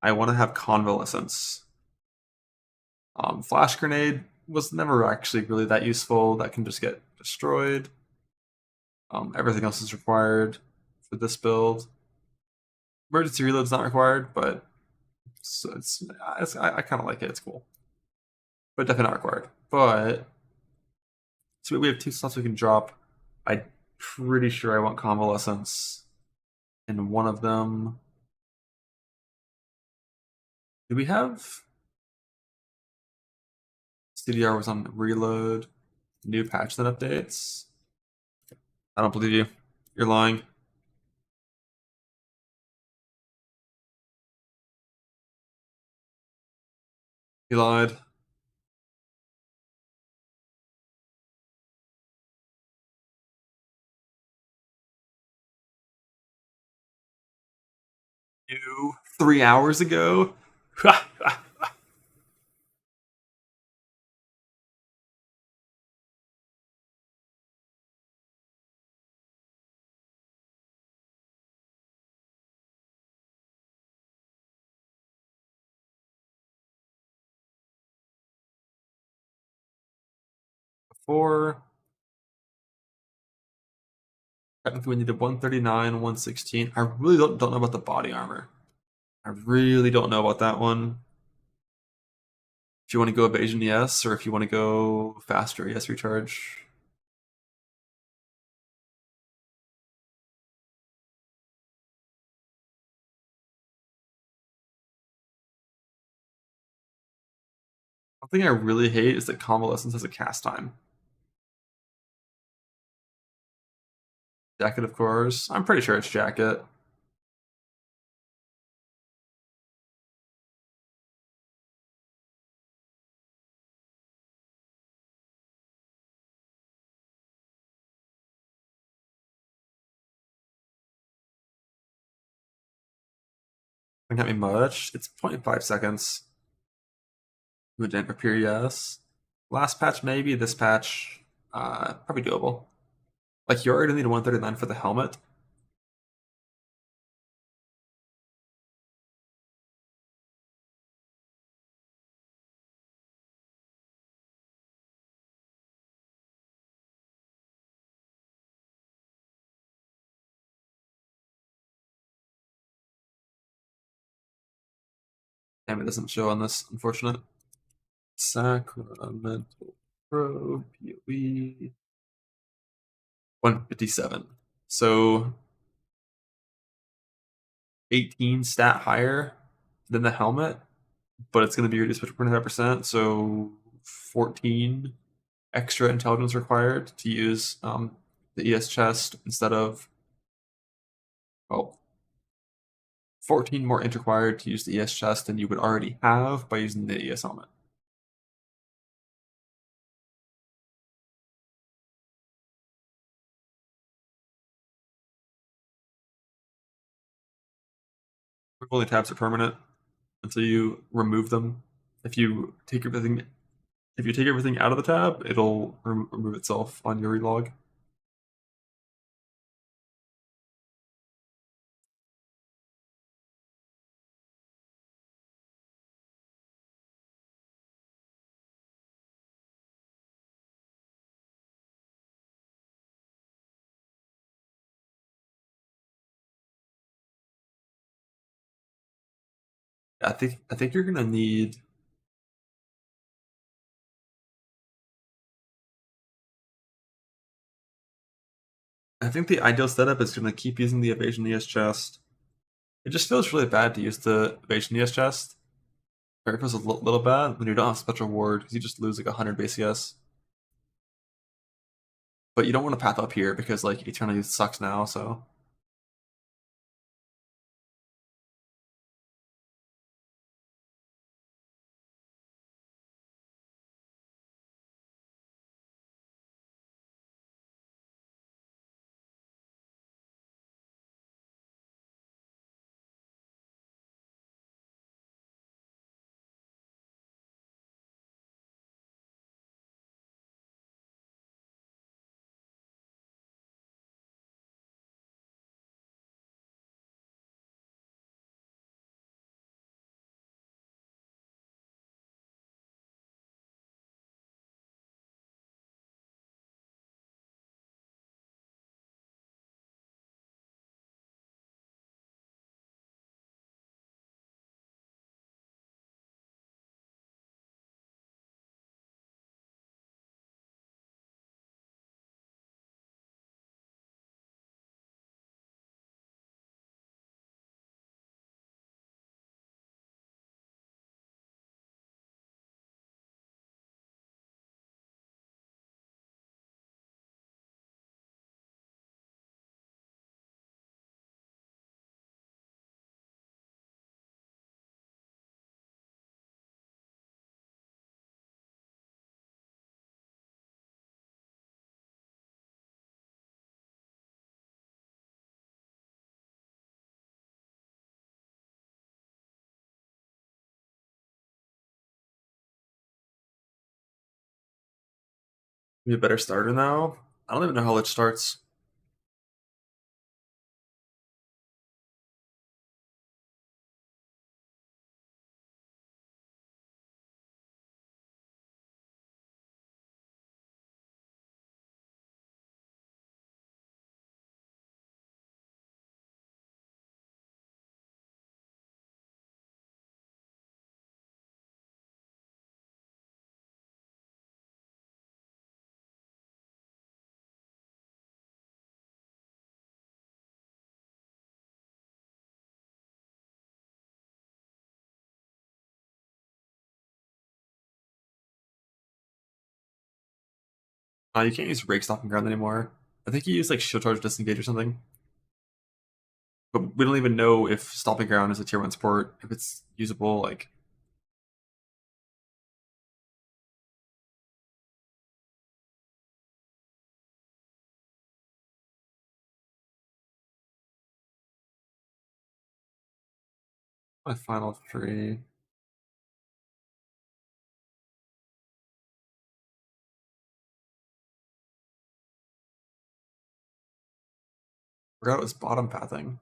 I want to have Convalescence. Flash Grenade was never actually really that useful. That can just get destroyed. Everything else is required for this build. Emergency Reload's not required, but I kind of like it. It's cool. But definitely not required. But so we have 2 slots we can drop. I'm pretty sure I want Convalescence. And one of them... Do we have... CDR was on reload. New patch that updates. I don't believe you. You're lying. He lied. you 3 hours ago. Before, technically we needed 139, 116. I really don't know about the body armor. I really don't know about that one. If you want to go evasion, yes, or if you want to go faster, yes, recharge. One thing I really hate is that Convalescence has a cast time. Jacket, of course. I'm pretty sure it's Jacket. Don't get me much. It's 0.5 seconds. Would appear, yes. Last patch, maybe. This patch, probably doable. Like, you already need a 139 for the helmet. Damn, it doesn't show on this, unfortunate. Sacramental Pro PoE 157. So 18 stat higher than the helmet, but it's going to be reduced by 25%. So 14 extra intelligence required to use the ES chest instead of, well, 14 more int required to use the ES chest than you would already have by using the ES helmet. Only tabs are permanent until you remove them. If you take everything out of the tab, it'll remove itself on your relog. I think you're gonna need. I think the ideal setup is gonna keep using the evasion ES chest. It just feels really bad to use the evasion ES chest. Or it feels a little bad when you don't have special ward because you just lose like 100 base ES. But you don't want to path up here because like Eternity sucks now, so. Be a better starter now. I don't even know how Lich starts. You can't use Rake Stomping Ground anymore. I think you use like Shield Charge Disengage or something. But we don't even know if Stomping Ground is a tier 1 support, if it's usable, like... My final 3. Forgot it was bottom pathing.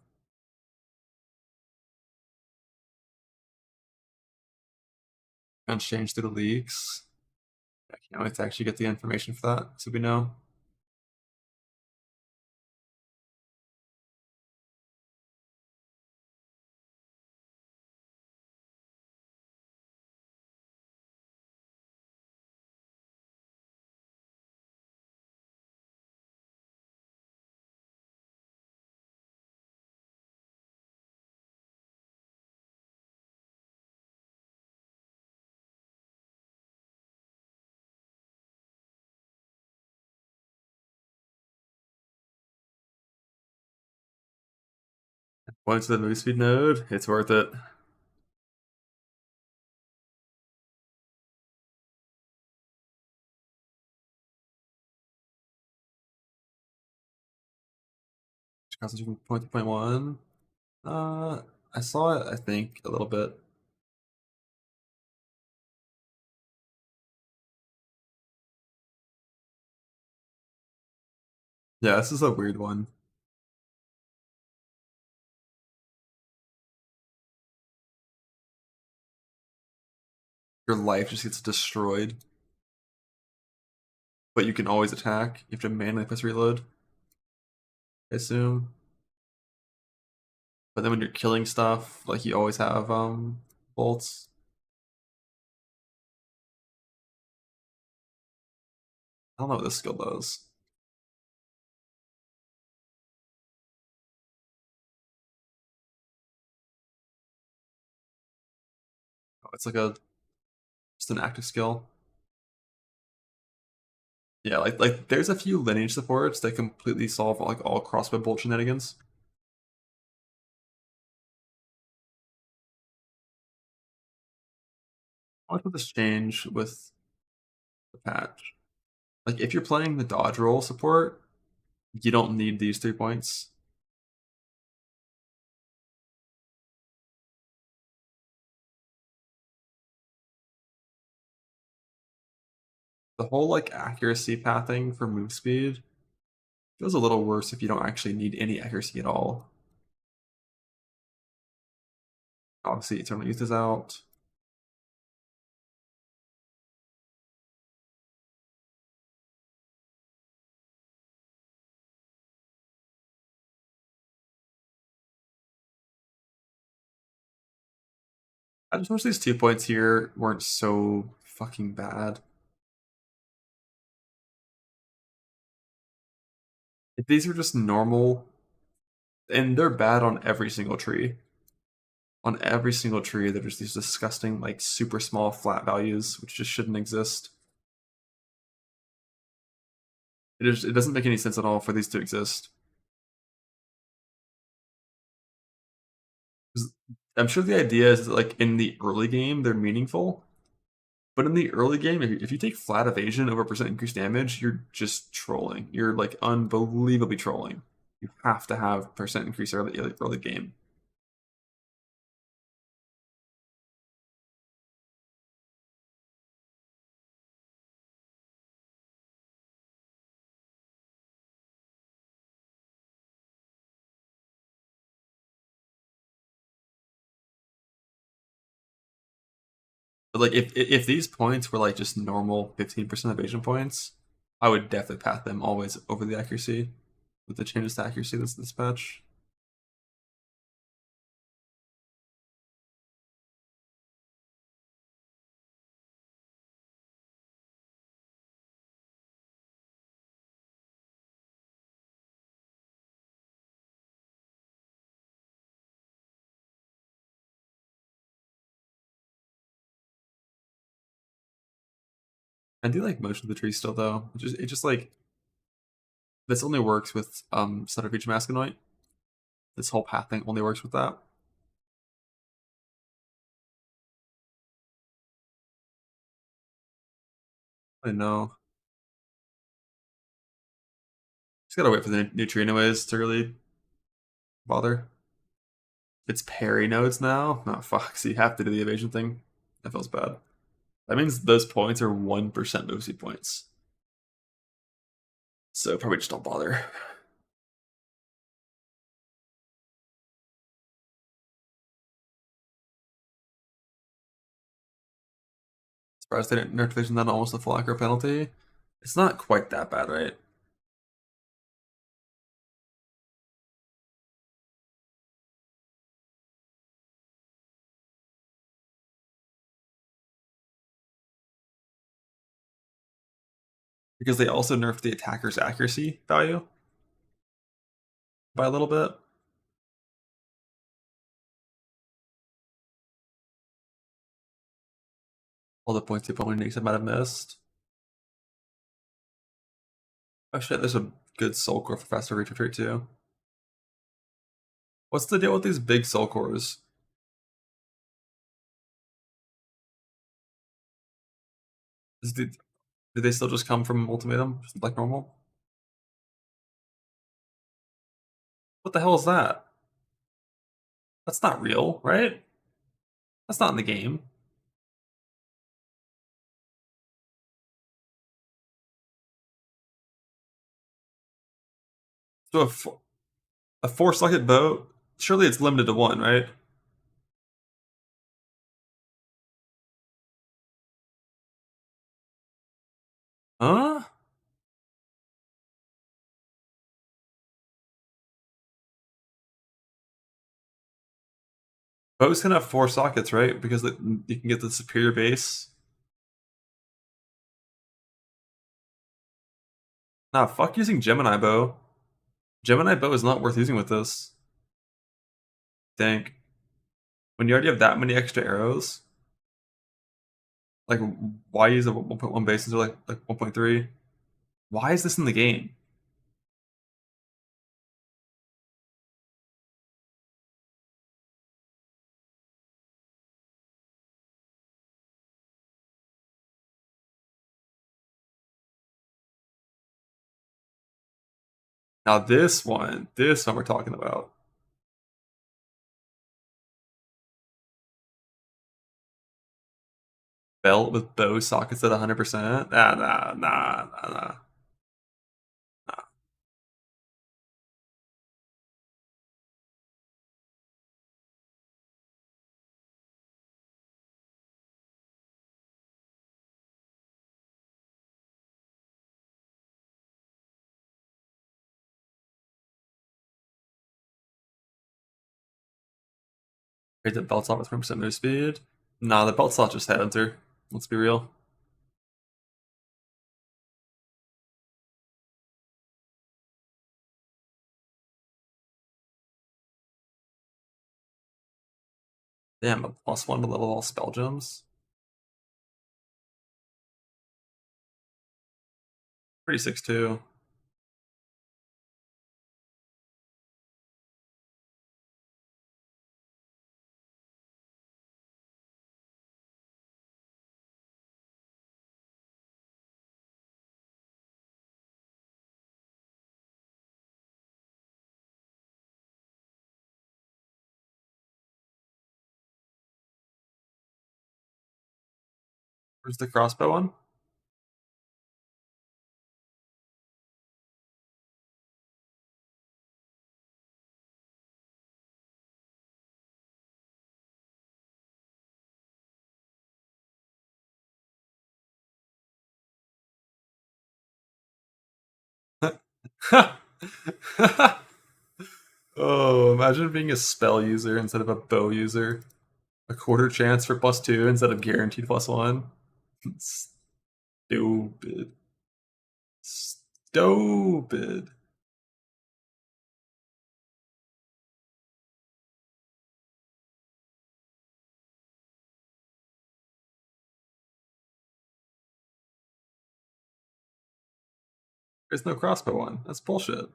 Guns change through the leaks. I can't wait to actually get the information for that, so we know. Points to the move speed node, it's worth it. Concentration point to point 1. I saw it, I think, a little bit. Yeah, this is a weird one. Your life just gets destroyed. But you can always attack. You have to manually press reload, I assume. But then when you're killing stuff, like you always have bolts. I don't know what this skill does. Oh, it's like just an active skill. Yeah, like there's a few Lineage supports that completely solve like all crossbow bolt shenanigans. I like what this change with the patch. Like if you're playing the dodge roll support, you don't need these 3 points. The whole like accuracy pathing for move speed feels a little worse if you don't actually need any accuracy at all. Obviously, Eternal Youth is out. I just wish these 2 points here weren't so fucking bad. If these are just normal, and they're bad on every single tree. On every single tree, there's these disgusting, like, super small flat values, which just shouldn't exist. It doesn't make any sense at all for these to exist. I'm sure the idea is that, like, in the early game, they're meaningful. But in the early game, if you take flat evasion over percent increased damage, you're just trolling. You're, like, unbelievably trolling. You have to have percent increase early game. But like if these points were like just normal 15% evasion points, I would definitely path them always over the accuracy with the changes to accuracy this patch. I do like motion of the tree still though. It just like this only works with Center Feature Maskinoid. This whole path thing only works with that. I know. Just gotta wait for the new tree anyways to really bother. It's parry nodes now? Oh fuck, so you have to do the evasion thing. That feels bad. That means those points are 1% move speed points. So probably just don't bother. Surprised they didn't nerf Deflection down to almost a full aggro penalty. It's not quite that bad, right? Because they also nerfed the attacker's accuracy value by a little bit. All the points the opponent might have missed. Oh shit, there's a good soul core for faster retreat too. What's the deal with these big soul cores? Do they still just come from Ultimatum, just like normal? What the hell is that? That's not real, right? That's not in the game. So a 4-socket bow, surely it's limited to 1, right? Huh? Bows can have 4 sockets, right? Because you can get the superior base. Nah, fuck using Gemini bow. Gemini bow is not worth using with this. Think. When you already have that many extra arrows, like why use a 1.1 base instead of like 1.3? Why is this in the game? Now this one we're talking about. Belt with bow sockets at 100%? Nah. Raise the belt slot with 100% move speed? Nah, the belt slot just had enter. Let's be real. Damn, a +1 to level all spell gems. Pretty 6-2. Where's the crossbow one? Oh, imagine being a spell user instead of a bow user. A quarter chance for +2 instead of guaranteed +1. Stupid. Stupid. There's no crossbow one. That's bullshit.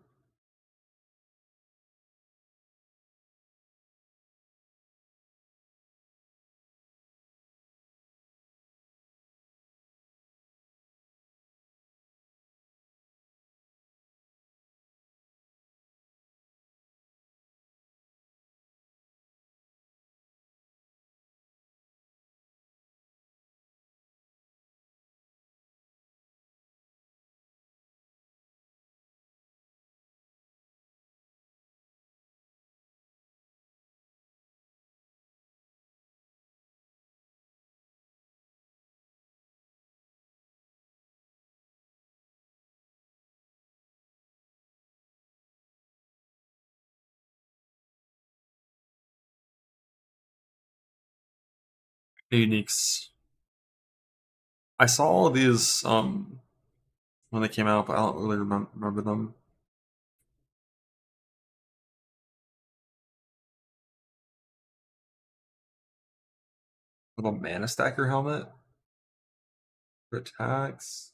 Uniques. I saw all of these when they came out, but I don't really remember them. Little mana stacker helmet for attacks.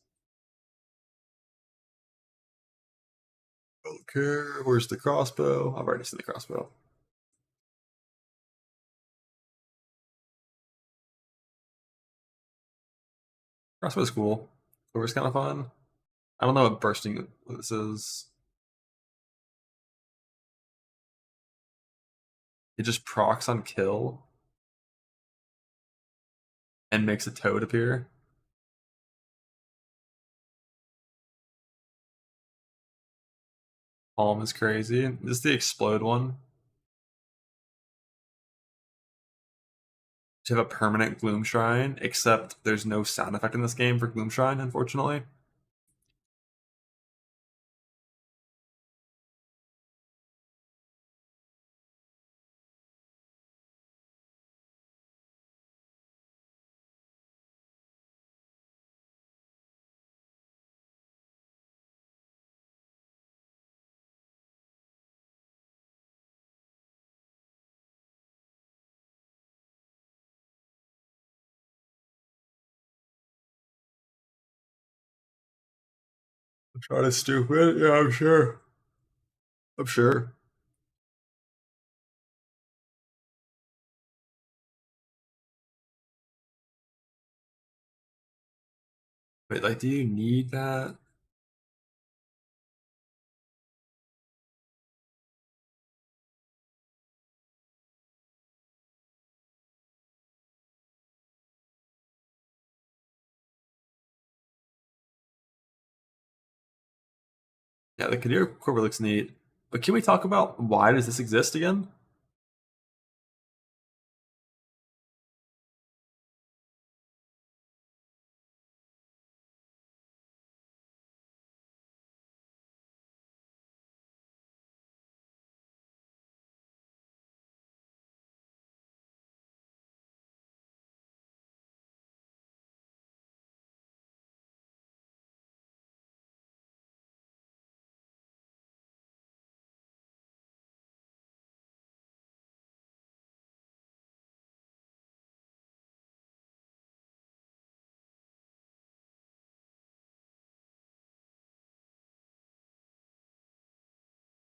Okay, where's the crossbow? I've already seen the crossbow. Crossbow's cool. Clover's kind of fun. I don't know what bursting this is. It just procs on kill and makes a toad appear. Palm is crazy. This is the explode one. To have a permanent Gloom Shrine, except there's no sound effect in this game for Gloom Shrine, unfortunately. I'm trying to stupid. Yeah, I'm sure. I'm sure. Wait, like, do you need that? Yeah, the Kadir Quiver looks neat. But can we talk about why does this exist again?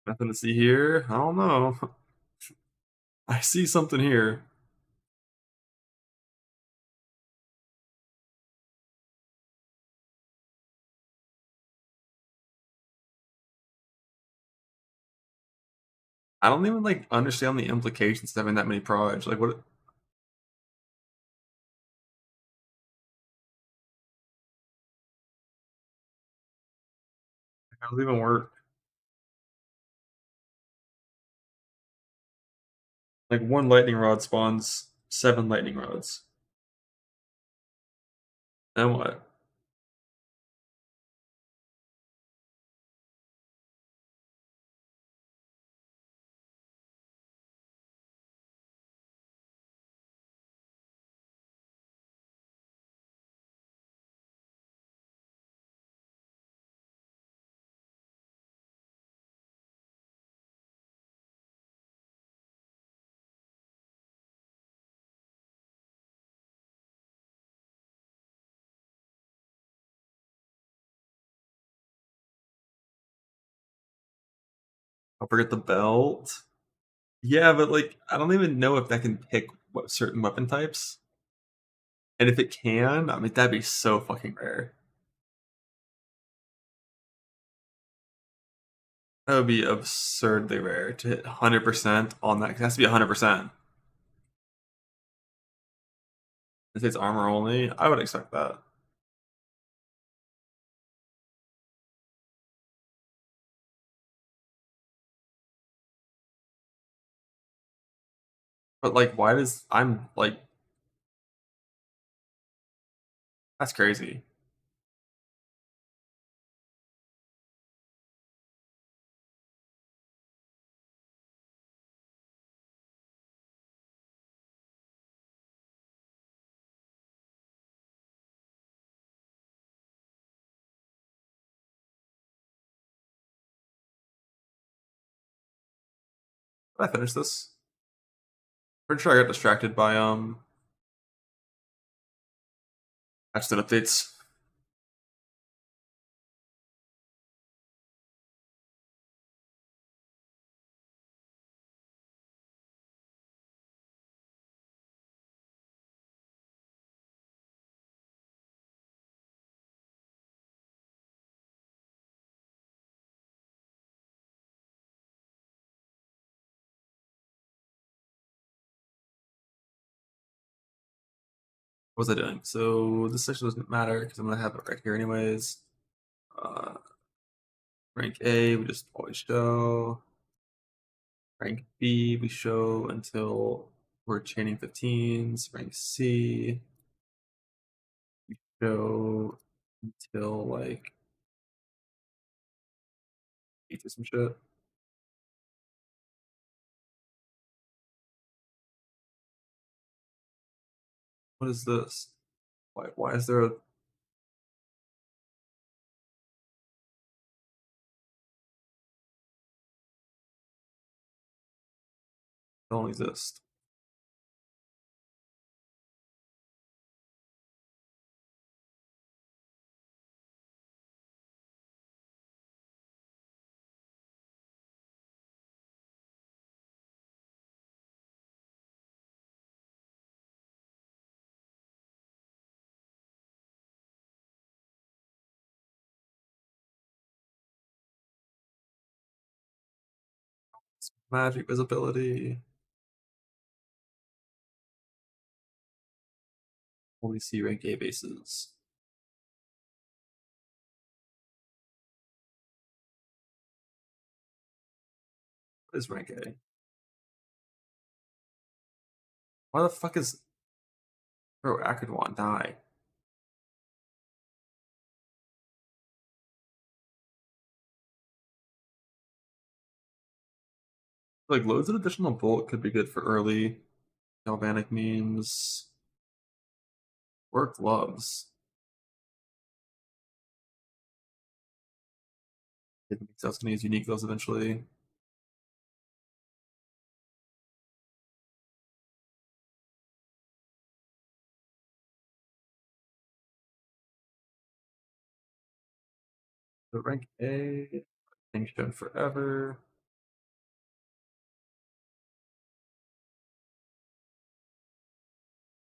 Nothing to see here. I don't know. I see something here. I don't even like understand the implications of having that many prods. Like what? How does it even work? Like one lightning rod spawns 7 lightning rods. And what? I'll forget the belt. Yeah, but like I don't even know if that can pick what certain weapon types. And if it can, I mean that'd be so fucking rare. That would be absurdly rare to hit 100% on that. It has to be 100%. If it's armor only, I would expect that. But like, why does I'm like that's crazy. Did I finish this? Pretty sure I got distracted by patch updates. What was I doing? So this section doesn't matter because I'm gonna have it right here anyways. Uh, rank A, we just always show. Rank B, we show until we're chaining 15s. Rank C, we show until like 8 or some shit. What is this? Why is there a don't exist? Magic visibility. Only see rank A bases. What is rank A? Why the fuck is bro Akadwan die? Like loads of additional bulk could be good for early galvanic memes. Or gloves. I think I was gonna use unique gloves eventually. The rank A, things shown forever.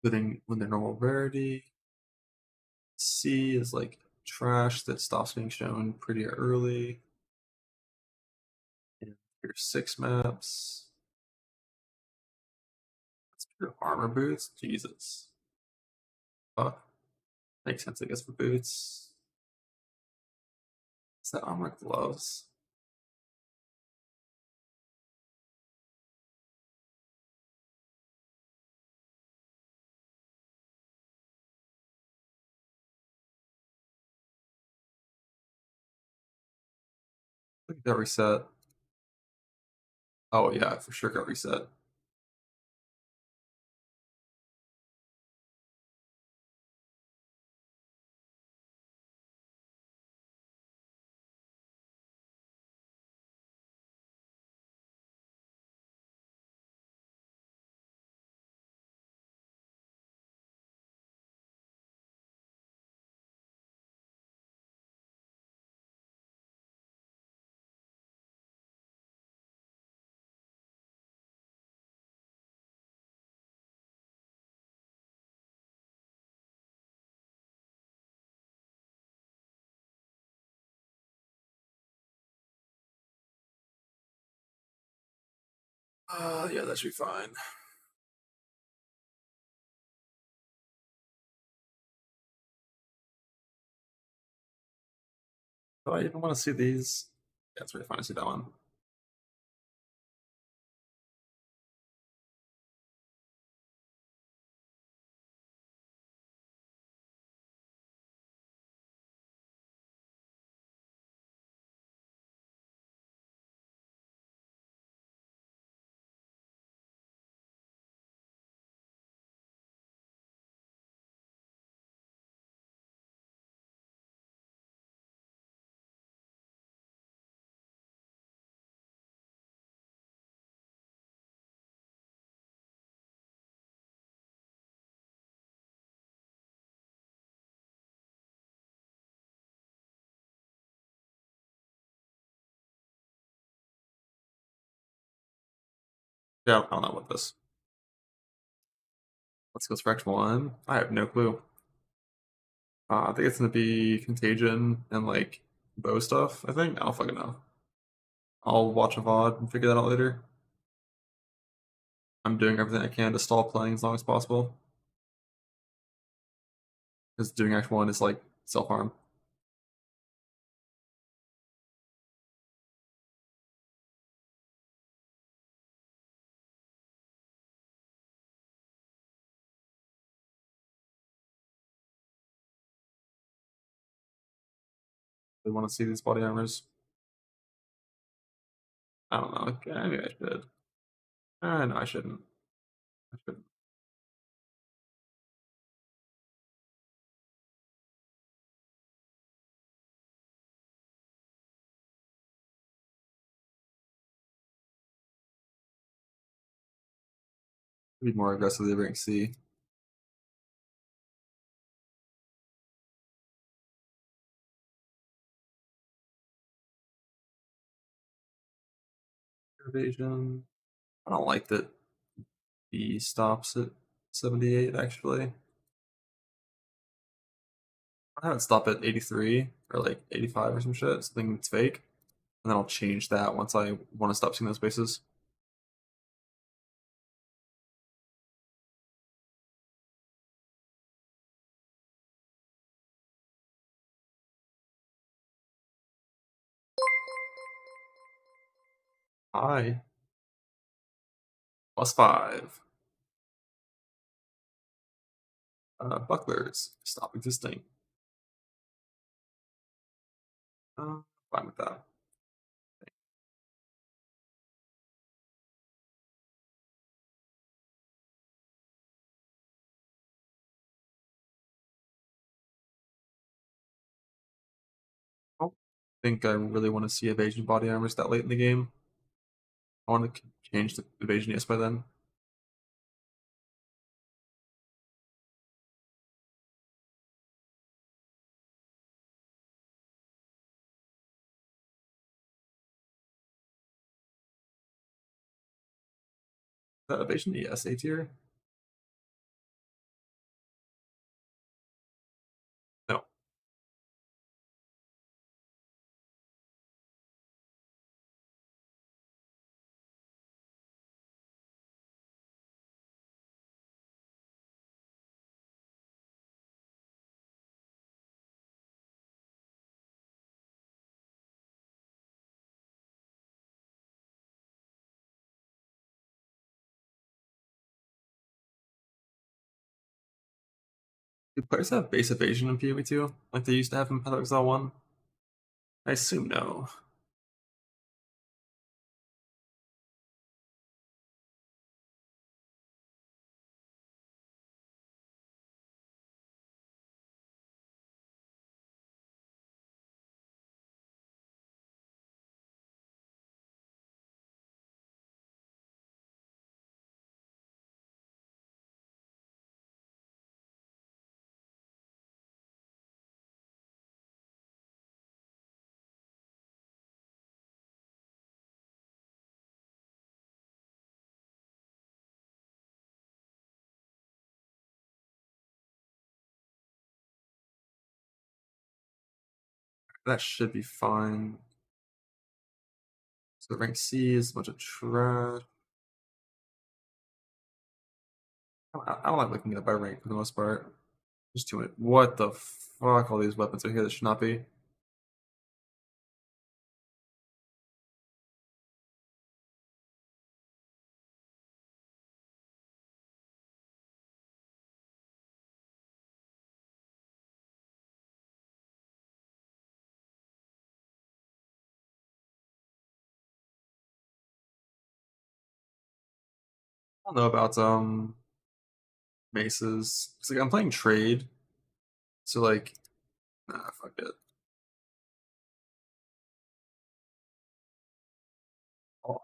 Including when they're normal rarity. C is like trash that stops being shown pretty early. And here's 6 maps. That's pure armor boots. Jesus. Fuck. Makes sense, I guess, for boots. Is that armor gloves? I think that reset. Oh yeah, for sure got reset. Yeah, that should be fine. Do I even want to see these? Yeah, it's really fine to see that one. Yeah, I don't know about this. Let's go Spectrum 1. I have no clue. I think it's gonna be Contagion and like bow stuff, I think. I don't fucking know. I'll watch a VOD and figure that out later. I'm doing everything I can to stall playing as long as possible. Because doing Act 1 is like self-harm. We want to see these body armors. I don't know. Okay, maybe I should. No, I shouldn't. I shouldn't. Be more aggressively rank C. Evasion. I don't like that B stops at 78 actually. I have it stop at 83 or like 85 or some shit, something that's fake. And then I'll change that once I want to stop seeing those spaces. Hi. +5. Bucklers. Stop existing. Fine with that. I don't think I really want to see evasion body armors that late in the game. I want to change the evasion yes by then. Is that evasion yes A tier? No. Do players have base evasion in PoE2 like they used to have in Path of Exile 1? I assume no. That should be fine. So rank C is a bunch of trash. I don't like looking at it by rank for the most part. Just too much. What the fuck? All these weapons are here that should not be. I don't know about maces. It's like I'm playing trade, so like, nah, fuck it.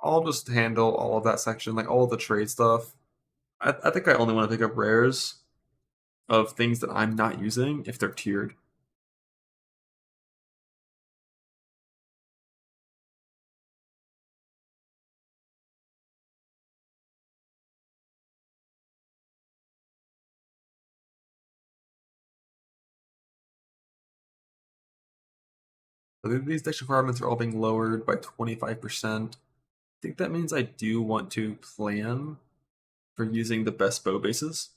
I'll just handle all of that section, like all of the trade stuff. I think I only want to pick up rares of things that I'm not using if they're tiered. These dex requirements are all being lowered by 25%. I think that means I do want to plan for using the best bow bases.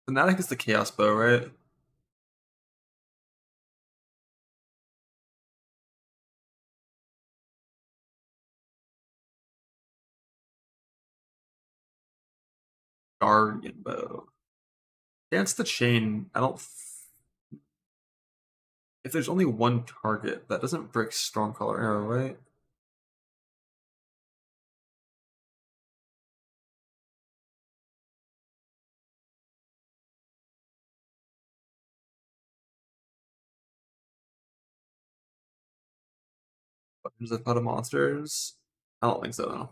Fanatic is the chaos bow, right? Guardian bow. Dance the chain. I don't. If there's only one target, that doesn't break strong color arrow, right? There's a ton of monsters. I don't think so, though.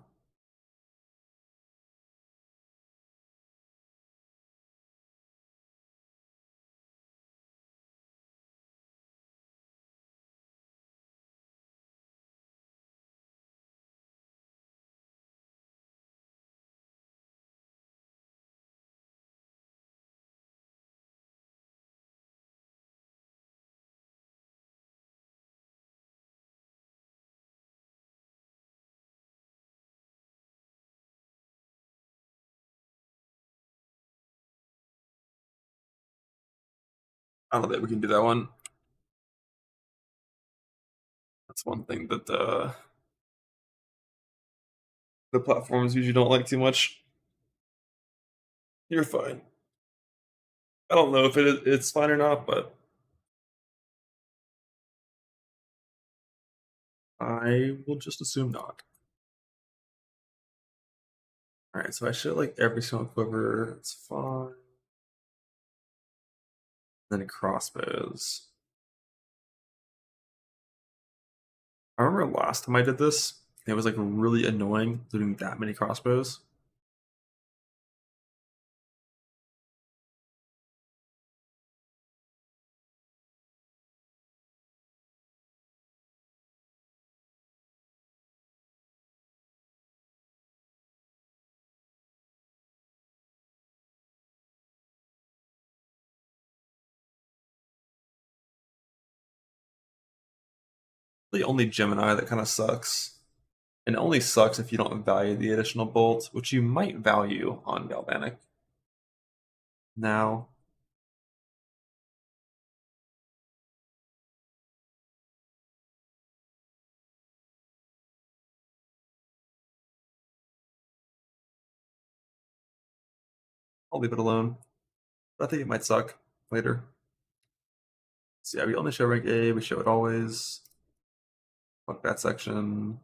I don't think we can do that one. That's one thing that the platforms usually don't like too much. You're fine. I don't know if it's fine or not, but I will just assume not. Alright, so I should like every single quiver. It's fine. Then crossbows. I remember last time I did this, it was like really annoying doing that many crossbows. The only Gemini that kind of sucks. And it only sucks if you don't value the additional bolt, which you might value on Galvanic. Now, I'll leave it alone. But I think it might suck later. So yeah, we only show rank A, we show it always. Fuck that section.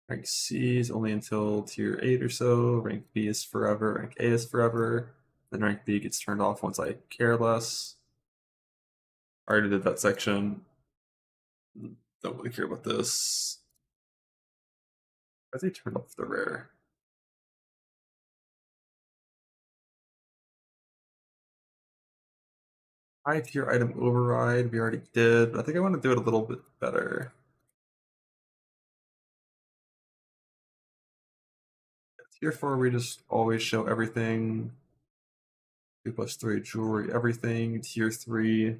Rank C is only until tier 8 or so. Rank B is forever. Rank A is forever. Then rank B gets turned off once I care less. I already did that section. Don't really care about this. Why they turned off the rare? High tier item override, we already did, but I think I want to do it a little bit better. Tier 4, we just always show everything. 2+3 jewelry, everything. Tier 3.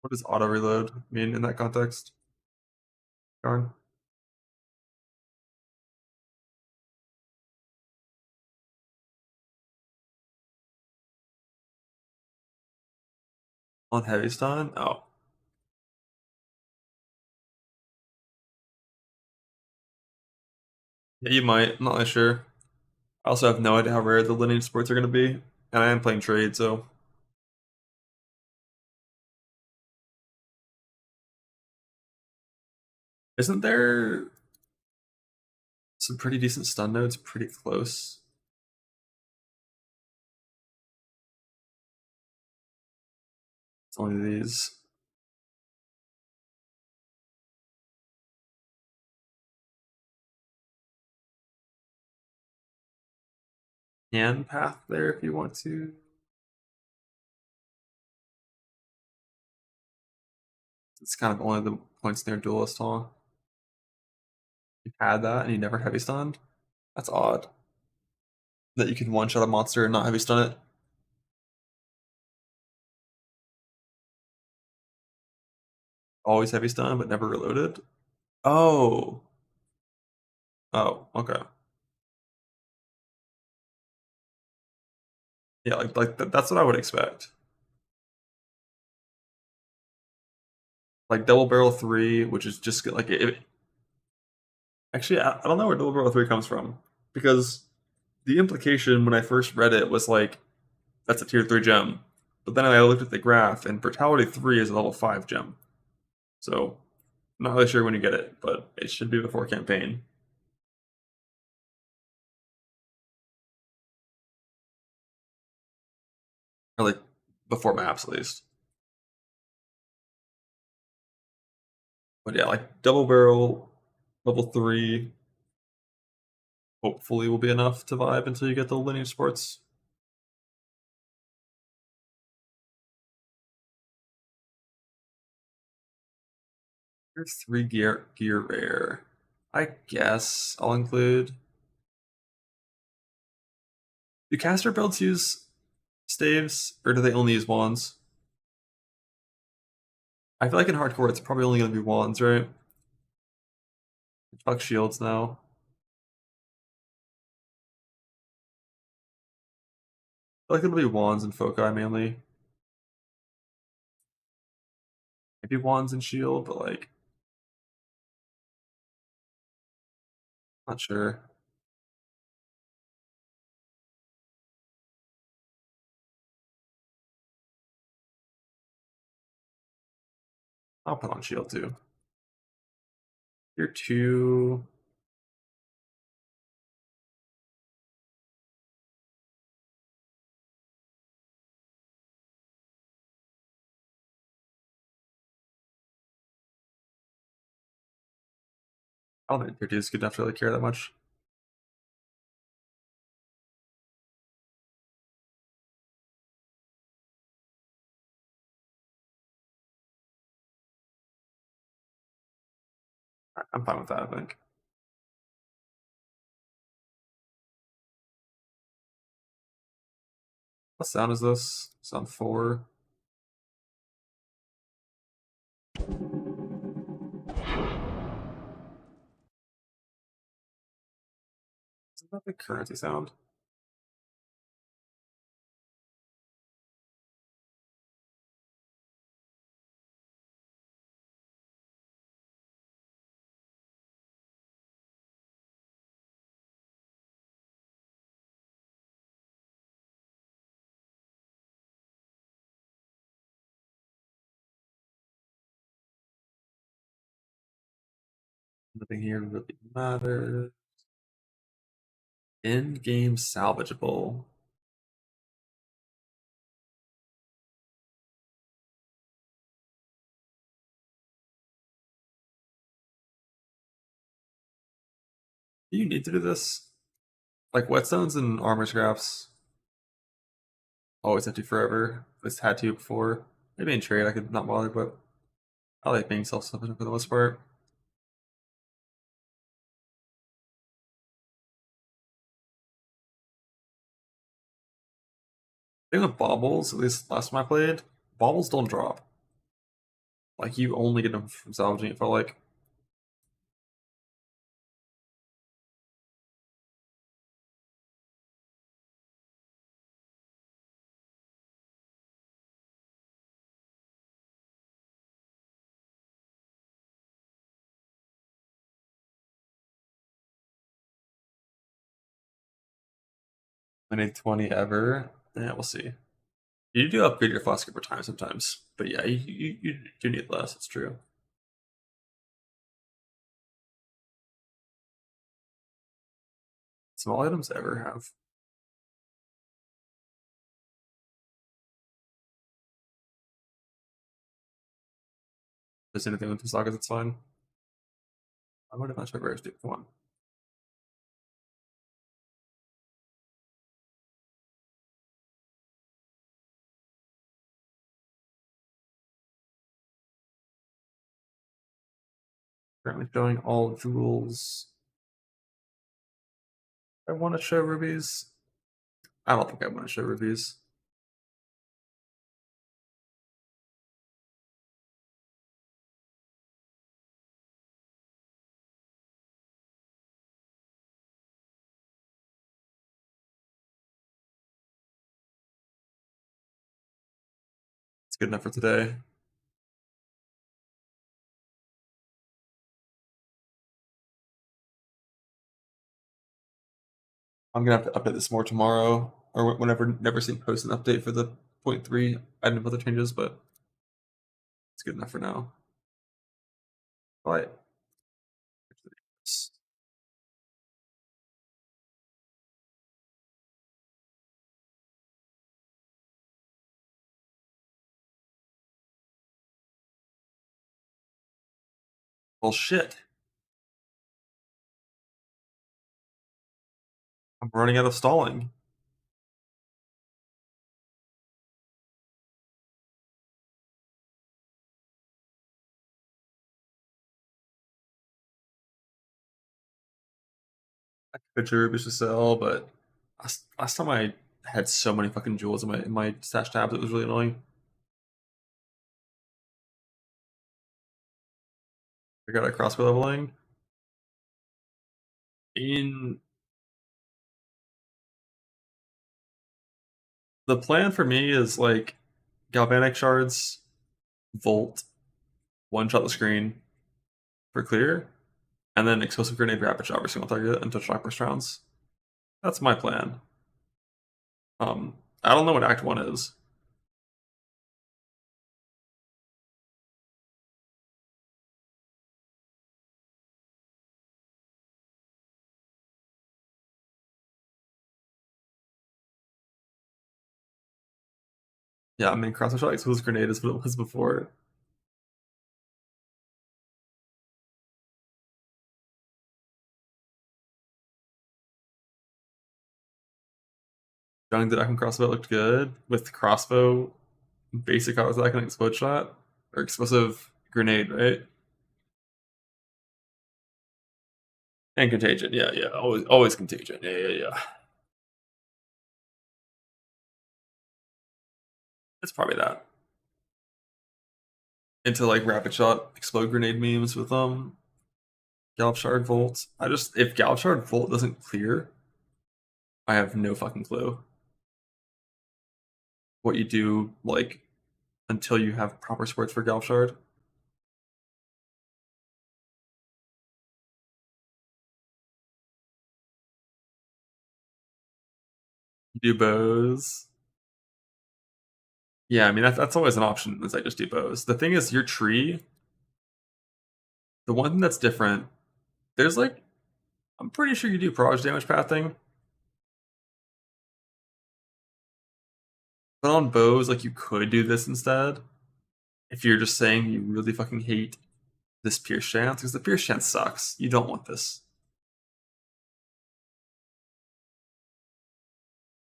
What does auto reload mean in that context? Darn. On heavy stun? Oh. Yeah, you might. I'm not really sure. I also have no idea how rare the Lineage sports are going to be, and I am playing trade, so. Isn't there some pretty decent stun nodes pretty close? It's only these. Can path there if you want to. It's kind of only the points near duelist, huh? You've had that and you never heavy stunned? That's odd. That you can one shot a monster and not heavy stun it. Always heavy stun but never reloaded? Oh. Oh, okay. Yeah, that's what I would expect. Like double barrel 3, which is just like it. Actually, I don't know where double barrel 3 comes from, because the implication when I first read it was like that's a tier 3 gem. But then I looked at the graph and Brutality 3 is a level 5 gem. So I'm not really sure when you get it, but it should be before campaign. Or like before maps at least. But yeah, like double barrel level 3 hopefully will be enough to vibe until you get the Lineage sports. Tier 3 gear rare. I guess I'll include. Do caster builds use staves, or do they only use wands? I feel like in hardcore it's probably only going to be wands, right? Fuck shields now. I feel like it'll be wands and foci mainly. Maybe wands and shield, but like, not sure. I'll put on shield too. Tier 2. I don't think tier 2 is good enough to really care that much. I'm fine with that, I think. What sound is this? Sound 4. Is that the currency sound? Nothing here really matters. Endgame salvageable. Do you need to do this? Like whetstones and armor scraps always have to forever. This had to before. Maybe in trade I could not bother, but I like being self-sufficient for the most part. I think with baubles, at least last time I played, baubles don't drop. Like, you only get them from salvaging, it felt like. I need 20 ever. Yeah, we'll see. You do upgrade your flask over time sometimes, but yeah, you do need less. It's true. Small items ever have. If there's anything with the sagas, it's fine. I would have not checked where do. Come on. Currently showing all jewels. I want to show rubies. I don't think I want to show rubies. It's good enough for today. I'm gonna have to update this more tomorrow or whenever. Never seen post an update for the 0.3 item other changes, but it's good enough for now. Right. Well, shit. I'm running out of stalling. I could rubies to sell, but last time I had so many fucking jewels in my stash tabs, it was really annoying. I got a crossbow leveling. The plan for me is like galvanic shards, volt, one shot the screen for clear, and then explosive grenade rapid shot every single target until shock burst rounds. That's my plan. I don't know what Act 1 is. Yeah, I mean, crossbow shot explosive grenade is what it was before. Young Deduction crossbow looked good with crossbow, basic auto attack and explode shot or explosive grenade, right? And contagion, yeah, always contagion, yeah. It's probably that. Into like rapid shot, explode grenade memes with Gallop Shard Volt. If Gallop Shard Volt doesn't clear, I have no fucking clue what you do like until you have proper supports for Gallop Shard. You do bows. Yeah, I mean that's always an option. Is I just do bows. The thing is, your tree. The one thing that's different, there's like, I'm pretty sure you do barrage damage pathing, but on bows, like you could do this instead. If you're just saying you really fucking hate this pierce chance, because the pierce chance sucks. You don't want this.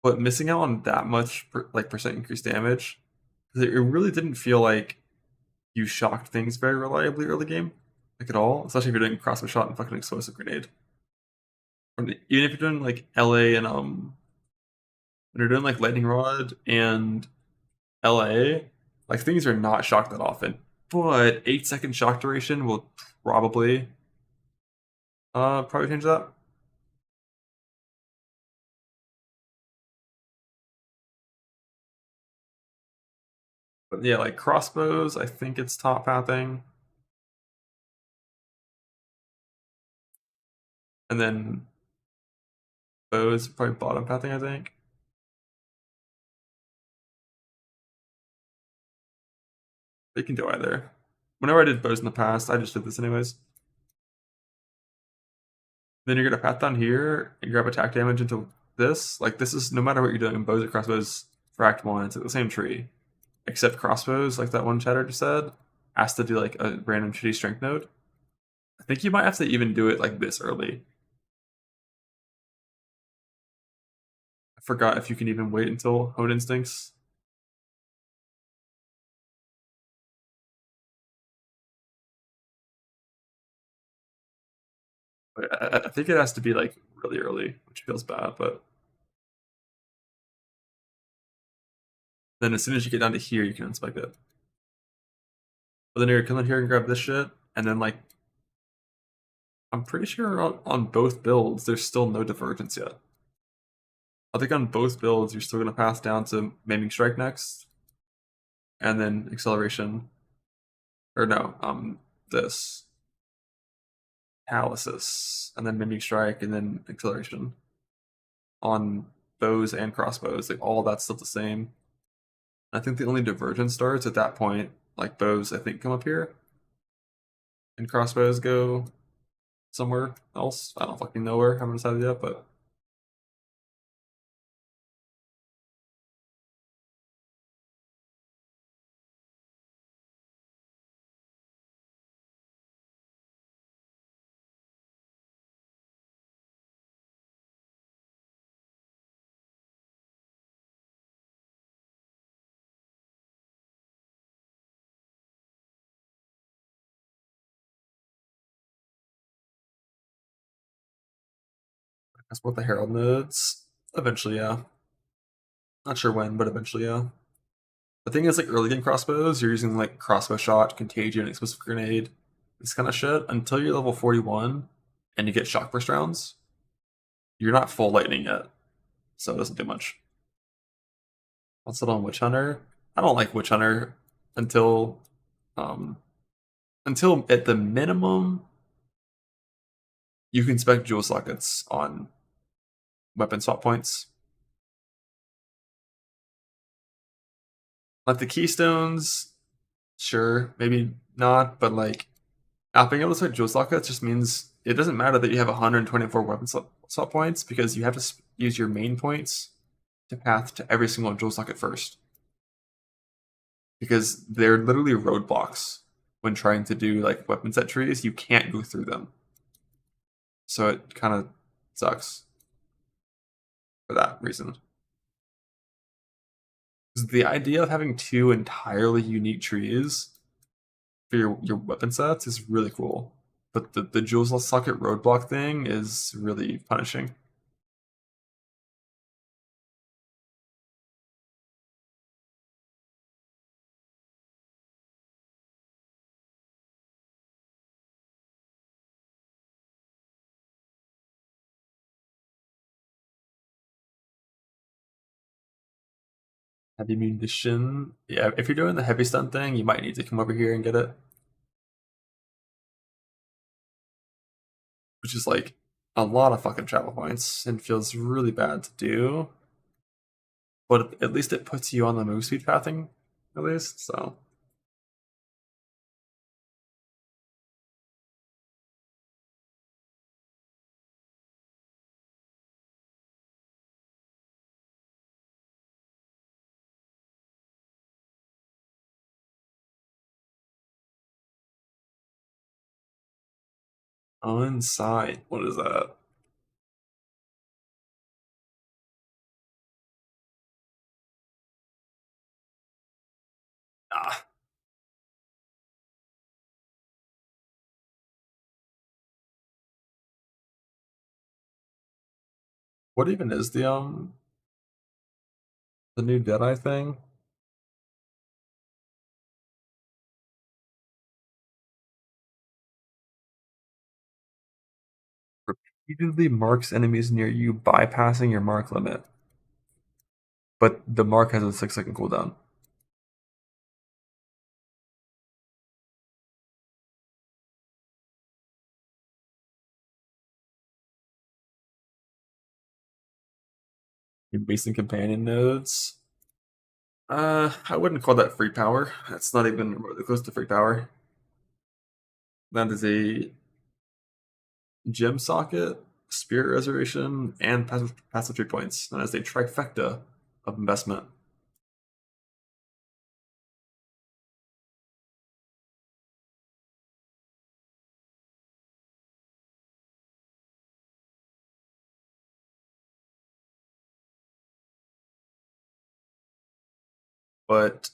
But missing out on that much percent increased damage, it really didn't feel like you shocked things very reliably early game, like at all. Especially if you're doing crossbow shot and fucking explosive grenade. Even if you're doing like LA and when you're doing like lightning rod and LA, like things are not shocked that often. but 8-second shock duration will probably change that. But yeah, like crossbows, I think it's top pathing. And then bows probably bottom pathing, I think. You can do either. Whenever I did bows in the past, I just did this anyways. Then you're gonna path down here and grab attack damage into this. Like this is no matter what you're doing in bows or crossbows for Act 1, it's like the same tree. Except crossbows, like that one chatter just said, has to do like a random shitty strength node. I think you might have to even do it like this early. I forgot if you can even wait until Hone Instincts. But I think it has to be like really early, which feels bad, but then as soon as you get down to here, you can inspect it. But then you're gonna come in here and grab this shit, and then like I'm pretty sure on both builds there's still no divergence yet. I think on both builds you're still gonna pass down to Maiming Strike next, and then acceleration. Or no, this Paralysis, and then Maiming Strike, and then acceleration. On bows and crossbows, like all that's still the same. I think the only divergence starts at that point. Like bows, I think come up here, and crossbows go somewhere else. I don't fucking know where. I haven't decided yet, but that's what the Herald nodes. Eventually, yeah. Not sure when, but eventually, yeah. The thing is, like early game crossbows, you're using like crossbow shot, contagion, explosive grenade, this kind of shit until you're level 41 and you get shock burst rounds. You're not full lightning yet, so it doesn't do much. What's it on Witch Hunter? I don't like Witch Hunter until at the minimum you can spec jewel sockets on weapon swap points. Like the keystones, sure, maybe not, but like not being able to spec jewel sockets just means it doesn't matter that you have 124 weapon swap points because you have to use your main points to path to every single jewel socket first. Because they're literally roadblocks when trying to do like weapon set trees. You can't go through them. So it kind of sucks for that reason. The idea of having two entirely unique trees for your weapon sets is really cool. But the jewel socket roadblock thing is really punishing. Heavy munition. Yeah, if you're doing the heavy stun thing, you might need to come over here and get it. Which is like a lot of fucking travel points and feels really bad to do. But at least it puts you on the move speed pathing, at least, so. Inside, what is that? Ah. What even is the new Deadeye thing? repeatedly marks enemies near you, bypassing your mark limit. But the mark has a 6-second cooldown. Your basic companion nodes. I wouldn't call that free power. That's not even remotely close to free power. That is a gem socket, spirit reservation, and passive 3 points. That is a trifecta of investment. But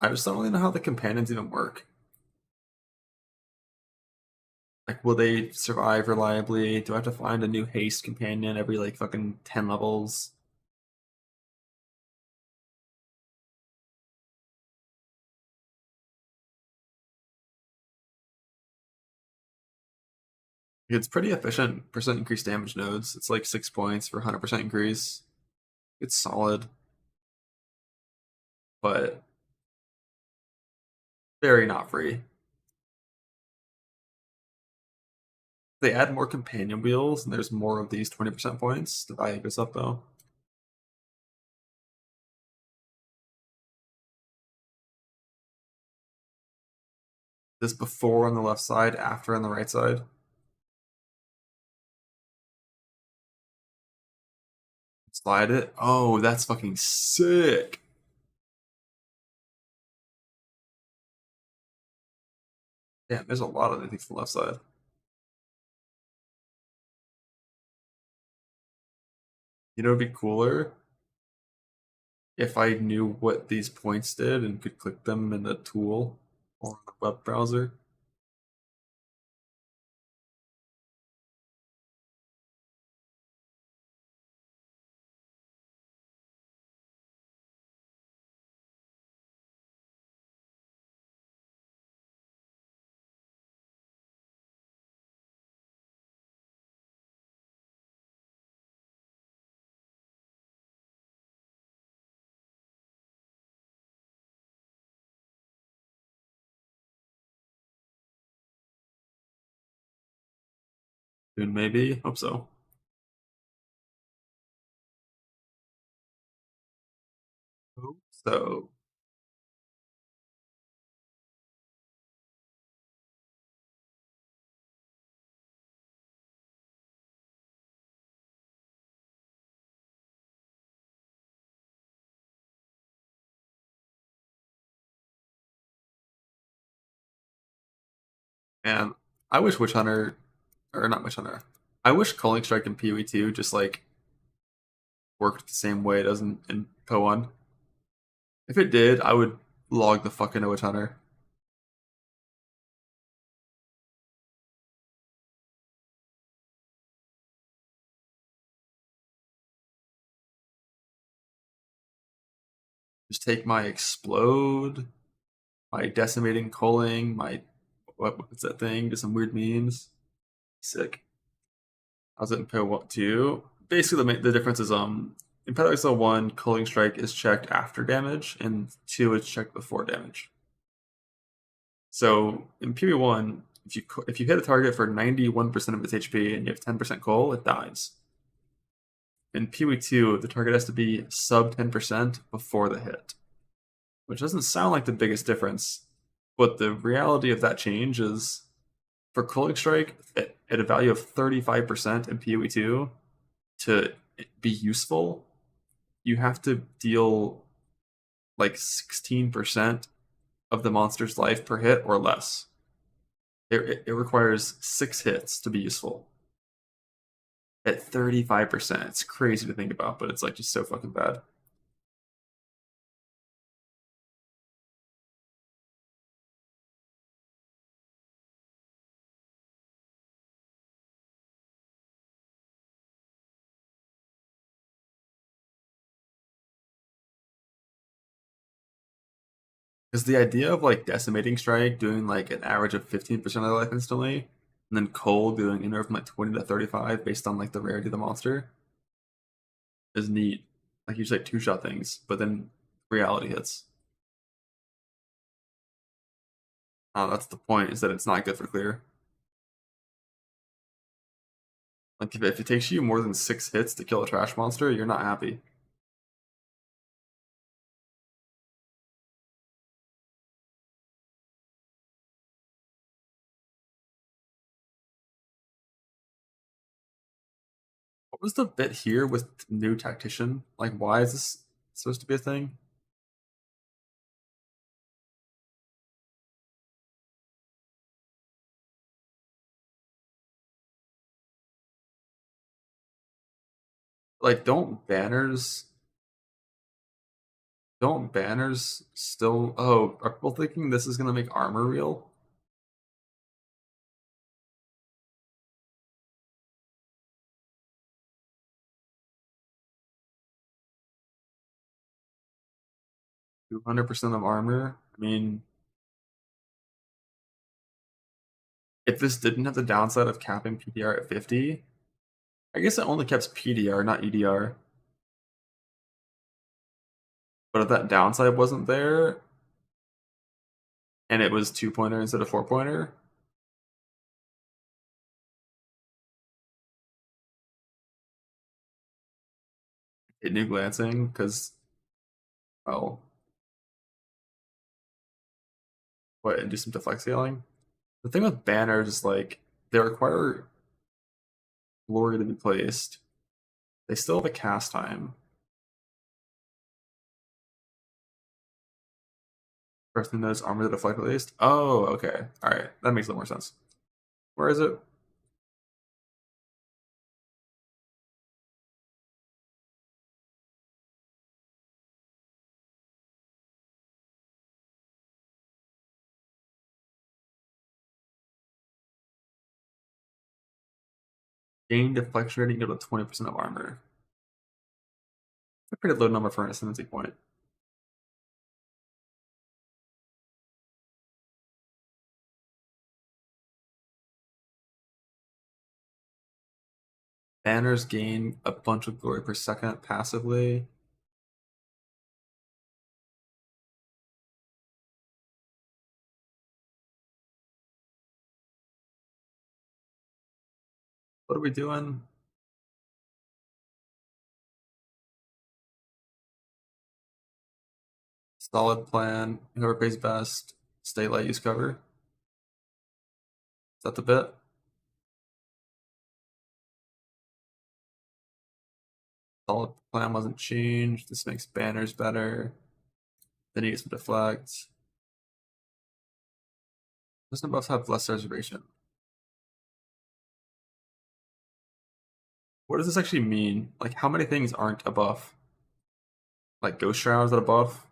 I just don't really know how the companions even work. Like, will they survive reliably? Do I have to find a new haste companion every like fucking 10 levels? It's pretty efficient percent increased damage nodes. It's like 6 points for 100% increase. It's solid, but very not free. They add more companion wheels, and there's more of these 20% points. The value goes up though. This before on the left side, after on the right side. Slide it. Oh, that's fucking sick. Damn, there's a lot of things on the left side. You know, it'd be cooler if I knew what these points did and could click them in the tool or the web browser. Soon, maybe. Hope so. Hope so. And I wish Witch Hunter, or not Witch Hunter, I wish Calling Strike and PoE2 just like worked the same way it does in PoE1. If it did, I would log the fuck into Witch Hunter. Just take my Explode, my Decimating Culling, my what's that thing? Just some weird memes. Sick. How's it in PoE2? Basically, the difference is in Pinnacle 1, Culling Strike is checked after damage, and 2 is checked before damage. So in PoE1, if you hit a target for 91% of its HP and you have 10% Cull, it dies. In PoE2, the target has to be sub 10% before the hit, which doesn't sound like the biggest difference, but the reality of that change is for Culling Strike at a value of 35% in PoE2 to be useful, you have to deal like 16% of the monster's life per hit or less. It requires 6 hits to be useful. At 35%, it's crazy to think about, but it's like just so fucking bad. Because the idea of like Decimating Strike doing like an average of 15% of their life instantly And then cold doing anywhere from like 20 to 35 based on like the rarity of the monster is neat. Like you just like two-shot things, but then reality hits. That's the point, is that it's not good for clear. Like if it takes you more than 6 hits to kill a trash monster, you're not happy. What was the bit here with new tactician? Like, why is this supposed to be a thing? Like, don't banners still... Oh, are people thinking this is gonna make armor real? $200% of armor? I mean... If this didn't have the downside of capping PDR at 50, I guess it only caps PDR, not EDR. But if that downside wasn't there, and it was 2-pointer instead of 4-pointer, it knew glancing, because, well, what, and do some deflect scaling? The thing with banners is, like, they require glory to be placed. They still have a cast time. Person knows armor to deflect at least. Oh, okay. Alright, that makes a little more sense. Where is it? Gain deflection rating equal to 20% of armor. That's a pretty low number for an ascendancy point. Banners gain a bunch of glory per second passively. What are we doing? Solid plan. Whoever pays best. Stay light, use cover. Is that the bit? Solid plan wasn't changed. This makes banners better. Then he gets some deflect. Doesn't buffs have less reservation? What does this actually mean? Like, how many things aren't a buff? Like, Ghost Shroud, is that a buff?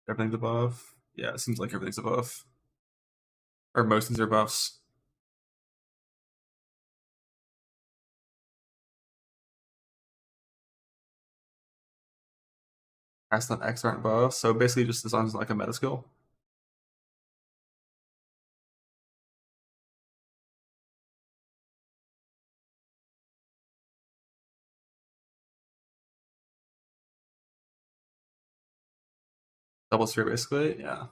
Everything's a buff? Yeah, it seems like everything's a buff. Or most things are buffs. Cast on X aren't buffs, so basically just as long as like a meta skill. Double Spirit, basically, yeah.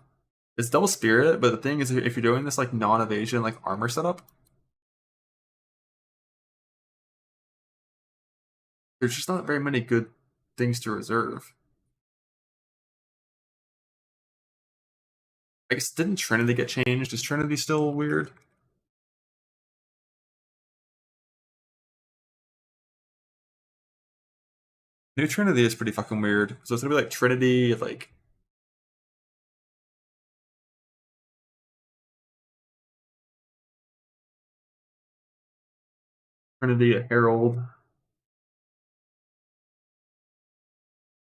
It's Double Spirit, but the thing is, if you're doing this like non-evasion, like armor setup, there's just not very many good things to reserve. I guess, didn't Trinity get changed? Is Trinity still weird? New Trinity is pretty fucking weird. So it's gonna be like Trinity, like... Trinity, a Herald.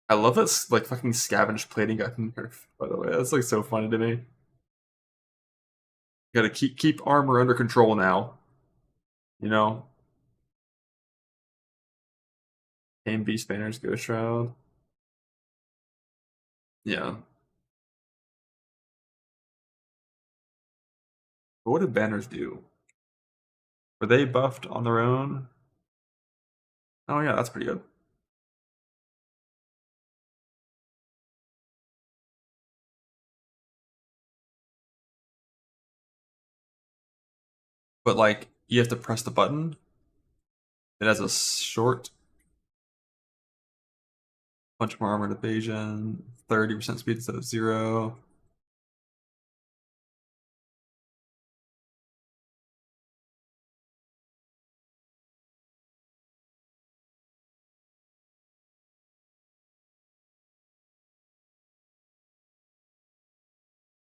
I love this like fucking scavenge plating got nerfed, by the way. That's like so funny to me. You gotta keep armor under control now. You know? Aim Beast Banners, Ghost Shroud. Yeah. But what did banners do? Were they buffed on their own? Oh yeah, that's pretty good. But like, you have to press the button. It has a short bunch more armored evasion, 30% speed instead of 0.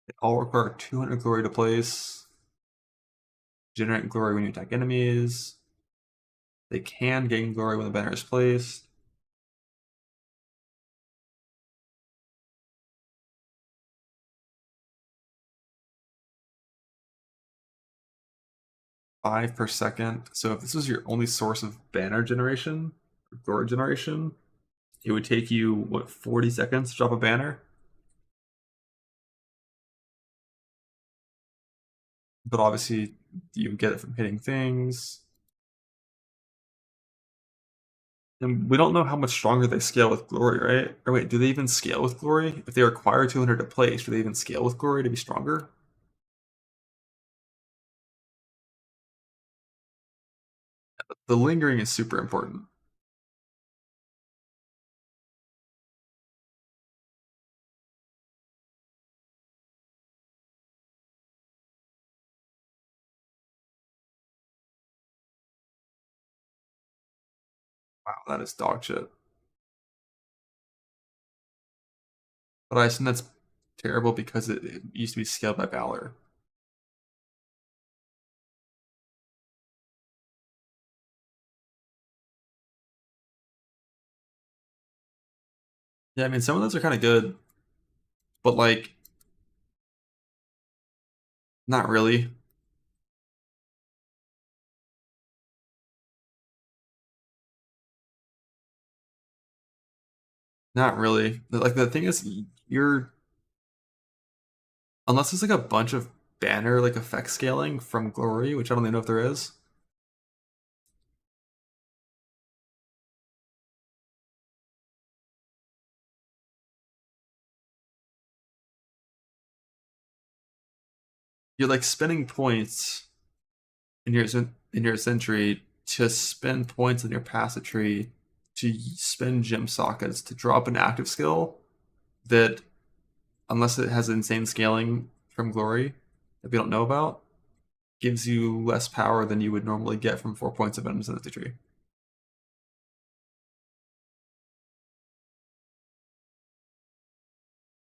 They all require 200 glory to place. Generate glory when you attack enemies. They can gain glory when the banner is placed. Five per second. So if this was your only source of banner generation, or glory generation, it would take you, what, 40 seconds to drop a banner? But obviously, you get it from hitting things. And we don't know how much stronger they scale with glory, right? Or wait, do they even scale with glory? If they require 200 to place, do they even scale with glory to be stronger? The lingering is super important. Wow, that is dog shit. But I assume that's terrible because it used to be scaled by Valor. Yeah, I mean, some of those are kind of good, but like, not really. Not really. Like, the thing is, you're, unless there's like a bunch of banner like effect scaling from Glory, which I don't even know if there is. You're like spending points in your sentry to spend points in your passive tree to spend gem sockets to drop an active skill that, unless it has insane scaling from Glory that we don't know about, gives you less power than you would normally get from 4 points of Ascendency tree.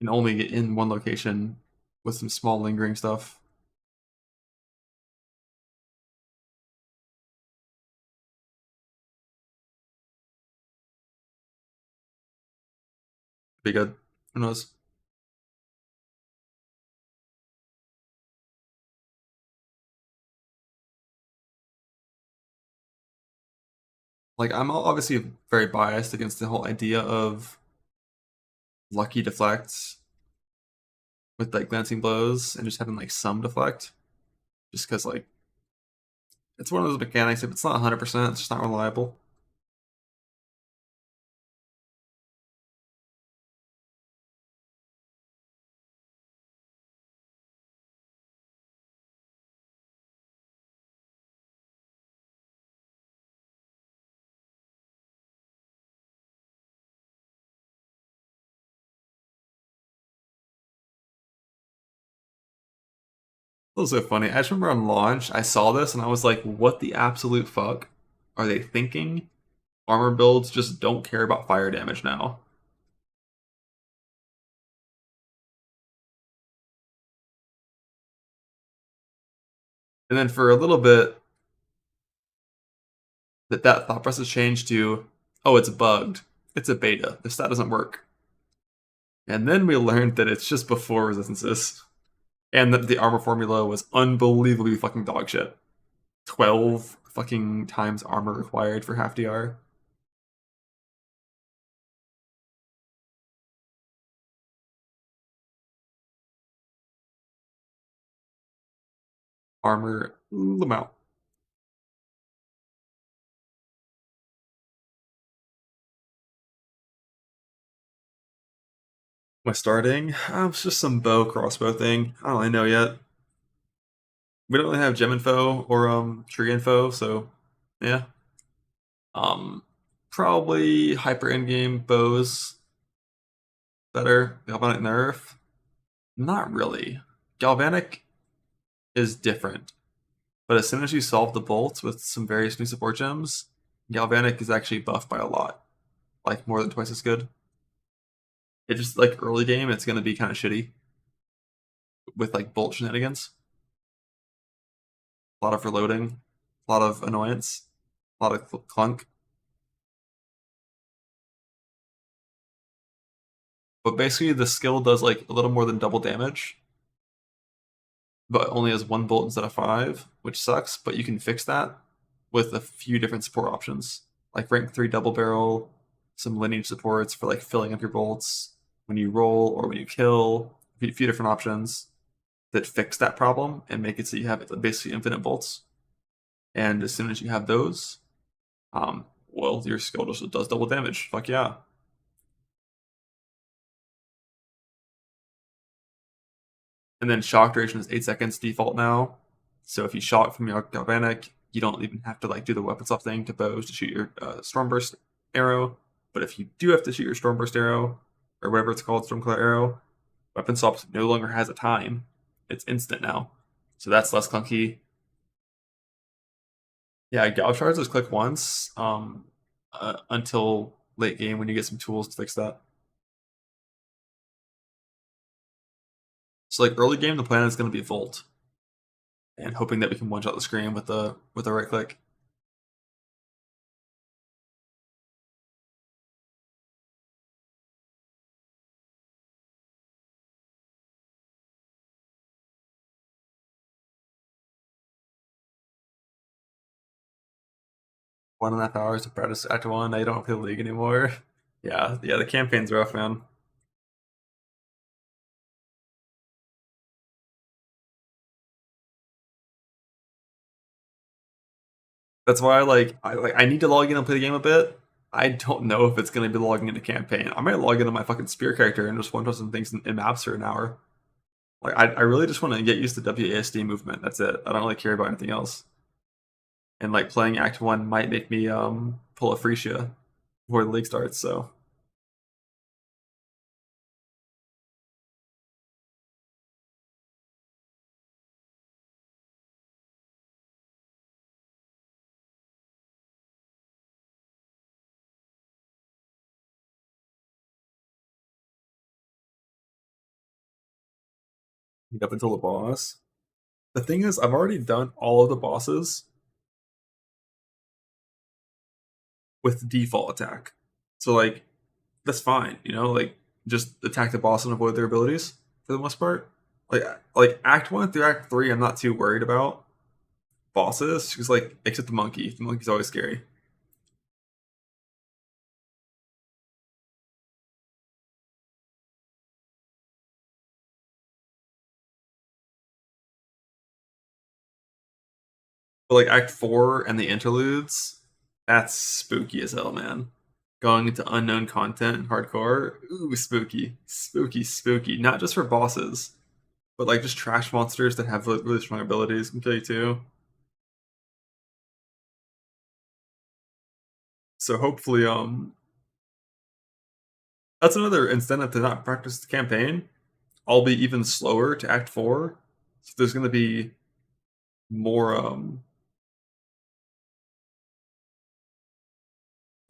And only get in one location with some small lingering stuff. Be good. Who knows? Like, I'm obviously very biased against the whole idea of lucky deflects with like glancing blows and just having like some deflect, just because like it's one of those mechanics. If it's not 100%, it's just not reliable. It was so funny. I just remember on launch, I saw this and I was like, what the absolute fuck are they thinking? Armor builds just don't care about fire damage now. And then for a little bit, that thought process changed to, oh, it's bugged. It's a beta. This stat doesn't work. And then we learned that it's just before resistances. And that the armor formula was unbelievably fucking dog shit. 12 fucking times armor required for half DR. Armor amount. Am I starting? It's just some bow crossbow thing. I don't really know yet. We don't really have gem info or tree info, so yeah. Probably hyper endgame bows better. Galvanic nerf? Not really. Galvanic is different. But as soon as you solve the bolts with some various new support gems, Galvanic is actually buffed by a lot. Like more than twice as good. It just like early game it's gonna be kind of shitty. With like bolt shenanigans. A lot of reloading, a lot of annoyance, a lot of clunk. But basically the skill does like a little more than double damage. But only has 1 bolt instead of 5, which sucks, but you can fix that with a few different support options. Like rank 3 double barrel, some lineage supports for like filling up your bolts when you roll or when you kill, a few different options that fix that problem and make it so you have basically infinite bolts. And as soon as you have those, well, your skill just does double damage. Fuck yeah. And then shock duration is 8 seconds default now. So if you shock from your Galvanic, you don't even have to like do the weapon swap thing to bows to shoot your Stormburst arrow. But if you do have to shoot your Stormburst arrow, or whatever it's called, Stormclaw arrow, weapon swaps no longer has a time. It's instant now. So that's less clunky. Yeah, Gal charges click once until late game when you get some tools to fix that. So like early game, the plan is going to be Volt, and hoping that we can one-shot the screen with the right click. One and a half hours to practice Act 1. I don't play the league anymore. Yeah, the campaign's rough, man. That's why I need to log in and play the game a bit. I don't know if it's gonna be logging into campaign. I might log into my fucking spear character and just one-shot some things in maps for an hour. Like I really just want to get used to WASD movement. That's it. I don't really care about anything else. And like playing Act 1 might make me pull a Frisia before the league starts, so. Up until the boss. The thing is, I've already done all of the bosses with default attack. So like that's fine, you know, like just attack the boss and avoid their abilities for the most part. Like Act 1 through Act 3 I'm not too worried about bosses, because like except the monkey. The monkey's always scary. But like Act 4 and the interludes, that's spooky as hell, man. Going into unknown content and hardcore, ooh, spooky, spooky, spooky. Not just for bosses, but like just trash monsters that have really strong abilities can kill you too. So hopefully, that's another incentive to not practice the campaign. I'll be even slower to Act 4. So there's going to be more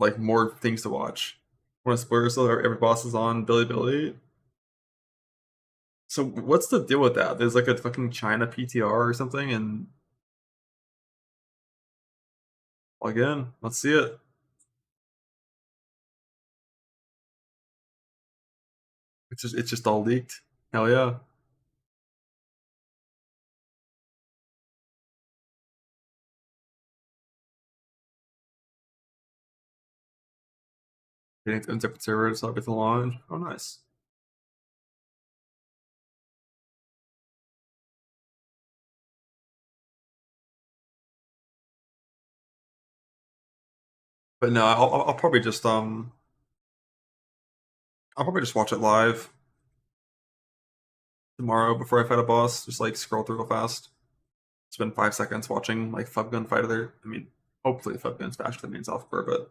like more things to watch. Want to spoil yourself? Every boss is on Billy. So what's the deal with that? There's like a fucking China PTR or something, and Plug in. Let's see it. It's just all leaked. Hell yeah. Getting to separate servers, so everything launch. Oh, nice. But no, I'll probably just I'll probably just watch it live tomorrow before I fight a boss. Just like scroll through real fast. Spend 5 seconds watching like Fubgun fight other. I mean, hopefully Fubgun's faster than me in softcore, but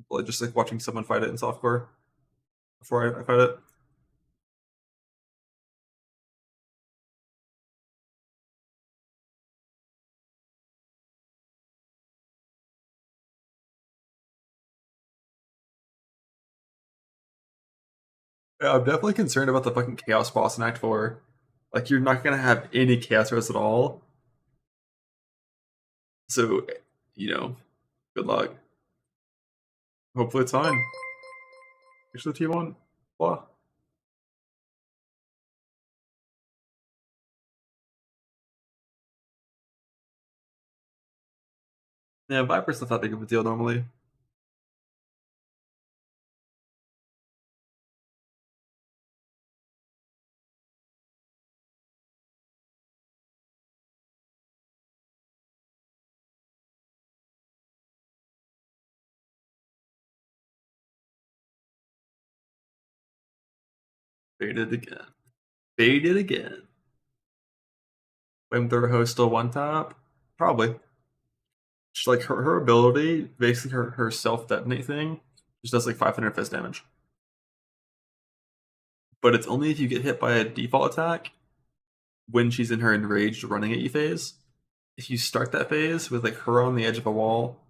like just like watching someone fight it in softcore before I fight it. Yeah, I'm definitely concerned about the fucking chaos boss in Act 4. Like, you're not gonna have any chaos res at all. So, you know, good luck. Hopefully it's fine. Actually, T1. Blah. Yeah, Viper's not that big of a deal normally. Baited again. Baited again. Flamethrower host still one tap? Probably. Just like her ability, basically her self detonate thing, just does like 500 fist damage. But it's only if you get hit by a default attack when she's in her enraged running at you phase. If you start that phase with like her on the edge of a wall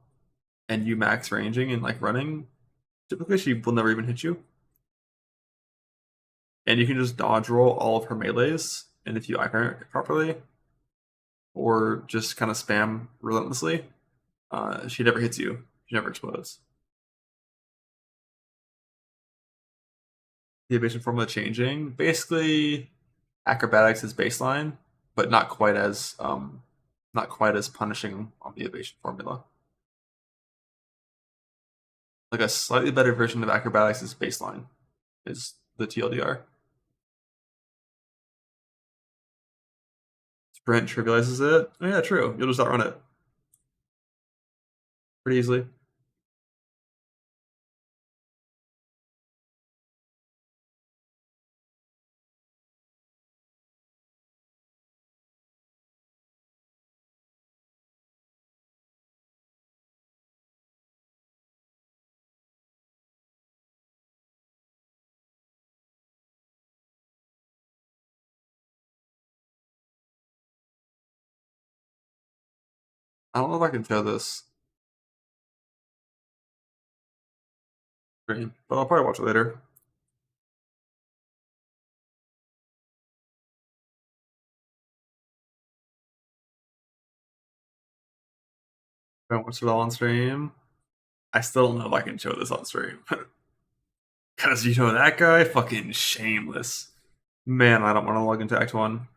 and you max ranging and like running, typically she will never even hit you. And you can just dodge roll all of her melees, and if you icon it properly, or just kind of spam relentlessly, she never hits you. She never explodes. The evasion formula changing. Basically, acrobatics is baseline, but not quite as punishing on the evasion formula. Like a slightly better version of acrobatics is baseline, is the TLDR. Sprint trivializes it. Oh yeah, true. You'll just outrun it pretty easily. I don't know if I can tell this. But I'll probably watch it later. I watched it all on stream. I still don't know if I can show this on stream. Because, you know, that guy, fucking shameless. Man, I don't want to log into Act 1.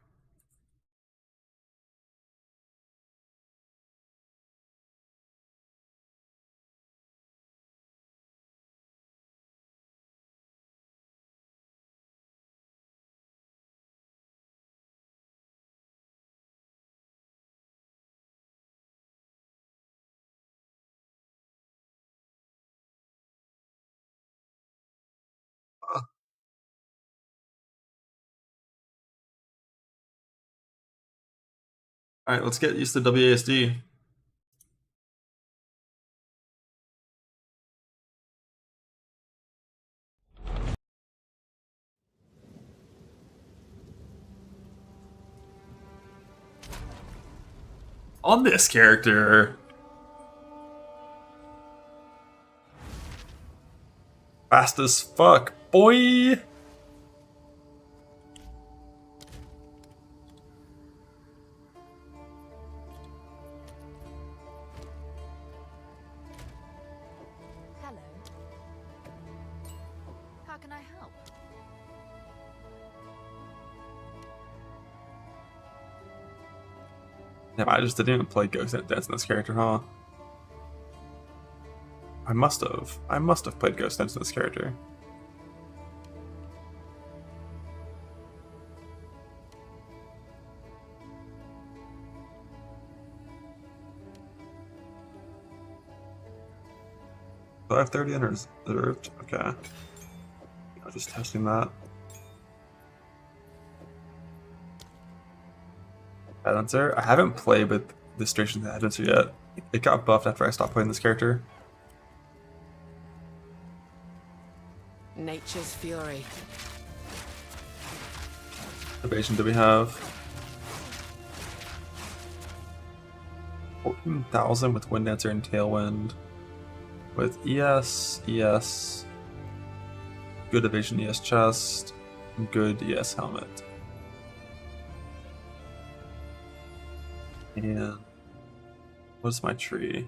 Alright, let's get used to WASD. On this character. Fast as fuck, boy! Yeah, I just didn't even play Ghost Dance in this character, huh? I must have. I must have played Ghost Dance in this character. Do I have 30 unreserved? Okay. I'm just testing that. Headhunter? I haven't played with the Station of the Headhunter yet. It got buffed after I stopped playing this character. Nature's fury. Evasion do we have? 14,000 with Wind Dancer and Tailwind. With ES, ES, good evasion ES chest, good ES helmet. And what's my tree?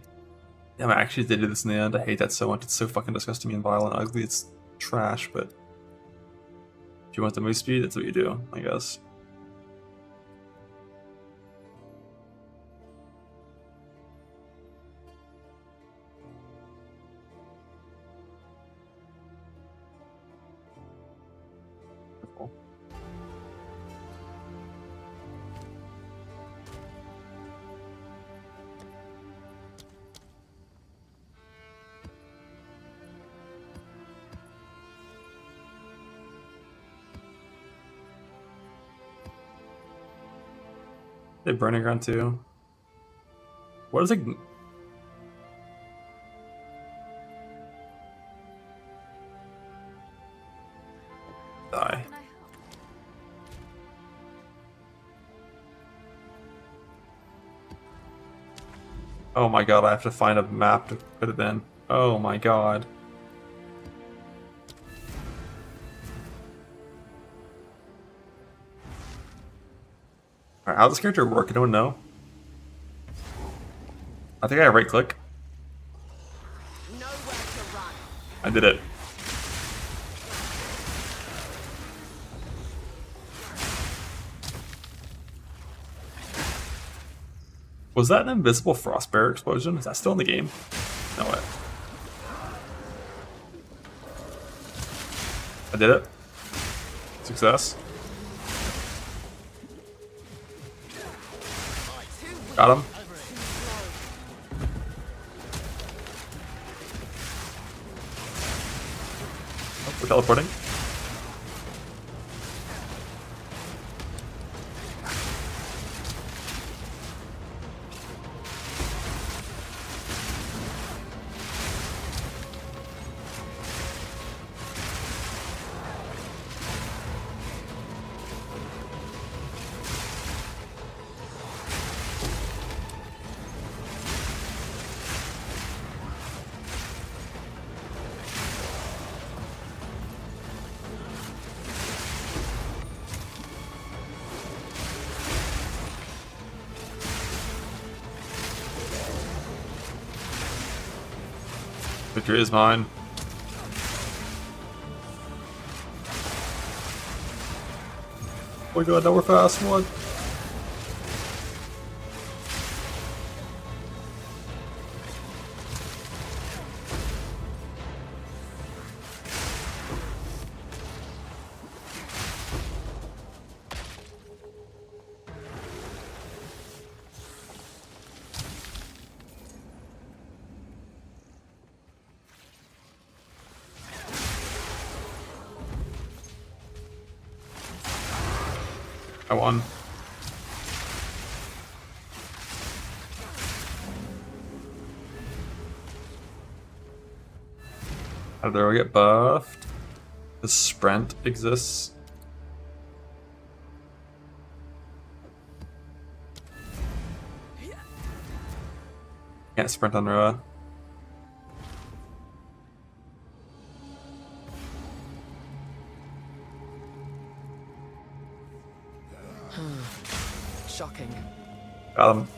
Damn, I actually did do this in the end. I hate that so much. It's so fucking disgusting and vile and ugly. It's trash, but if you want the move speed, that's what you do, I guess. They burning ground too. What is it? Die. Oh my god, I have to find a map to put it in. Oh my god. Alright, how's this character work? Anyone know? I think I right click. I did it. Was that an invisible frost bear explosion? Is that still in the game? No way. I did it. Success. Got him. Oh, we're teleporting. Victory is mine. Oh my god, now we're fast. What? I won. How did I get buffed? The sprint exists. Can't sprint on Roa. Shocking. Got him.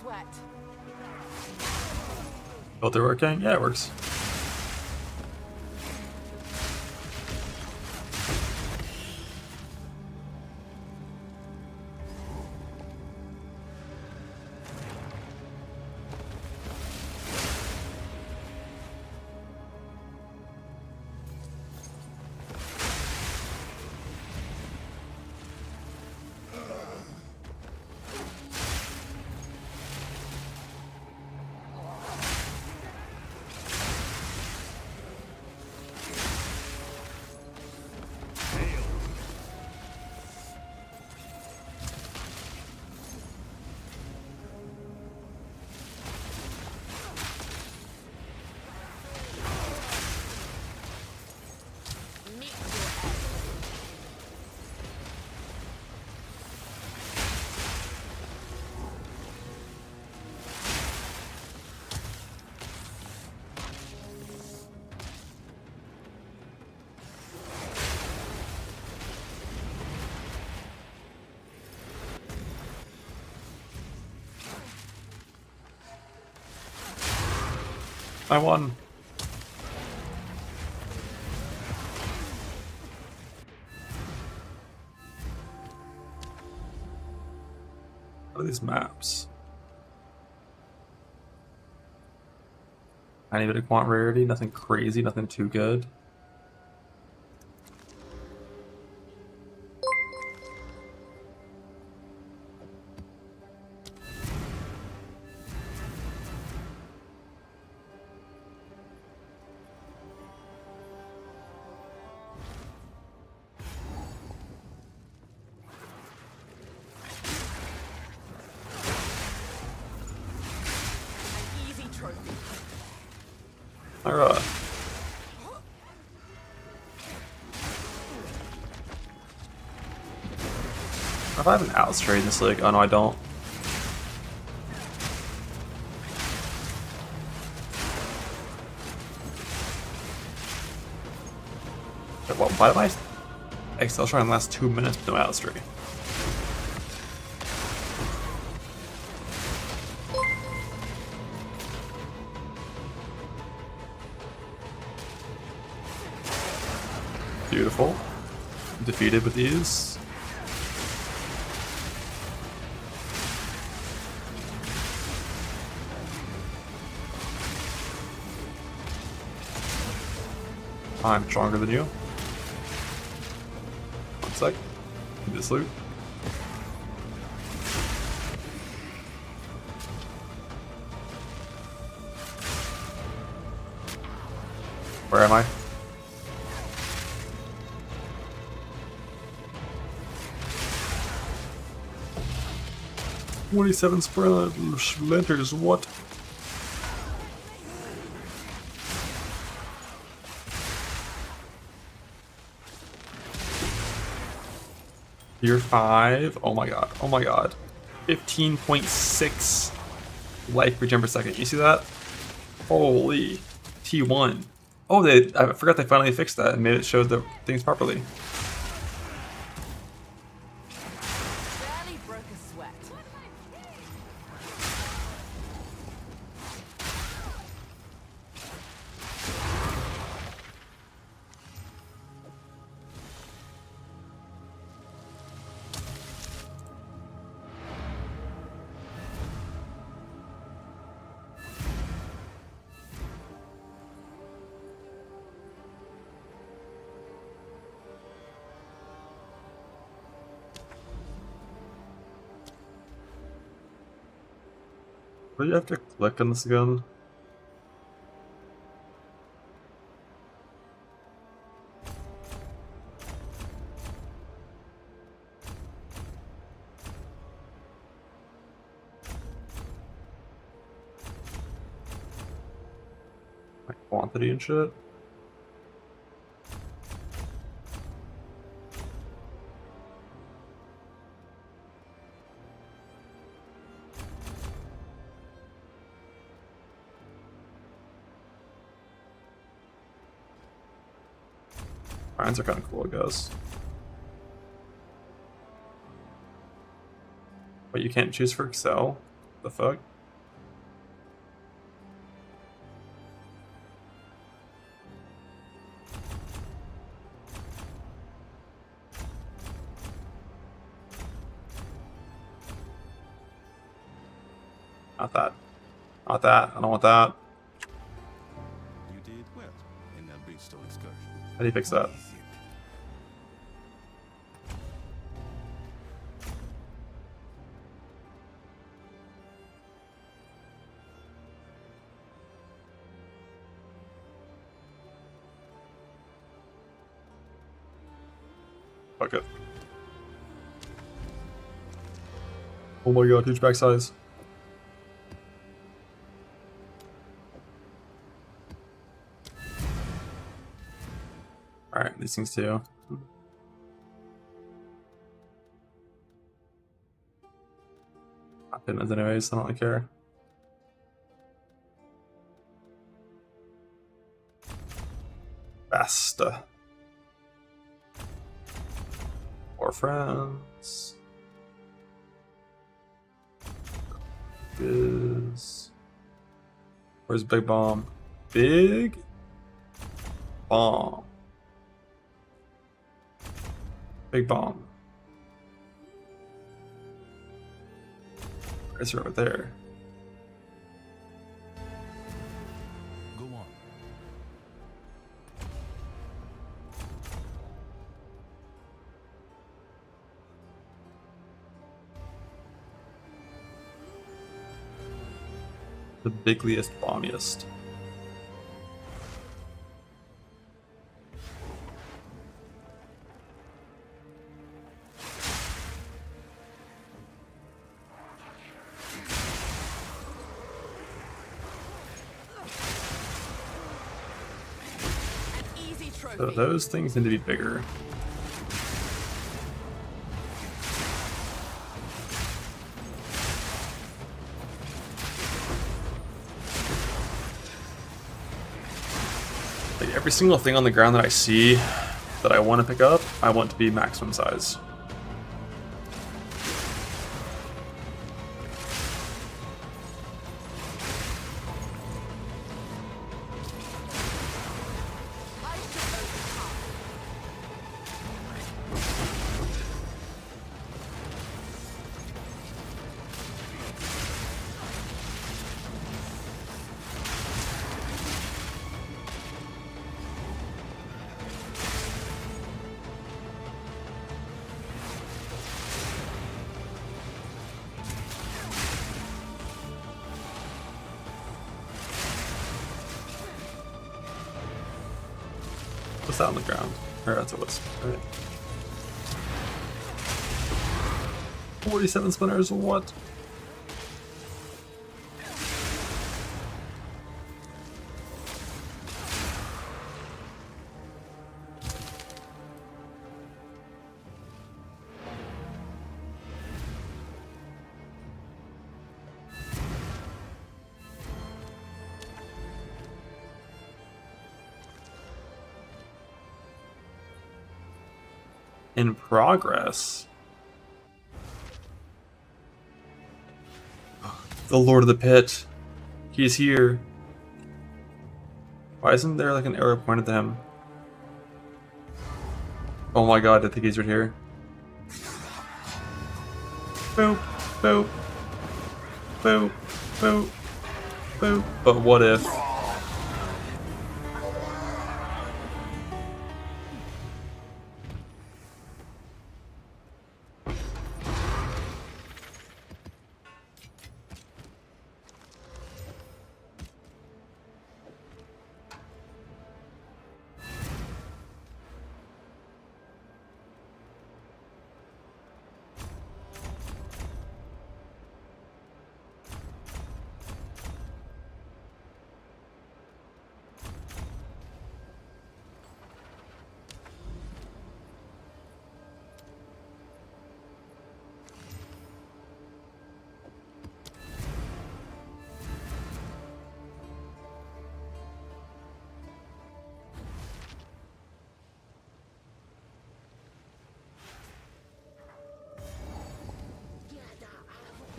sweat. Filter working? Yeah, it works. I won. What are these maps? Tiny bit of quant rarity, nothing crazy, nothing too good. Alright. If I have an outstray in this league, oh no I don't. Well, why am I Excel trying to last 2 minutes with no outstray? Beautiful. Defeated with ease. I'm stronger than you. 1 sec. Get this loot. Where am I? "27 splinters, what?" Tier 5. Oh my god. Oh my god. 15.6 life per gem per second. You see that? Holy. T1. Oh, I forgot they finally fixed that and made it show the things properly. Barely broke a sweat. Do you have to click on this again? Like quantity and shit? Irons are kind of cool, I guess. But you can't choose for Excel? The fuck? Not that. Not that. I don't want that. You did well in that Bristol excursion. How do you fix that? Fuck it. Oh my god, huge back size. Alright, these things too. Not Pinnacle anyways, I don't really care. Basta. Or friends. Where's Big Bomb? Big Bomb. Big Bomb. It's right there. Go on. The bigliest, bombiest. So those things need to be bigger. Like every single thing on the ground that I see that I want to pick up, I want to be maximum size. What's that on the ground? Or that's a wisp, right? 47 spinners, what? In progress. The Lord of the Pit. He's here. Why isn't there like an arrow pointed to him? Oh my god, I think he's right here. Boop, boop, boop, boop, boop. But what if?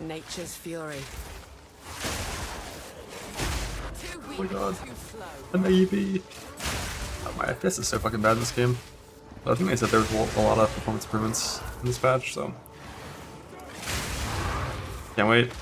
Nature's fury. Oh my god. An AEB. Oh, my FPS is so fucking bad in this game. But I think they said there was a lot of performance improvements in this patch, so. Can't wait.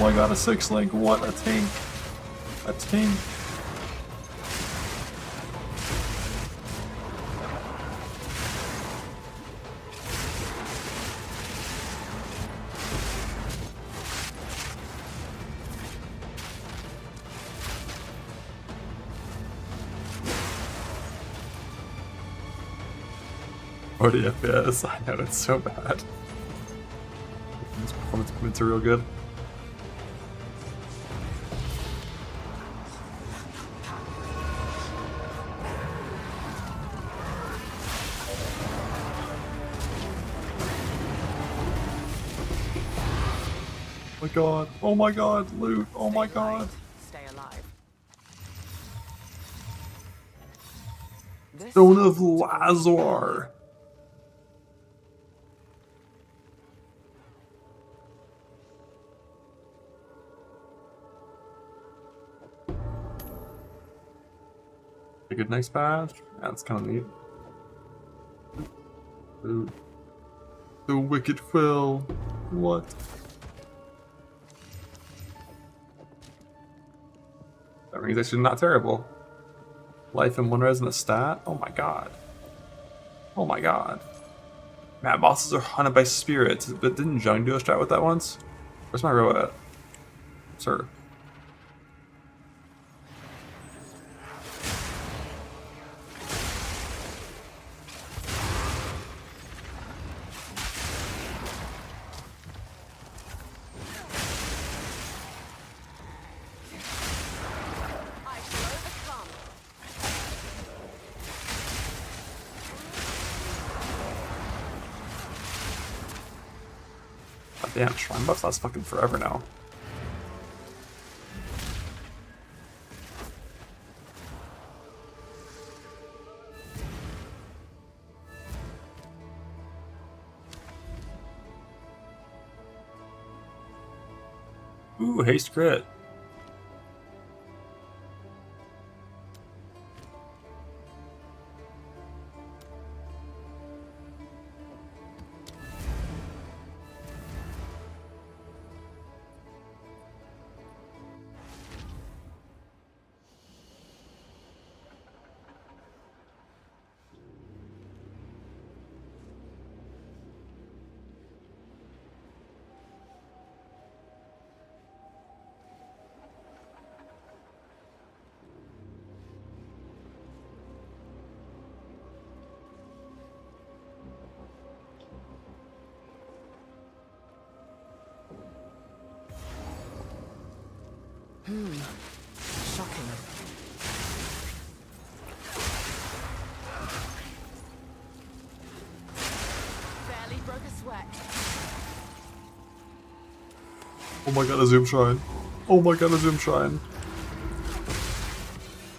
my god, a 6-link. What a tank. A tank. Forty FPS. I know, it's so bad. This performance points are real good. Oh my god. Oh my god, loot. Oh my god. Stay alive. Stone of Lazar. A good next patch? Yeah, that's kind of neat. Ooh. The Wicked Fell. What? That means actually not terrible. Life in one res and a stat? Oh my god. Oh my god. Mad bosses are hunted by spirits, but didn't Jung do a strat with that once? Where's my row at? Sir. Damn, shrine buffs last fucking forever now. Ooh, haste crit. Shocking. Barely broke a sweat. Oh my god, a zoom shrine. Oh my god, a zoom shrine.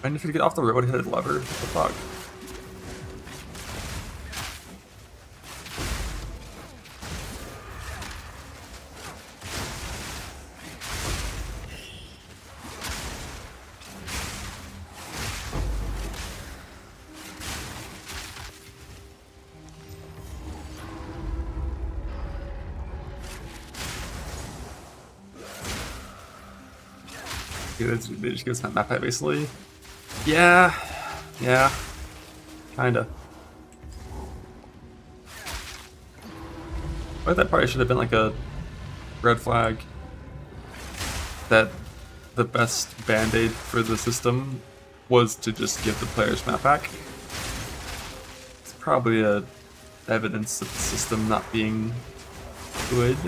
I need to get off the road headed lever. What the fuck? They just give us that map height basically. Yeah. Kinda. I think that probably should have been like a red flag. That the best band-aid for the system was to just give the players map back. It's probably a evidence of the system not being good.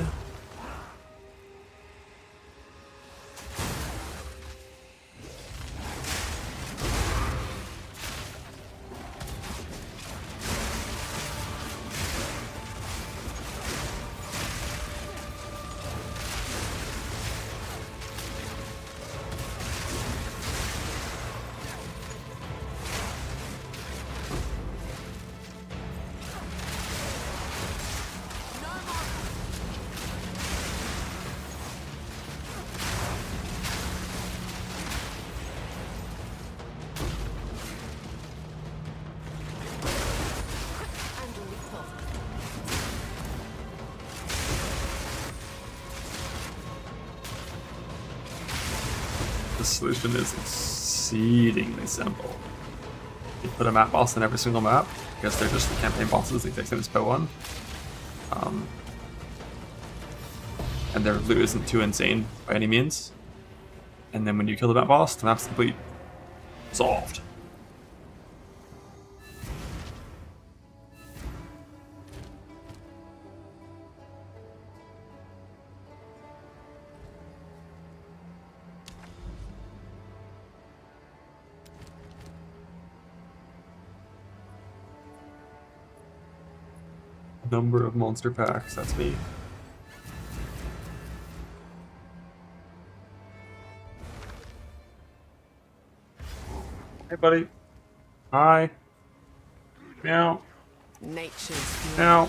solution is exceedingly simple. You put a map boss in every single map, because they're just the campaign bosses, they take them as PoE1. And their loot isn't too insane by any means. And then when you kill the map boss, the map's complete. Solved. Number of monster packs, that's me. Hey, buddy. Hi. Meow. Nature's Meow.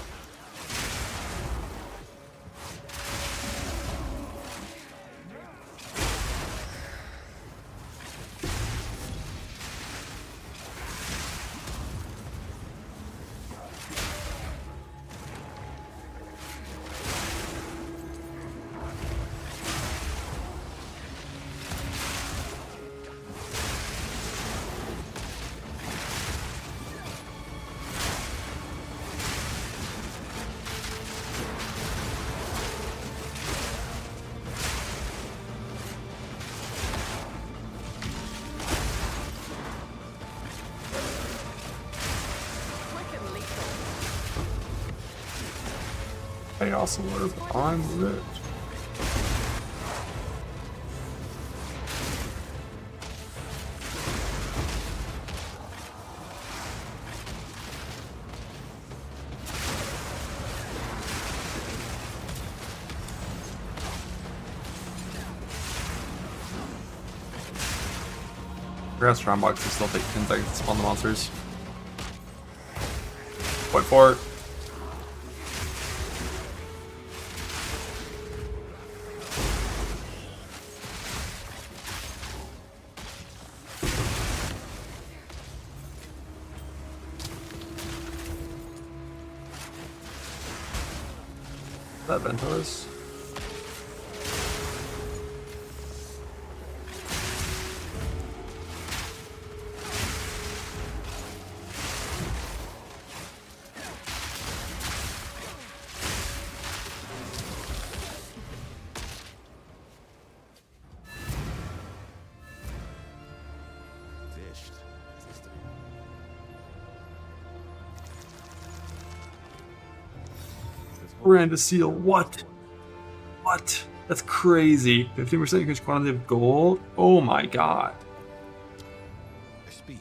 I also live. I'm rich. Grass Strong Box will still take 10 seconds to spawn the monsters. Point for it. That Ventos. Miranda Seal, what? What? That's crazy. 15% increased quantity of gold? Oh my god. I speak.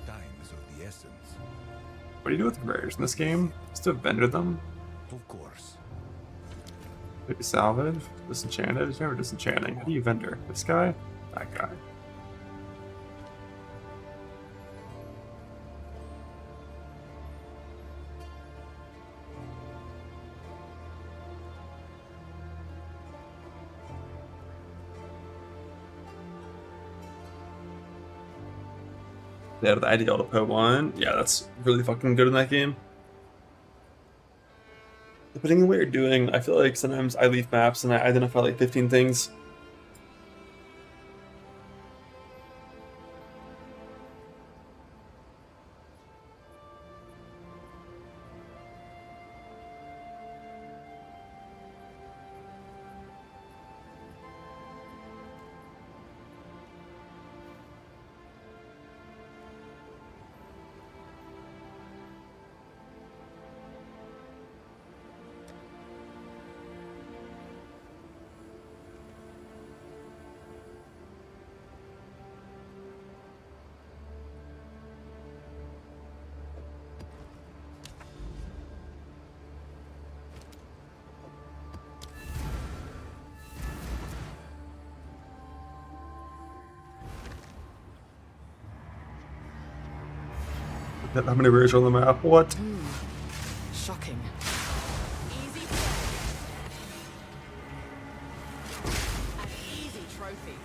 Time is of the essence. What do you do with conveyors in this game? Just to vendor them? Of course. Maybe salvage? Disenchanted? It's never disenchanting. How do you vendor? This guy? That guy. They have the ideal to PoE1. Yeah, that's really fucking good in that game. Depending on what you're doing, I feel like sometimes I leave maps and I identify like 15 things. How many rares are on the map? What? Shocking. Easy an easy trophy.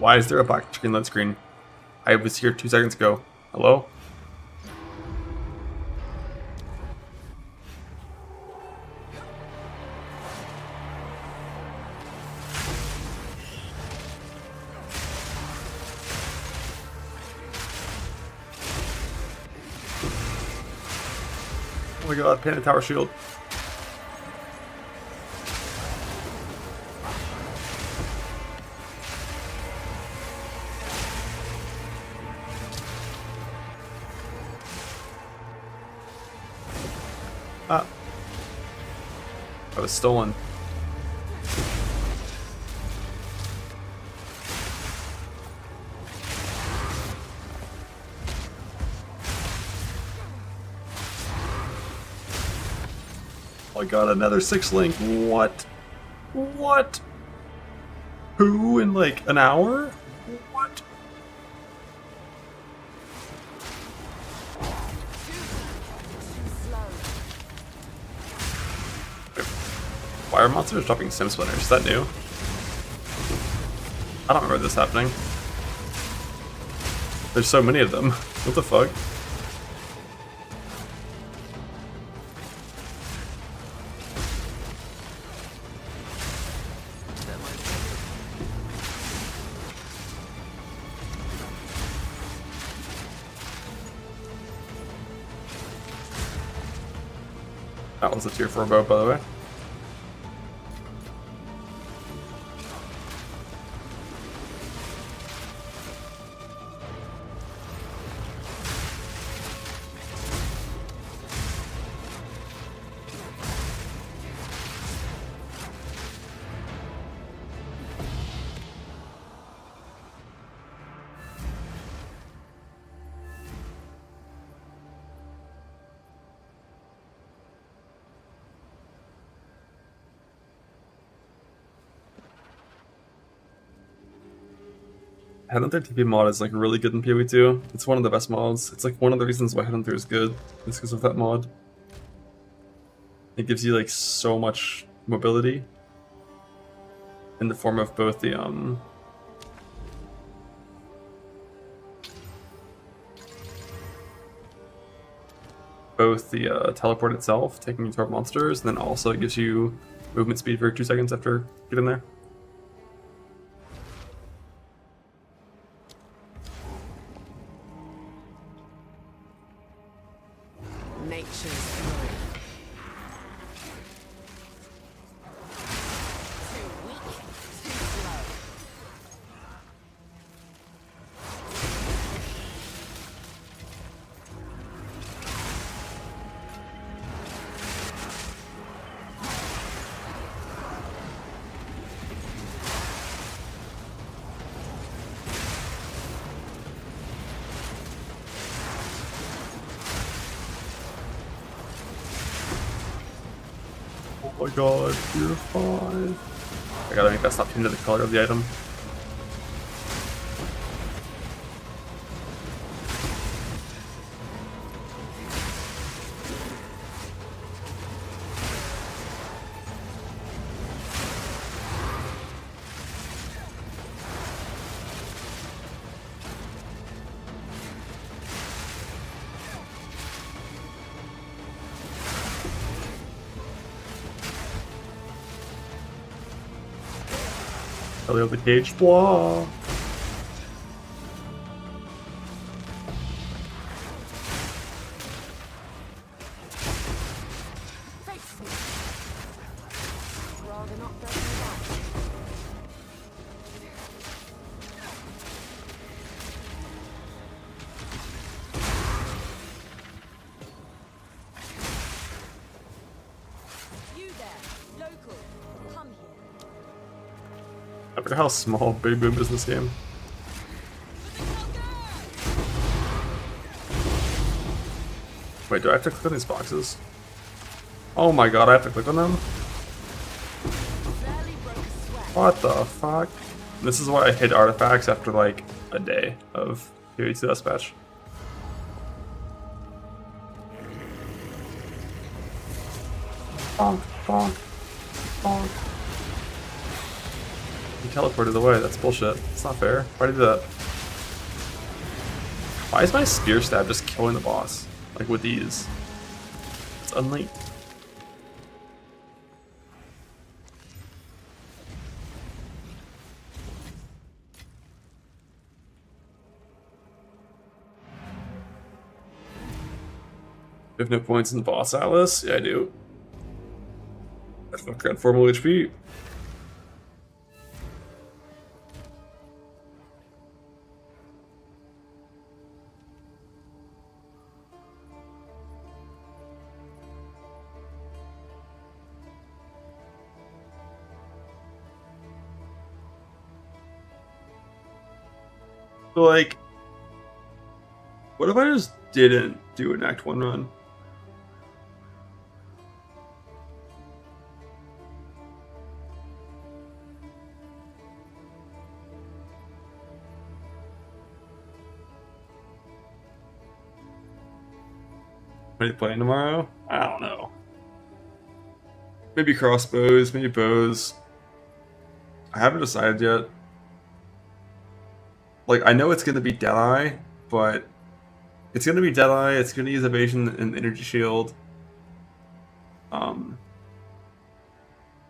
Why is there a black screen load screen? I was here 2 seconds ago. Hello? Oh my god, Panda Tower Shield. Ah. I was stolen. Oh my god, another 6-link. What? What? Who in like an hour? What? Why are monsters dropping sim splinters? Is that new? I don't remember this happening. There's so many of them. What the fuck? That was a tier 4 boat, by the way. Headhunter TP mod is like really good in PoE2. It's one of the best mods. It's like one of the reasons why Headhunter is good. It's because of that mod. It gives you like so much mobility in the form of both the teleport itself, taking you toward monsters, and then also it gives you movement speed for 2 seconds after getting there. Oh my god, you're fine. I gotta make that stop tuned to the color of the item. Color of the cage, blah. I forgot how small Big Boom is in this game. Wait, do I have to click on these boxes? Oh my god, I have to click on them? What the fuck? This is why I hid artifacts after like a day of PoE2 Dispatch. Bonk, bonk, bonk. You teleported away. That's bullshit. It's not fair. Why did you do that? Why is my spear stab just killing the boss? Like with ease? It's unlinked. You have no points in the boss atlas? Yeah, I do. I fucking got 4 more HP. So, like, what if I just didn't do an Act 1 run? Are you playing tomorrow? I don't know. Maybe crossbows, maybe bows. I haven't decided yet. Like, I know it's going to be Deadeye, but it's going to be Deadeye, it's going to use evasion and energy shield.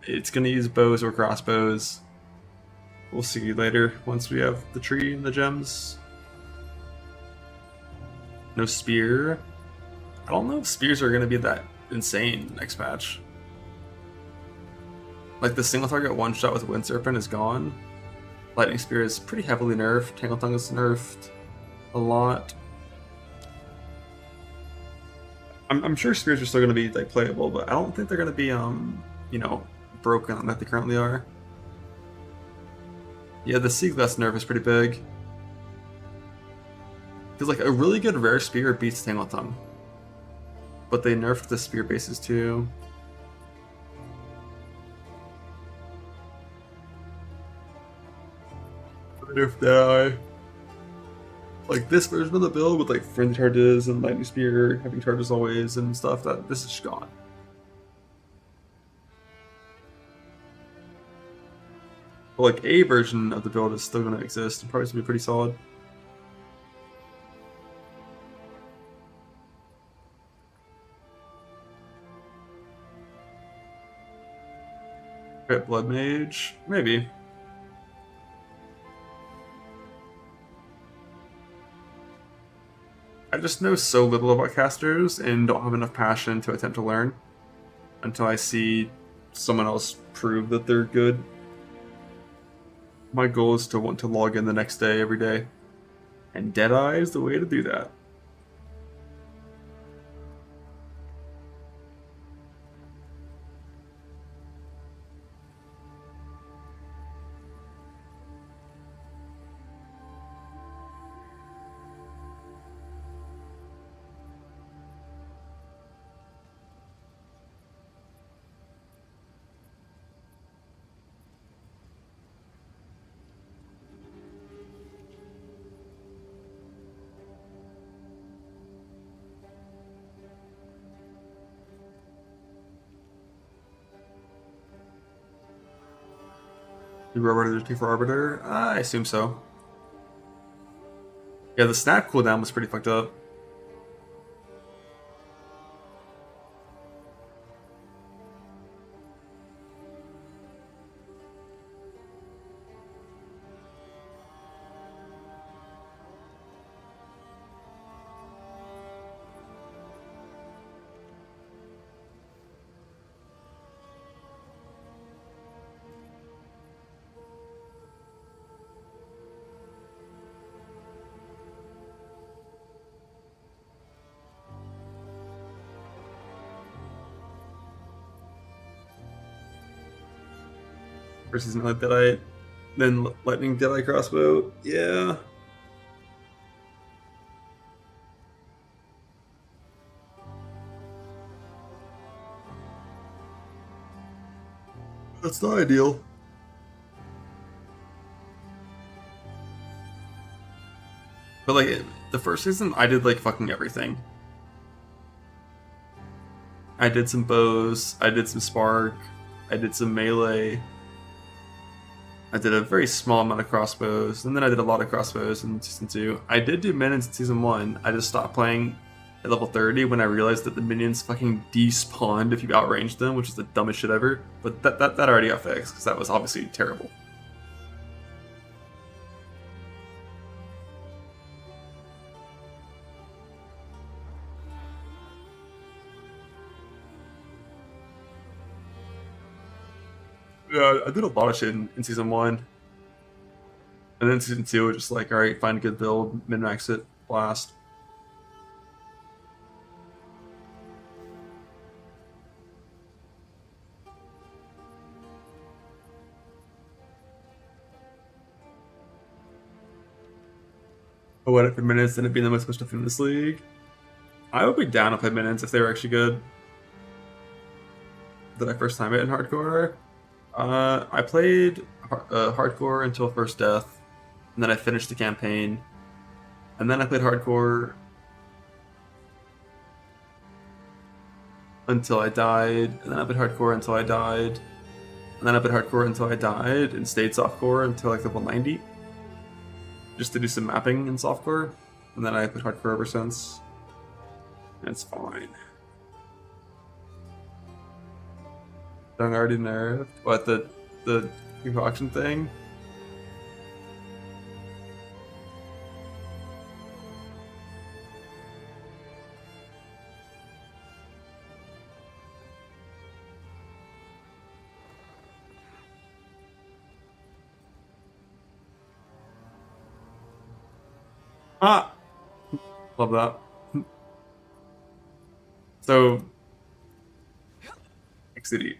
It's going to use bows or crossbows. We'll see later once we have the tree and the gems. No spear. I don't know if spears are going to be that insane next patch. Like, the single target one shot with Wind Serpent is gone. Lightning Spear is pretty heavily nerfed. Tangle Tongue is nerfed a lot. I'm sure spears are still going to be like playable, but I don't think they're going to be you know, broken like they currently are. Yeah, the Sea Glass nerf is pretty big. Because like a really good rare spear beats Tangle Tongue, but they nerfed the spear bases too. Nerf Deadeye. Like this version of the build with like frenzy charges and lightning spear having charges always and stuff, that this is just gone. But like a version of the build is still gonna exist and probably gonna be pretty solid. Okay, Blood Mage, maybe. I just know so little about casters and don't have enough passion to attempt to learn until I see someone else prove that they're good. My goal is to want to log in the next day every day, and Deadeye is the way to do that. Do Arbiter for Arbiter? I assume so. Yeah, the snap cooldown was pretty fucked up. Versus not Deadeye, then Lightning Deadeye crossbow. Yeah. That's not ideal. But like the first season, I did like fucking everything. I did some bows, I did some spark, I did some melee. I did a very small amount of crossbows, and then I did a lot of crossbows in Season 2. I did do minions in Season 1. I just stopped playing at level 30 when I realized that the minions fucking despawned if you outranged them, which is the dumbest shit ever. But that already got fixed, because that was obviously terrible. Yeah, I did a lot of shit in Season 1. And then Season 2 was just like, alright, find a good build, min-max it, blast. I went it for minutes, and it being the most stuff in this league. I would be down to play minutes if they were actually good. Did I first time it in hardcore? I played hardcore until first death, and then I finished the campaign, and then I played hardcore until I died, and then I played hardcore until I died, and then I played hardcore until I died, and stayed softcore until like level 90, just to do some mapping in softcore, and then I played hardcore ever since. And it's fine. Done already nerfed. What, the concoction thing? Ah! Love that. So, City.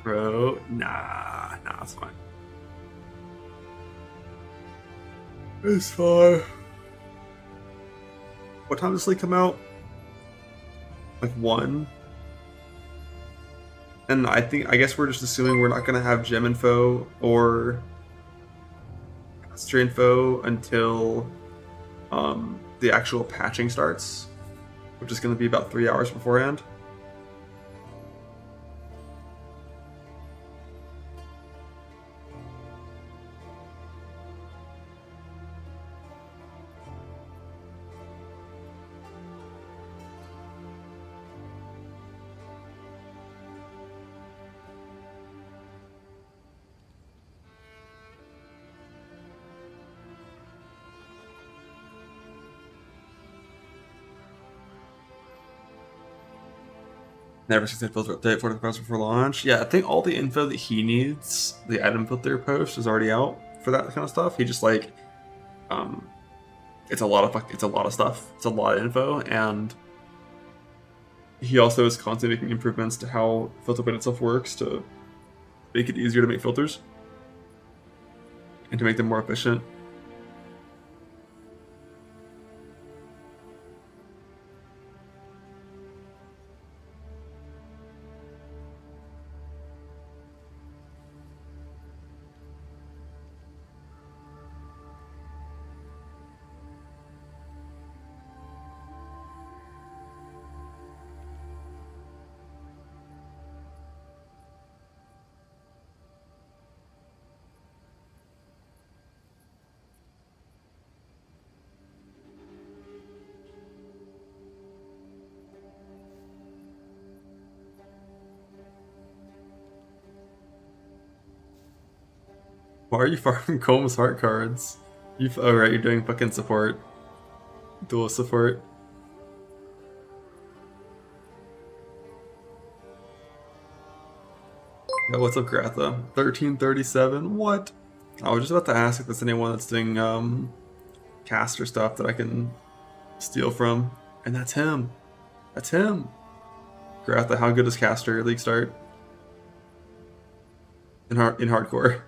Bro, nah, it's fine. It's fine. What time does this league come out? Like 1? And I guess we're just assuming we're not gonna have gem info or mastery info until the actual patching starts, which is gonna be about 3 hours beforehand. Never seen that filter update for the browser before launch. Yeah, I think all the info that he needs, the item filter post, is already out for that kind of stuff. He just like, it's a lot of stuff. It's a lot of info, and he also is constantly making improvements to how filter plate itself works to make it easier to make filters and to make them more efficient. Why are you farming Combs heart cards? Oh right, you're doing fucking support. Dual support. Yeah, what's up, Gratha? 1337? What? I was just about to ask if there's anyone that's doing caster stuff that I can steal from. And that's him. That's him. Gratha, how good does caster league start? In hardcore.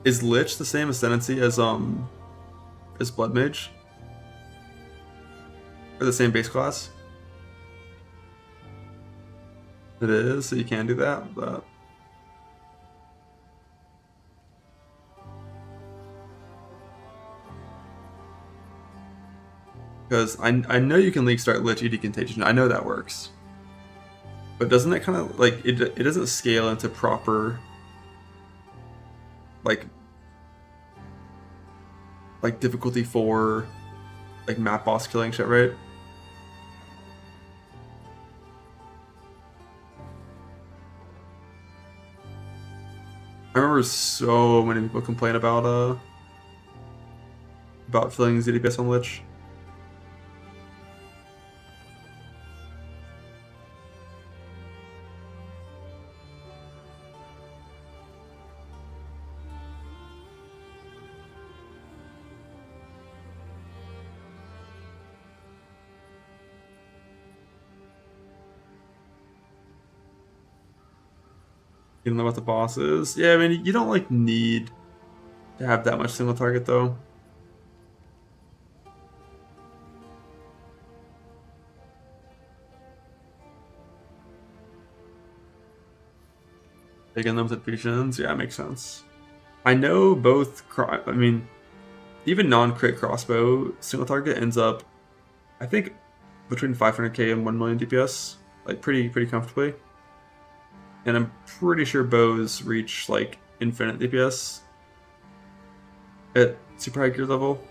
Is Lich the same ascendancy as Blood Mage? Or the same base class? It is, so you can do that, but because I know you can league start Lich ED Contagion. I know that works. But doesn't that kind of like it doesn't scale into proper like difficulty 4 like map boss killing shit, right? I remember so many people complain about filling ZDPS on Lich. You don't know what the boss is? Yeah, I mean, you don't like need to have that much single target though. Taking limited fusions, yeah, makes sense. I know both. I mean, even non-crit crossbow single target ends up, I think, between 500k and 1 million DPS, like pretty comfortably. And I'm pretty sure bows reach like infinite DPS at super high gear level.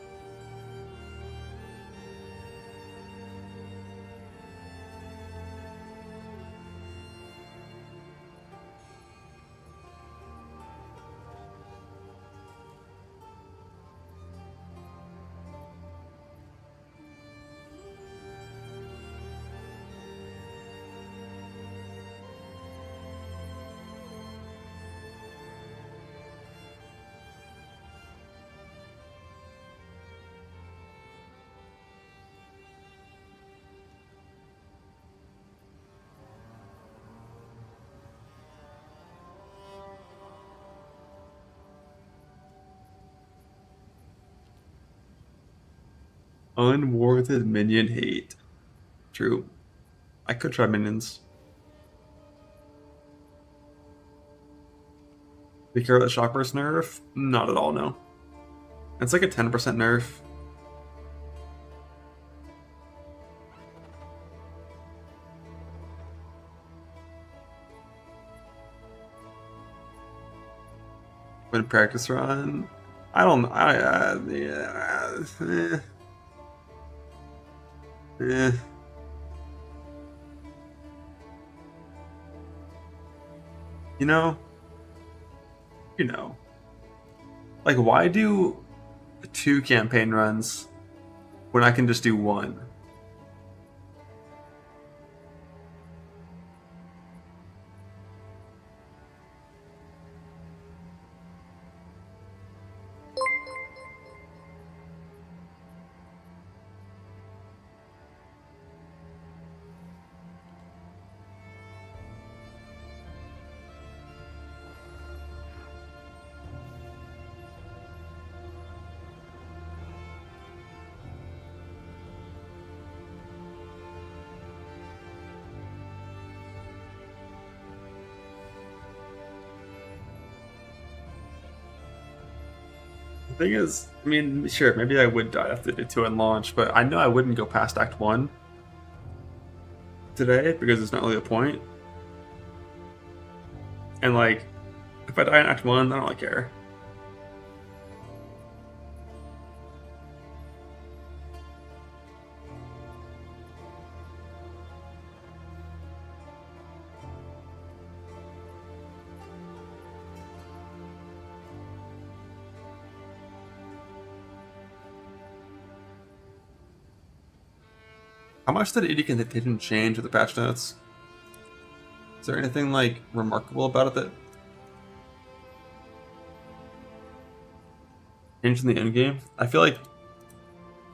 Unwarranted minion hate. True. I could try minions. Be careful that shock burst nerf? Not at all, no. It's like a 10% nerf. When practice run, I don't. You know, like why do 2 campaign runs when I can just do 1? Thing is, I mean, sure, maybe I would die after the 2 and launch, but I know I wouldn't go past Act 1 today because there's not really a point. And like, if I die in Act 1, I don't really care. How much did Edict and didn't change with the patch notes? Is there anything like remarkable about it that changed in the end game? I feel like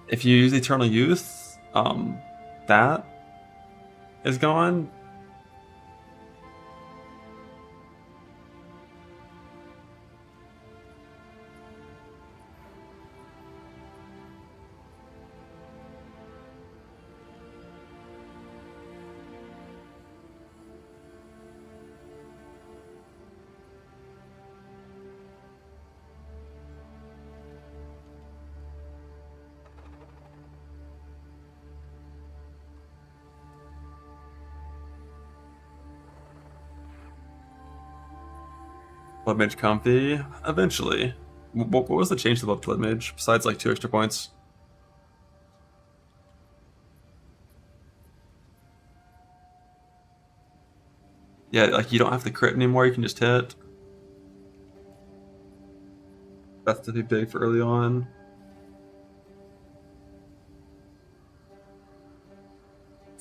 if you use Eternal Youth, that is gone. Blood Mage comfy? Eventually. What was the change to the Blood Mage, besides like 2 extra points? Yeah, like you don't have to crit anymore, you can just hit. That's to be big for early on.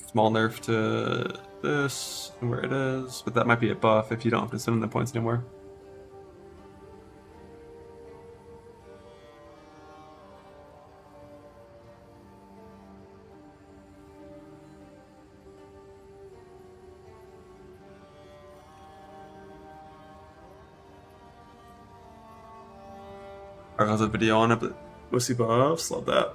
Small nerf to this, and where it is, but that might be a buff if you don't have to spend the points anymore. I have a video on it, but mostly buffs, love that.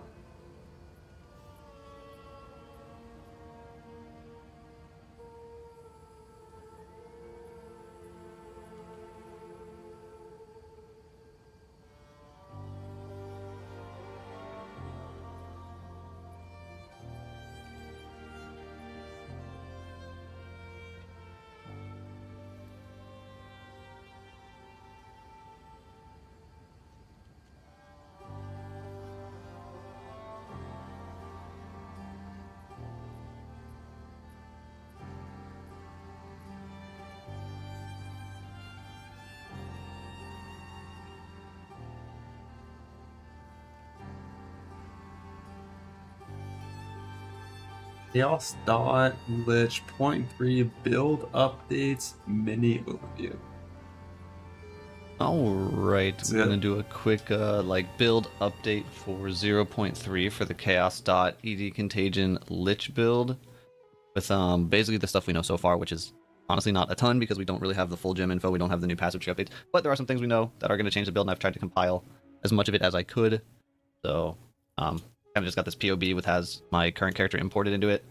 Chaos dot Lich 0.3 build updates mini overview. Alright, I'm gonna do a quick like build update for 0.3 for the Chaos dot ED Contagion Lich build with basically the stuff we know so far, which is honestly not a ton because we don't really have the full gem info, we don't have the new passive tree updates, but there are some things we know that are going to change the build, and I've tried to compile as much of it as I could. So kind of just got this POB with has my current character imported into it.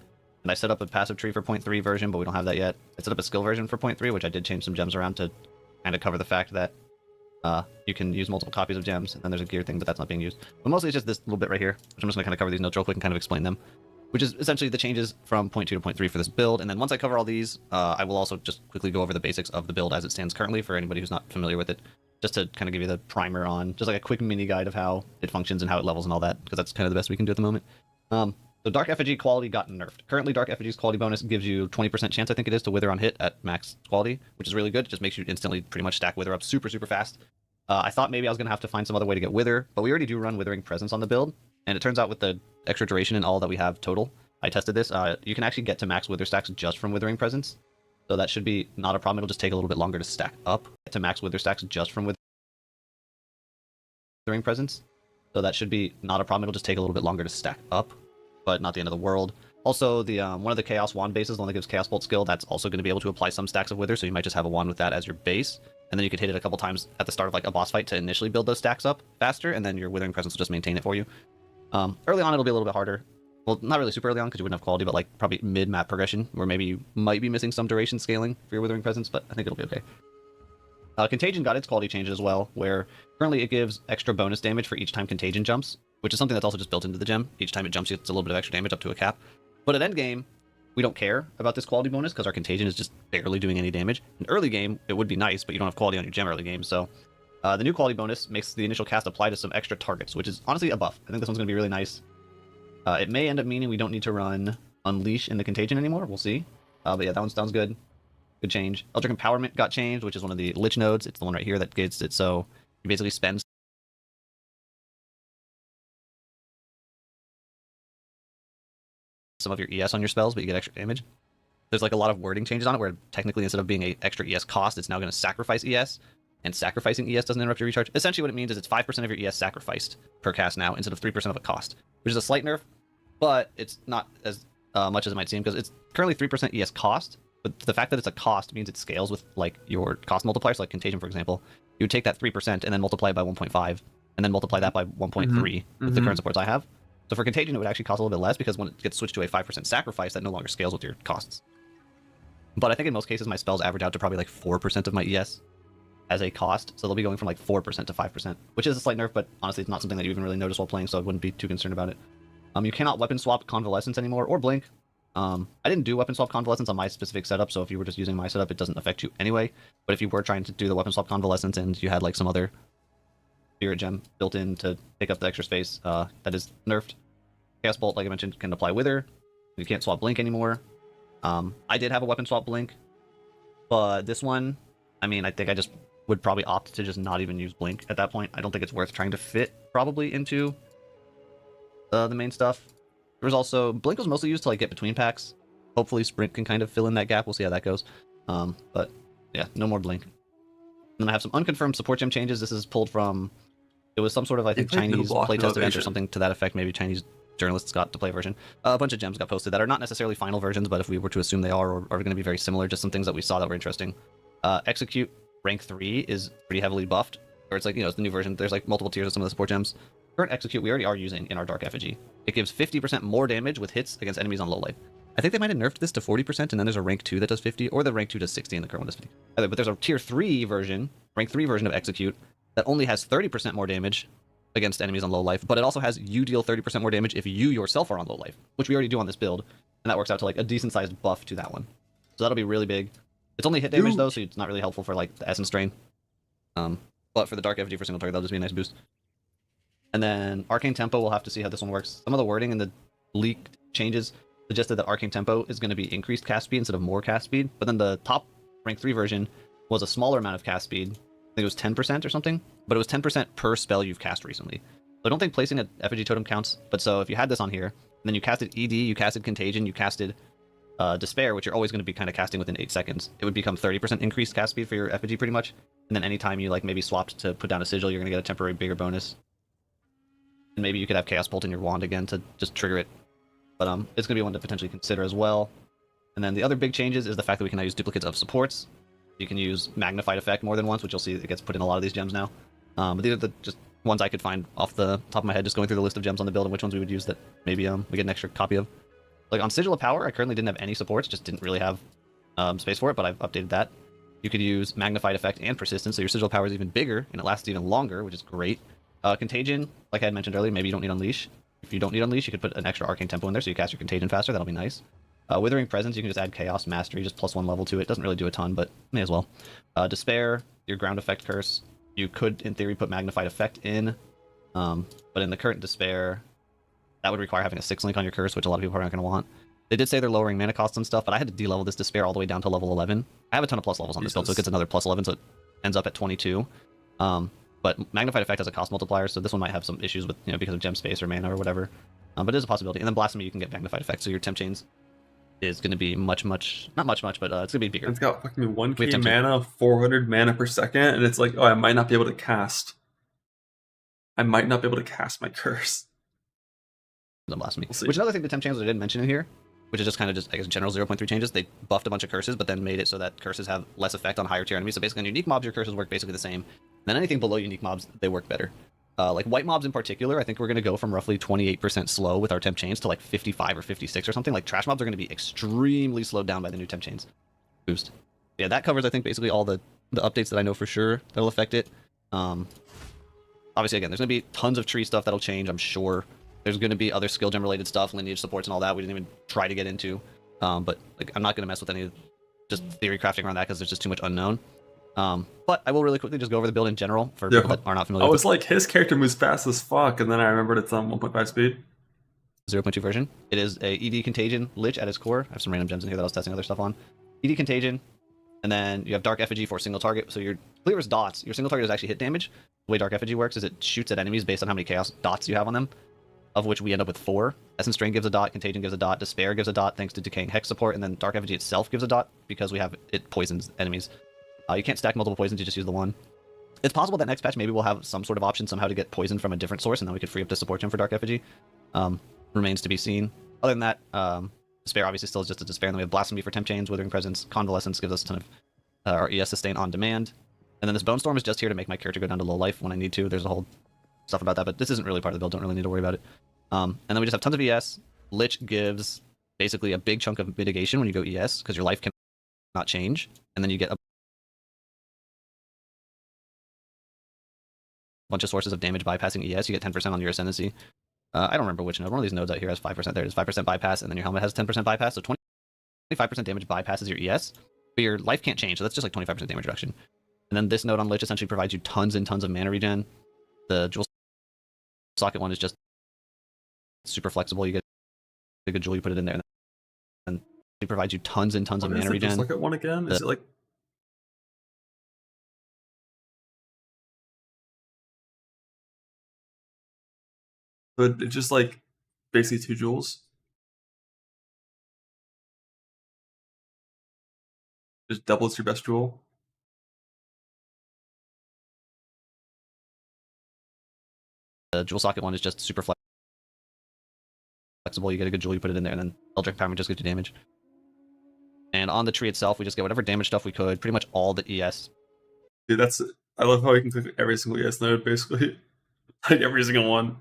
And I set up a passive tree for 0.3 version, but we don't have that yet. I set up a skill version for 0.3, which I did change some gems around to kind of cover the fact that you can use multiple copies of gems, and then there's a gear thing, but that's not being used. But mostly it's just this little bit right here, which I'm just going to kind of cover these notes real quick and kind of explain them, which is essentially the changes from 0.2 to 0.3 for this build. And then once I cover all these, I will also just quickly go over the basics of the build as it stands currently for anybody who's not familiar with it, just to kind of give you the primer on, just like a quick mini guide of how it functions and how it levels and all that, because that's kind of the best we can do at the moment. So Dark Effigy quality got nerfed. Currently, Dark Effigy's quality bonus gives you 20% chance, I think it is, to wither on hit at max quality, which is really good. It just makes you instantly pretty much stack wither up super, super fast. I thought maybe I was going to have to find some other way to get wither, but we already do run Withering Presence on the build, and it turns out with the extra duration and all that we have total, I tested this, you can actually get to max wither stacks just from Withering Presence, so that should be not a problem. It'll just take a little bit longer to stack up. Get to max wither stacks just from Withering Presence, so that should be not a problem. It'll just take a little bit longer to stack up, but not the end of the world. Also, the one of the Chaos Wand bases, the one that gives Chaos Bolt skill, that's also going to be able to apply some stacks of Wither, so you might just have a wand with that as your base, and then you could hit it a couple times at the start of like a boss fight to initially build those stacks up faster, and then your Withering Presence will just maintain it for you. Early on, it'll be a little bit harder. Well, not really super early on, because you wouldn't have quality, but like probably mid-map progression, where maybe you might be missing some duration scaling for your Withering Presence, but I think it'll be okay. Contagion got its quality change as well, where currently it gives extra bonus damage for each time Contagion jumps, which is something that's also just built into the gem. Each time it jumps, it's a little bit of extra damage up to a cap. But at endgame, we don't care about this quality bonus because our Contagion is just barely doing any damage. In early game, it would be nice, but you don't have quality on your gem early game, so the new quality bonus makes the initial cast apply to some extra targets, which is honestly a buff. I think this one's going to be really nice. It may end up meaning we don't need to run Unleash in the Contagion anymore, we'll see. But yeah, that one sounds good. Good change. Eldritch Empowerment got changed, which is one of the Lich nodes. It's the one right here that gets it, so you basically spend some of your ES on your spells, but you get extra damage. There's like a lot of wording changes on it where technically instead of being a extra ES cost, it's now going to sacrifice ES, and sacrificing ES doesn't interrupt your recharge. Essentially what it means is it's 5% of your ES sacrificed per cast now instead of 3% of a cost, which is a slight nerf, but it's not as much as it might seem because it's currently 3% ES cost, but the fact that it's a cost means it scales with like your cost multipliers, like Contagion, for example. You would take that 3% and then multiply it by 1.5, and then multiply that by 1.3 with the current supports I have. So for Contagion, it would actually cost a little bit less because when it gets switched to a 5% sacrifice, that no longer scales with your costs. But I think in most cases, my spells average out to probably like 4% of my ES as a cost. So they'll be going from like 4% to 5%, which is a slight nerf, but honestly, it's not something that you even really notice while playing, so I wouldn't be too concerned about it. You cannot weapon swap Convalescence anymore, or Blink. I didn't do weapon swap Convalescence on my specific setup, so if you were just using my setup, it doesn't affect you anyway. But if you were trying to do the weapon swap Convalescence and you had like some other Spirit Gem built in to take up the extra space, that is nerfed. Chaos Bolt, like I mentioned, can apply Wither. You can't swap Blink anymore. I did have a weapon swap Blink, but this one, I mean, I think I just would probably opt to just not even use Blink at that point. I don't think it's worth trying to fit probably into the main stuff. There was also, Blink was mostly used to like get between packs. Hopefully Sprint can kind of fill in that gap. We'll see how that goes. But yeah, no more Blink. And then I have some unconfirmed support gem changes. This is pulled from, it was some sort of, I think, Chinese playtest event or something to that effect. Maybe Chinese journalists got to play a version. A bunch of gems got posted that are not necessarily final versions, but if we were to assume they are going to be very similar, just some things that we saw that were interesting. Execute rank 3 is pretty heavily buffed, or it's like, you know, it's the new version. There's like multiple tiers of some of the support gems. Current Execute we already are using in our Dark Effigy. It gives 50% more damage with hits against enemies on low life. I think they might have nerfed this to 40%, and then there's a rank 2 that does 50, or the rank 2 does 60 and the current one does 50. But there's a tier 3 version, rank 3 version of Execute that only has 30% more damage against enemies on low life, but it also has you deal 30% more damage if you yourself are on low life, which we already do on this build, and that works out to like a decent sized buff to that one. So that'll be really big. It's only hit damage though, so it's not really helpful for like the Essence Strain. But for the Dark Effigy for single target, that'll just be a nice boost. And then Arcane Tempo, we'll have to see how this one works. Some of the wording in the leaked changes suggested that Arcane Tempo is going to be increased cast speed instead of more cast speed, but then the top rank 3 version was a smaller amount of cast speed. I think it was 10% or something, but it was 10% per spell you've cast recently. So I don't think placing an effigy totem counts, but so if you had this on here, and then you casted ED, you casted Contagion, you casted Despair, which you're always going to be kind of casting within 8 seconds, it would become 30% increased cast speed for your effigy pretty much. And then anytime you like maybe swapped to put down a sigil, you're going to get a temporary bigger bonus. And maybe you could have Chaos Bolt in your wand again to just trigger it. But it's going to be one to potentially consider as well. And then the other big changes is the fact that we can now use duplicates of supports. You can use Magnified Effect more than once, which you'll see it gets put in a lot of these gems now. But these are the just ones I could find off the top of my head, just going through the list of gems on the build and which ones we would use that maybe we get an extra copy of. Like on Sigil of Power, I currently didn't have any supports, just didn't really have space for it, but I've updated that. You could use Magnified Effect and Persistence, so your Sigil of Power is even bigger, and it lasts even longer, which is great. Contagion, like I had mentioned earlier, maybe you don't need Unleash. If you don't need Unleash, you could put an extra Arcane Tempo in there, so you cast your Contagion faster, that'll be nice. Withering Presence, you can just add Chaos Mastery, just +1 level to it. Doesn't really do a ton, but may as well. Despair, your Ground Effect Curse. You could, in theory, put Magnified Effect in, but in the current Despair, that would require having a 6 link on your curse, which a lot of people are not going to want. They did say they're lowering mana costs and stuff, but I had to de-level this Despair all the way down to level 11. I have a ton of plus levels on this build, so it gets another +11, so it ends up at 22. But Magnified Effect has a cost multiplier, so this one might have some issues with, you know, because of gem space or mana or whatever. But it is a possibility. And then Blasphemy, you can get Magnified Effect, so your temp chains is going to be much, not much, but it's going to be bigger. It's got fucking 1k mana, 400 mana per second, and it's like, oh, I might not be able to cast. I might not be able to cast my curse. The Blasphemy. Which another thing the temp chains I didn't mention in here, which is just kind of just, I guess, general 0.3 changes. They buffed a bunch of curses, but then made it so that curses have less effect on higher tier enemies. So basically on unique mobs, your curses work basically the same. And then anything below unique mobs, they work better. Like white mobs in particular, I think we're going to go from roughly 28% slow with our temp chains to like 55 or 56 or something. Like trash mobs are going to be extremely slowed down by the new temp chains boost. Yeah, that covers, I think, basically all the updates that I know for sure that'll affect it. Obviously, again, there's going to be tons of tree stuff that'll change, I'm sure. There's going to be other skill gem related stuff, lineage supports and all that we didn't even try to get into. But like, I'm not going to mess with any just theory crafting around that because there's just too much unknown. But I will really quickly just go over the build in general for people that are not familiar. I was like, his character moves fast as fuck, and then I remembered it's on 1.5 speed. 0.2 version. It is a ED Contagion Lich at its core. I have some random gems in here that I was testing other stuff on. ED Contagion, and then you have Dark Effigy for single target. So your clearest dots, your single target is actually hit damage. The way Dark Effigy works is it shoots at enemies based on how many chaos dots you have on them. of which we end up with 4. Essence Drain gives a dot, Contagion gives a dot, Despair gives a dot thanks to Decaying Hex support, and then Dark Effigy itself gives a dot because it poisons enemies. You can't stack multiple poisons, you just use the one. It's possible that next patch maybe we'll have some sort of option somehow to get poison from a different source, and then we could free up the support gem for Dark Effigy. Remains to be seen. Other than that, Despair obviously still is just a Despair, and then we have Blasphemy for Temp Chains, Withering Presence, Convalescence gives us a ton of our ES sustain on demand. And then this Bone Storm is just here to make my character go down to low life when I need to. There's a whole stuff about that, but this isn't really part of the build, don't really need to worry about it. And then we just have tons of ES. Lich gives basically a big chunk of mitigation when you go ES, because your life cannot change, and then you get a bunch of sources of damage bypassing ES. You get 10% on your Ascendency. I don't remember which node. One of these nodes out here has 5%. There it is, 5% bypass, and then your helmet has 10% bypass, so 25% damage bypasses your ES, but your life can't change, so that's just like 25% damage reduction. And then this node on Lich essentially provides you tons and tons of mana regen. The Jewel Socket one is just super flexible. You get a good jewel, you put it in there, and it provides you tons and tons of mana regen. Just look at one again. Is it like? But it's just like basically 2 jewels. Just doubles your best jewel. The Jewel Socket one is just super flexible. You get a good jewel, you put it in there, and then Eldritch Power just gives you damage. And on the tree itself, we just get whatever damage stuff we could, pretty much all the ES. Dude, I love how you can click every single ES node, basically. Like every single one.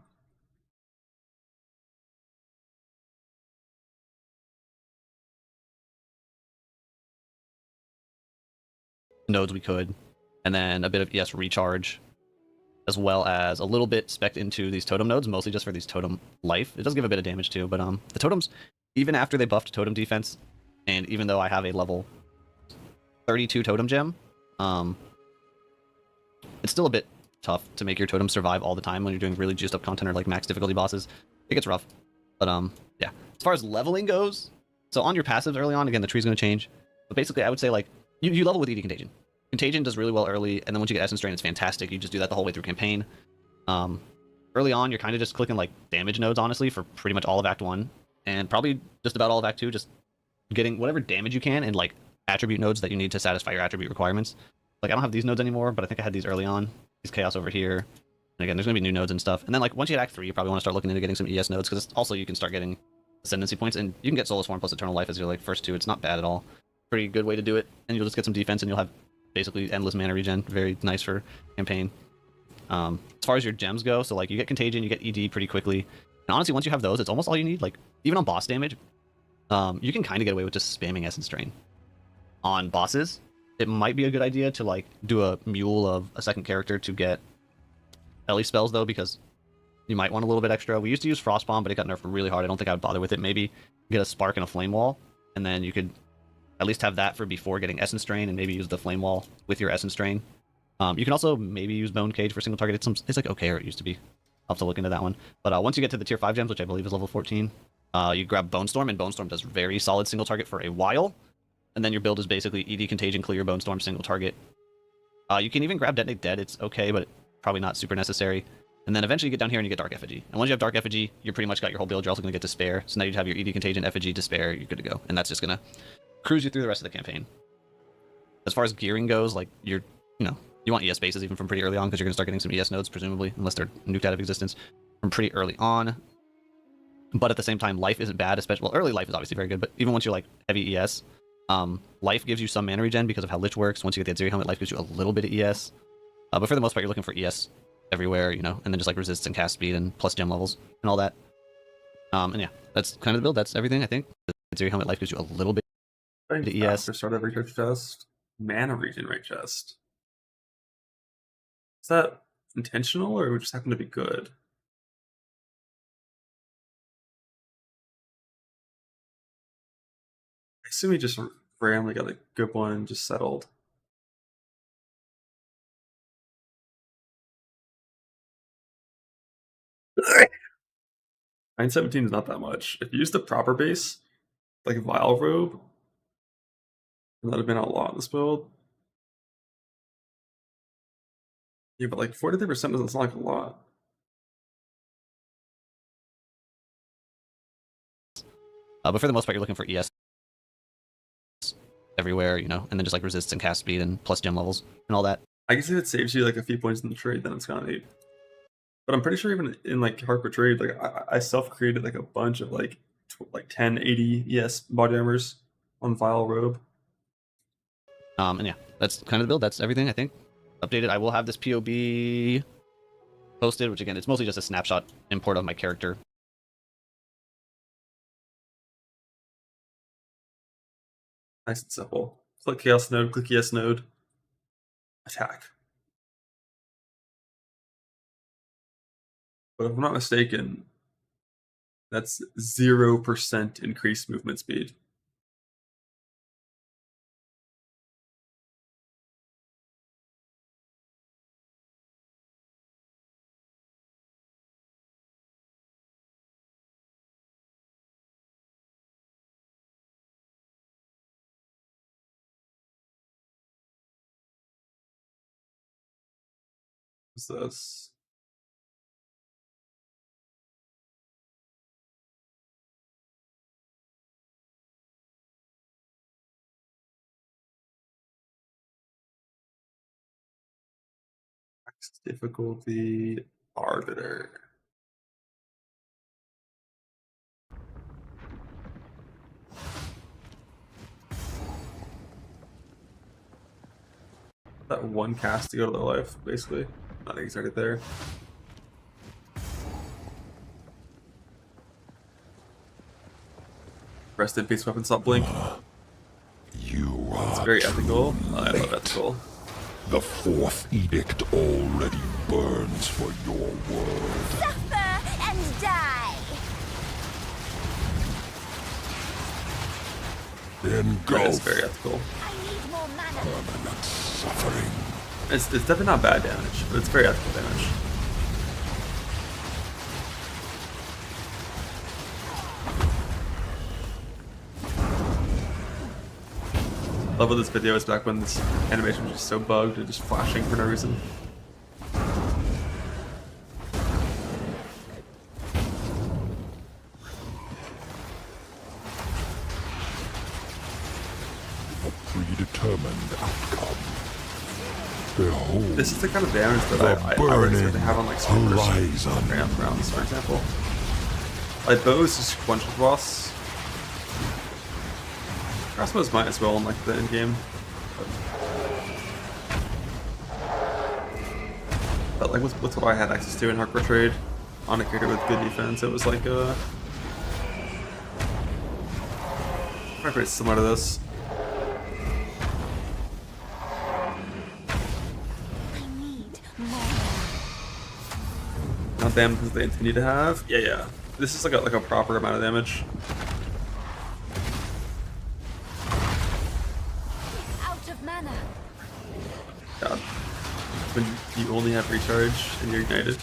Nodes we could, and then a bit of ES recharge, as well as a little bit spec'd into these totem nodes, mostly just for these totem life. It does give a bit of damage too, but the totems, even after they buffed totem defense, and even though I have a level 32 totem gem, it's still a bit tough to make your totem survive all the time when you're doing really juiced up content or like max difficulty bosses. It gets rough, but yeah. As far as leveling goes, so on your passives early on, again the tree's going to change, but basically I would say like you level with ED Contagion. Contagion does really well early, and then once you get Essence Drain, it's fantastic. You just do that the whole way through campaign. Early on, you're kind of just clicking like damage nodes, honestly, for pretty much all of Act 1, and probably just about all of Act 2, just getting whatever damage you can and like attribute nodes that you need to satisfy your attribute requirements. Like I don't have these nodes anymore, but I think I had these early on. These Chaos over here. And again, there's going to be new nodes and stuff. And then like once you hit Act 3, you probably want to start looking into getting some ES nodes, because also you can start getting Ascendency points, and you can get Soulless Form plus Eternal Life as your like first 2. It's not bad at all. Pretty good way to do it, and you'll just get some defense, and you'll have basically endless mana regen. Very nice for campaign. As far as your gems go, so like you get Contagion, you get ED pretty quickly, and honestly once you have those, it's almost all you need. Like even on boss damage, you can kind of get away with just spamming Essence Drain. On bosses, it might be a good idea to like do a mule of a second character to get Ellie spells though, because you might want a little bit extra. We used to use Frost Bomb, but it got nerfed really hard. I don't think I would bother with it. Maybe get a Spark and a Flame Wall, and then you could at least have that for before getting Essence Drain, and maybe use the Flame Wall with your Essence Drain. You can also maybe use Bone Cage for single target. It's like okay, or it used to be. I'll have to look into that one. But once you get to the tier 5 gems, which I believe is level 14, you grab Bone Storm, and Bone Storm does very solid single target for a while. And then your build is basically ED Contagion, clear Bone Storm, single target. You can even grab Detonate Dead. It's okay, but probably not super necessary. And then eventually you get down here and you get Dark Effigy. And once you have Dark Effigy, you're pretty much got your whole build. You're also going to get Despair. So now you have your ED Contagion, Effigy, Despair. You're good to go. And that's just going to cruise you through the rest of the campaign. As far as gearing goes, like you want ES bases even from pretty early on, because you're going to start getting some ES nodes, presumably, unless they're nuked out of existence, from pretty early on. But at the same time, life isn't bad, especially, well, early life is obviously very good, but even once you're like heavy ES, life gives you some mana regen because of how Lich works. Once you get the Azeri Helmet, life gives you a little bit of ES. But for the most part, you're looking for ES everywhere, and then just like resists and cast speed and plus gem levels and all that. And yeah, that's kind of the build. That's everything, I think. The Azeri Helmet life gives you a little bit of ES. To start every chest, mana regenerate chest. Is that intentional, or we just happen to be good? I assume he just randomly got a good one and just settled. $917 is not that much. If you use the proper base, like Vile Robe, that would have been a lot in this build. Yeah, but like 43% doesn't sound like a lot. But for the most part, you're looking for ES everywhere, you know, and then just like resists and cast speed and plus gem levels and all that. I guess if it saves you like a few points in the trade, then it's kind of neat. But I'm pretty sure even in like hardcore trade, like I self-created like a bunch of like 10, 80 ES body armors on Vile Robe. And yeah, that's kind of the build. That's everything, I think. Updated. I will have this POB posted, which again, it's mostly just a snapshot import of my character. Nice and simple. Click Chaos Node, click ES Node, attack. But if I'm not mistaken, that's 0% increased movement speed. What's this? Max difficulty arbiter. That one cast to go to their life, basically. I think he's already there. Rest in peace, weapon, stop blink. You are It's very ethical. I love ethical. The fourth edict already burns for your world. Suffer and die. That is very ethical. I need more mana. Permanent suffering. It's definitely not bad damage, but it's very ethical damage. Love of this video is back when this animation was just so bugged and just flashing for no reason. A predetermined outcome. Behold. This is the kind of damage that I would expect to have on like Ramp rounds, for example. Like those just quench the boss. Crossbows might as well in like the end game. But like with what I had access to in hardcore trade on a character with good defense, it was like pretty similar to this. Not damage that they intended to have. Yeah. This is like a proper amount of damage. Out of mana. God. When you only have recharge and you're ignited.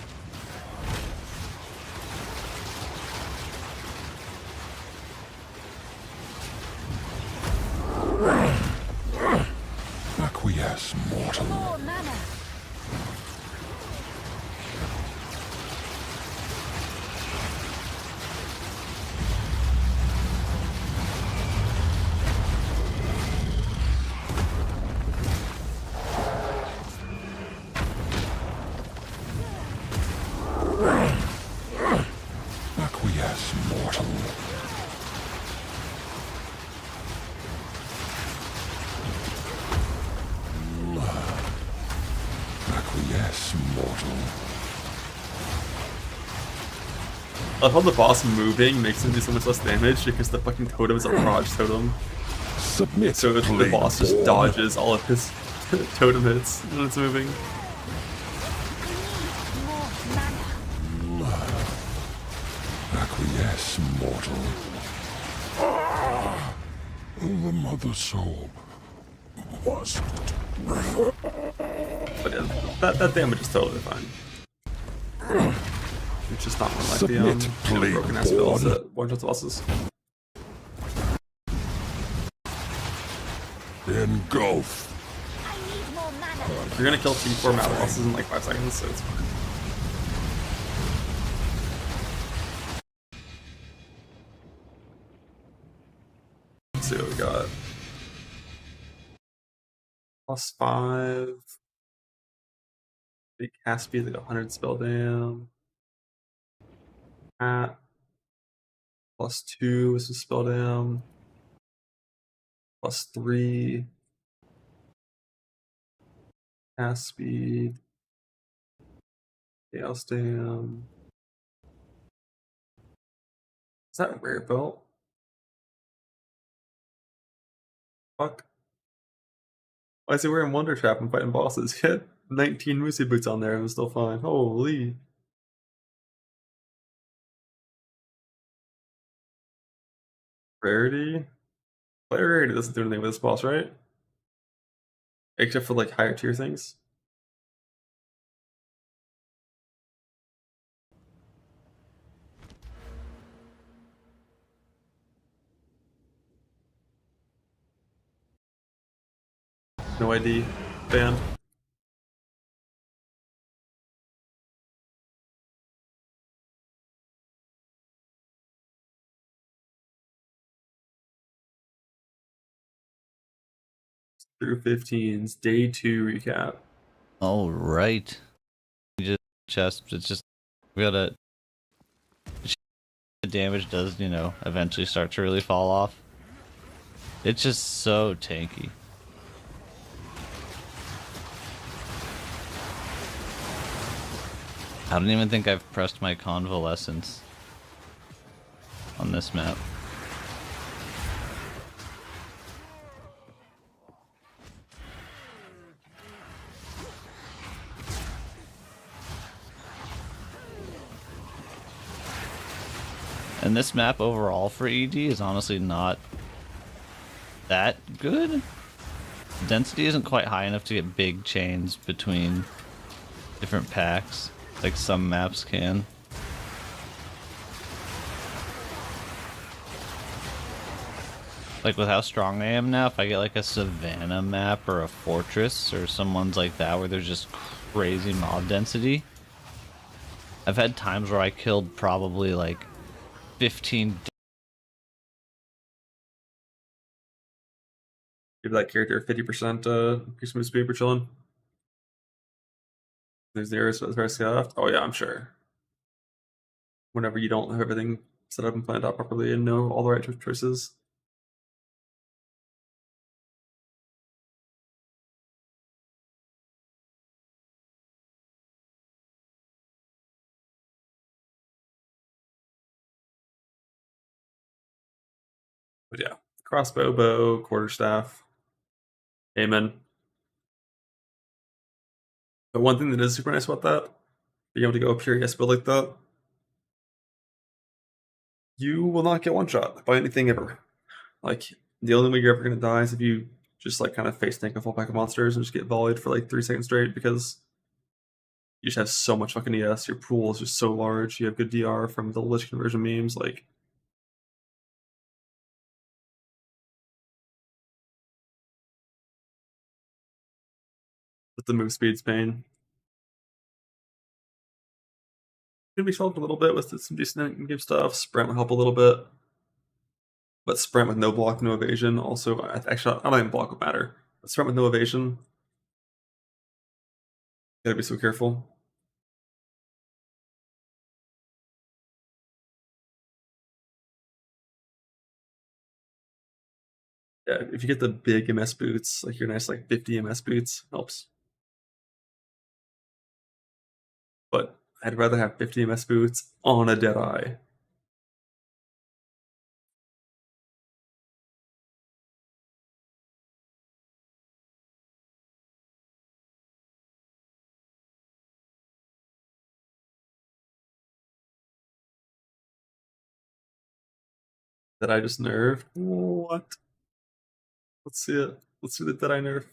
Acquiesce, mortal. More mana. Acquiesce, mortal. Acquiesce, mortal. I love how the boss moving makes him do so much less damage because the fucking totem is a proj totem. Submit, so the boss just dodges all of his totem hits when it's moving. Acquiesce, mortal. The mother soul was. But yeah, that damage is totally fine. It's just not one like the broken ass bills that one-shots bosses. Engulf. You're gonna kill T4 map bosses in like 5 seconds, so it's fine. +5. Big cast speed, like 100 spell dam. At +2 is the spell dam. +3. Cast speed. Chaos dam. Is that rare belt? Fuck. Why is he wearing Wonder Trap and fighting bosses? He had 19 Moosey boots on there and was still fine. Holy. Rarity? Player rarity doesn't do anything with this boss, right? Except for like higher tier things. No ID. Banned. Through 15's day 2 recap. All right. Just chest. It's just we gotta. The damage does, you know, eventually start to really fall off. It's just so tanky. I don't even think I've pressed my convalescence on this map. And this map overall for ED is honestly not that good. Density isn't quite high enough to get big chains between different packs, like some maps can. Like with how strong I am now, if I get like a Savannah map or a Fortress or some ones like that where there's just crazy mob density, I've had times where I killed probably like 15. Give that character 50% increase move speed for chilling. There's the areas that's very scuffed. Oh yeah, I'm sure. Whenever you don't have everything set up and planned out properly and know all the right choices. But yeah, crossbow, bow, quarterstaff, amen. But one thing that is super nice about that, being able to go up here, yes, build like that, you will not get one shot by anything ever. Like the only way you're ever gonna die is if you just like kind of face tank a full pack of monsters and just get volleyed for like 3 seconds straight because you just have so much fucking ES. Your pool is just so large. You have good DR from the Lich conversion memes. Like, but the move speed's pain. Could be solved a little bit with some decent in-game stuff. Sprint will help a little bit. But sprint with no block, no evasion. Also, actually, I don't even block would matter. But sprint with no evasion. Gotta be so careful. Yeah, if you get the big MS boots, like your nice like 50 MS boots, helps. But I'd rather have 50 MS boots on a Deadeye. That I just nerfed? What? Let's see it. Let's see the Deadeye nerf.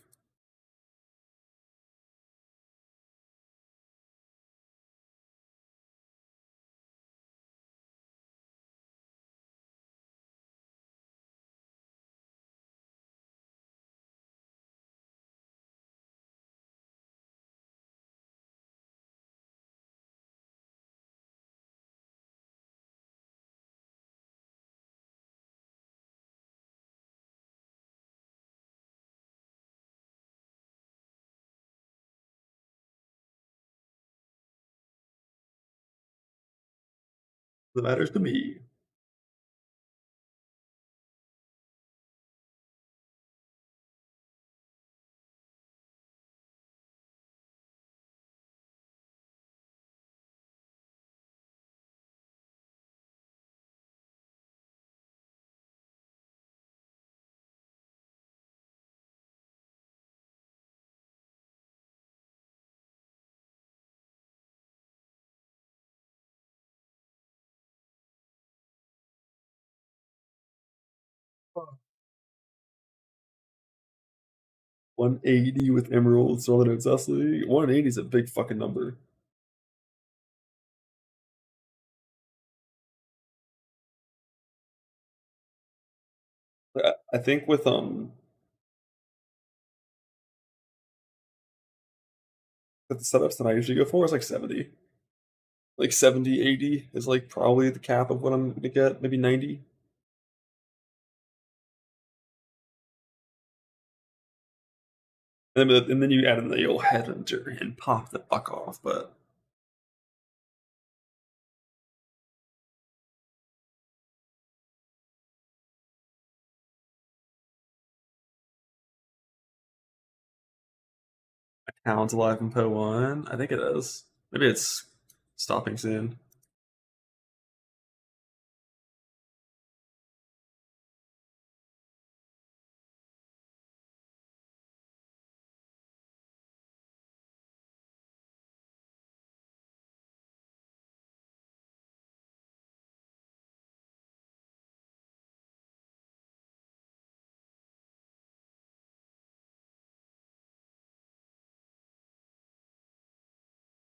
That matters to me. Oh. 180 with emeralds, Northern Cecily. 180 is a big fucking number. I think with the setups that I usually go for is like 70. Like 70, 80 is like probably the cap of what I'm gonna get, maybe 90. And then you add in the old headhunter and pop the fuck off, but Town's alive in PoE1. I think it is. Maybe it's stopping soon.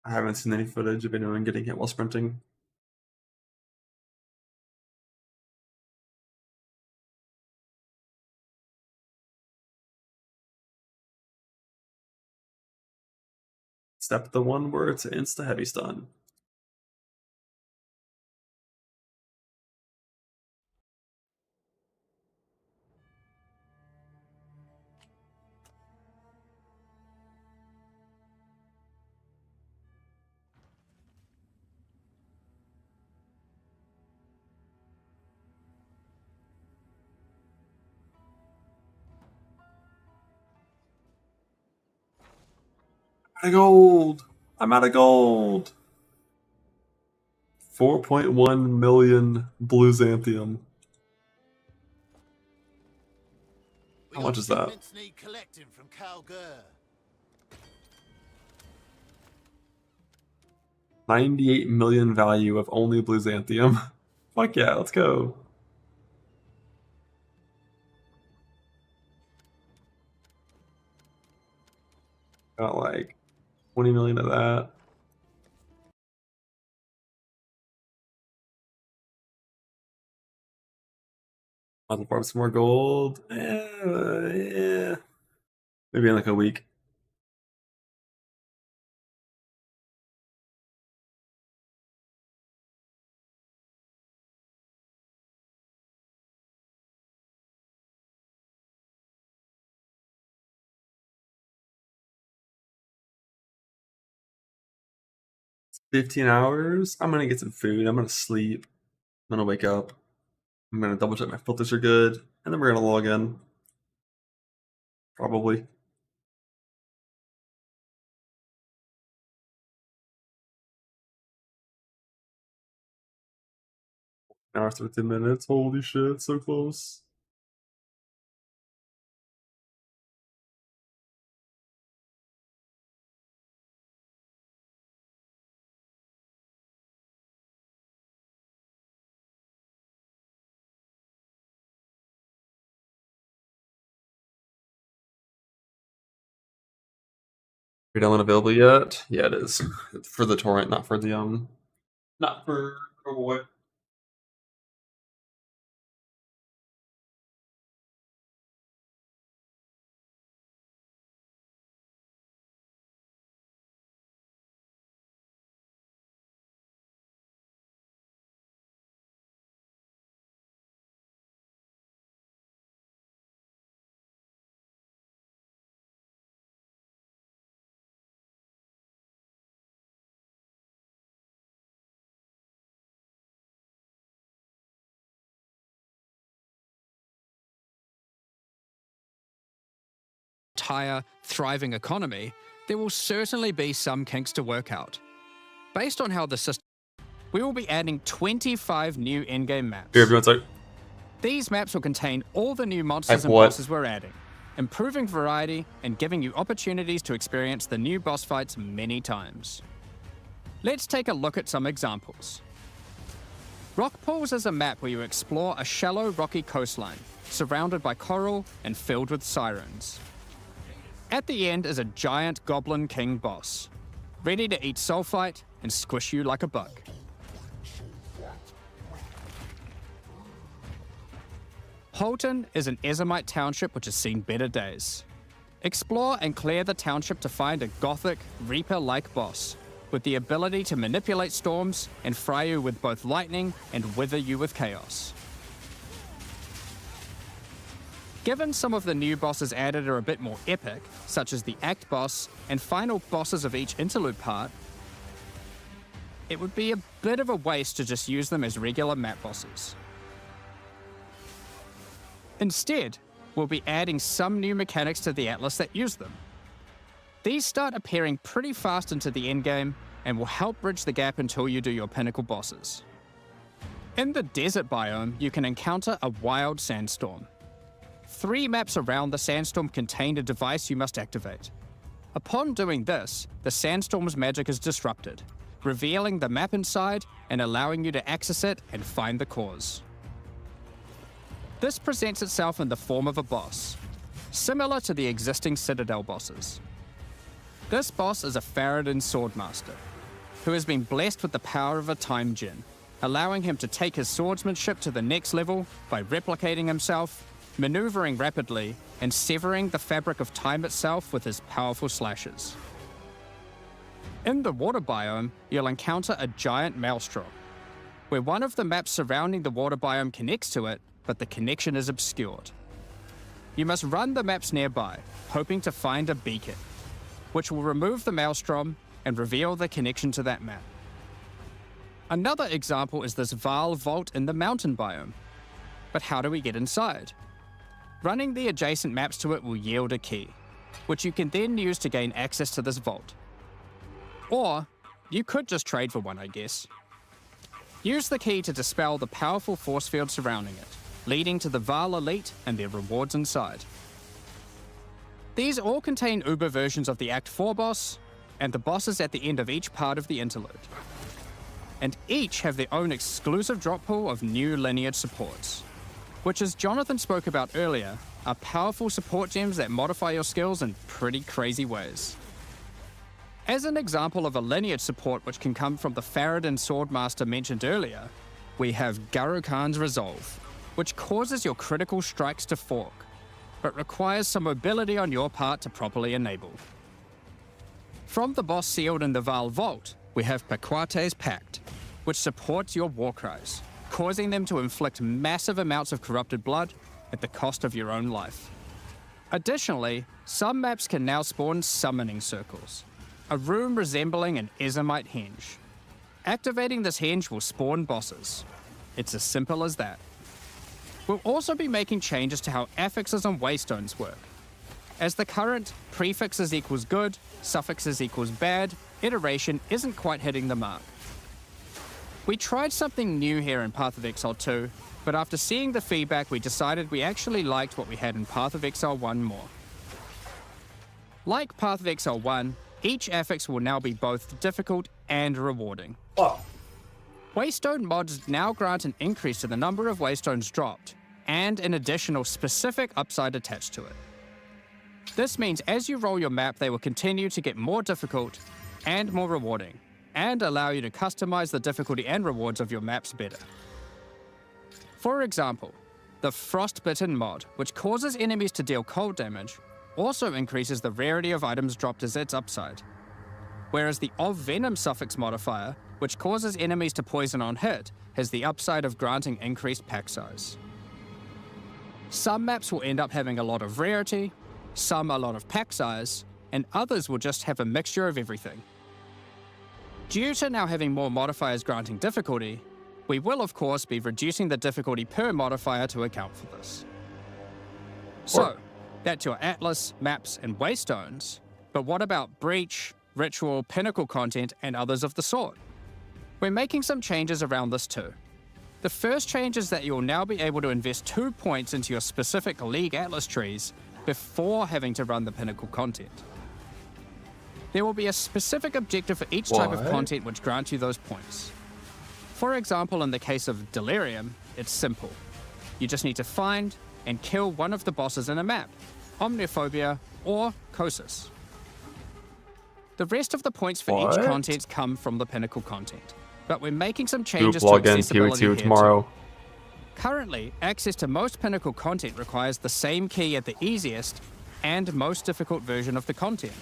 I haven't seen any footage of anyone getting hit while sprinting. Except the one where it's insta heavy stun. Out of gold! I'm out of gold! 4.1 million blue Xanthium. How much is that? 98 million value of only blue Xanthium. Fuck yeah, let's go. Got like 20 million of that. I'll farm some more gold. Yeah. Maybe in like a week. It's 15 hours. I'm gonna get some food. I'm gonna sleep. I'm gonna wake up. I'm gonna double check my filters are good. And then we're gonna log in. Probably. Hour 13 minutes. Holy shit, so close. Are download available yet? Yeah, it is. It's for the torrent, not for the not for what. entire, thriving economy, there will certainly be some kinks to work out. Based on how the system, we will be adding 25 new endgame maps. Here, everyone's like, These maps will contain all the new monsters and what? bosses we're adding, improving variety and giving you opportunities to experience the new boss fights many times. Let's take a look at some examples. Rock Pools is a map where you explore a shallow rocky coastline, surrounded by coral and filled with sirens. At the end is a giant Goblin King boss, ready to eat sulfite and squish you like a bug. Holton is an Ezomite township which has seen better days. Explore and clear the township to find a gothic, Reaper-like boss, with the ability to manipulate storms and fry you with both lightning and wither you with chaos. Given some of the new bosses added are a bit more epic, such as the Act boss and final bosses of each Interlude part, it would be a bit of a waste to just use them as regular map bosses. Instead, we'll be adding some new mechanics to the Atlas that use them. These start appearing pretty fast into the endgame and will help bridge the gap until you do your Pinnacle bosses. In the desert biome, you can encounter a wild sandstorm. 3 maps around the sandstorm contain a device you must activate. Upon doing this, the sandstorm's magic is disrupted, revealing the map inside and allowing you to access it and find the cause. This presents itself in the form of a boss, similar to the existing Citadel bosses. This boss is a Faradin Swordmaster, who has been blessed with the power of a time gem, allowing him to take his swordsmanship to the next level by replicating himself, maneuvering rapidly, and severing the fabric of time itself with his powerful slashes. In the water biome, you'll encounter a giant maelstrom, where one of the maps surrounding the water biome connects to it, but the connection is obscured. You must run the maps nearby, hoping to find a beacon, which will remove the maelstrom and reveal the connection to that map. Another example is this Vaal vault in the mountain biome. But how do we get inside? Running the adjacent maps to it will yield a key, which you can then use to gain access to this vault. Or, you could just trade for one, I guess. Use the key to dispel the powerful force field surrounding it, leading to the Vaal Elite and their rewards inside. These all contain Uber versions of the Act 4 boss, and the bosses at the end of each part of the Interlude. And each have their own exclusive drop pool of new Lineage supports, which, as Jonathan spoke about earlier, are powerful support gems that modify your skills in pretty crazy ways. As an example of a Lineage support which can come from the Faradin Swordmaster mentioned earlier, we have Gurukhan's Resolve, which causes your critical strikes to fork, but requires some mobility on your part to properly enable. From the boss sealed in the Vaal Vault, we have Paquate's Pact, which supports your war cries, causing them to inflict massive amounts of corrupted blood at the cost of your own life. Additionally, some maps can now spawn summoning circles, a room resembling an Ezomite henge. Activating this henge will spawn bosses. It's as simple as that. We'll also be making changes to how affixes and waystones work, as the current prefixes equals good, suffixes equals bad iteration isn't quite hitting the mark. We tried something new here in Path of Exile 2, but after seeing the feedback we decided we actually liked what we had in Path of Exile 1 more. Like Path of Exile 1, each affix will now be both difficult and rewarding. Waystone mods now grant an increase to the number of waystones dropped, and an additional specific upside attached to it. This means as you roll your map, they will continue to get more difficult and more rewarding, and allow you to customize the difficulty and rewards of your maps better. For example, the Frostbitten mod, which causes enemies to deal cold damage, also increases the rarity of items dropped as its upside. Whereas the Of Venom suffix modifier, which causes enemies to poison on hit, has the upside of granting increased pack size. Some maps will end up having a lot of rarity, some a lot of pack size, and others will just have a mixture of everything. Due to now having more modifiers granting difficulty, we will of course be reducing the difficulty per modifier to account for this. So, That's your Atlas, maps, and waystones. But what about Breach, Ritual, Pinnacle content, and others of the sort? We're making some changes around this too. The first change is that you'll now be able to invest 2 points into your specific League Atlas trees before having to run the Pinnacle content. There will be a specific objective for each type of content which grants you those points. For example, in the case of Delirium, it's simple. You just need to find and kill one of the bosses in a map, Omniophobia or Kosis. The rest of the points for each content come from the Pinnacle content, but we're making some changes to accessibility here tomorrow. too. Currently, access to most Pinnacle content requires the same key at the easiest and most difficult version of the content.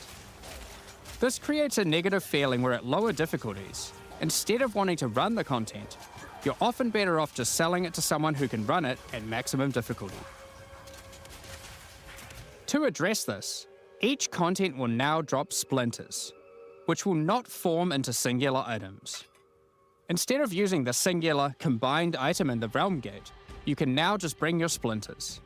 This creates a negative feeling where at lower difficulties, instead of wanting to run the content, you're often better off just selling it to someone who can run it at maximum difficulty. To address this, each content will now drop splinters, which will not form into singular items. Instead of using the singular combined item in the Realm Gate, you can now just bring your splinters.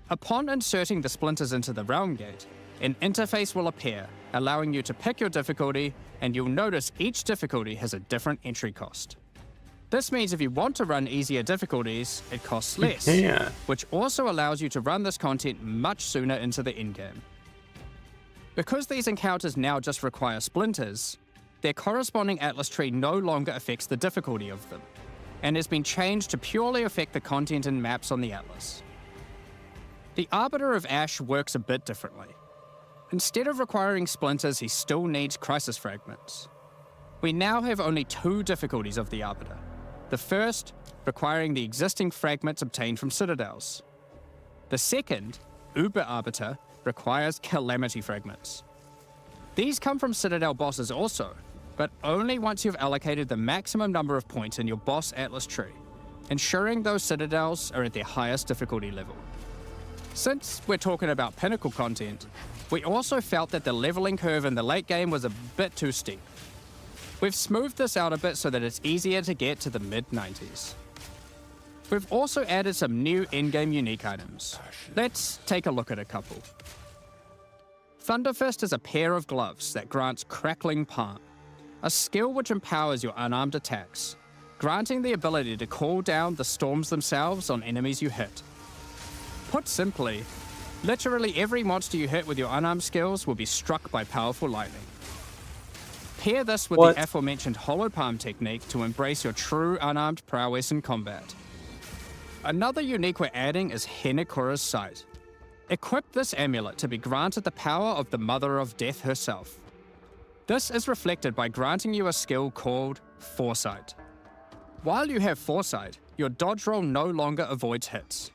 Upon inserting the splinters into the Realm Gate, an interface will appear, allowing you to pick your difficulty, and you'll notice each difficulty has a different entry cost. This means if you want to run easier difficulties, it costs less, which also allows you to run this content much sooner into the endgame. Because these encounters now just require splinters, their corresponding Atlas tree no longer affects the difficulty of them, and has been changed to purely affect the content and maps on the Atlas. The Arbiter of Ash works a bit differently. Instead of requiring splinters, he still needs Crisis Fragments. We now have only 2 difficulties of the Arbiter. The first, requiring the existing fragments obtained from Citadels. The second, Uber Arbiter, requires Calamity Fragments. These come from Citadel bosses also, but only once you've allocated the maximum number of points in your boss Atlas tree, ensuring those Citadels are at their highest difficulty level. Since we're talking about Pinnacle content, we also felt that the leveling curve in the late game was a bit too steep. We've smoothed this out a bit so that it's easier to get to the mid-90s. We've also added some new in-game unique items. Let's take a look at a couple. Thunderfist is a pair of gloves that grants Crackling Palm, a skill which empowers your unarmed attacks, granting the ability to call down the storms themselves on enemies you hit. Put simply, literally every monster you hit with your unarmed skills will be struck by powerful lightning. Pair this with the aforementioned Hollow Palm technique to embrace your true unarmed prowess in combat. Another unique we're adding is Henekura's Sight. Equip this amulet to be granted the power of the Mother of Death herself. This is reflected by granting you a skill called Foresight. While you have Foresight, your dodge roll no longer avoids hits.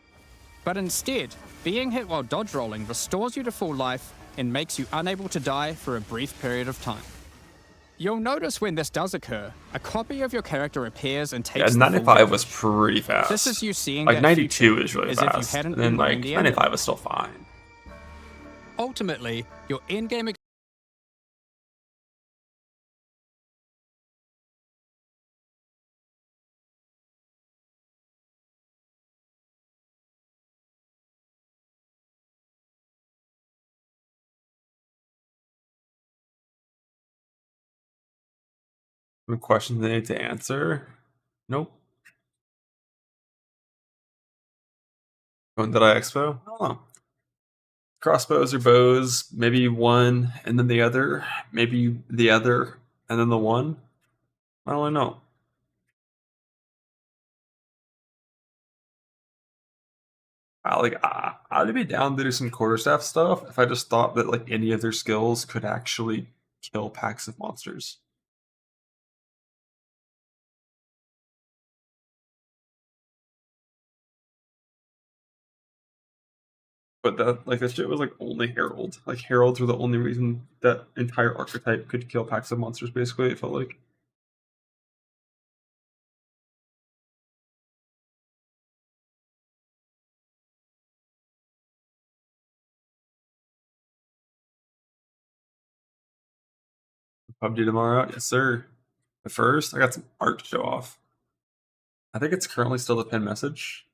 But instead, being hit while dodge rolling restores you to full life and makes you unable to die for a brief period of time. You'll notice when this does occur, a copy of your character appears and takes the 95 was pretty fast. This is you seeing like that 92 is really as if you fast, hadn't and then been like running the 95 is still fine. Ultimately, your in-game Any questions they need to answer? Nope. When did I expo? I don't know. Crossbows or bows, maybe one and then the other, maybe the other and then the one. I don't really know. I'd be down to do some quarterstaff stuff if I just thought that like any of their skills could actually kill packs of monsters. But that like that shit was like only Herald. Like Heralds were the only reason that entire archetype could kill packs of monsters. Basically, it felt like. PUBG tomorrow, yes sir. But first, I got some art to show off. I think it's currently still the pin message.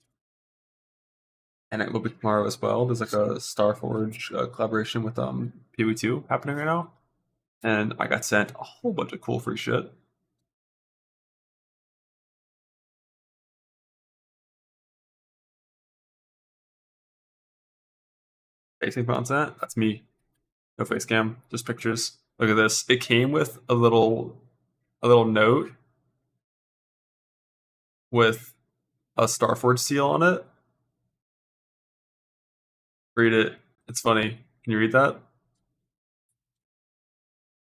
and it will be tomorrow as well. There's like a Starforge collaboration with PoE2 happening right now, and I got sent a whole bunch of cool free shit. Basic content. That's me. No face cam, just pictures. Look at this. It came with a little note with a Starforge seal on it. Read it. It's funny. Can you read that?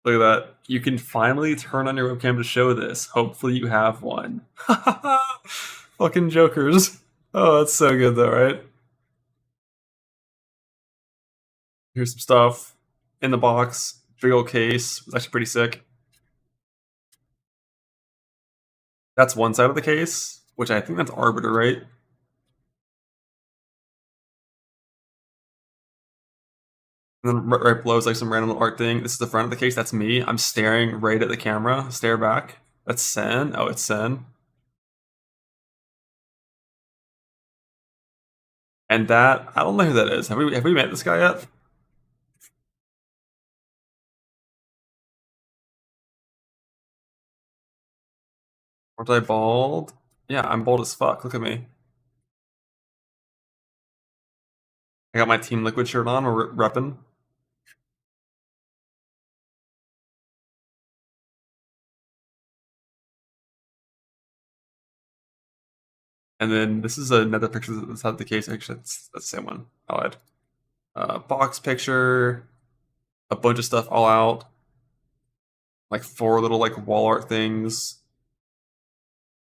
Look at that. You can finally turn on your webcam to show this. Hopefully you have one. Fucking jokers. Oh, that's so good though, right? Here's some stuff in the box. Big old case. It's actually pretty sick. That's one side of the case, which I think that's Arbiter, right? And then right below is like some random art thing. This is the front of the case. That's me. I'm staring right at the camera. Stare back. That's Sen. Oh, it's Sen. And that, I don't know who that is. Have we met this guy yet? Aren't I bald? Yeah, I'm bald as fuck. Look at me. I got my Team Liquid shirt on. We're repping. And then this is another picture that's not the case. Actually, that's the same one. I lied. Box picture, a bunch of stuff all out. Like 4 little like wall art things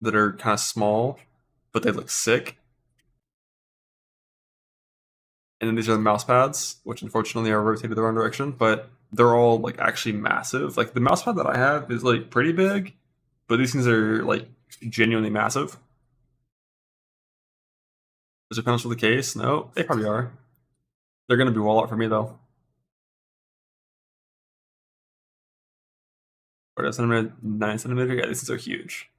that are kind of small, but they look sick. And then these are the mouse pads, which unfortunately are rotated the wrong direction, but they're all like actually massive. Like the mouse pad that I have is like pretty big, but these things are like genuinely massive. Is there panels for the case? No, they probably are. They're gonna be wall art for me though. Or 9 centimeter? Yeah, these things are huge.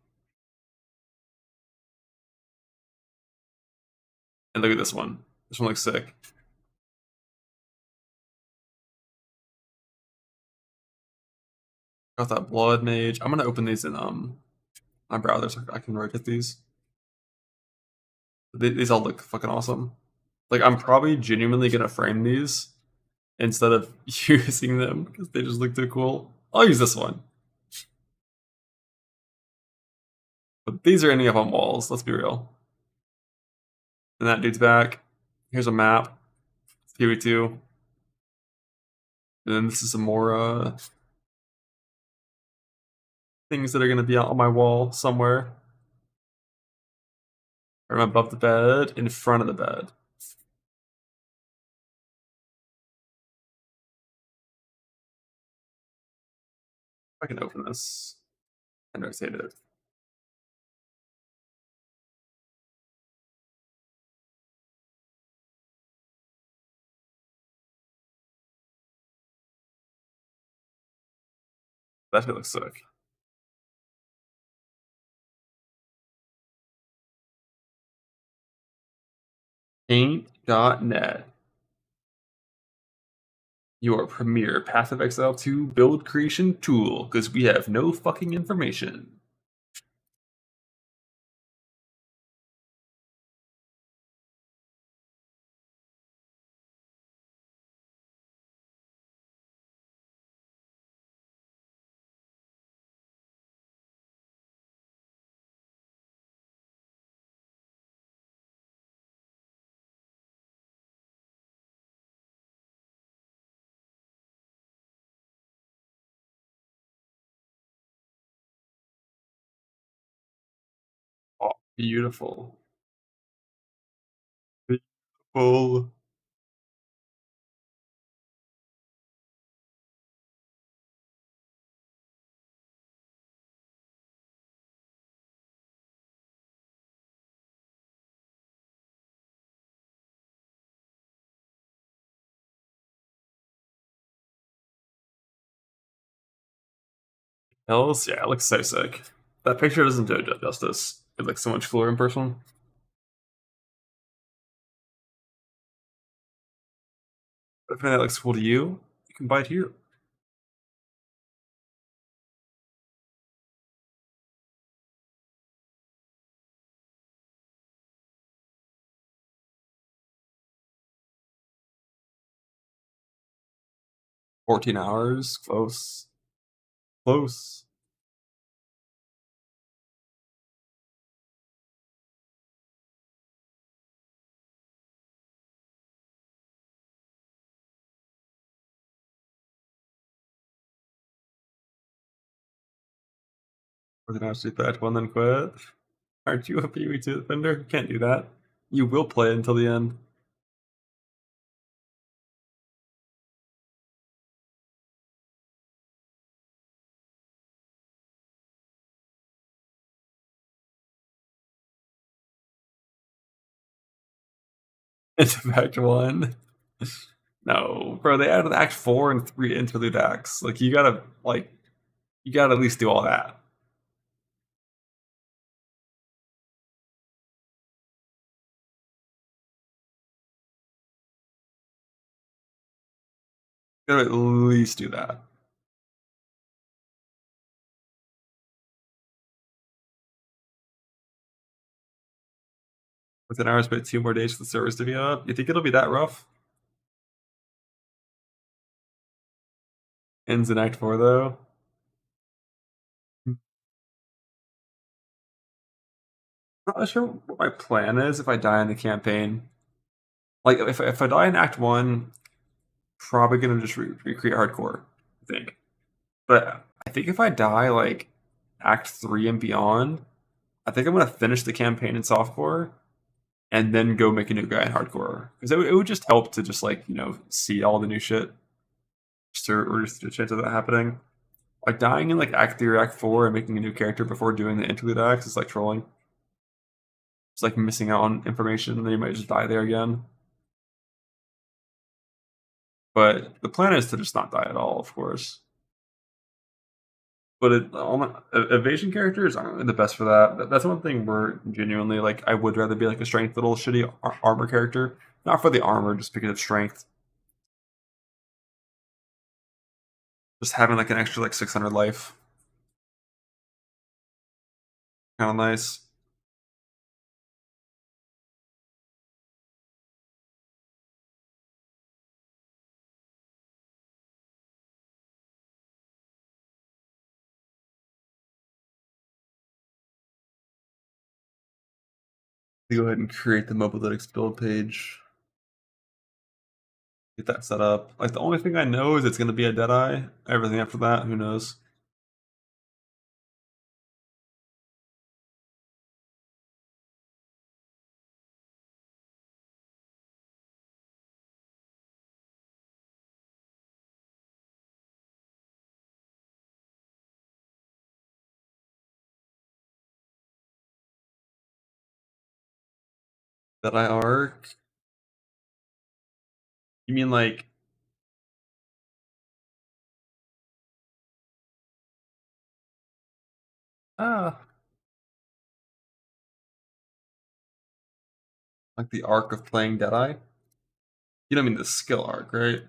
And look at this one. This one looks sick. Got that blood mage. I'm gonna open these in my browser so I can rotate these. These all look fucking awesome. Like I'm probably genuinely gonna frame these instead of using them because they just look too cool. I'll use this one. But these are ending up on walls, let's be real. And that dude's back. Here's a map. PoE2. And then this is some more things that are gonna be out on my wall somewhere. Or above the bed, in front of the bed. I can open this and rotate it. That shit looks sick. Paint.net. Your premier Path of Exile 2 build creation tool, because we have no fucking information. Oh, beautiful. Beautiful. Else, yeah, it looks so sick. That picture doesn't do it justice. It looks so much cooler in person. If that looks cool to you, you can buy it here. $14, close. Close. $14 to patch 1, then quit. Aren't you a PoE2 defender? You can't do that. You will play until the end. Into Act 1. No, bro, they added Act 4 and 3 interlude acts. Like, you gotta at least do all that. You gotta at least do that. Within hours, but 2 more days for the servers to be up. You think it'll be that rough? Ends in Act 4, though. Not sure what my plan is if I die in the campaign. Like, if I die in Act 1, probably gonna just recreate hardcore, I think. But I think if I die, like, Act 3 and beyond, I think I'm gonna finish the campaign in softcore and then go make a new guy in hardcore. Because it would just help to just, like, see all the new shit. Or just a chance of that happening. Like, dying in, like, Act 3 or Act 4 and making a new character before doing the interlude acts is like trolling. It's like missing out on information, and then you might just die there again. But the plan is to just not die at all, of course. But all my evasion characters aren't the best for that. That's one thing where genuinely, like, I would rather be like a strength little shitty armor character. Not for the armor, just because of strength. Just having like an extra like 600 life. Kind of nice. Go ahead and create the Mobalytics build page. Get that set up. Like, the only thing I know is it's going to be a Deadeye. Everything after that, who knows? Deadeye arc? You mean like... Like the arc of playing Deadeye? You don't mean the skill arc, right?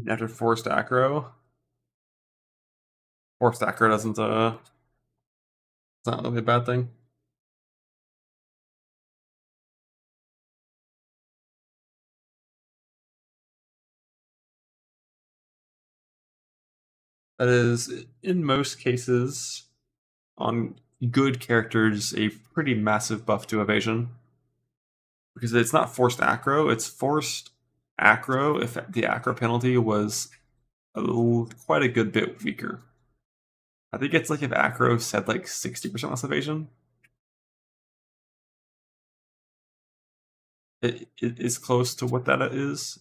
After forced acro? Forced acro doesn't, it's not really a bad thing. That is, in most cases, on good characters, a pretty massive buff to evasion. Because it's not forced acro, it's forced acro if the acro penalty was quite a good bit weaker. I think it's like if acro said like 60% less evasion. It is close to what that is.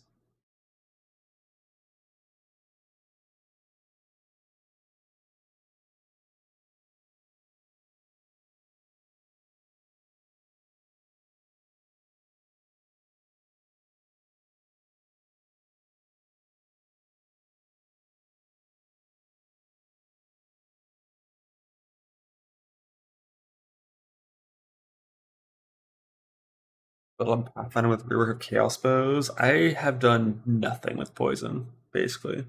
But I'm Pathfinder with rework of Chaos Bows. I have done nothing with poison, basically.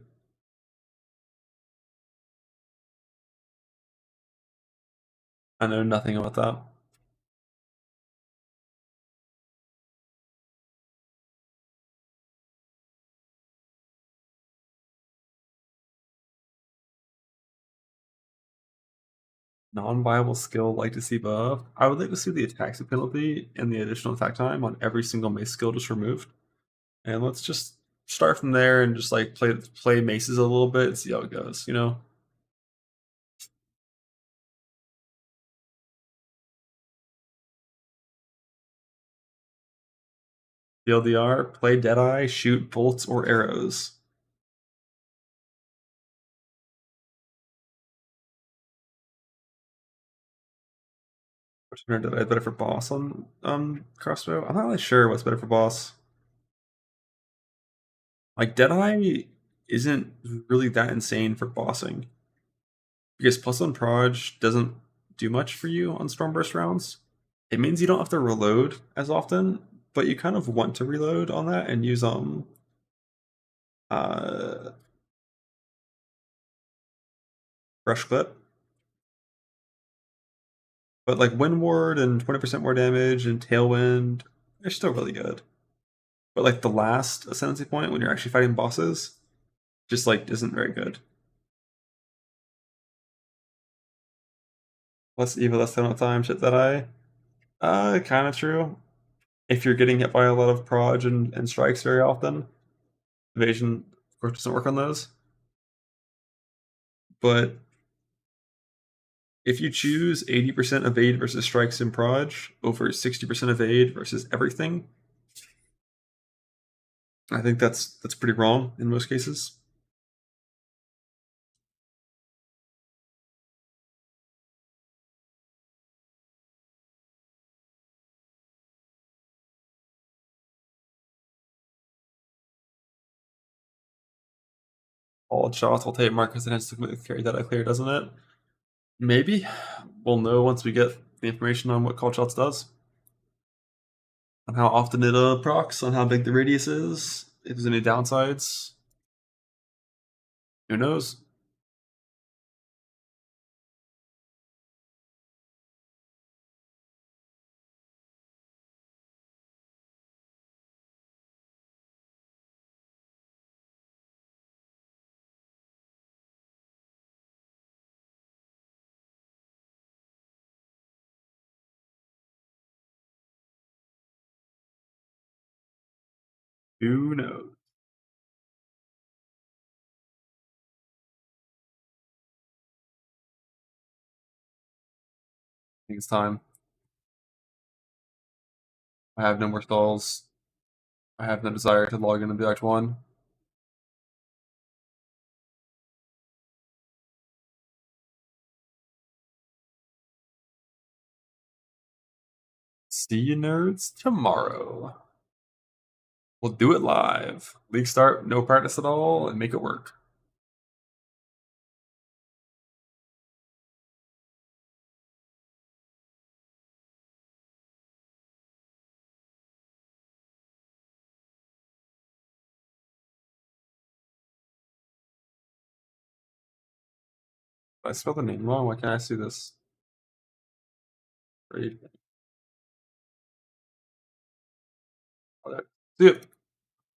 I know nothing about that. Non-viable skill like to see buff. I would like to see the attack penalty and the additional attack time on every single mace skill just removed. And let's just start from there and just like play maces a little bit and see how it goes, you know? TLDR, play Deadeye, shoot bolts or arrows. Which one did I better for boss on crossbow? I'm not really sure what's better for boss. Like Deadeye isn't really that insane for bossing. Because plus one proj doesn't do much for you on Stormburst rounds. It means you don't have to reload as often, but you kind of want to reload on that and use brush clip. But like Windward and 20% more damage and Tailwind, they're still really good. But like the last Ascendency point when you're actually fighting bosses, just like isn't very good. Less evil, less time, shit that kind of true. If you're getting hit by a lot of proj and strikes very often, evasion of course doesn't work on those. But if you choose 80% evade versus strikes and proj over 60% evade versus everything, I think that's pretty wrong in most cases. All shots will take markers and instantly carry that I clear, doesn't it? Maybe. We'll know once we get the information on what call shots does. On how often it procs, on how big the radius is, if there's any downsides. Who knows? Who knows? I think it's time. I have no more stalls. I have no desire to log into the Act 1. See you nerds tomorrow. We'll do it live. League start, no practice at all, and make it work. Did I spell the name wrong? Why can't I see this? Great. See you.